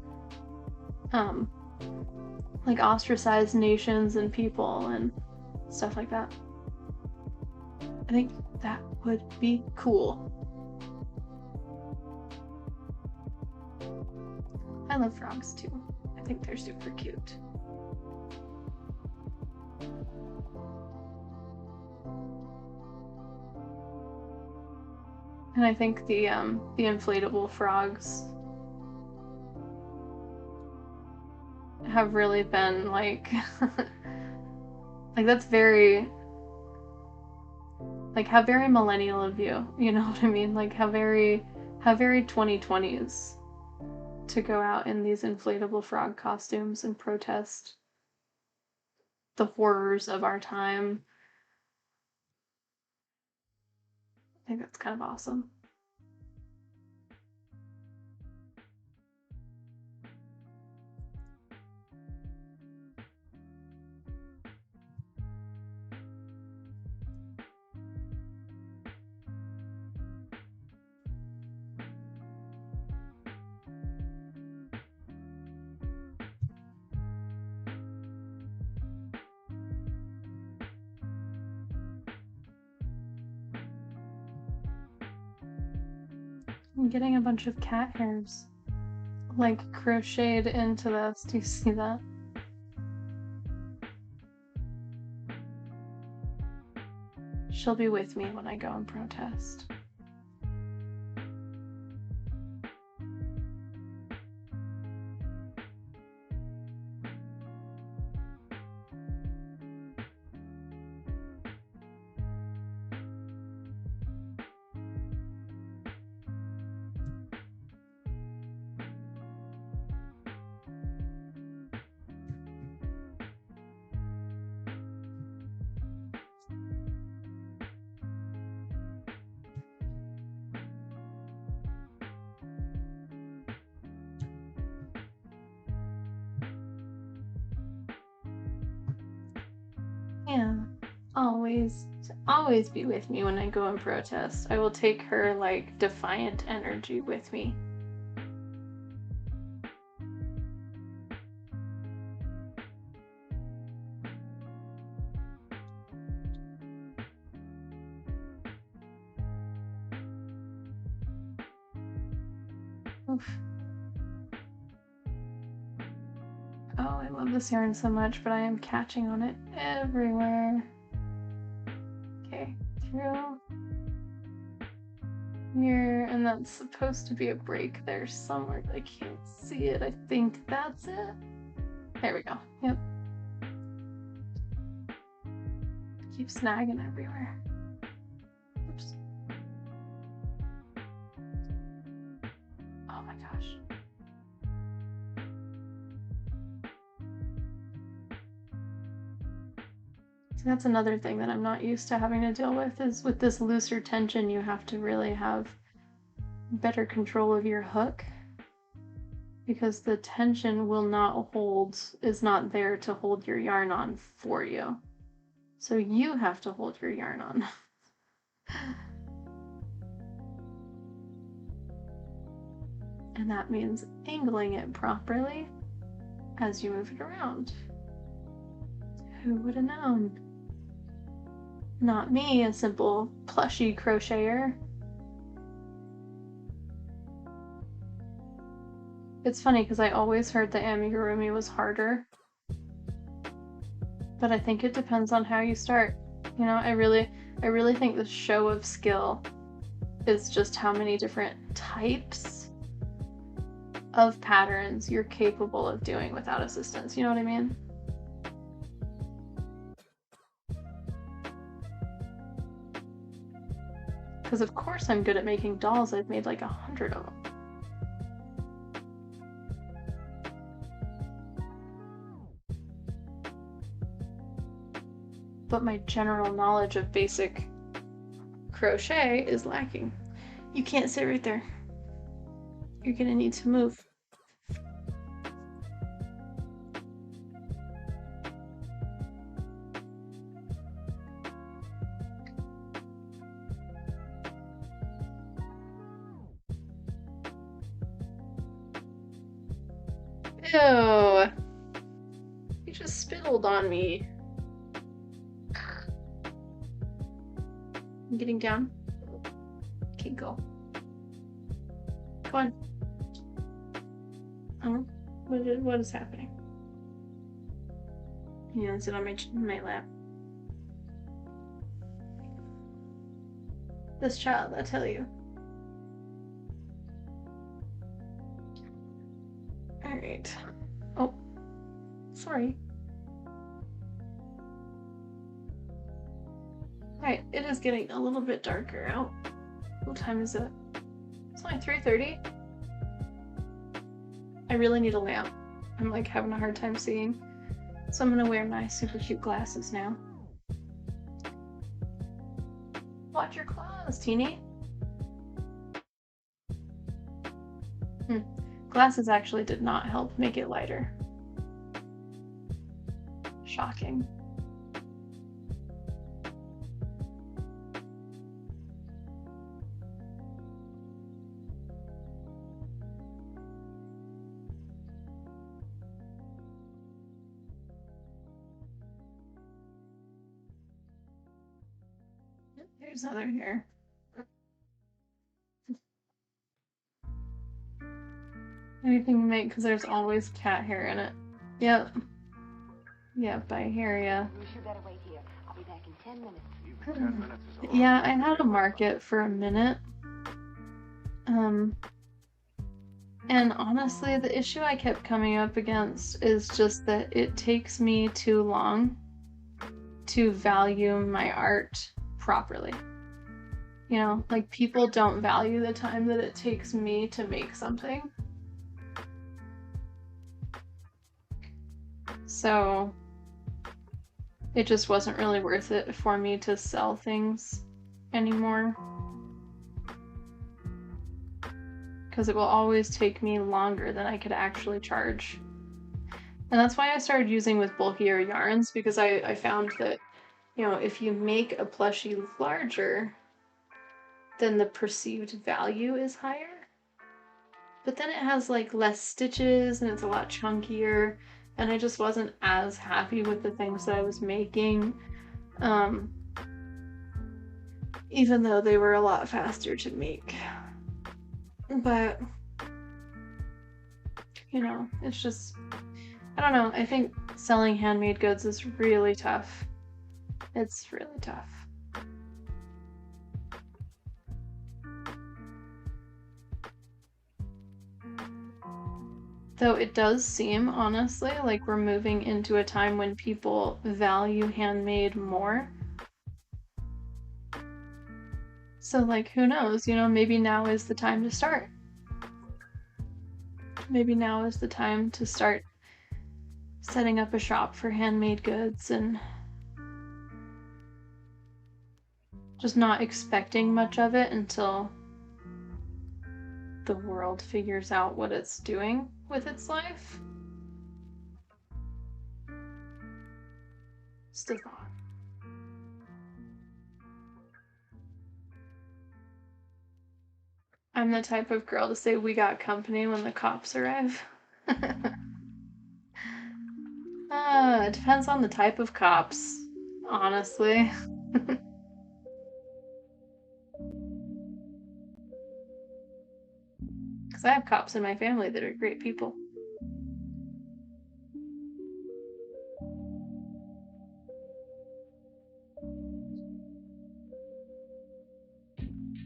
like ostracized nations and people and stuff like that. I think that would be cool. I love frogs too. I think they're super cute. And I think the inflatable frogs have really been like like that's very like how very millennial of you, you know what I mean? Like how very 2020s to go out in these inflatable frog costumes and protest the horrors of our time. I think that's kind of awesome. I'm getting a bunch of cat hairs like crocheted into this. Do you see that? She'll be with me when I go and protest. Yeah, always be with me when I go and protest. I will take her like defiant energy with me. Move. Oh, I love this yarn so much, but I am catching on it everywhere. Okay, through here, and that's supposed to be a break there somewhere, but I can't see it. I think that's it. There we go. Yep. Keep snagging everywhere. Oops. Oh my gosh. So that's another thing that I'm not used to having to deal with, is with this looser tension, you have to really have better control of your hook, because the tension will not hold, is not there to hold your yarn on for you. So you have to hold your yarn on. And that means angling it properly as you move it around. Who would have known? Not me, a simple plushy crocheter. It's funny because I always heard that amigurumi was harder, but I think it depends on how you start. You know, I really think the show of skill is just how many different types of patterns you're capable of doing without assistance. You know what I mean? Because of course I'm good at making dolls. I've made like 100 of them. But my general knowledge of basic crochet is lacking. You can't sit right there. You're gonna need to move. Ew. You just spittled on me. I'm getting down. Okay, go. Come on. Oh, what is happening? Yeah, sit on my lap. This child, I tell you. Alright. Oh, sorry. Alright, it is getting a little bit darker out. What time is it? It's only 3:30. I really need a lamp. I'm like having a hard time seeing. So I'm gonna wear my super cute glasses now. Watch your claws, teeny. Glasses actually did not help make it lighter. Shocking. There's another here. Anything to make, because there's always cat hair in it. Yep. Yep, I hear ya. You better wait here. I'll be back in 10 minutes. Even 10 minutes is a long Yeah, I time. had to mark it for a minute. And honestly, the issue I kept coming up against is just that it takes me too long to value my art properly. You know, like people don't value the time that it takes me to make something. So it just wasn't really worth it for me to sell things anymore. Because it will always take me longer than I could actually charge. And that's why I started using with bulkier yarns, because I found that, you know, if you make a plushie larger, then the perceived value is higher. But then it has like less stitches and it's a lot chunkier, and I just wasn't as happy with the things that I was making, even though they were a lot faster to make. But you know, it's just, I don't know. I think selling handmade goods is really tough. It's really tough. Though it does seem, honestly, like we're moving into a time when people value handmade more. So, like, who knows? You know, maybe now is the time to start. Maybe now is the time to start setting up a shop for handmade goods and just not expecting much of it until the world figures out what it's doing with its life. Just a thought. I'm the type of girl to say we got company when the cops arrive. It depends on the type of cops, honestly. Because I have cops in my family that are great people.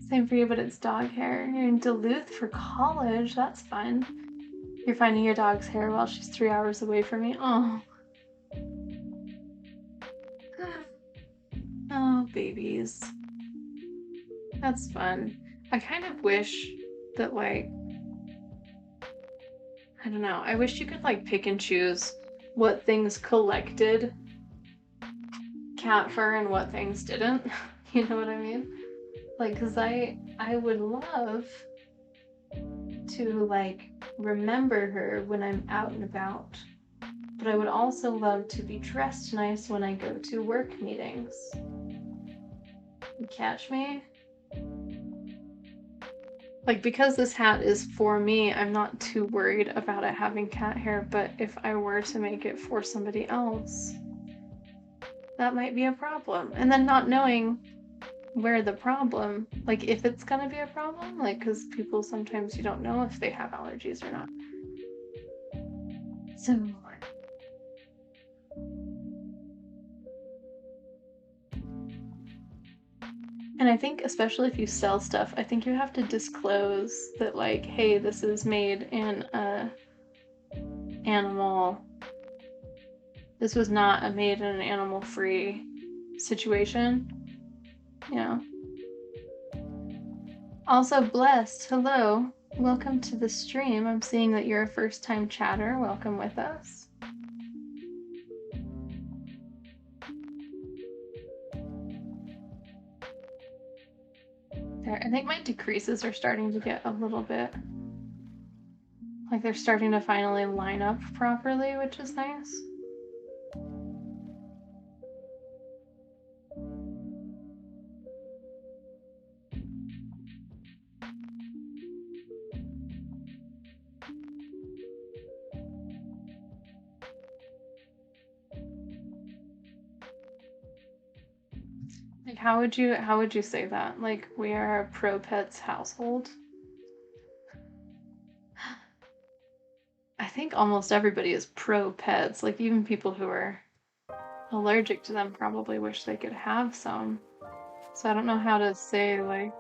Same for you, but it's dog hair. You're in Duluth for college. That's fun. You're finding your dog's hair while she's 3 hours away from me. Oh. Oh, babies. That's fun. I kind of wish that, like, I don't know. I wish you could, like, pick and choose what things collected cat fur and what things didn't. You know what I mean? Like, because I would love to, like, remember her when I'm out and about. But I would also love to be dressed nice when I go to work meetings. You catch me? Like, because this hat is for me, I'm not too worried about it having cat hair, but if I were to make it for somebody else, that might be a problem. And then not knowing where the problem, like, if it's gonna be a problem, like, because people sometimes you don't know if they have allergies or not. So, and I think especially if you sell stuff, I think you have to disclose that, like, hey, this is made in a animal. This was not a made in an animal-free situation. You know. Also, Blessed, hello. Welcome to the stream. I'm seeing that you're a first-time chatter. Welcome with us. There, I think my decreases are starting to get a little bit, like, they're starting to finally line up properly, which is nice. Like, how would you say that? Like, we are a pro pets household. I think almost everybody is pro pets. Like, even people who are allergic to them probably wish they could have some. So I don't know how to say, like,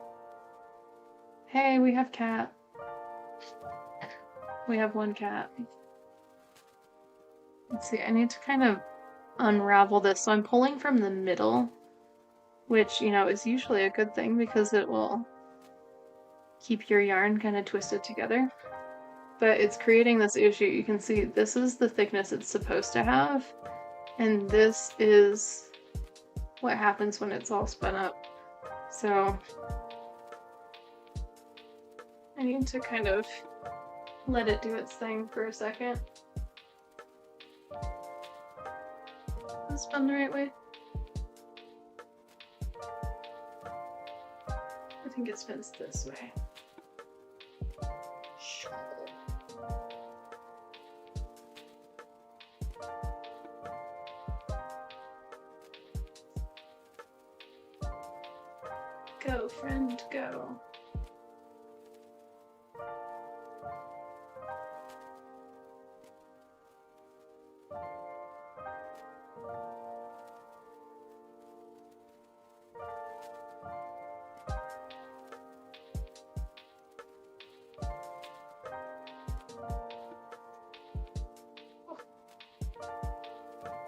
hey, we have cat. We have one cat. Let's see, I need to kind of unravel this. So I'm pulling from the middle, which, you know, is usually a good thing because it will keep your yarn kind of twisted together. But it's creating this issue. You can see this is the thickness it's supposed to have, and this is what happens when it's all spun up. So I need to kind of let it do its thing for a second. Is it spun the right way? I think it spins this way. Go, friend, go.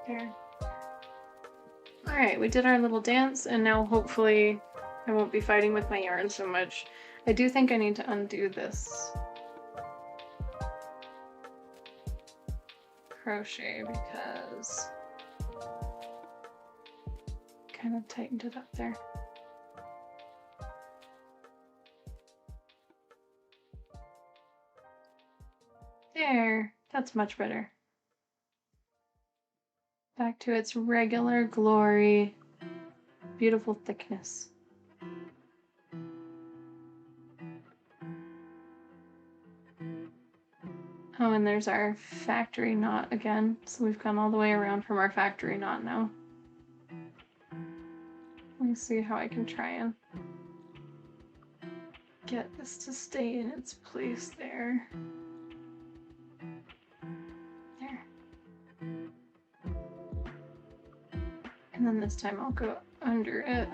There. Alright, we did our little dance, and now hopefully I won't be fighting with my yarn so much. I do think I need to undo this crochet because kind of tightened it up there. There, that's much better. Back to its regular glory, beautiful thickness. Oh, and there's our factory knot again. So we've gone all the way around from our factory knot now. Let me see how I can try and get this to stay in its place there. There. And then this time I'll go under it.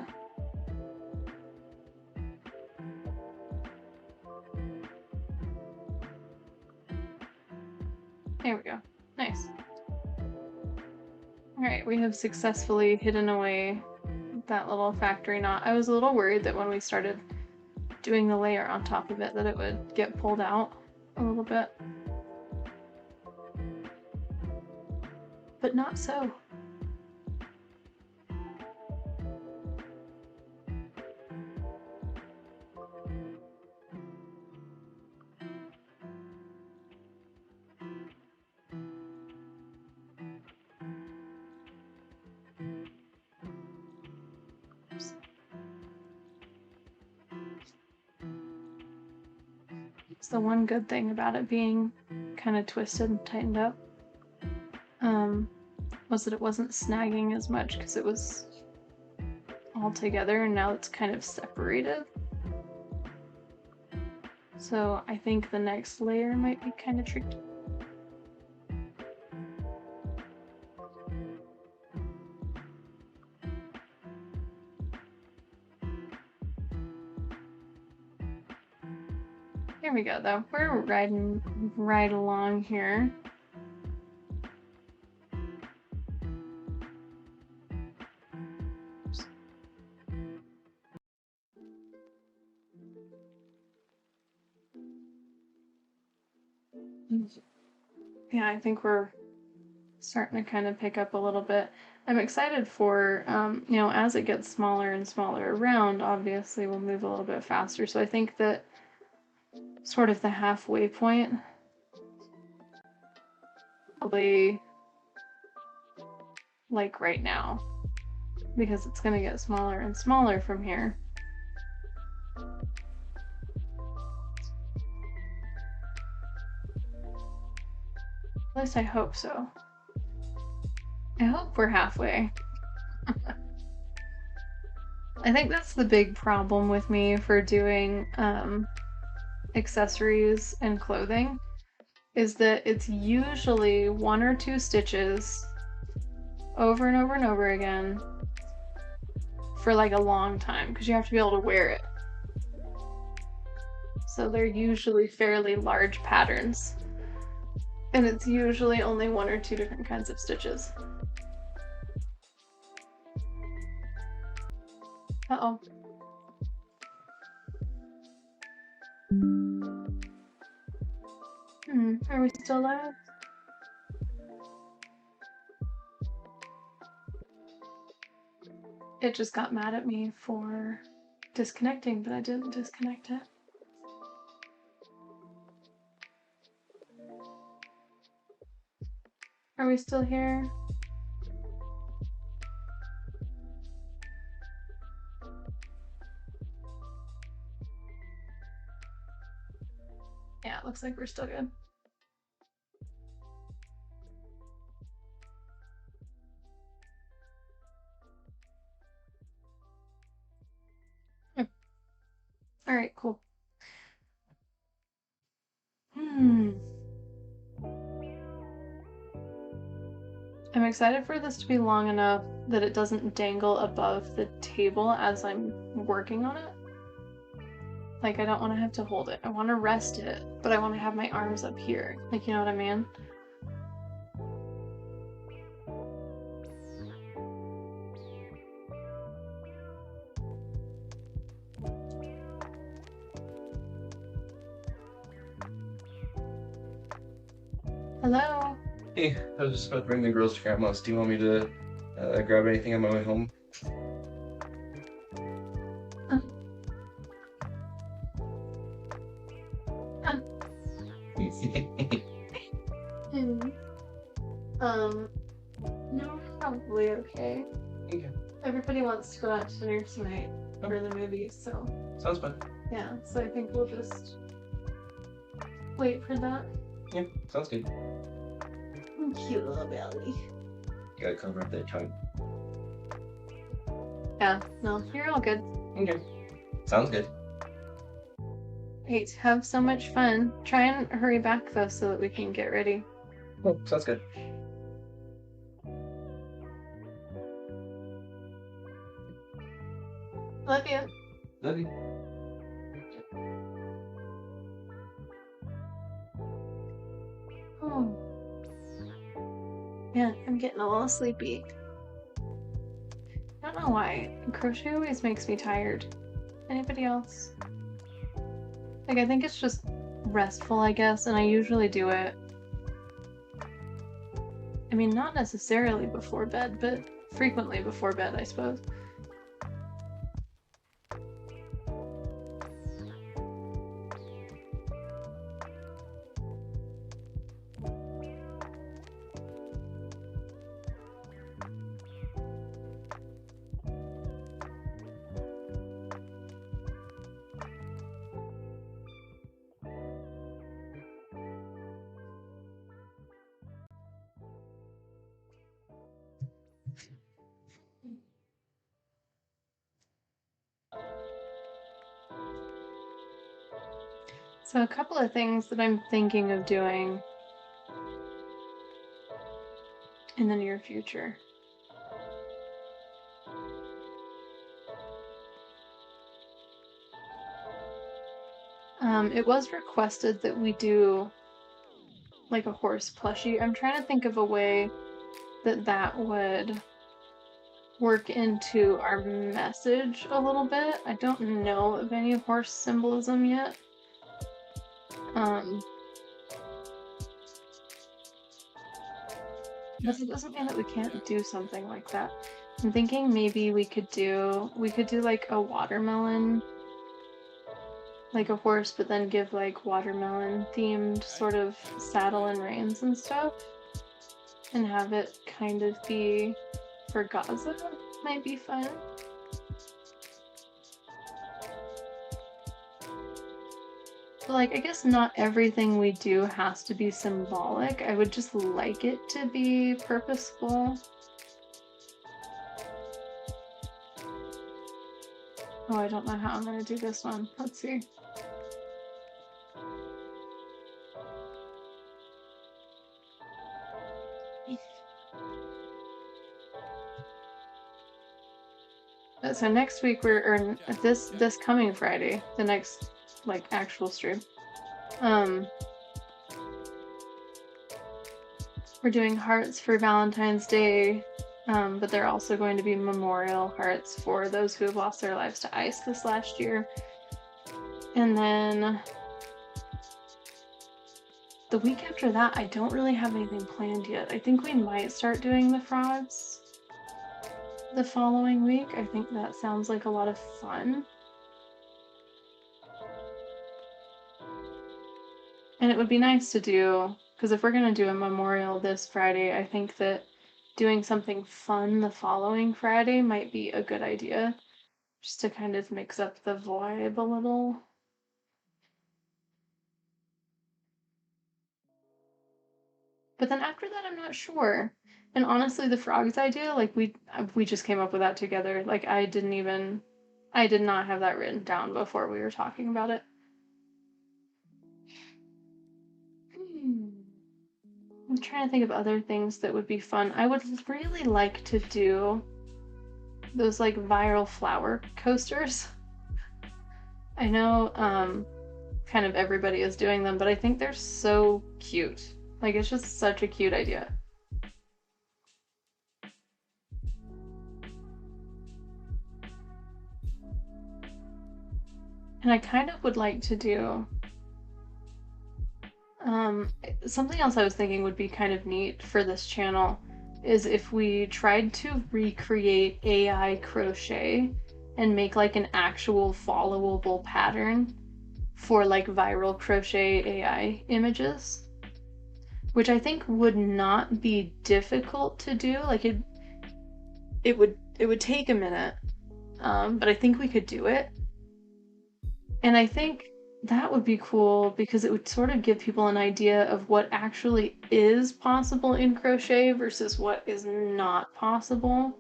There we go. Nice. Alright, we have successfully hidden away that little factory knot. I was a little worried that when we started doing the layer on top of it that it would get pulled out a little bit. But not so. It's the one good thing about it being kind of twisted and tightened up, was that it wasn't snagging as much because it was all together, and now it's kind of separated. So I think the next layer might be kind of tricky. Here we go, though. We're riding right along here. Yeah, I think we're starting to kind of pick up a little bit. I'm excited for, you know, as it gets smaller and smaller around, obviously we'll move a little bit faster. So I think that sort of the halfway point, probably like right now, because it's going to get smaller and smaller from here. At least I hope so. I hope we're halfway. I think that's the big problem with me for doing accessories and clothing, is that it's usually 1 or 2 stitches over and over and over again for like a long time, because you have to be able to wear it. So they're usually fairly large patterns. And it's usually only 1 or 2 different kinds of stitches. Uh-oh. Are we still live? It just got mad at me for disconnecting, but I didn't disconnect it. Are we still here? Yeah, it looks like we're still good. All right, cool. I'm excited for this to be long enough that it doesn't dangle above the table as I'm working on it. Like, I don't want to have to hold it. I want to rest it, but I want to have my arms up here. Like, you know what I mean? Hey, I was just about to bring the girls to Grandma's. Do you want me to grab anything on my way home? No, probably okay. Okay. Everybody wants to go out to dinner tonight for the movie, so Sounds fun. yeah, so I think we'll just wait for that. Yeah, sounds good. Cute little belly. You gotta cover up that tongue. Yeah, no, you're all good. Okay. Sounds good. Great, have so much fun. Try and hurry back though so that we can get ready. Cool. Sounds good. Love you. Love you. Oh. Yeah, I'm getting a little sleepy. I don't know why. Crochet always makes me tired. Anybody else? Like, I think it's just restful, I guess, and I usually do it. I mean, not necessarily before bed, but frequently before bed, I suppose. So a couple of things that I'm thinking of doing in the near future. It was requested that we do like a horse plushie. I'm trying to think of a way that that would work into our message a little bit. I don't know of any horse symbolism yet. But it doesn't mean that we can't do something like that. I'm thinking maybe we could do like a watermelon, like a horse, but then give like watermelon themed sort of saddle and reins and stuff, and have it kind of be for Gaza. Might be fun. But like, I guess not everything we do has to be symbolic. I would just like it to be purposeful. Oh, I don't know how I'm gonna do this one. Let's see. So next week or this coming Friday, the next like actual stream, we're doing hearts for Valentine's Day, but they're also going to be memorial hearts for those who have lost their lives to ice this last year. And then the week after that, I don't really have anything planned yet. I think we might start doing the frogs the following week. I think that sounds like a lot of fun. And it would be nice to do, because if we're going to do a memorial this Friday, I think that doing something fun the following Friday might be a good idea, just to kind of mix up the vibe a little. But then after that, I'm not sure. And honestly, the frogs idea, like we just came up with that together. Like I did not have that written down before we were talking about it. I'm trying to think of other things that would be fun. I would really like to do those like viral flower coasters. I know kind of everybody is doing them, but I think they're so cute. Like it's just such a cute idea. And I kind of would like to do Something else I was thinking would be kind of neat for this channel is if we tried to recreate AI crochet and make like an actual followable pattern for like viral crochet AI images, which I think would not be difficult to do. Like it would take a minute, but I think we could do it. And I think that would be cool because it would sort of give people an idea of what actually is possible in crochet versus what is not possible.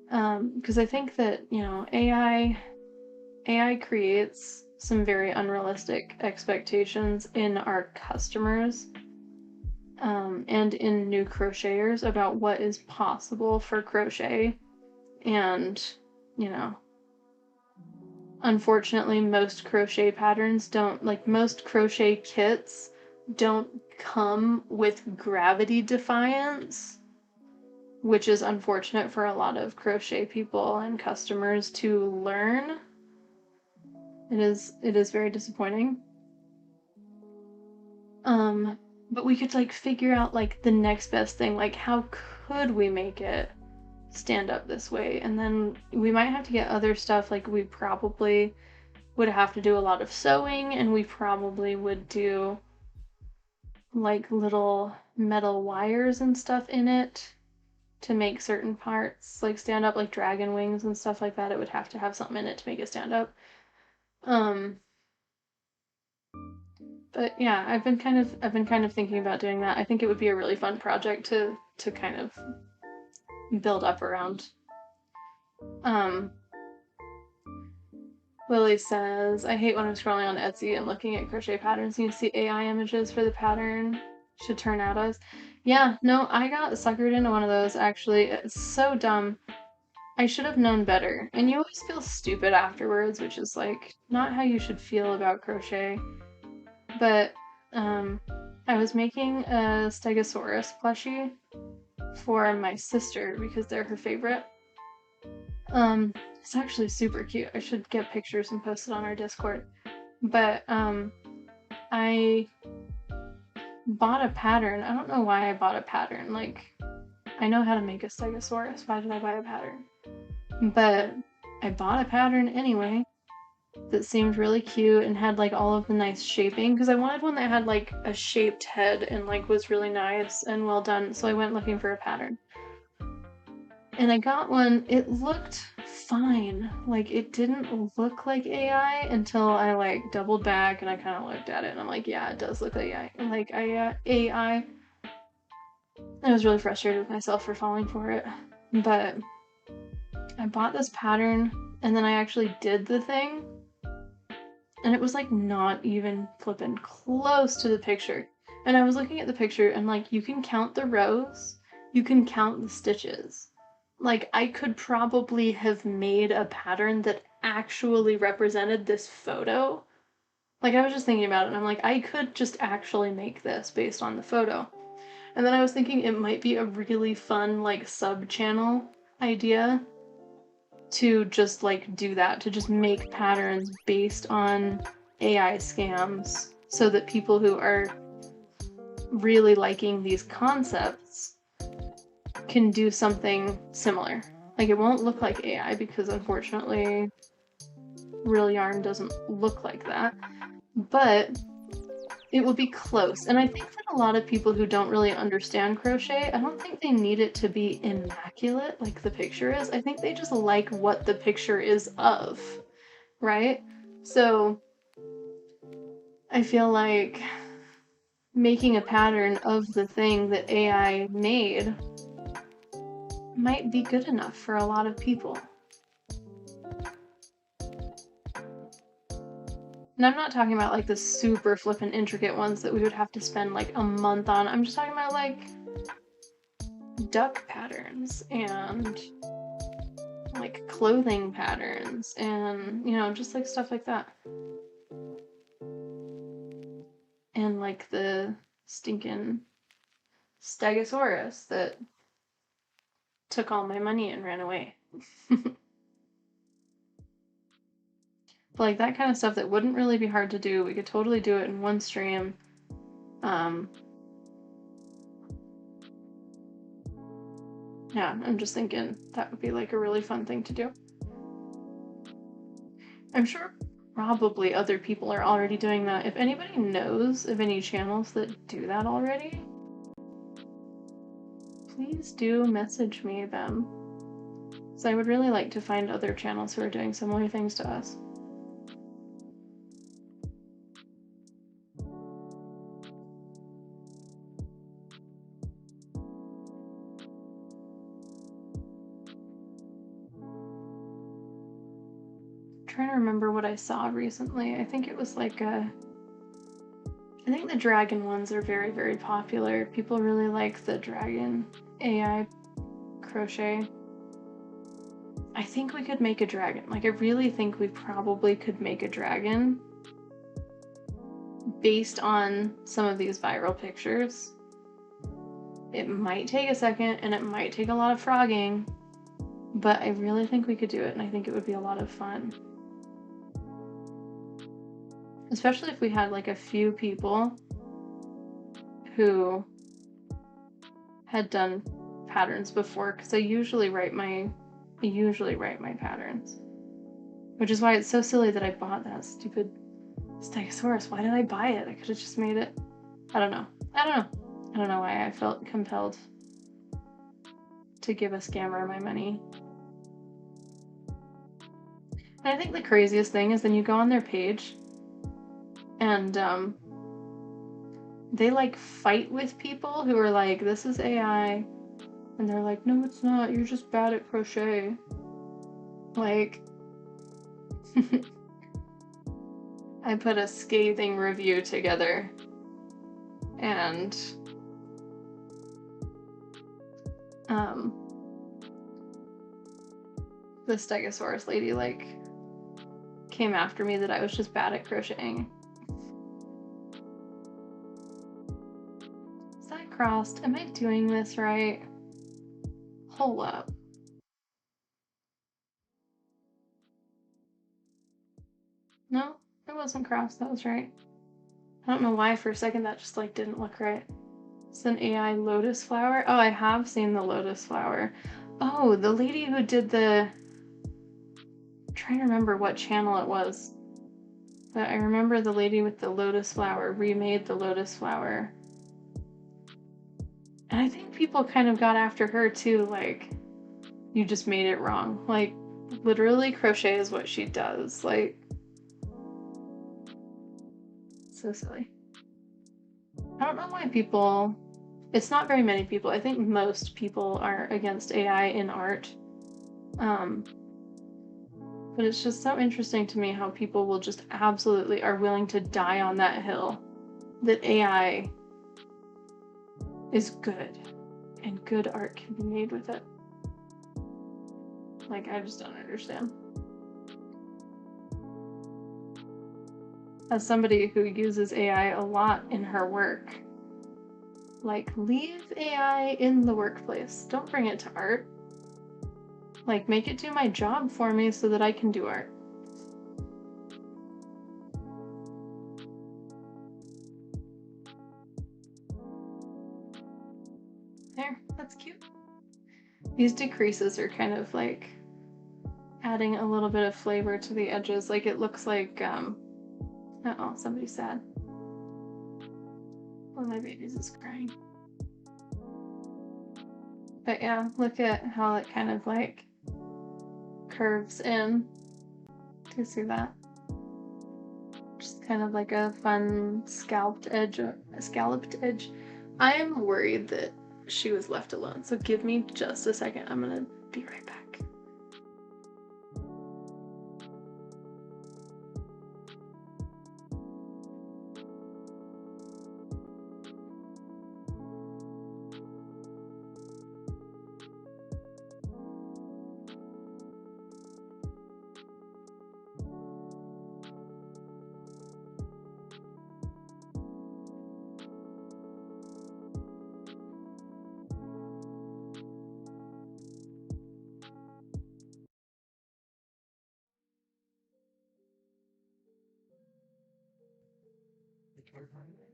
Because I think that, you know, AI creates some very unrealistic expectations in our customers, and in new crocheters about what is possible for crochet. And, you know, unfortunately, most crochet patterns don't, like most crochet kits don't come with gravity defiance, which is unfortunate for a lot of crochet people and customers to learn. It is very disappointing. But we could like figure out like the next best thing, like how could we make it stand up this way? And then we might have to get other stuff, like we probably would have to do a lot of sewing, and we probably would do like little metal wires and stuff in it to make certain parts like stand up, like dragon wings and stuff like that. It would have to have something in it to make it stand up. But yeah, I've been kind of thinking about doing that. I think it would be a really fun project to kind of build up around. Lily says, I hate when I'm scrolling on Etsy and looking at crochet patterns and you see AI images for the pattern should turn out as. Yeah, no, I got suckered into one of those actually. It's so dumb. I should have known better. And you always feel stupid afterwards, which is like not how you should feel about crochet. But I was making a Stegosaurus plushie for my sister because they're her favorite. It's actually super cute. I should get pictures and post it on our Discord. But I bought a pattern. I don't know why I bought a pattern. Like, I know how to make a Stegosaurus. Why did I buy a pattern? But I bought a pattern anyway that seemed really cute and had like all of the nice shaping, because I wanted one that had like a shaped head and like was really nice and well done. So I went looking for a pattern. And I got one. It looked fine. Like, it didn't look like AI until I like doubled back and I kind of looked at it and I'm like, yeah, it does look like AI. And like AI. I was really frustrated with myself for falling for it. But I bought this pattern and then I actually did the thing. And it was like not even flipping close to the picture. And I was looking at the picture and like, you can count the rows, you can count the stitches. Like, I could probably have made a pattern that actually represented this photo. Like, I was just thinking about it and I'm like, I could just actually make this based on the photo. And then I was thinking it might be a really fun like sub-channel idea to just like do that, to just make patterns based on AI scams so that people who are really liking these concepts can do something similar. Like, it won't look like AI because unfortunately real yarn doesn't look like that, but it will be close. And I think that a lot of people who don't really understand crochet, I don't think they need it to be immaculate like the picture is. I think they just like what the picture is of, right? So I feel like making a pattern of the thing that AI made might be good enough for a lot of people. And I'm not talking about like the super flippin' intricate ones that we would have to spend like a month on. I'm just talking about like duck patterns and like clothing patterns and, you know, just like stuff like that. And like the stinking Stegosaurus that took all my money and ran away. But like that kind of stuff that wouldn't really be hard to do. We could totally do it in one stream Yeah, I'm just thinking that would be like a really fun thing to do. I'm sure probably other people are already doing that. If anybody knows of any channels that do that already, please do message me them. So I would really like to find other channels who are doing similar things to us. Trying to remember what I saw recently. I think it was like I think the dragon ones are very, very popular. People really like the dragon AI crochet. I think we could make a dragon. Like, I really think we probably could make a dragon based on some of these viral pictures. It might take a second and it might take a lot of frogging, but I really think we could do it, and I think it would be a lot of fun. Especially if we had like a few people who had done patterns before, because I usually write my patterns. Which is why it's so silly that I bought that stupid Stegosaurus. Why did I buy it? I could have just made it. I don't know. I don't know why I felt compelled to give a scammer my money. And I think the craziest thing is then you go on their page and they like fight with people who are like, this is AI. And they're like, no, it's not. You're just bad at crochet. Like, I put a scathing review together and the Stegosaurus lady like came after me that I was just bad at crocheting. Is that crossed? Am I doing this right? Hold up. No, it wasn't crossed. That was right. I don't know why for a second that just like didn't look right. It's an AI lotus flower. Oh, I have seen the lotus flower. Oh, the lady who did the... I'm trying to remember what channel it was. But I remember the lady with the lotus flower remade the lotus flower. And I think people kind of got after her too, like, you just made it wrong. Like, literally crochet is what she does. Like, so silly. I don't know why people... It's not very many people. I think most people are against AI in art. But it's just so interesting to me how people will just absolutely are willing to die on that hill that AI is good and good art can be made with it. Like, I just don't understand. As somebody who uses AI a lot in her work, like, leave AI in the workplace. Don't bring it to art. Like, make it do my job for me so that I can do art. There, that's cute. These decreases are kind of like adding a little bit of flavor to the edges. Like, it looks like, uh-oh, somebody's sad. One of my babies is crying. But yeah, look at how it kind of like curves in. Do you see that? Just kind of like a fun scalloped edge. I am worried that she was left alone, so give me just a second. I'm gonna be right back.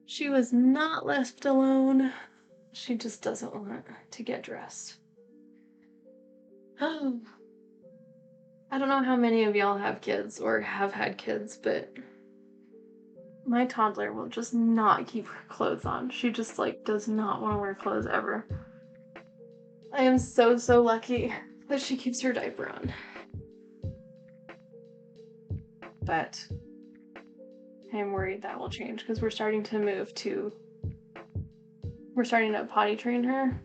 She was not left alone. She just doesn't want to get dressed. Oh. I don't know how many of y'all have kids or have had kids, but my toddler will just not keep her clothes on. She just like does not want to wear clothes ever. I am so lucky that she keeps her diaper on. But I am worried that will change because we're starting to potty train her.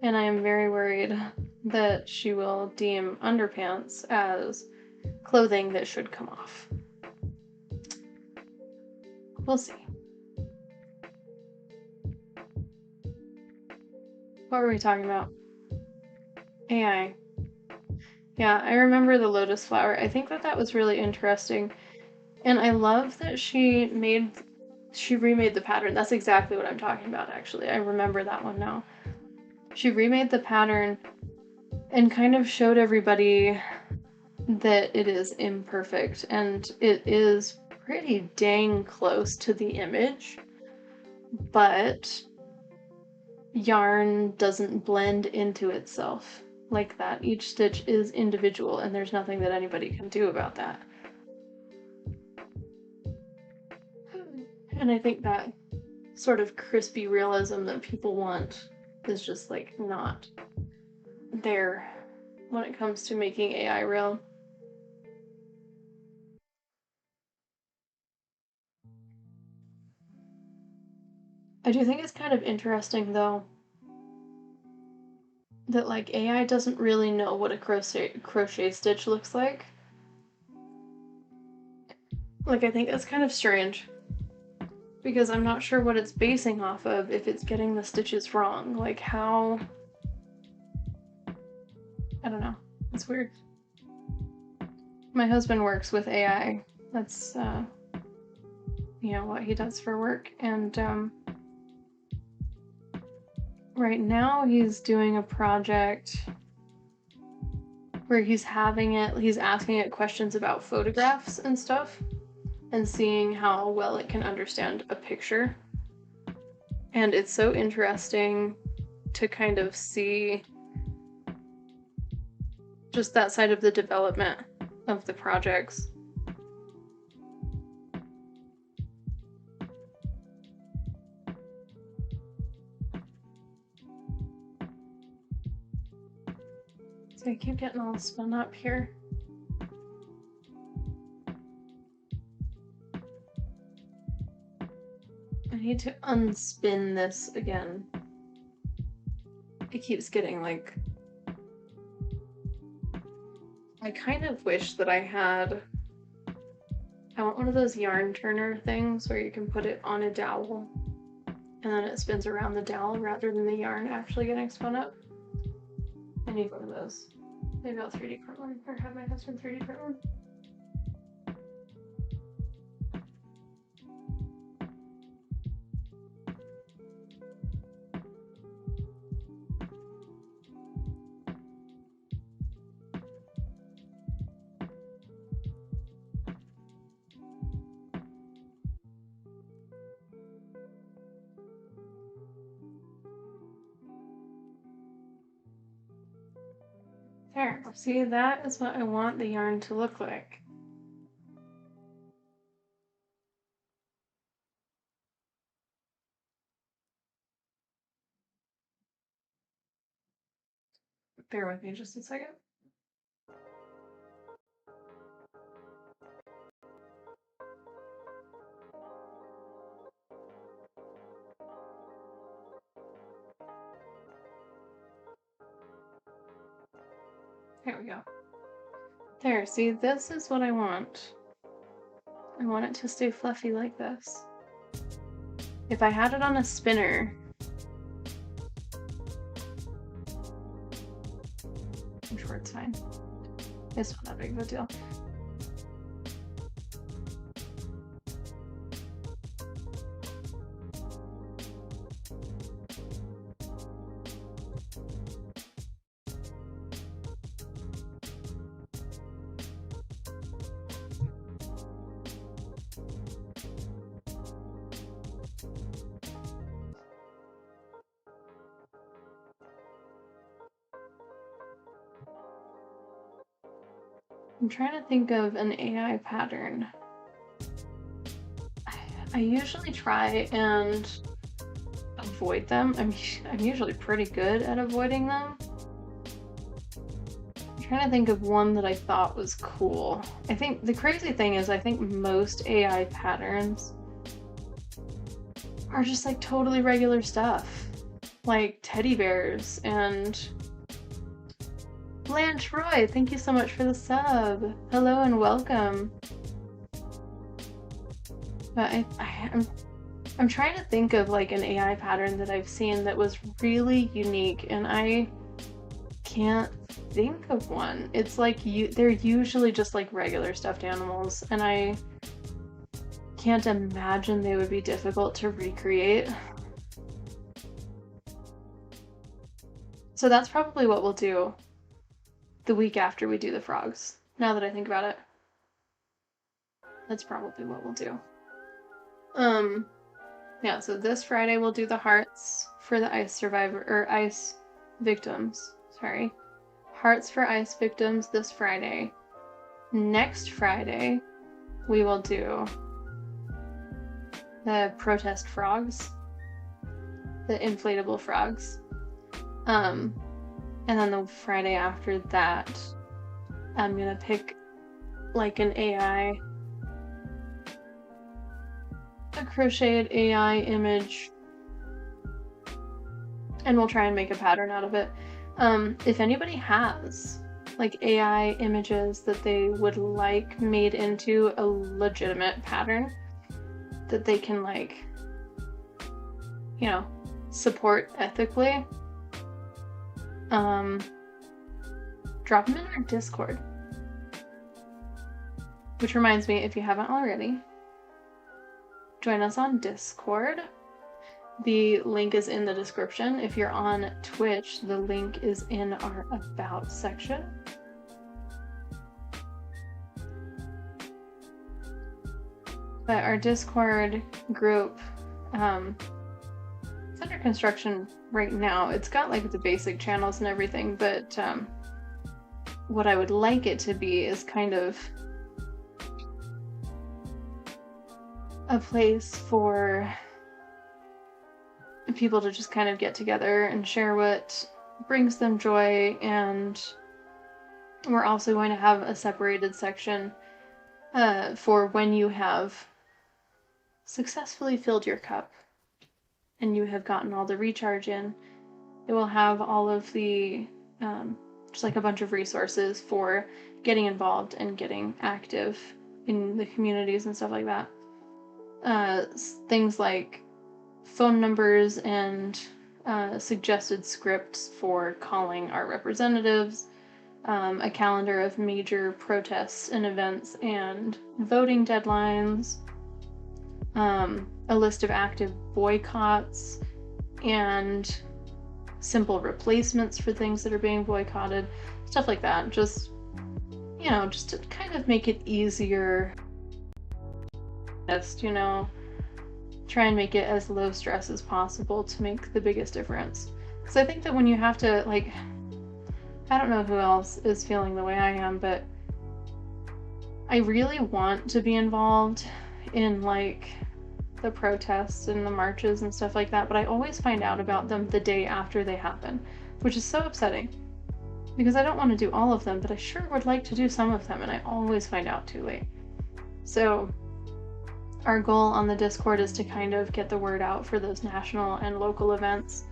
And I am very worried that she will deem underpants as clothing that should come off. We'll see. What were we talking about? AI. Yeah, I remember the lotus flower. I think that was really interesting. And I love that she remade the pattern. That's exactly what I'm talking about, actually. I remember that one now. She remade the pattern and kind of showed everybody that it is imperfect, and it is pretty dang close to the image, but yarn doesn't blend into itself like that. Each stitch is individual, and there's nothing that anybody can do about that. And I think that sort of crispy realism that people want is just like not there when it comes to making AI real. I do think it's kind of interesting though that like AI doesn't really know what a crochet stitch looks like. Like, I think that's kind of strange because I'm not sure what it's basing off of if it's getting the stitches wrong. Like how, I don't know. It's weird. My husband works with AI. That's what he does for work, and right now he's doing a project where he's asking it questions about photographs and stuff and seeing how well it can understand a picture. And it's so interesting to kind of see just that side of the development of the projects. So I keep getting all spun up here. I need to unspin this again. It keeps getting like... I kind of wish that I want one of those yarn turner things where you can put it on a dowel and then it spins around the dowel rather than the yarn actually getting spun up. I need one of those. Maybe I'll 3D print one or have my husband 3D print one. There, see, that is what I want the yarn to look like. Bear with me just a second. There we go. There, see, this is what I want. I want it to stay fluffy like this. If I had it on a spinner, I'm sure it's fine. It's not that big of a deal. I'm trying to think of an AI pattern. I usually try and avoid them. I'm usually pretty good at avoiding them. I'm trying to think of one that I thought was cool. I think the crazy thing is I think most AI patterns are just like totally regular stuff. Like teddy bears and Blanche Roy, thank you so much for the sub. Hello and welcome. But I'm trying to think of like an AI pattern that I've seen that was really unique, and I can't think of one. It's like they're usually just like regular stuffed animals, and I can't imagine they would be difficult to recreate. So that's probably what we'll do the week after we do the frogs, now that I think about it. That's probably what we'll do. Yeah, so this Friday we'll do the hearts for the ice ice victims. Sorry. Hearts for ice victims this Friday. Next Friday, we will do the protest frogs. The inflatable frogs. And then the Friday after that, I'm gonna pick like an AI, a crocheted AI image, and we'll try and make a pattern out of it. If anybody has like AI images that they would like made into a legitimate pattern that they can like, you know, support ethically, drop them in our Discord. Which reminds me, if you haven't already, join us on Discord. The link is in the description. If you're on Twitch, the link is in our About section. But our Discord group, it's under construction right now. It's got like the basic channels and everything, but what I would like it to be is kind of a place for people to just kind of get together and share what brings them joy. And we're also going to have a separated section for when you have successfully filled your cup and you have gotten all the recharge in. It will have all of the just like a bunch of resources for getting involved and getting active in the communities and stuff like that. Things like phone numbers and suggested scripts for calling our representatives, a calendar of major protests and events and voting deadlines, a list of active boycotts, and simple replacements for things that are being boycotted, stuff like that. Just, you know, just to kind of make it easier. Just, you know, try and make it as low stress as possible to make the biggest difference. Because I think that when you have to, like, I don't know who else is feeling the way I am, but I really want to be involved in, like, the protests and the marches and stuff like that, but I always find out about them the day after they happen, which is so upsetting. Because I don't want to do all of them, but I sure would like to do some of them, and I always find out too late. So our goal on the Discord is to kind of get the word out for those national and local events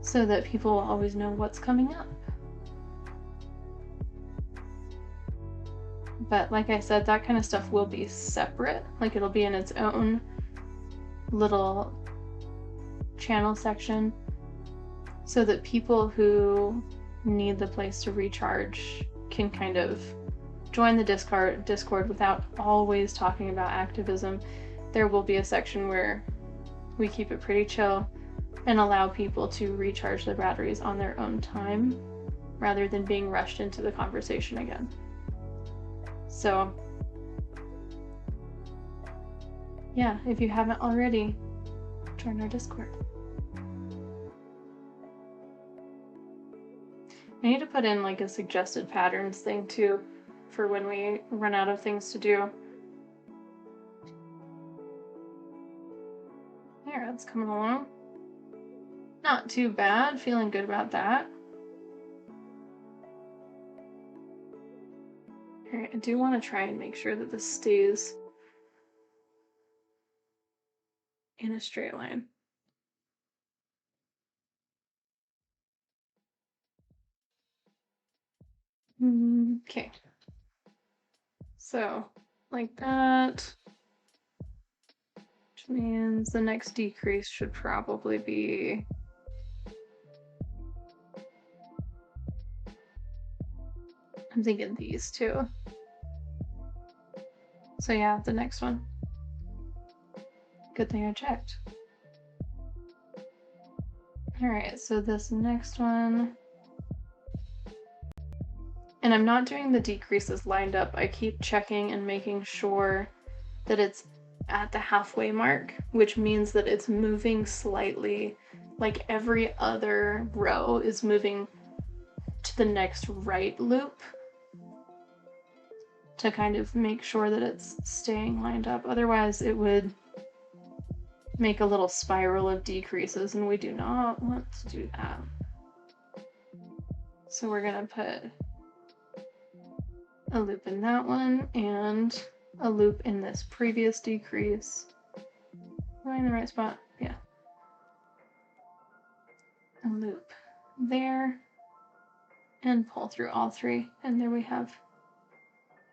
so that people will always know what's coming up. But like I said, that kind of stuff will be separate. Like, it'll be in its own little channel section so that people who need the place to recharge can kind of join the Discord without always talking about activism. There will be a section where we keep it pretty chill and allow people to recharge their batteries on their own time rather than being rushed into the conversation again. So yeah, if you haven't already, join our Discord. I need to put in like a suggested patterns thing too for when we run out of things to do. There, that's coming along. Not too bad, feeling good about that. Alright, I do want to try and make sure that this stays in a straight line. Okay. So, like that. Which means the next decrease should probably be... I'm thinking these two. So yeah, the next one. Good thing I checked. Alright, so this next one... And I'm not doing the decreases lined up. I keep checking and making sure that it's at the halfway mark, which means that it's moving slightly, like every other row is moving to the next right loop to kind of make sure that it's staying lined up. Otherwise, it would make a little spiral of decreases, and we do not want to do that. So we're gonna put a loop in that one and a loop in this previous decrease. Am I in the right spot? Yeah. A loop there and pull through all three, and there we have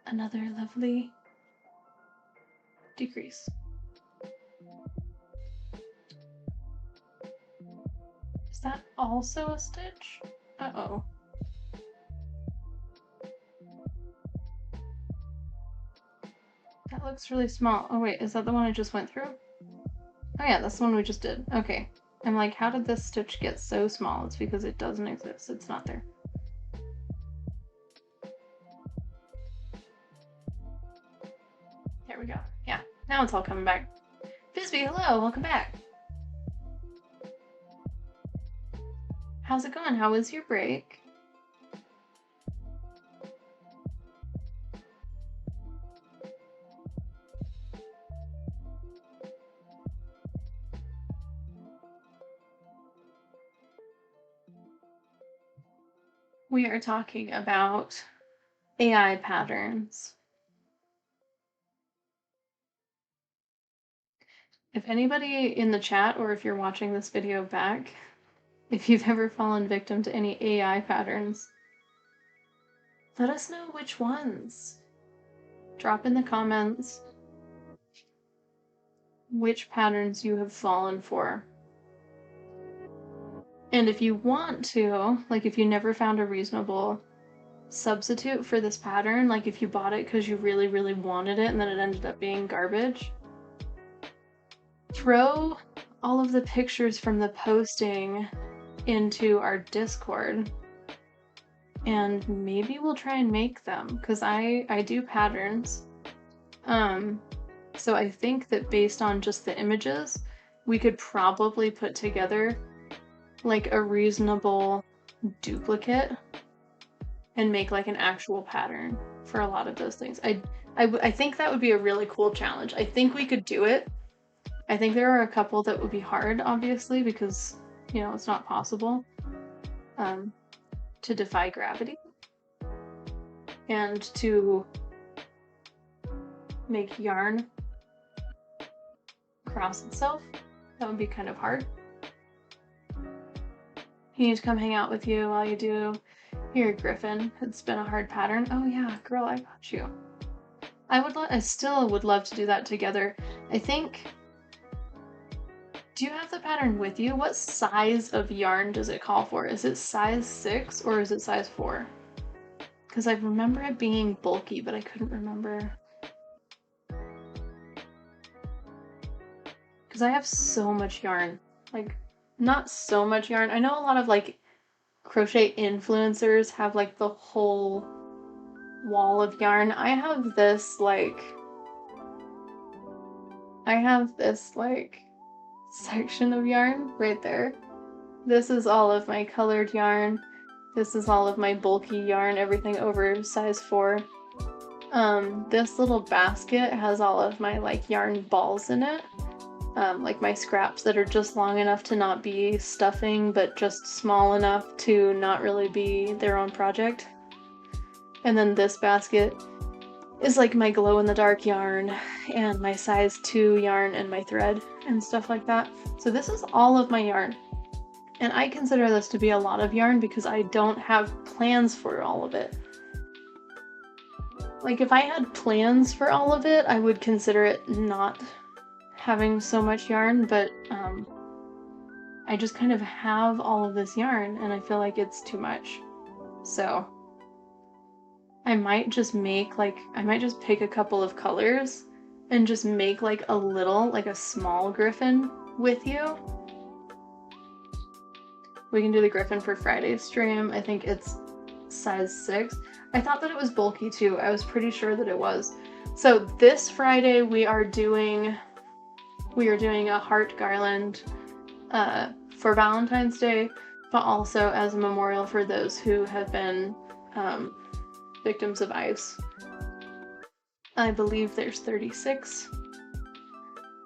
another lovely decrease. Is that also a stitch? Uh-oh. That looks really small. Oh wait, is that the one I just went through? Oh yeah, that's the one we just did. Okay. I'm like, how did this stitch get so small? It's because it doesn't exist. It's not there. There we go. Yeah, now it's all coming back. Bisbee, hello, welcome back. How's it going? How was your break? We are talking about AI patterns. If anybody in the chat, or if you're watching this video back, if you've ever fallen victim to any AI patterns, let us know which ones. Drop in the comments which patterns you have fallen for. And if you want to, like if you never found a reasonable substitute for this pattern, like if you bought it because you really, really wanted it and then it ended up being garbage, throw all of the pictures from the posting into our Discord and maybe we'll try and make them, because I do patterns. So I think that based on just the images, we could probably put together like a reasonable duplicate and make like an actual pattern for a lot of those things. I think that would be a really cool challenge. I think we could do it. I think there are a couple that would be hard, obviously, because, you know, it's not possible to defy gravity and to make yarn cross itself. That would be kind of hard. You need to come hang out with you while you do. Here, Griffin. It's been a hard pattern. Oh yeah, girl, I got you. I still would love to do that together. I think... Do you have the pattern with you? What size of yarn does it call for? Is it size 6 or is it size 4? Because I remember it being bulky, but I couldn't remember. Because I have so much yarn. Like, not so much yarn. I know a lot of like crochet influencers have like the whole wall of yarn. I have this like section of yarn right there. This is all of my colored yarn. This is all of my bulky yarn, everything over size 4. This little basket has all of my like yarn balls in it. Like my scraps that are just long enough to not be stuffing, but just small enough to not really be their own project. And then this basket is like my glow-in-the-dark yarn and my size 2 yarn and my thread and stuff like that. So this is all of my yarn. And I consider this to be a lot of yarn because I don't have plans for all of it. Like if I had plans for all of it, I would consider it not having so much yarn, but I just kind of have all of this yarn and I feel like it's too much. So I might just make like, I might just pick a couple of colors and just make like a little, like a small griffin with you. We can do the griffin for Friday's stream. I think it's size 6. I thought that it was bulky too. I was pretty sure that it was. So this Friday we are doing a heart garland for Valentine's Day, but also as a memorial for those who have been victims of ice. I believe there's 36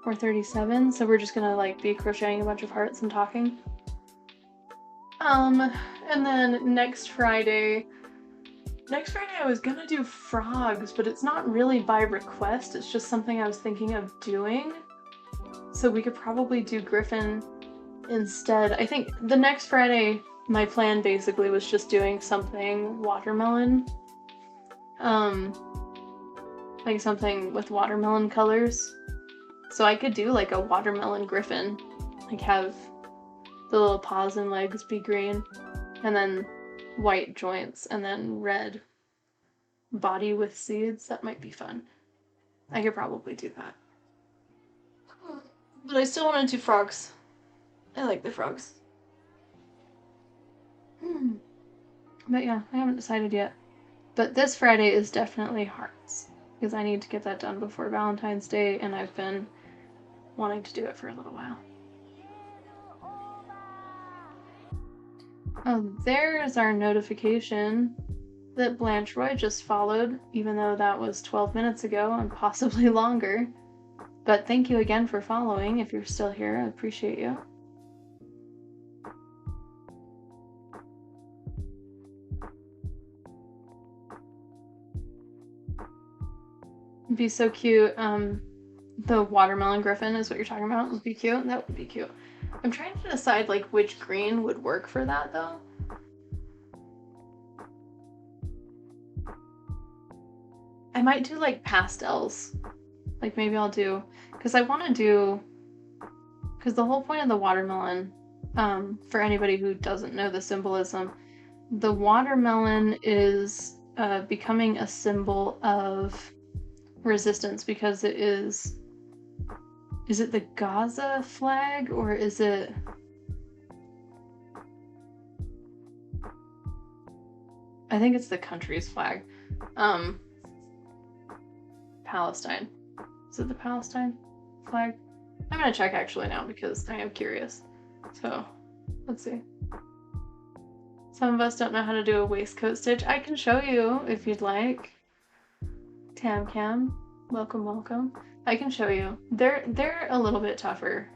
or 37, so we're just gonna like be crocheting a bunch of hearts and talking. And then next Friday I was gonna do frogs, but it's not really by request, it's just something I was thinking of doing. So we could probably do griffin instead. I think the next Friday, my plan basically was just doing something watermelon. Like something with watermelon colors. So I could do like a watermelon griffin. Like have the little paws and legs be green, and then white joints, and then red body with seeds. That might be fun. I could probably do that. But I still want to do frogs. I like the frogs. But yeah, I haven't decided yet. But this Friday is definitely hearts, because I need to get that done before Valentine's Day, and I've been wanting to do it for a little while. Oh, there's our notification that Blanche Roy just followed, even though that was 12 minutes ago and possibly longer. But thank you again for following. If you're still here, I appreciate you. It'd be so cute. The watermelon griffin is what you're talking about. Would be cute. That would be cute. I'm trying to decide like which green would work for that though. I might do like pastels. Like maybe I'll do, because I want to do, because the whole point of the watermelon, for anybody who doesn't know the symbolism, the watermelon is becoming a symbol of resistance because it is it the Gaza flag or is it, I think it's the country's flag. Palestine. Is it the Palestine flag? I'm gonna check actually now because I am curious. So, let's see. Some of us don't know how to do a waistcoat stitch. I can show you if you'd like. Tam Cam, welcome, welcome. I can show you. They're a little bit tougher.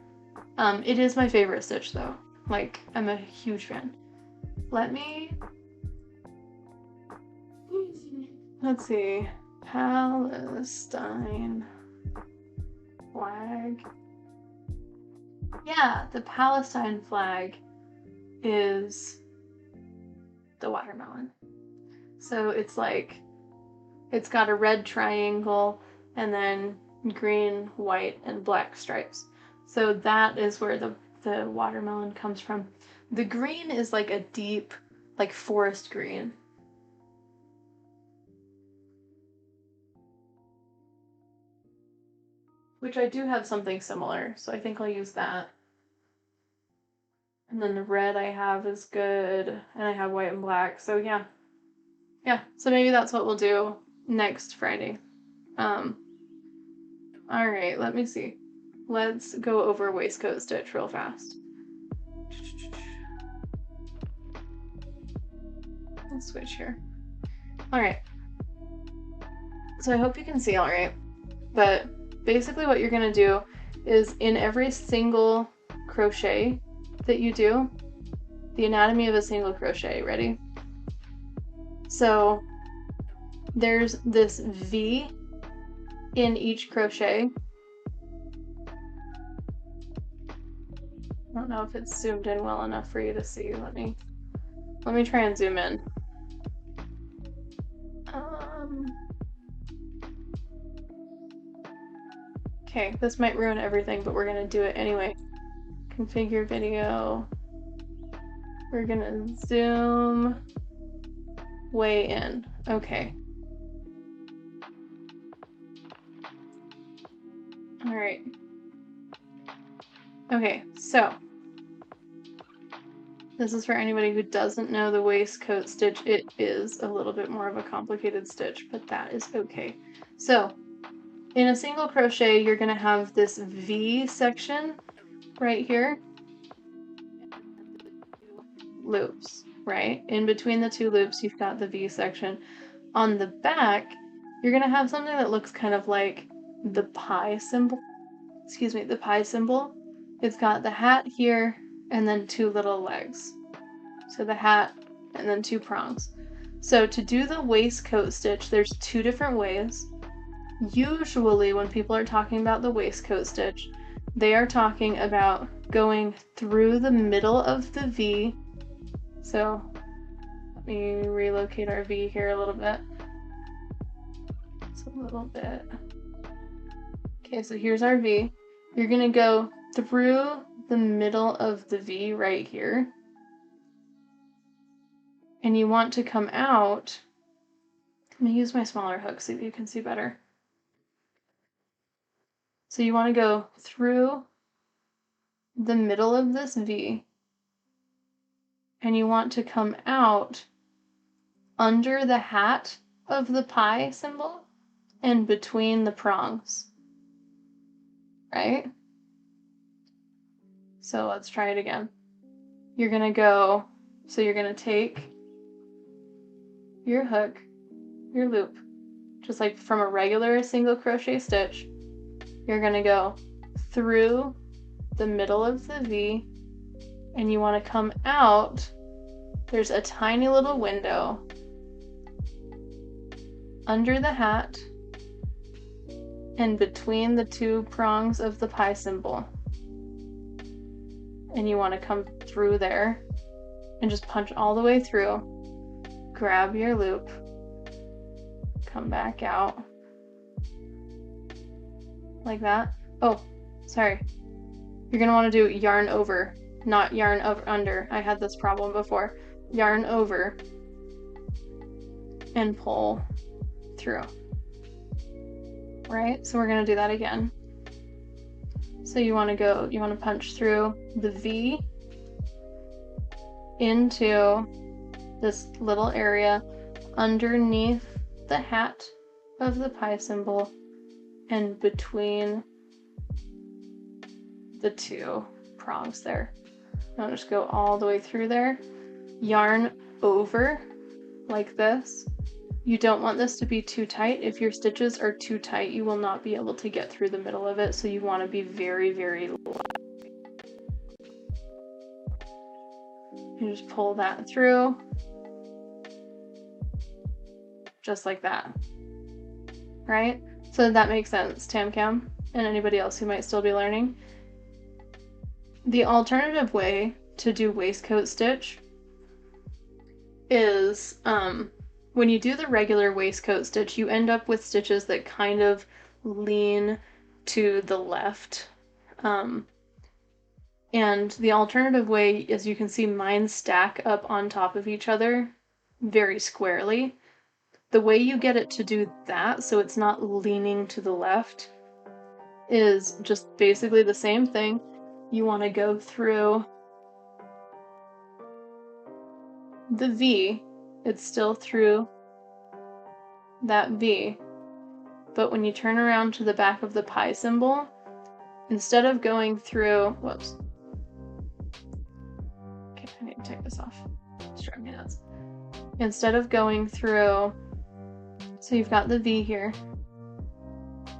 It is my favorite stitch though. Like, I'm a huge fan. Let's see. Palestine flag. Yeah, the Palestine flag is the watermelon. So it's like, it's got a red triangle and then green, white, and black stripes. So that is where the watermelon comes from. The green is like a deep, like forest green. Which I do have something similar, so I think I'll use that. And then the red I have is good, and I have white and black, so yeah. Yeah, so maybe that's what we'll do next Friday. Alright, let me see. Let's go over waistcoat stitch real fast. Let's switch here. Alright. So I hope you can see all right, but basically what you're gonna do is in every single crochet that you do, the anatomy of a single crochet, ready? So there's this V in each crochet. I don't know if it's zoomed in well enough for you to see. Let me try and zoom in. Okay, this might ruin everything, but we're gonna do it anyway. Configure video. We're gonna zoom way in. Okay. All right. Okay, so this is for anybody who doesn't know the waistcoat stitch. It is a little bit more of a complicated stitch, but that is okay. So in a single crochet, you're gonna have this V section right here. Loops, right? In between the two loops, you've got the V section. On the back, you're gonna have something that looks kind of like the pi symbol. Excuse me, the pi symbol. It's got the hat here and then two little legs. So the hat and then two prongs. So to do the waistcoat stitch, there's two different ways. Usually when people are talking about the waistcoat stitch, they are talking about going through the middle of the V. So let me relocate our V here a little bit. It's a little bit. Okay, so here's our V. You're gonna go through the middle of the V right here. And you want to come out. Let me use my smaller hook so that you can see better. So you want to go through the middle of this V. And you want to come out under the hat of the pi symbol and between the prongs. Right? So let's try it again. You're gonna go, so you're gonna take your hook, your loop, just like from a regular single crochet stitch. You're gonna go through the middle of the V and you want to come out. There's a tiny little window under the hat and between the two prongs of the pi symbol. And you want to come through there and just punch all the way through. Grab your loop, come back out like that. Oh, sorry. You're gonna want to do yarn over, not yarn over under. I had this problem before. Yarn over and pull through. Right? So we're gonna do that again. So you want to punch through the V into this little area underneath the hat of the pi symbol and between the two prongs there. I'll just go all the way through there. Yarn over like this. You don't want this to be too tight. If your stitches are too tight, you will not be able to get through the middle of it, so you want to be very, very light. You just pull that through. Just like that. Right? So that makes sense, TamCam, and anybody else who might still be learning. The alternative way to do waistcoat stitch is when you do the regular waistcoat stitch, you end up with stitches that kind of lean to the left. And the alternative way, as you can see, mine stack up on top of each other very squarely. The way you get it to do that, so it's not leaning to the left, is just basically the same thing. You want to go through the V. It's still through that V. But when you turn around to the back of the pi symbol, instead of going through, whoops. Okay, I need to take this off. It's driving me nuts. Instead of going through, so you've got the V here.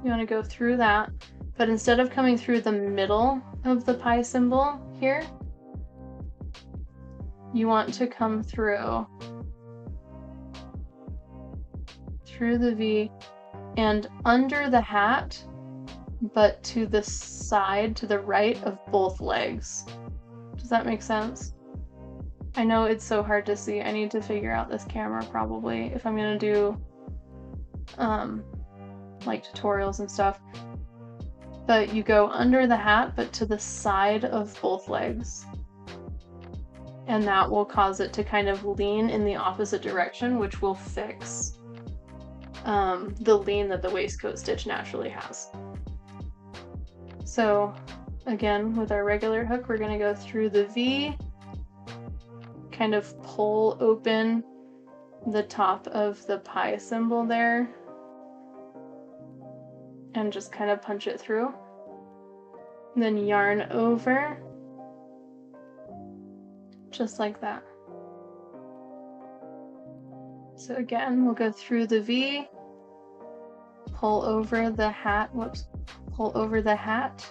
You want to go through that, but instead of coming through the middle of the pi symbol here, you want to come through the V and under the hat, but to the side, to the right of both legs. Does that make sense? I know it's so hard to see. I need to figure out this camera probably if I'm gonna do like tutorials and stuff. But you go under the hat, but to the side of both legs. And that will cause it to kind of lean in the opposite direction, which will fix the lean that the waistcoat stitch naturally has. So again, with our regular hook, we're going to go through the V, kind of pull open the top of the pi symbol there, and just kind of punch it through. And then yarn over, just like that. So again, we'll go through the V, pull over the hat, pull over the hat.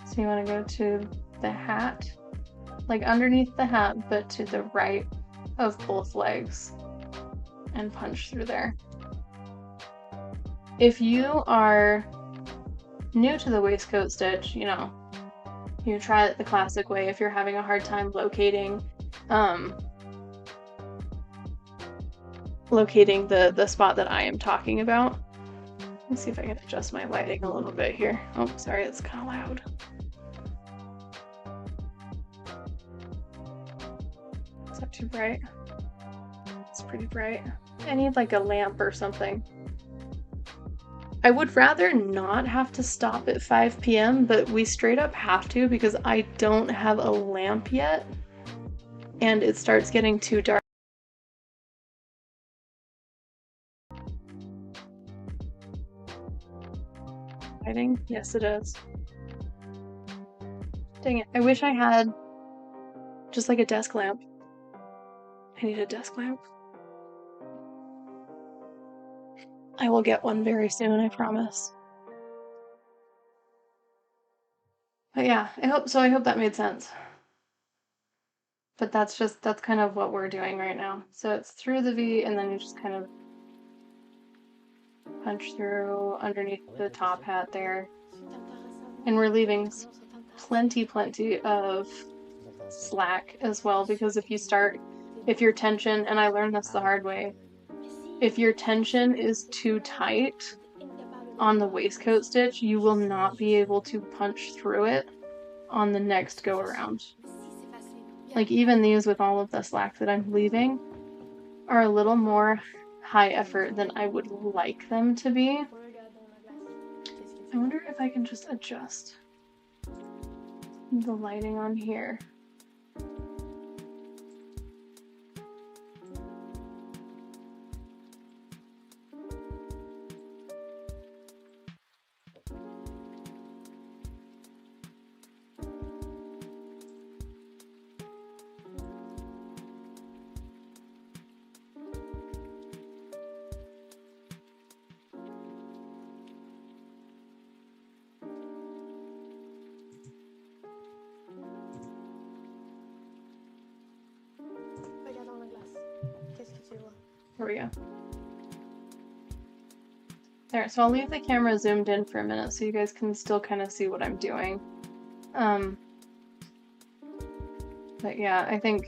So you want to go to the hat, like underneath the hat, but to the right of both legs, and punch through there. If you are new to the waistcoat stitch, you know, you try it the classic way. If you're having a hard time locating the spot that I am talking about. Let's see if I can adjust my lighting a little bit here. Oh, sorry, it's kind of loud. Is that too bright? It's pretty bright. I need like a lamp or something. I would rather not have to stop at 5 p.m., but we straight up have to because I don't have a lamp yet, and it starts getting too dark. Lighting? Yes, it is. Dang it. I wish I had just like a desk lamp. I need a desk lamp. I will get one very soon, I promise. But yeah, I hope that made sense. But that's kind of what we're doing right now. So it's through the V, and then you just kind of punch through underneath the top hat there. And we're leaving plenty of slack as well, because if your tension, and I learned this the hard way, if your tension is too tight on the waistcoat stitch, you will not be able to punch through it on the next go around. Like even these with all of the slack that I'm leaving are a little more high effort than I would like them to be. I wonder if I can just adjust the lighting on here. Here we go. There, so I'll leave the camera zoomed in for a minute so you guys can still kind of see what I'm doing. But yeah, I think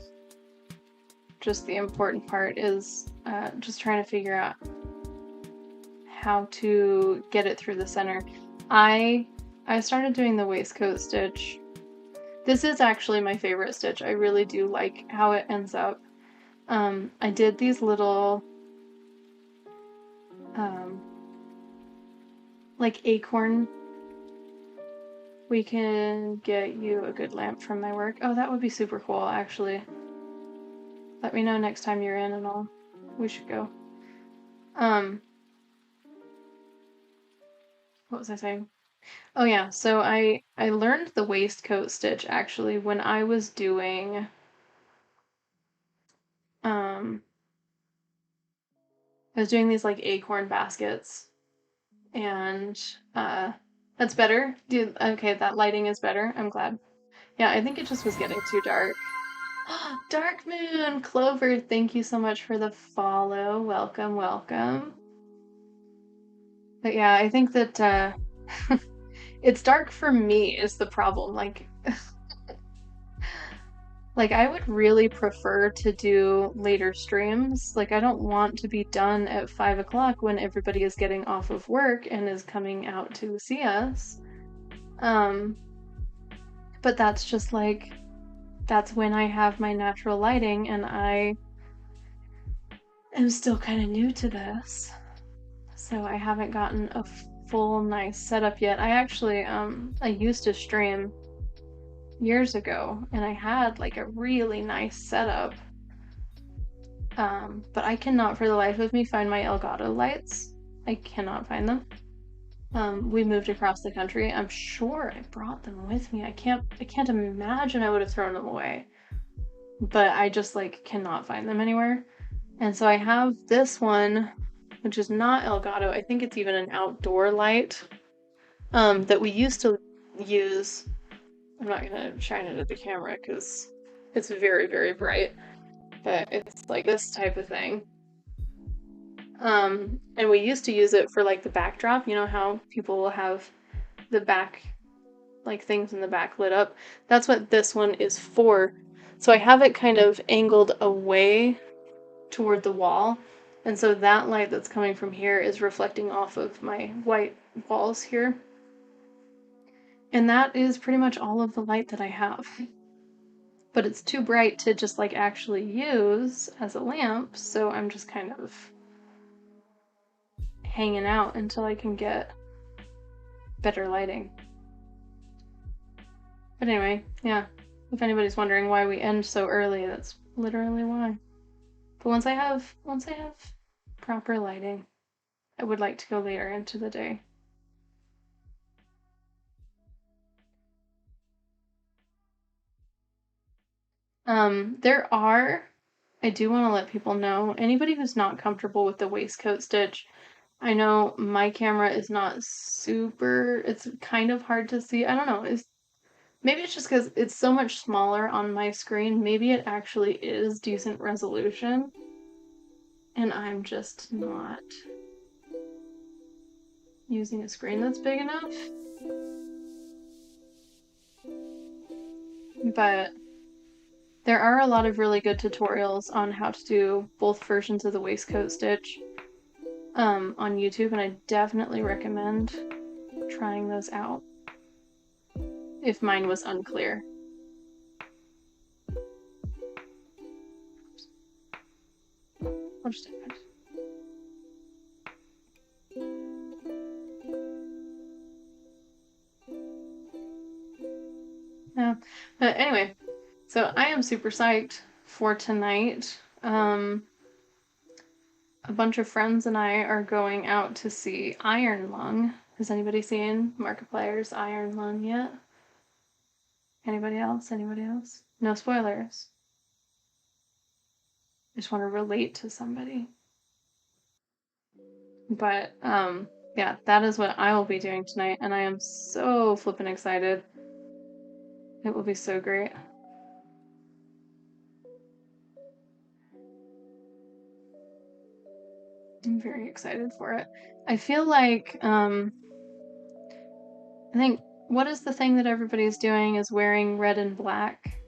just the important part is just trying to figure out how to get it through the center. I started doing the waistcoat stitch. This is actually my favorite stitch. I really do like how it ends up. I did these little like acorn. We can get you a good lamp from my work. Oh, that would be super cool, actually. Let me know next time you're in and we should go. What was I saying? Oh yeah, so I learned the waistcoat stitch actually when I was doing these like acorn baskets and that's better. Okay, that lighting is better. I'm glad. Yeah, I think it just was getting too dark. Dark Moon! Clover, thank you so much for the follow. Welcome, welcome. But yeah, I think that it's dark for me is the problem. Like I would really prefer to do later streams. Like I don't want to be done at 5 o'clock when everybody is getting off of work and is coming out to see us. But that's just like, that's when I have my natural lighting, and I am still kind of new to this. So I haven't gotten a full nice setup yet. I actually, I used to stream years ago and I had like a really nice setup. But I cannot for the life of me find my Elgato lights. I cannot find them. We moved across the country. I'm sure I brought them with me. I can't imagine I would have thrown them away. But I just like cannot find them anywhere. And so I have this one, which is not Elgato. I think it's even an outdoor light that we used to use. I'm not gonna shine it at the camera because it's very, very bright. But it's like this type of thing. And we used to use it for like the backdrop. You know how people will have the back, like things in the back lit up? That's what this one is for. So I have it kind of angled away toward the wall. And so that light that's coming from here is reflecting off of my white walls here. And that is pretty much all of the light that I have. But it's too bright to just like actually use as a lamp, so I'm just kind of hanging out until I can get better lighting. But anyway, yeah, if anybody's wondering why we end so early, that's literally why. But once I have proper lighting, I would like to go later into the day. I do want to let people know, anybody who's not comfortable with the waistcoat stitch, I know my camera is not super, it's kind of hard to see. I don't know, maybe it's just because it's so much smaller on my screen. Maybe it actually is decent resolution, and I'm just not using a screen that's big enough. But there are a lot of really good tutorials on how to do both versions of the waistcoat stitch on YouTube, and I definitely recommend trying those out if mine was unclear. I'll just do it. Yeah, but anyway, so I am super psyched for tonight. A bunch of friends and I are going out to see Iron Lung. Has anybody seen Markiplier's Iron Lung yet? Anybody else? Anybody else? No spoilers. I just want to relate to somebody. But yeah, that is what I will be doing tonight, and I am so flippin' excited. It will be so great. I'm very excited for it. I feel like I think what is the thing that everybody's doing is wearing red and black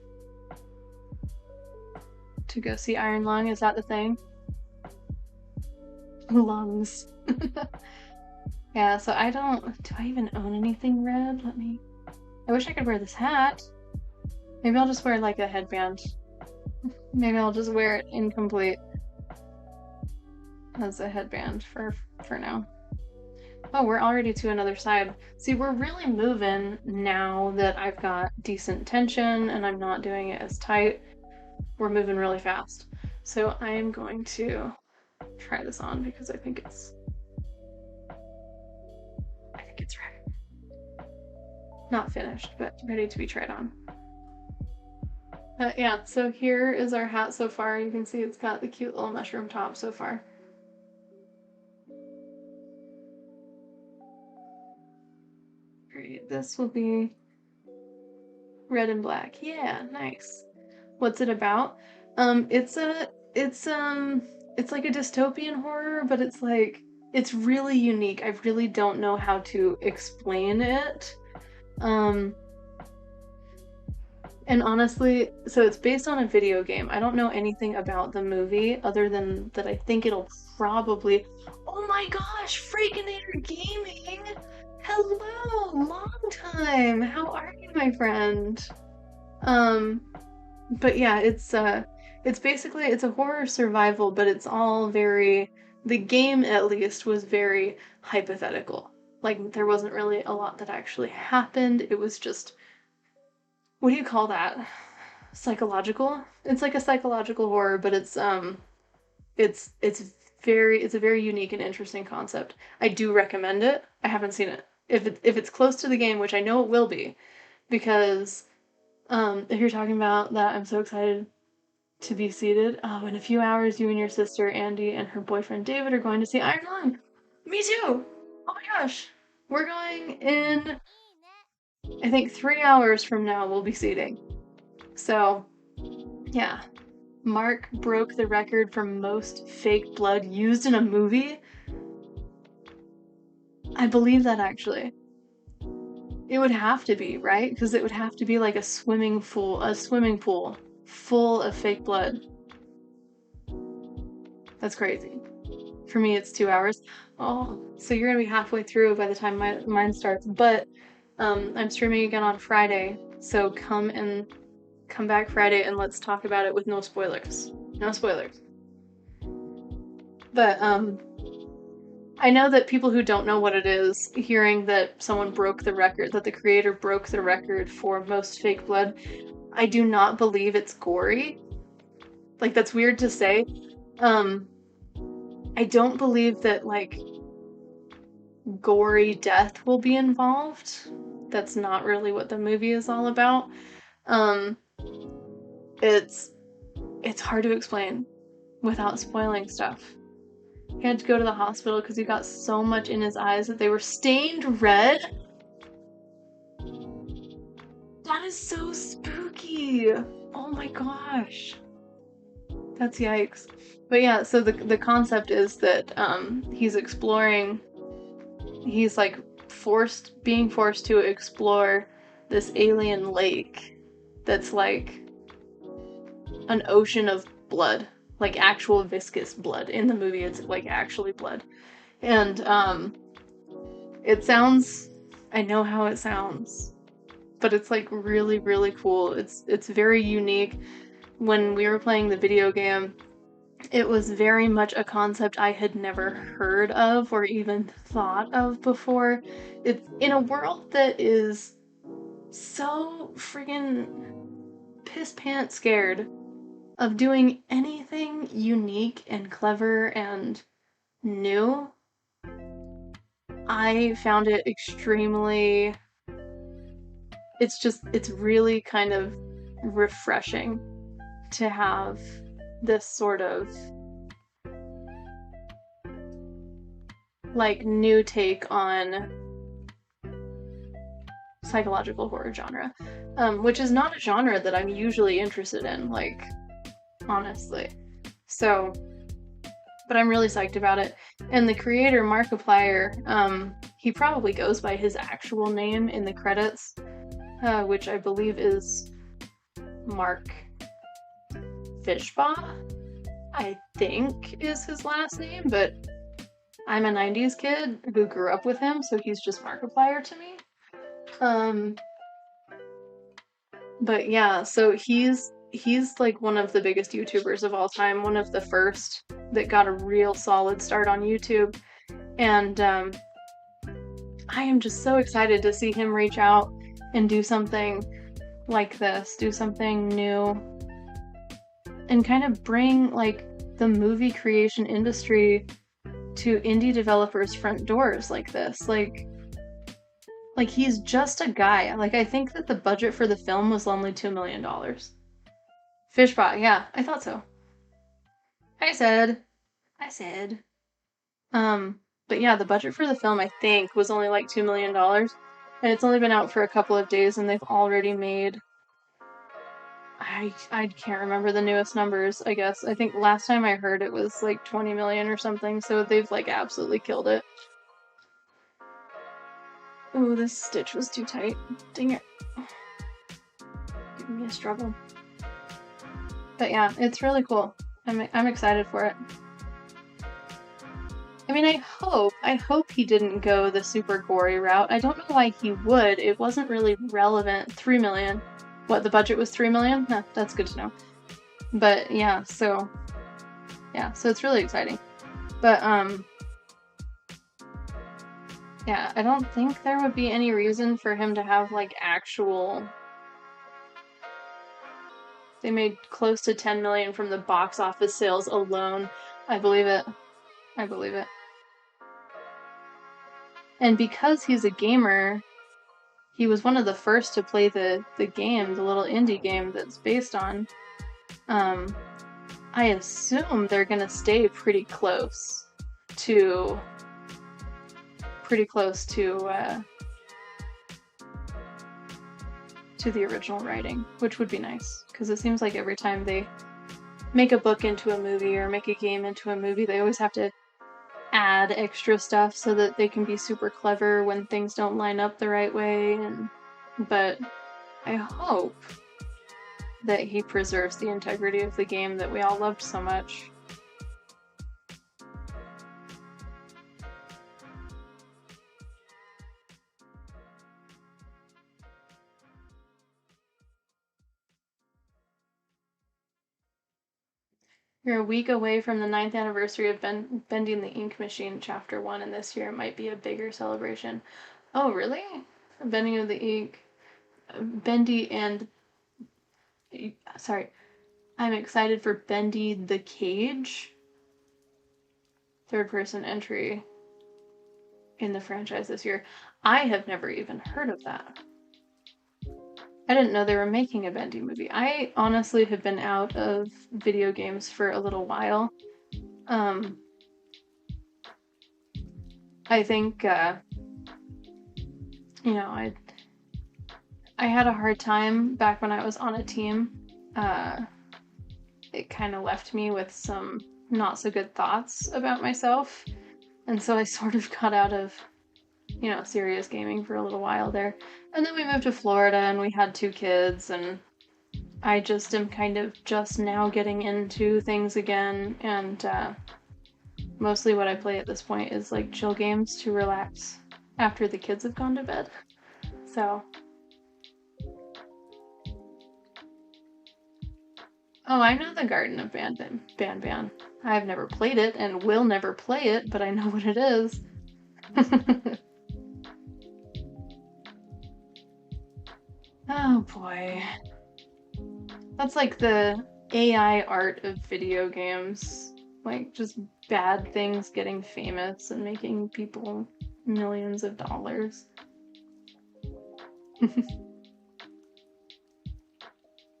to go see Iron Lung. Is that the thing? Lungs. Yeah, so do I even own anything red? I wish I could wear this hat. Maybe I'll just wear like a headband. Maybe I'll just wear it incomplete as a headband for now. Oh, we're already to another side. See, we're really moving now that I've got decent tension and I'm not doing it as tight. We're moving really fast. So I am going to try this on because I think it's ready. Not finished, but ready to be tried on. Yeah, so here is our hat so far. You can see it's got the cute little mushroom top so far. Wait, this will be red and black. Yeah, nice. What's it about? It's like a dystopian horror, but it's really unique. I really don't know how to explain it. And honestly, so it's based on a video game. I don't know anything about the movie other than that I think it'll probably. Oh my gosh, Freakinator Gaming! Hello, long time. How are you, my friend? But yeah, it's basically it's a horror survival, but it's all very the game at least was very hypothetical. Like there wasn't really a lot that actually happened. It was just what do you call that? Psychological? It's like a psychological horror, but it's a very unique and interesting concept. I do recommend it. I haven't seen it. If it's close to the game, which I know it will be, because if you're talking about that, I'm so excited to be seated. Oh, in a few hours, you and your sister Andy and her boyfriend David are going to see Iron Man. Me too. Oh my gosh, we're going in. I think 3 hours from now we'll be seating. So, yeah. Mark broke the record for most fake blood used in a movie. I believe that actually. It would have to be, right? Because it would have to be like a swimming pool full of fake blood. That's crazy. For me, it's 2 hours. Oh, so you're gonna be halfway through by the time mine starts. But I'm streaming again on Friday, so come back Friday and let's talk about it with no spoilers. No spoilers. But I know that people who don't know what it is, hearing that someone broke the record, that the creator broke the record for most fake blood, I do not believe it's gory. Like, that's weird to say. I don't believe that, like, gory death will be involved. That's not really what the movie is all about. It's hard to explain without spoiling stuff. He had to go to the hospital because he got so much in his eyes that they were stained red. That is so spooky. Oh my gosh. That's yikes. But yeah, so the concept is that he's exploring. He's like being forced to explore this alien lake that's like an ocean of blood, like actual viscous blood. In the movie, it's like actually blood. And it sounds, I know how it sounds, but it's like really, really cool. It's very unique. When we were playing the video game, it was very much a concept I had never heard of or even thought of before. It's in a world that is so friggin' piss pants scared of doing anything unique and clever and new. I found it extremely. It's really kind of refreshing to have this sort of like new take on psychological horror genre, which is not a genre that I'm usually interested in, like, honestly. So, but I'm really psyched about it. And the creator, Markiplier, he probably goes by his actual name in the credits, which I believe is Mark Fishbaugh, I think is his last name, but I'm a 90s kid who grew up with him, so he's just Markiplier to me. But yeah, so he's like one of the biggest YouTubers of all time, one of the first that got a real solid start on YouTube, and I am just so excited to see him reach out and do something like this, do something new, and kind of bring like the movie creation industry to indie developers' front doors like this. Like he's just a guy. Like, I think that the budget for the film was only $2 million. Fishbot, yeah, I thought so. I said. But yeah, the budget for the film, I think, was only like $2 million. And it's only been out for a couple of days, and they've already made... I can't remember the newest numbers, I guess. I think last time I heard it was like 20 million or something, so they've like absolutely killed it. Ooh, this stitch was too tight. Dang it. Giving me a struggle. But yeah, it's really cool. I'm excited for it. I mean, I hope he didn't go the super gory route. I don't know why he would. It wasn't really relevant. 3 million. What, the budget was 3 million? Huh, that's good to know. But yeah, so it's really exciting. But yeah, I don't think there would be any reason for him to have like actual... They made close to 10 million from the box office sales alone. I believe it. I believe it. And because he's a gamer, he was one of the first to play the game, the little indie game that's based on. I assume they're gonna stay pretty close to the original writing, which would be nice, because it seems like every time they make a book into a movie or make a game into a movie, they always have to add extra stuff so that they can be super clever when things don't line up the right way. But I hope that he preserves the integrity of the game that we all loved so much. You're a week away from the 9th anniversary of Bending the Ink Machine Chapter 1, and this year might be a bigger celebration. Oh, really? Bending of the Ink... Bendy and... Sorry. I'm excited for Bendy the Cage. Third-person entry in the franchise this year. I have never even heard of that. I didn't know they were making a Bendy movie. I honestly have been out of video games for a little while. I think, you know, I had a hard time back when I was on a team. It kind of left me with some not so good thoughts about myself. And so I sort of got out of, you know, serious gaming for a little while there. And then we moved to Florida and we had 2 kids, and I just am kind of just now getting into things again, and mostly what I play at this point is like chill games to relax after the kids have gone to bed. So. Oh, I know the Garden of Ban. I've never played it and will never play it, but I know what it is. Oh boy. That's like the AI art of video games. Like, just bad things getting famous and making people millions of dollars.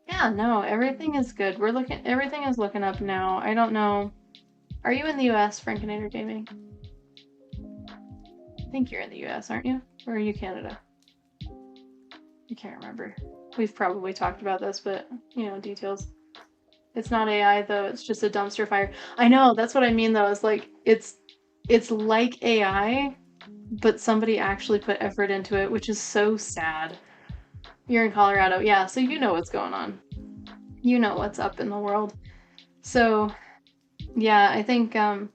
Yeah, no, everything is good. Everything is looking up now. I don't know. Are you in the US, Frankinator Gaming? I think you're in the US, aren't you? Or are you Canada? I can't remember. We've probably talked about this, but, you know, details. It's not AI, though. It's just a dumpster fire. I know, that's what I mean, though. It's like, it's like AI, but somebody actually put effort into it, which is so sad. You're in Colorado. Yeah, so you know what's going on. You know what's up in the world. So, yeah, I think I'm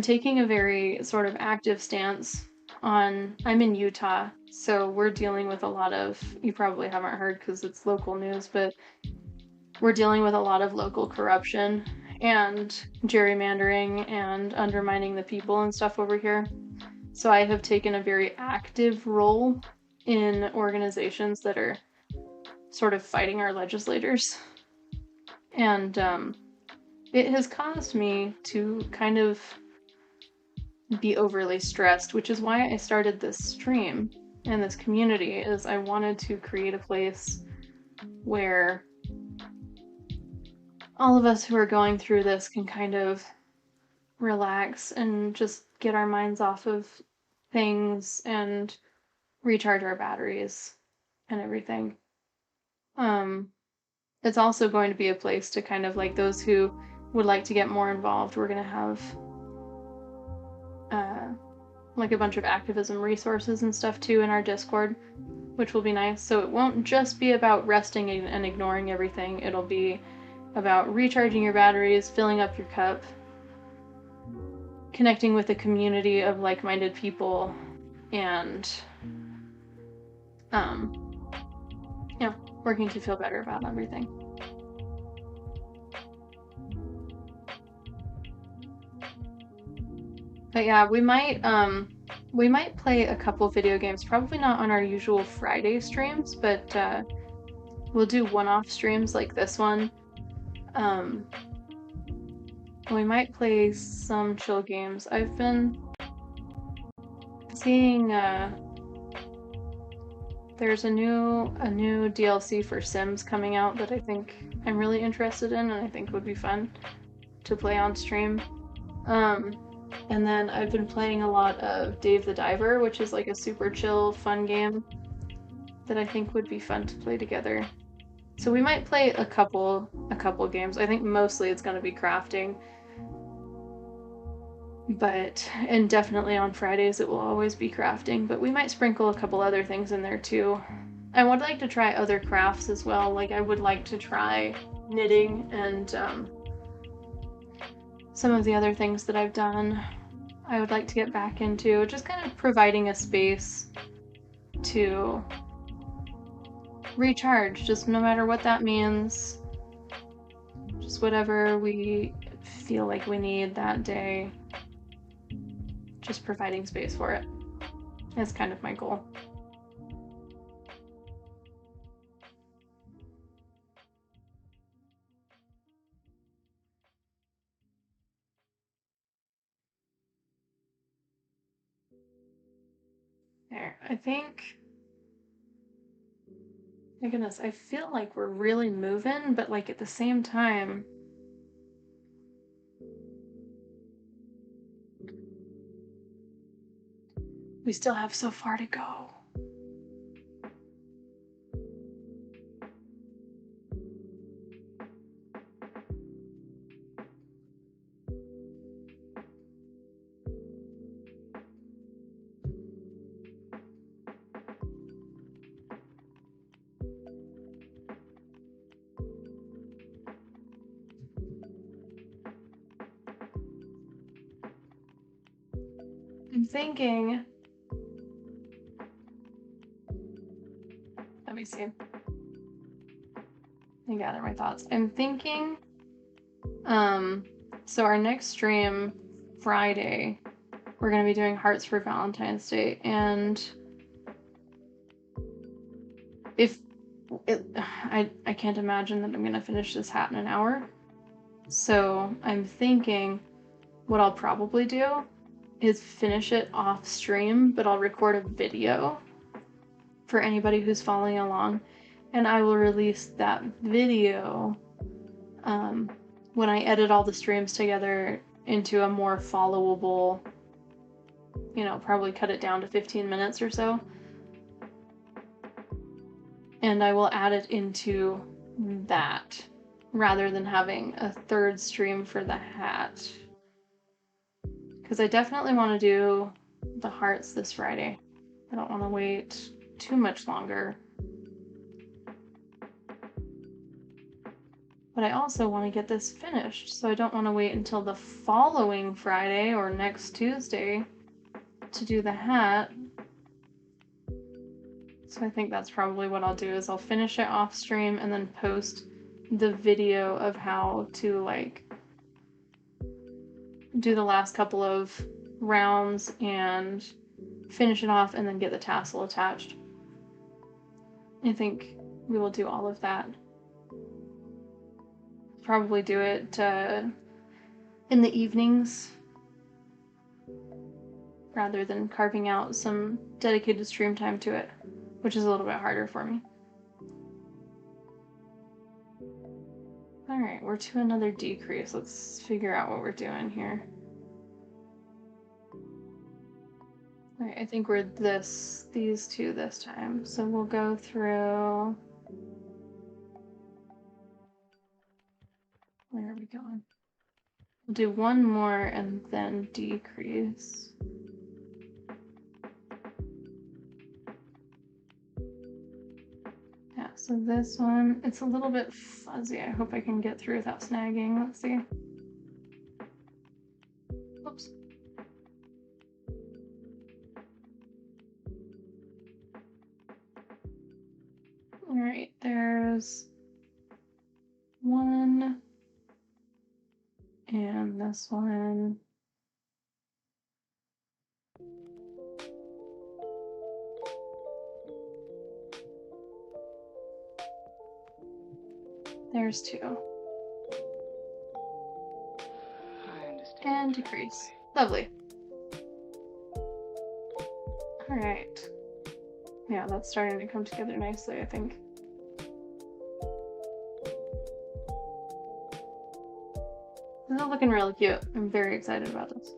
taking a very sort of active stance on... I'm in Utah, so we're dealing with a lot of... You probably haven't heard because it's local news, but we're dealing with a lot of local corruption and gerrymandering and undermining the people and stuff over here. So I have taken a very active role in organizations that are sort of fighting our legislators. And it has caused me to kind of be overly stressed, which is why I started this stream and this community, is I wanted to create a place where all of us who are going through this can kind of relax and just get our minds off of things and recharge our batteries and everything. It's also going to be a place to kind of like those who would like to get more involved. We're going to have like a bunch of activism resources and stuff too in our Discord, which will be nice. So it won't just be about resting and ignoring everything. It'll be about recharging your batteries, filling up your cup, connecting with a community of like-minded people, and you know, working to feel better about everything. But yeah, we might play a couple video games, probably not on our usual Friday streams, but we'll do one-off streams like this one. We might play some chill games. I've been seeing there's a new DLC for Sims coming out that I think I'm really interested in and I think would be fun to play on stream. And then I've been playing a lot of Dave the Diver, which is like a super chill, fun game that I think would be fun to play together. So we might play a couple games. I think mostly it's going to be crafting. And definitely on Fridays it will always be crafting, but we might sprinkle a couple other things in there too. I would like to try other crafts as well. Like I would like to try knitting and some of the other things that I've done. I would like to get back into just kind of providing a space to recharge, just no matter what that means. Just whatever we feel like we need that day. Just providing space for it. That's kind of my goal. There, I think, my goodness, I feel like we're really moving, but like at the same time, we still have so far to go. I'm thinking, let me see. Let me gather my thoughts. I'm thinking, so our next stream, Friday, we're going to be doing Hearts for Valentine's Day, and I can't imagine that I'm going to finish this hat in an hour. So I'm thinking what I'll probably do is finish it off stream, but I'll record a video for anybody who's following along, and I will release that video when I edit all the streams together into a more followable, you know, probably cut it down to 15 minutes or so. And I will add it into that rather than having a third stream for the hat. Because I definitely want to do the hearts this Friday. I don't want to wait too much longer. But I also want to get this finished, so I don't want to wait until the following Friday or next Tuesday to do the hat. So I think that's probably what I'll do, is I'll finish it off stream and then post the video of how to like do the last couple of rounds and finish it off and then get the tassel attached. I think we will do all of that. Probably do it in the evenings rather than carving out some dedicated stream time to it, which is a little bit harder for me. Alright, we're to another decrease. Let's figure out what we're doing here. Alright, I think we're these two this time. So we'll go through. Where are we going? We'll do one more and then decrease. Yeah, so this one, it's a little bit fuzzy. I hope I can get through without snagging. Let's see. Oops. All right, there's one, and this one. There's two. I understand. And decrease. Lovely. All right. Yeah, that's starting to come together nicely, I think. This is looking really cute. I'm very excited about this.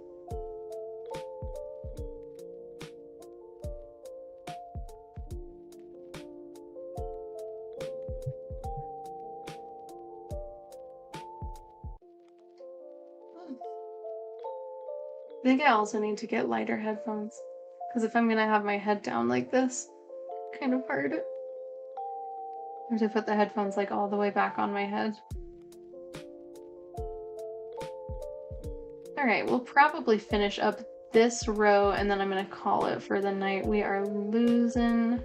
I think I also need to get lighter headphones, because if I'm gonna have my head down like this, kind of hard. I have to put the headphones like all the way back on my head. All right, we'll probably finish up this row and then I'm gonna call it for the night. We are losing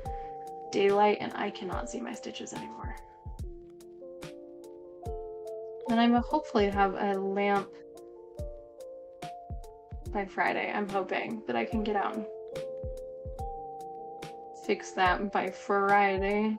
daylight and I cannot see my stitches anymore. And I'm hopefully have a lamp by Friday. I'm hoping that I can get out and fix that by Friday.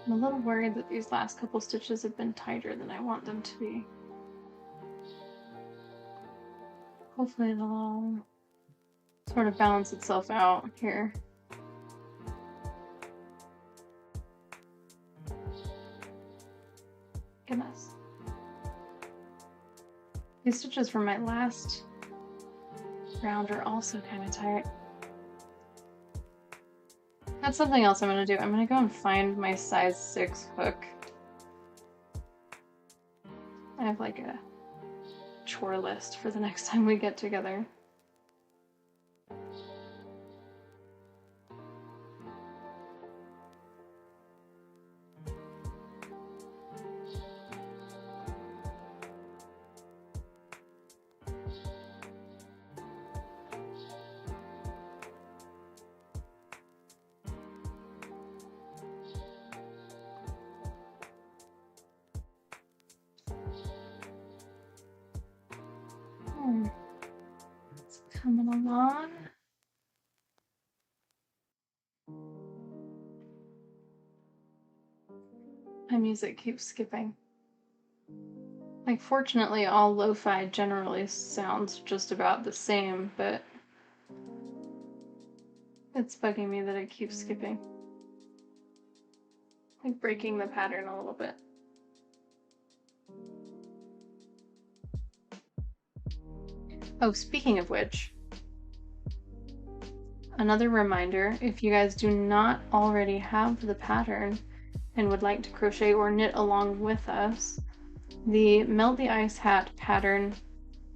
I'm a little worried that these last couple stitches have been tighter than I want them to be. Hopefully it'll all sort of balance itself out here. Goodness. These stitches from my last round are also kind of tight. That's something else I'm going to do. I'm going to go and find my size 6 hook. I have like a chore list for the next time we get together. It's coming along. My music keeps skipping. Like, fortunately, all lo-fi generally sounds just about the same, but it's bugging me that it keeps skipping. Like, breaking the pattern a little bit. Oh, speaking of which, another reminder, if you guys do not already have the pattern and would like to crochet or knit along with us, the Melt the Ice Hat pattern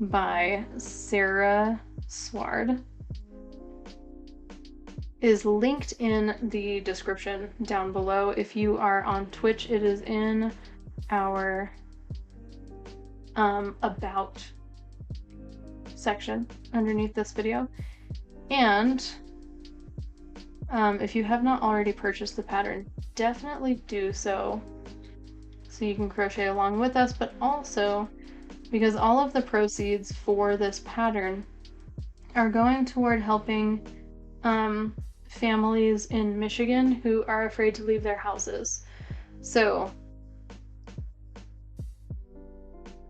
by Sarah Sward is linked in the description down below. If you are on Twitch, it is in our about section underneath this video. And If you have not already purchased the pattern, definitely do so you can crochet along with us, but also because all of the proceeds for this pattern are going toward helping families in Michigan who are afraid to leave their houses. So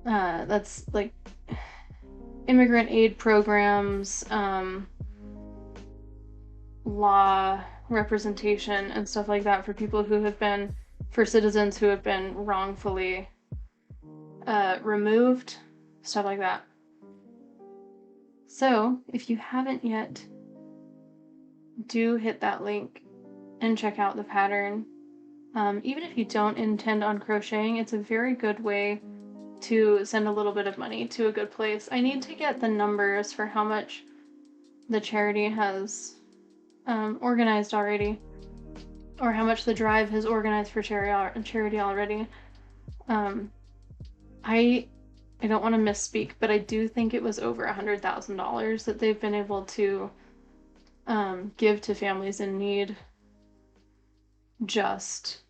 that's like immigrant aid programs, law representation and stuff like that for people who have been, for citizens who have been wrongfully removed, stuff like that. So if you haven't yet, do hit that link and check out the pattern. Even if you don't intend on crocheting, it's a very good way to send a little bit of money to a good place. I need to get the numbers for how much the charity has organized already, or how much the drive has organized for charity already. I don't want to misspeak, but I do think it was over $100,000 that they've been able to give to families in need just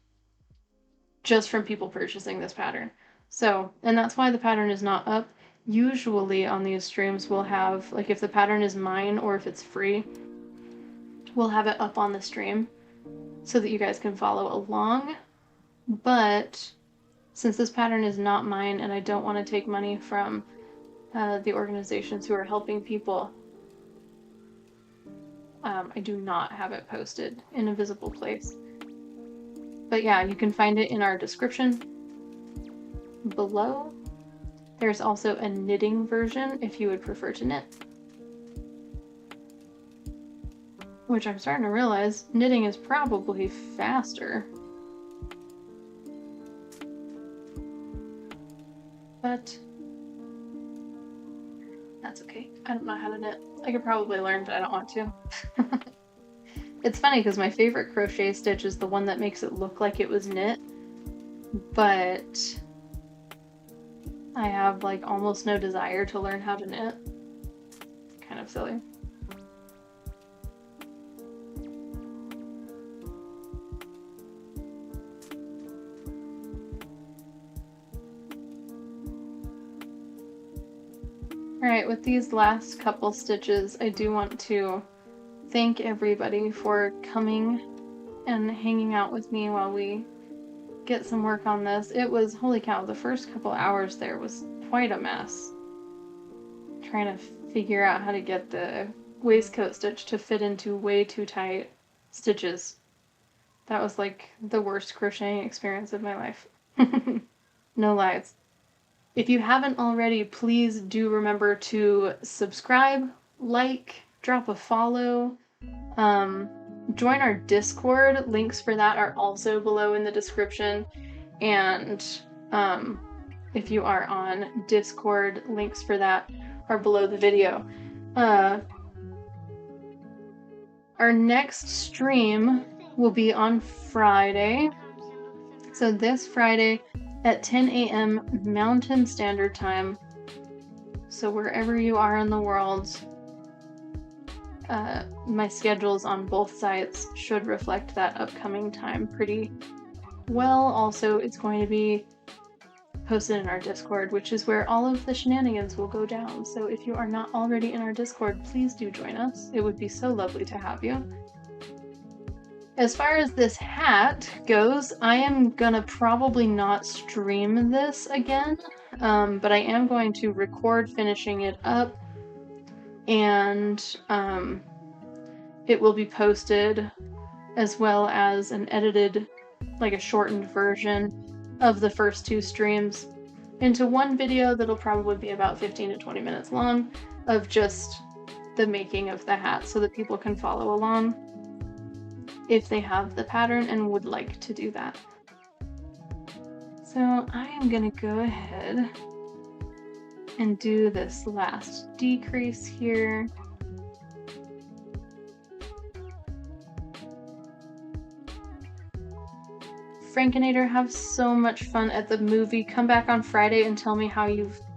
from people purchasing this pattern. So, and that's why the pattern is not up. Usually on these streams we'll have, like, if the pattern is mine or if it's free, we'll have it up on the stream so that you guys can follow along. But since this pattern is not mine and I don't want to take money from the organizations who are helping people, I do not have it posted in a visible place. But yeah, you can find it in our description below. There's also a knitting version if you would prefer to knit. Which I'm starting to realize knitting is probably faster. But that's okay. I don't know how to knit. I could probably learn, but I don't want to. It's funny because my favorite crochet stitch is the one that makes it look like it was knit, but I have like almost no desire to learn how to knit. Kind of silly. Alright, with these last couple stitches, I do want to thank everybody for coming and hanging out with me while we get some work on this. It was, holy cow, the first couple hours there was quite a mess. Trying to figure out how to get the waistcoat stitch to fit into way too tight stitches. That was like the worst crocheting experience of my life. No lies. If you haven't already, please do remember to subscribe, like, drop a follow, join our Discord. Links for that are also below in the description. And if you are on Discord, links for that are below the video. Our next stream will be on Friday. So this Friday at 10 a.m. Mountain Standard Time. So wherever you are in the world, my schedules on both sites should reflect that upcoming time pretty well. Also, it's going to be posted in our Discord, which is where all of the shenanigans will go down. So if you are not already in our Discord, please do join us. It would be so lovely to have you. As far as this hat goes, I am gonna probably not stream this again, but I am going to record finishing it up, and it will be posted as well as an edited, like a shortened version of the first two streams into one video that'll probably be about 15 to 20 minutes long of just the making of the hat so that people can follow along if they have the pattern and would like to do that. So I am gonna go ahead and do this last decrease here. Frankinator, have so much fun at the movie. Come back on Friday and tell me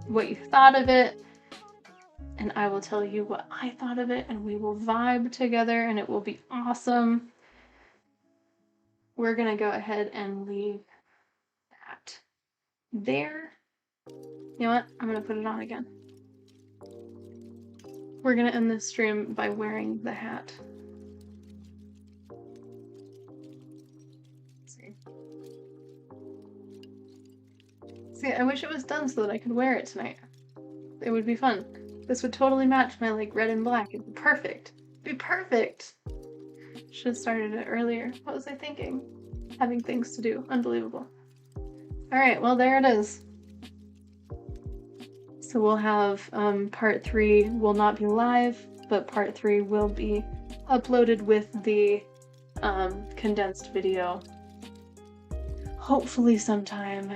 what you thought of it. and I will tell you what I thought of it, and we will vibe together, and it will be awesome. We're gonna go ahead and leave that there. You know what? I'm gonna put it on again. We're gonna end this stream by wearing the hat. See, I wish it was done so that I could wear it tonight. It would be fun. This would totally match my like red and black. It'd be perfect. It'd be perfect. Should have started it earlier. What was I thinking? Having things to do. Unbelievable. Alright, well there it is. So we'll have part 3 will not be live, but part 3 will be uploaded with the condensed video. Hopefully sometime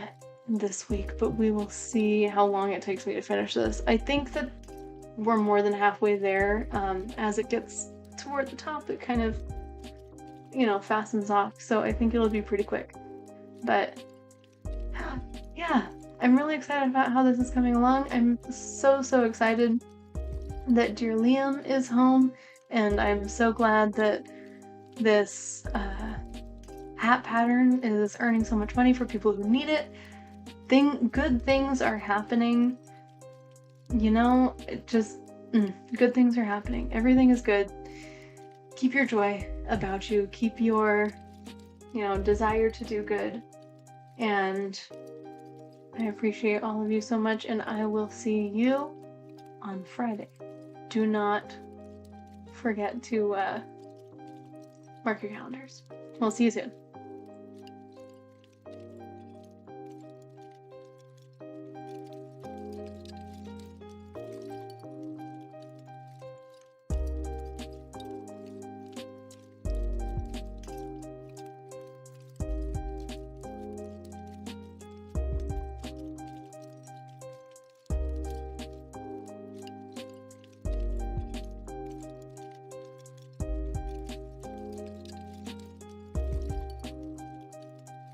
this week, but we will see how long it takes me to finish this. I think that we're more than halfway there. As it gets toward the top, it kind of, you know, fastens off, so I think it'll be pretty quick. But yeah, I'm really excited about how this is coming along. I'm so excited that dear Liam is home, and I'm so glad that this hat pattern is earning so much money for people who need it. Good things are happening. You know, it just good things are happening. Everything is good. Keep your joy about you. Keep your, you know, desire to do good. And I appreciate all of you so much, and I will see you on Friday. Do not forget to mark your calendars. We'll see you soon.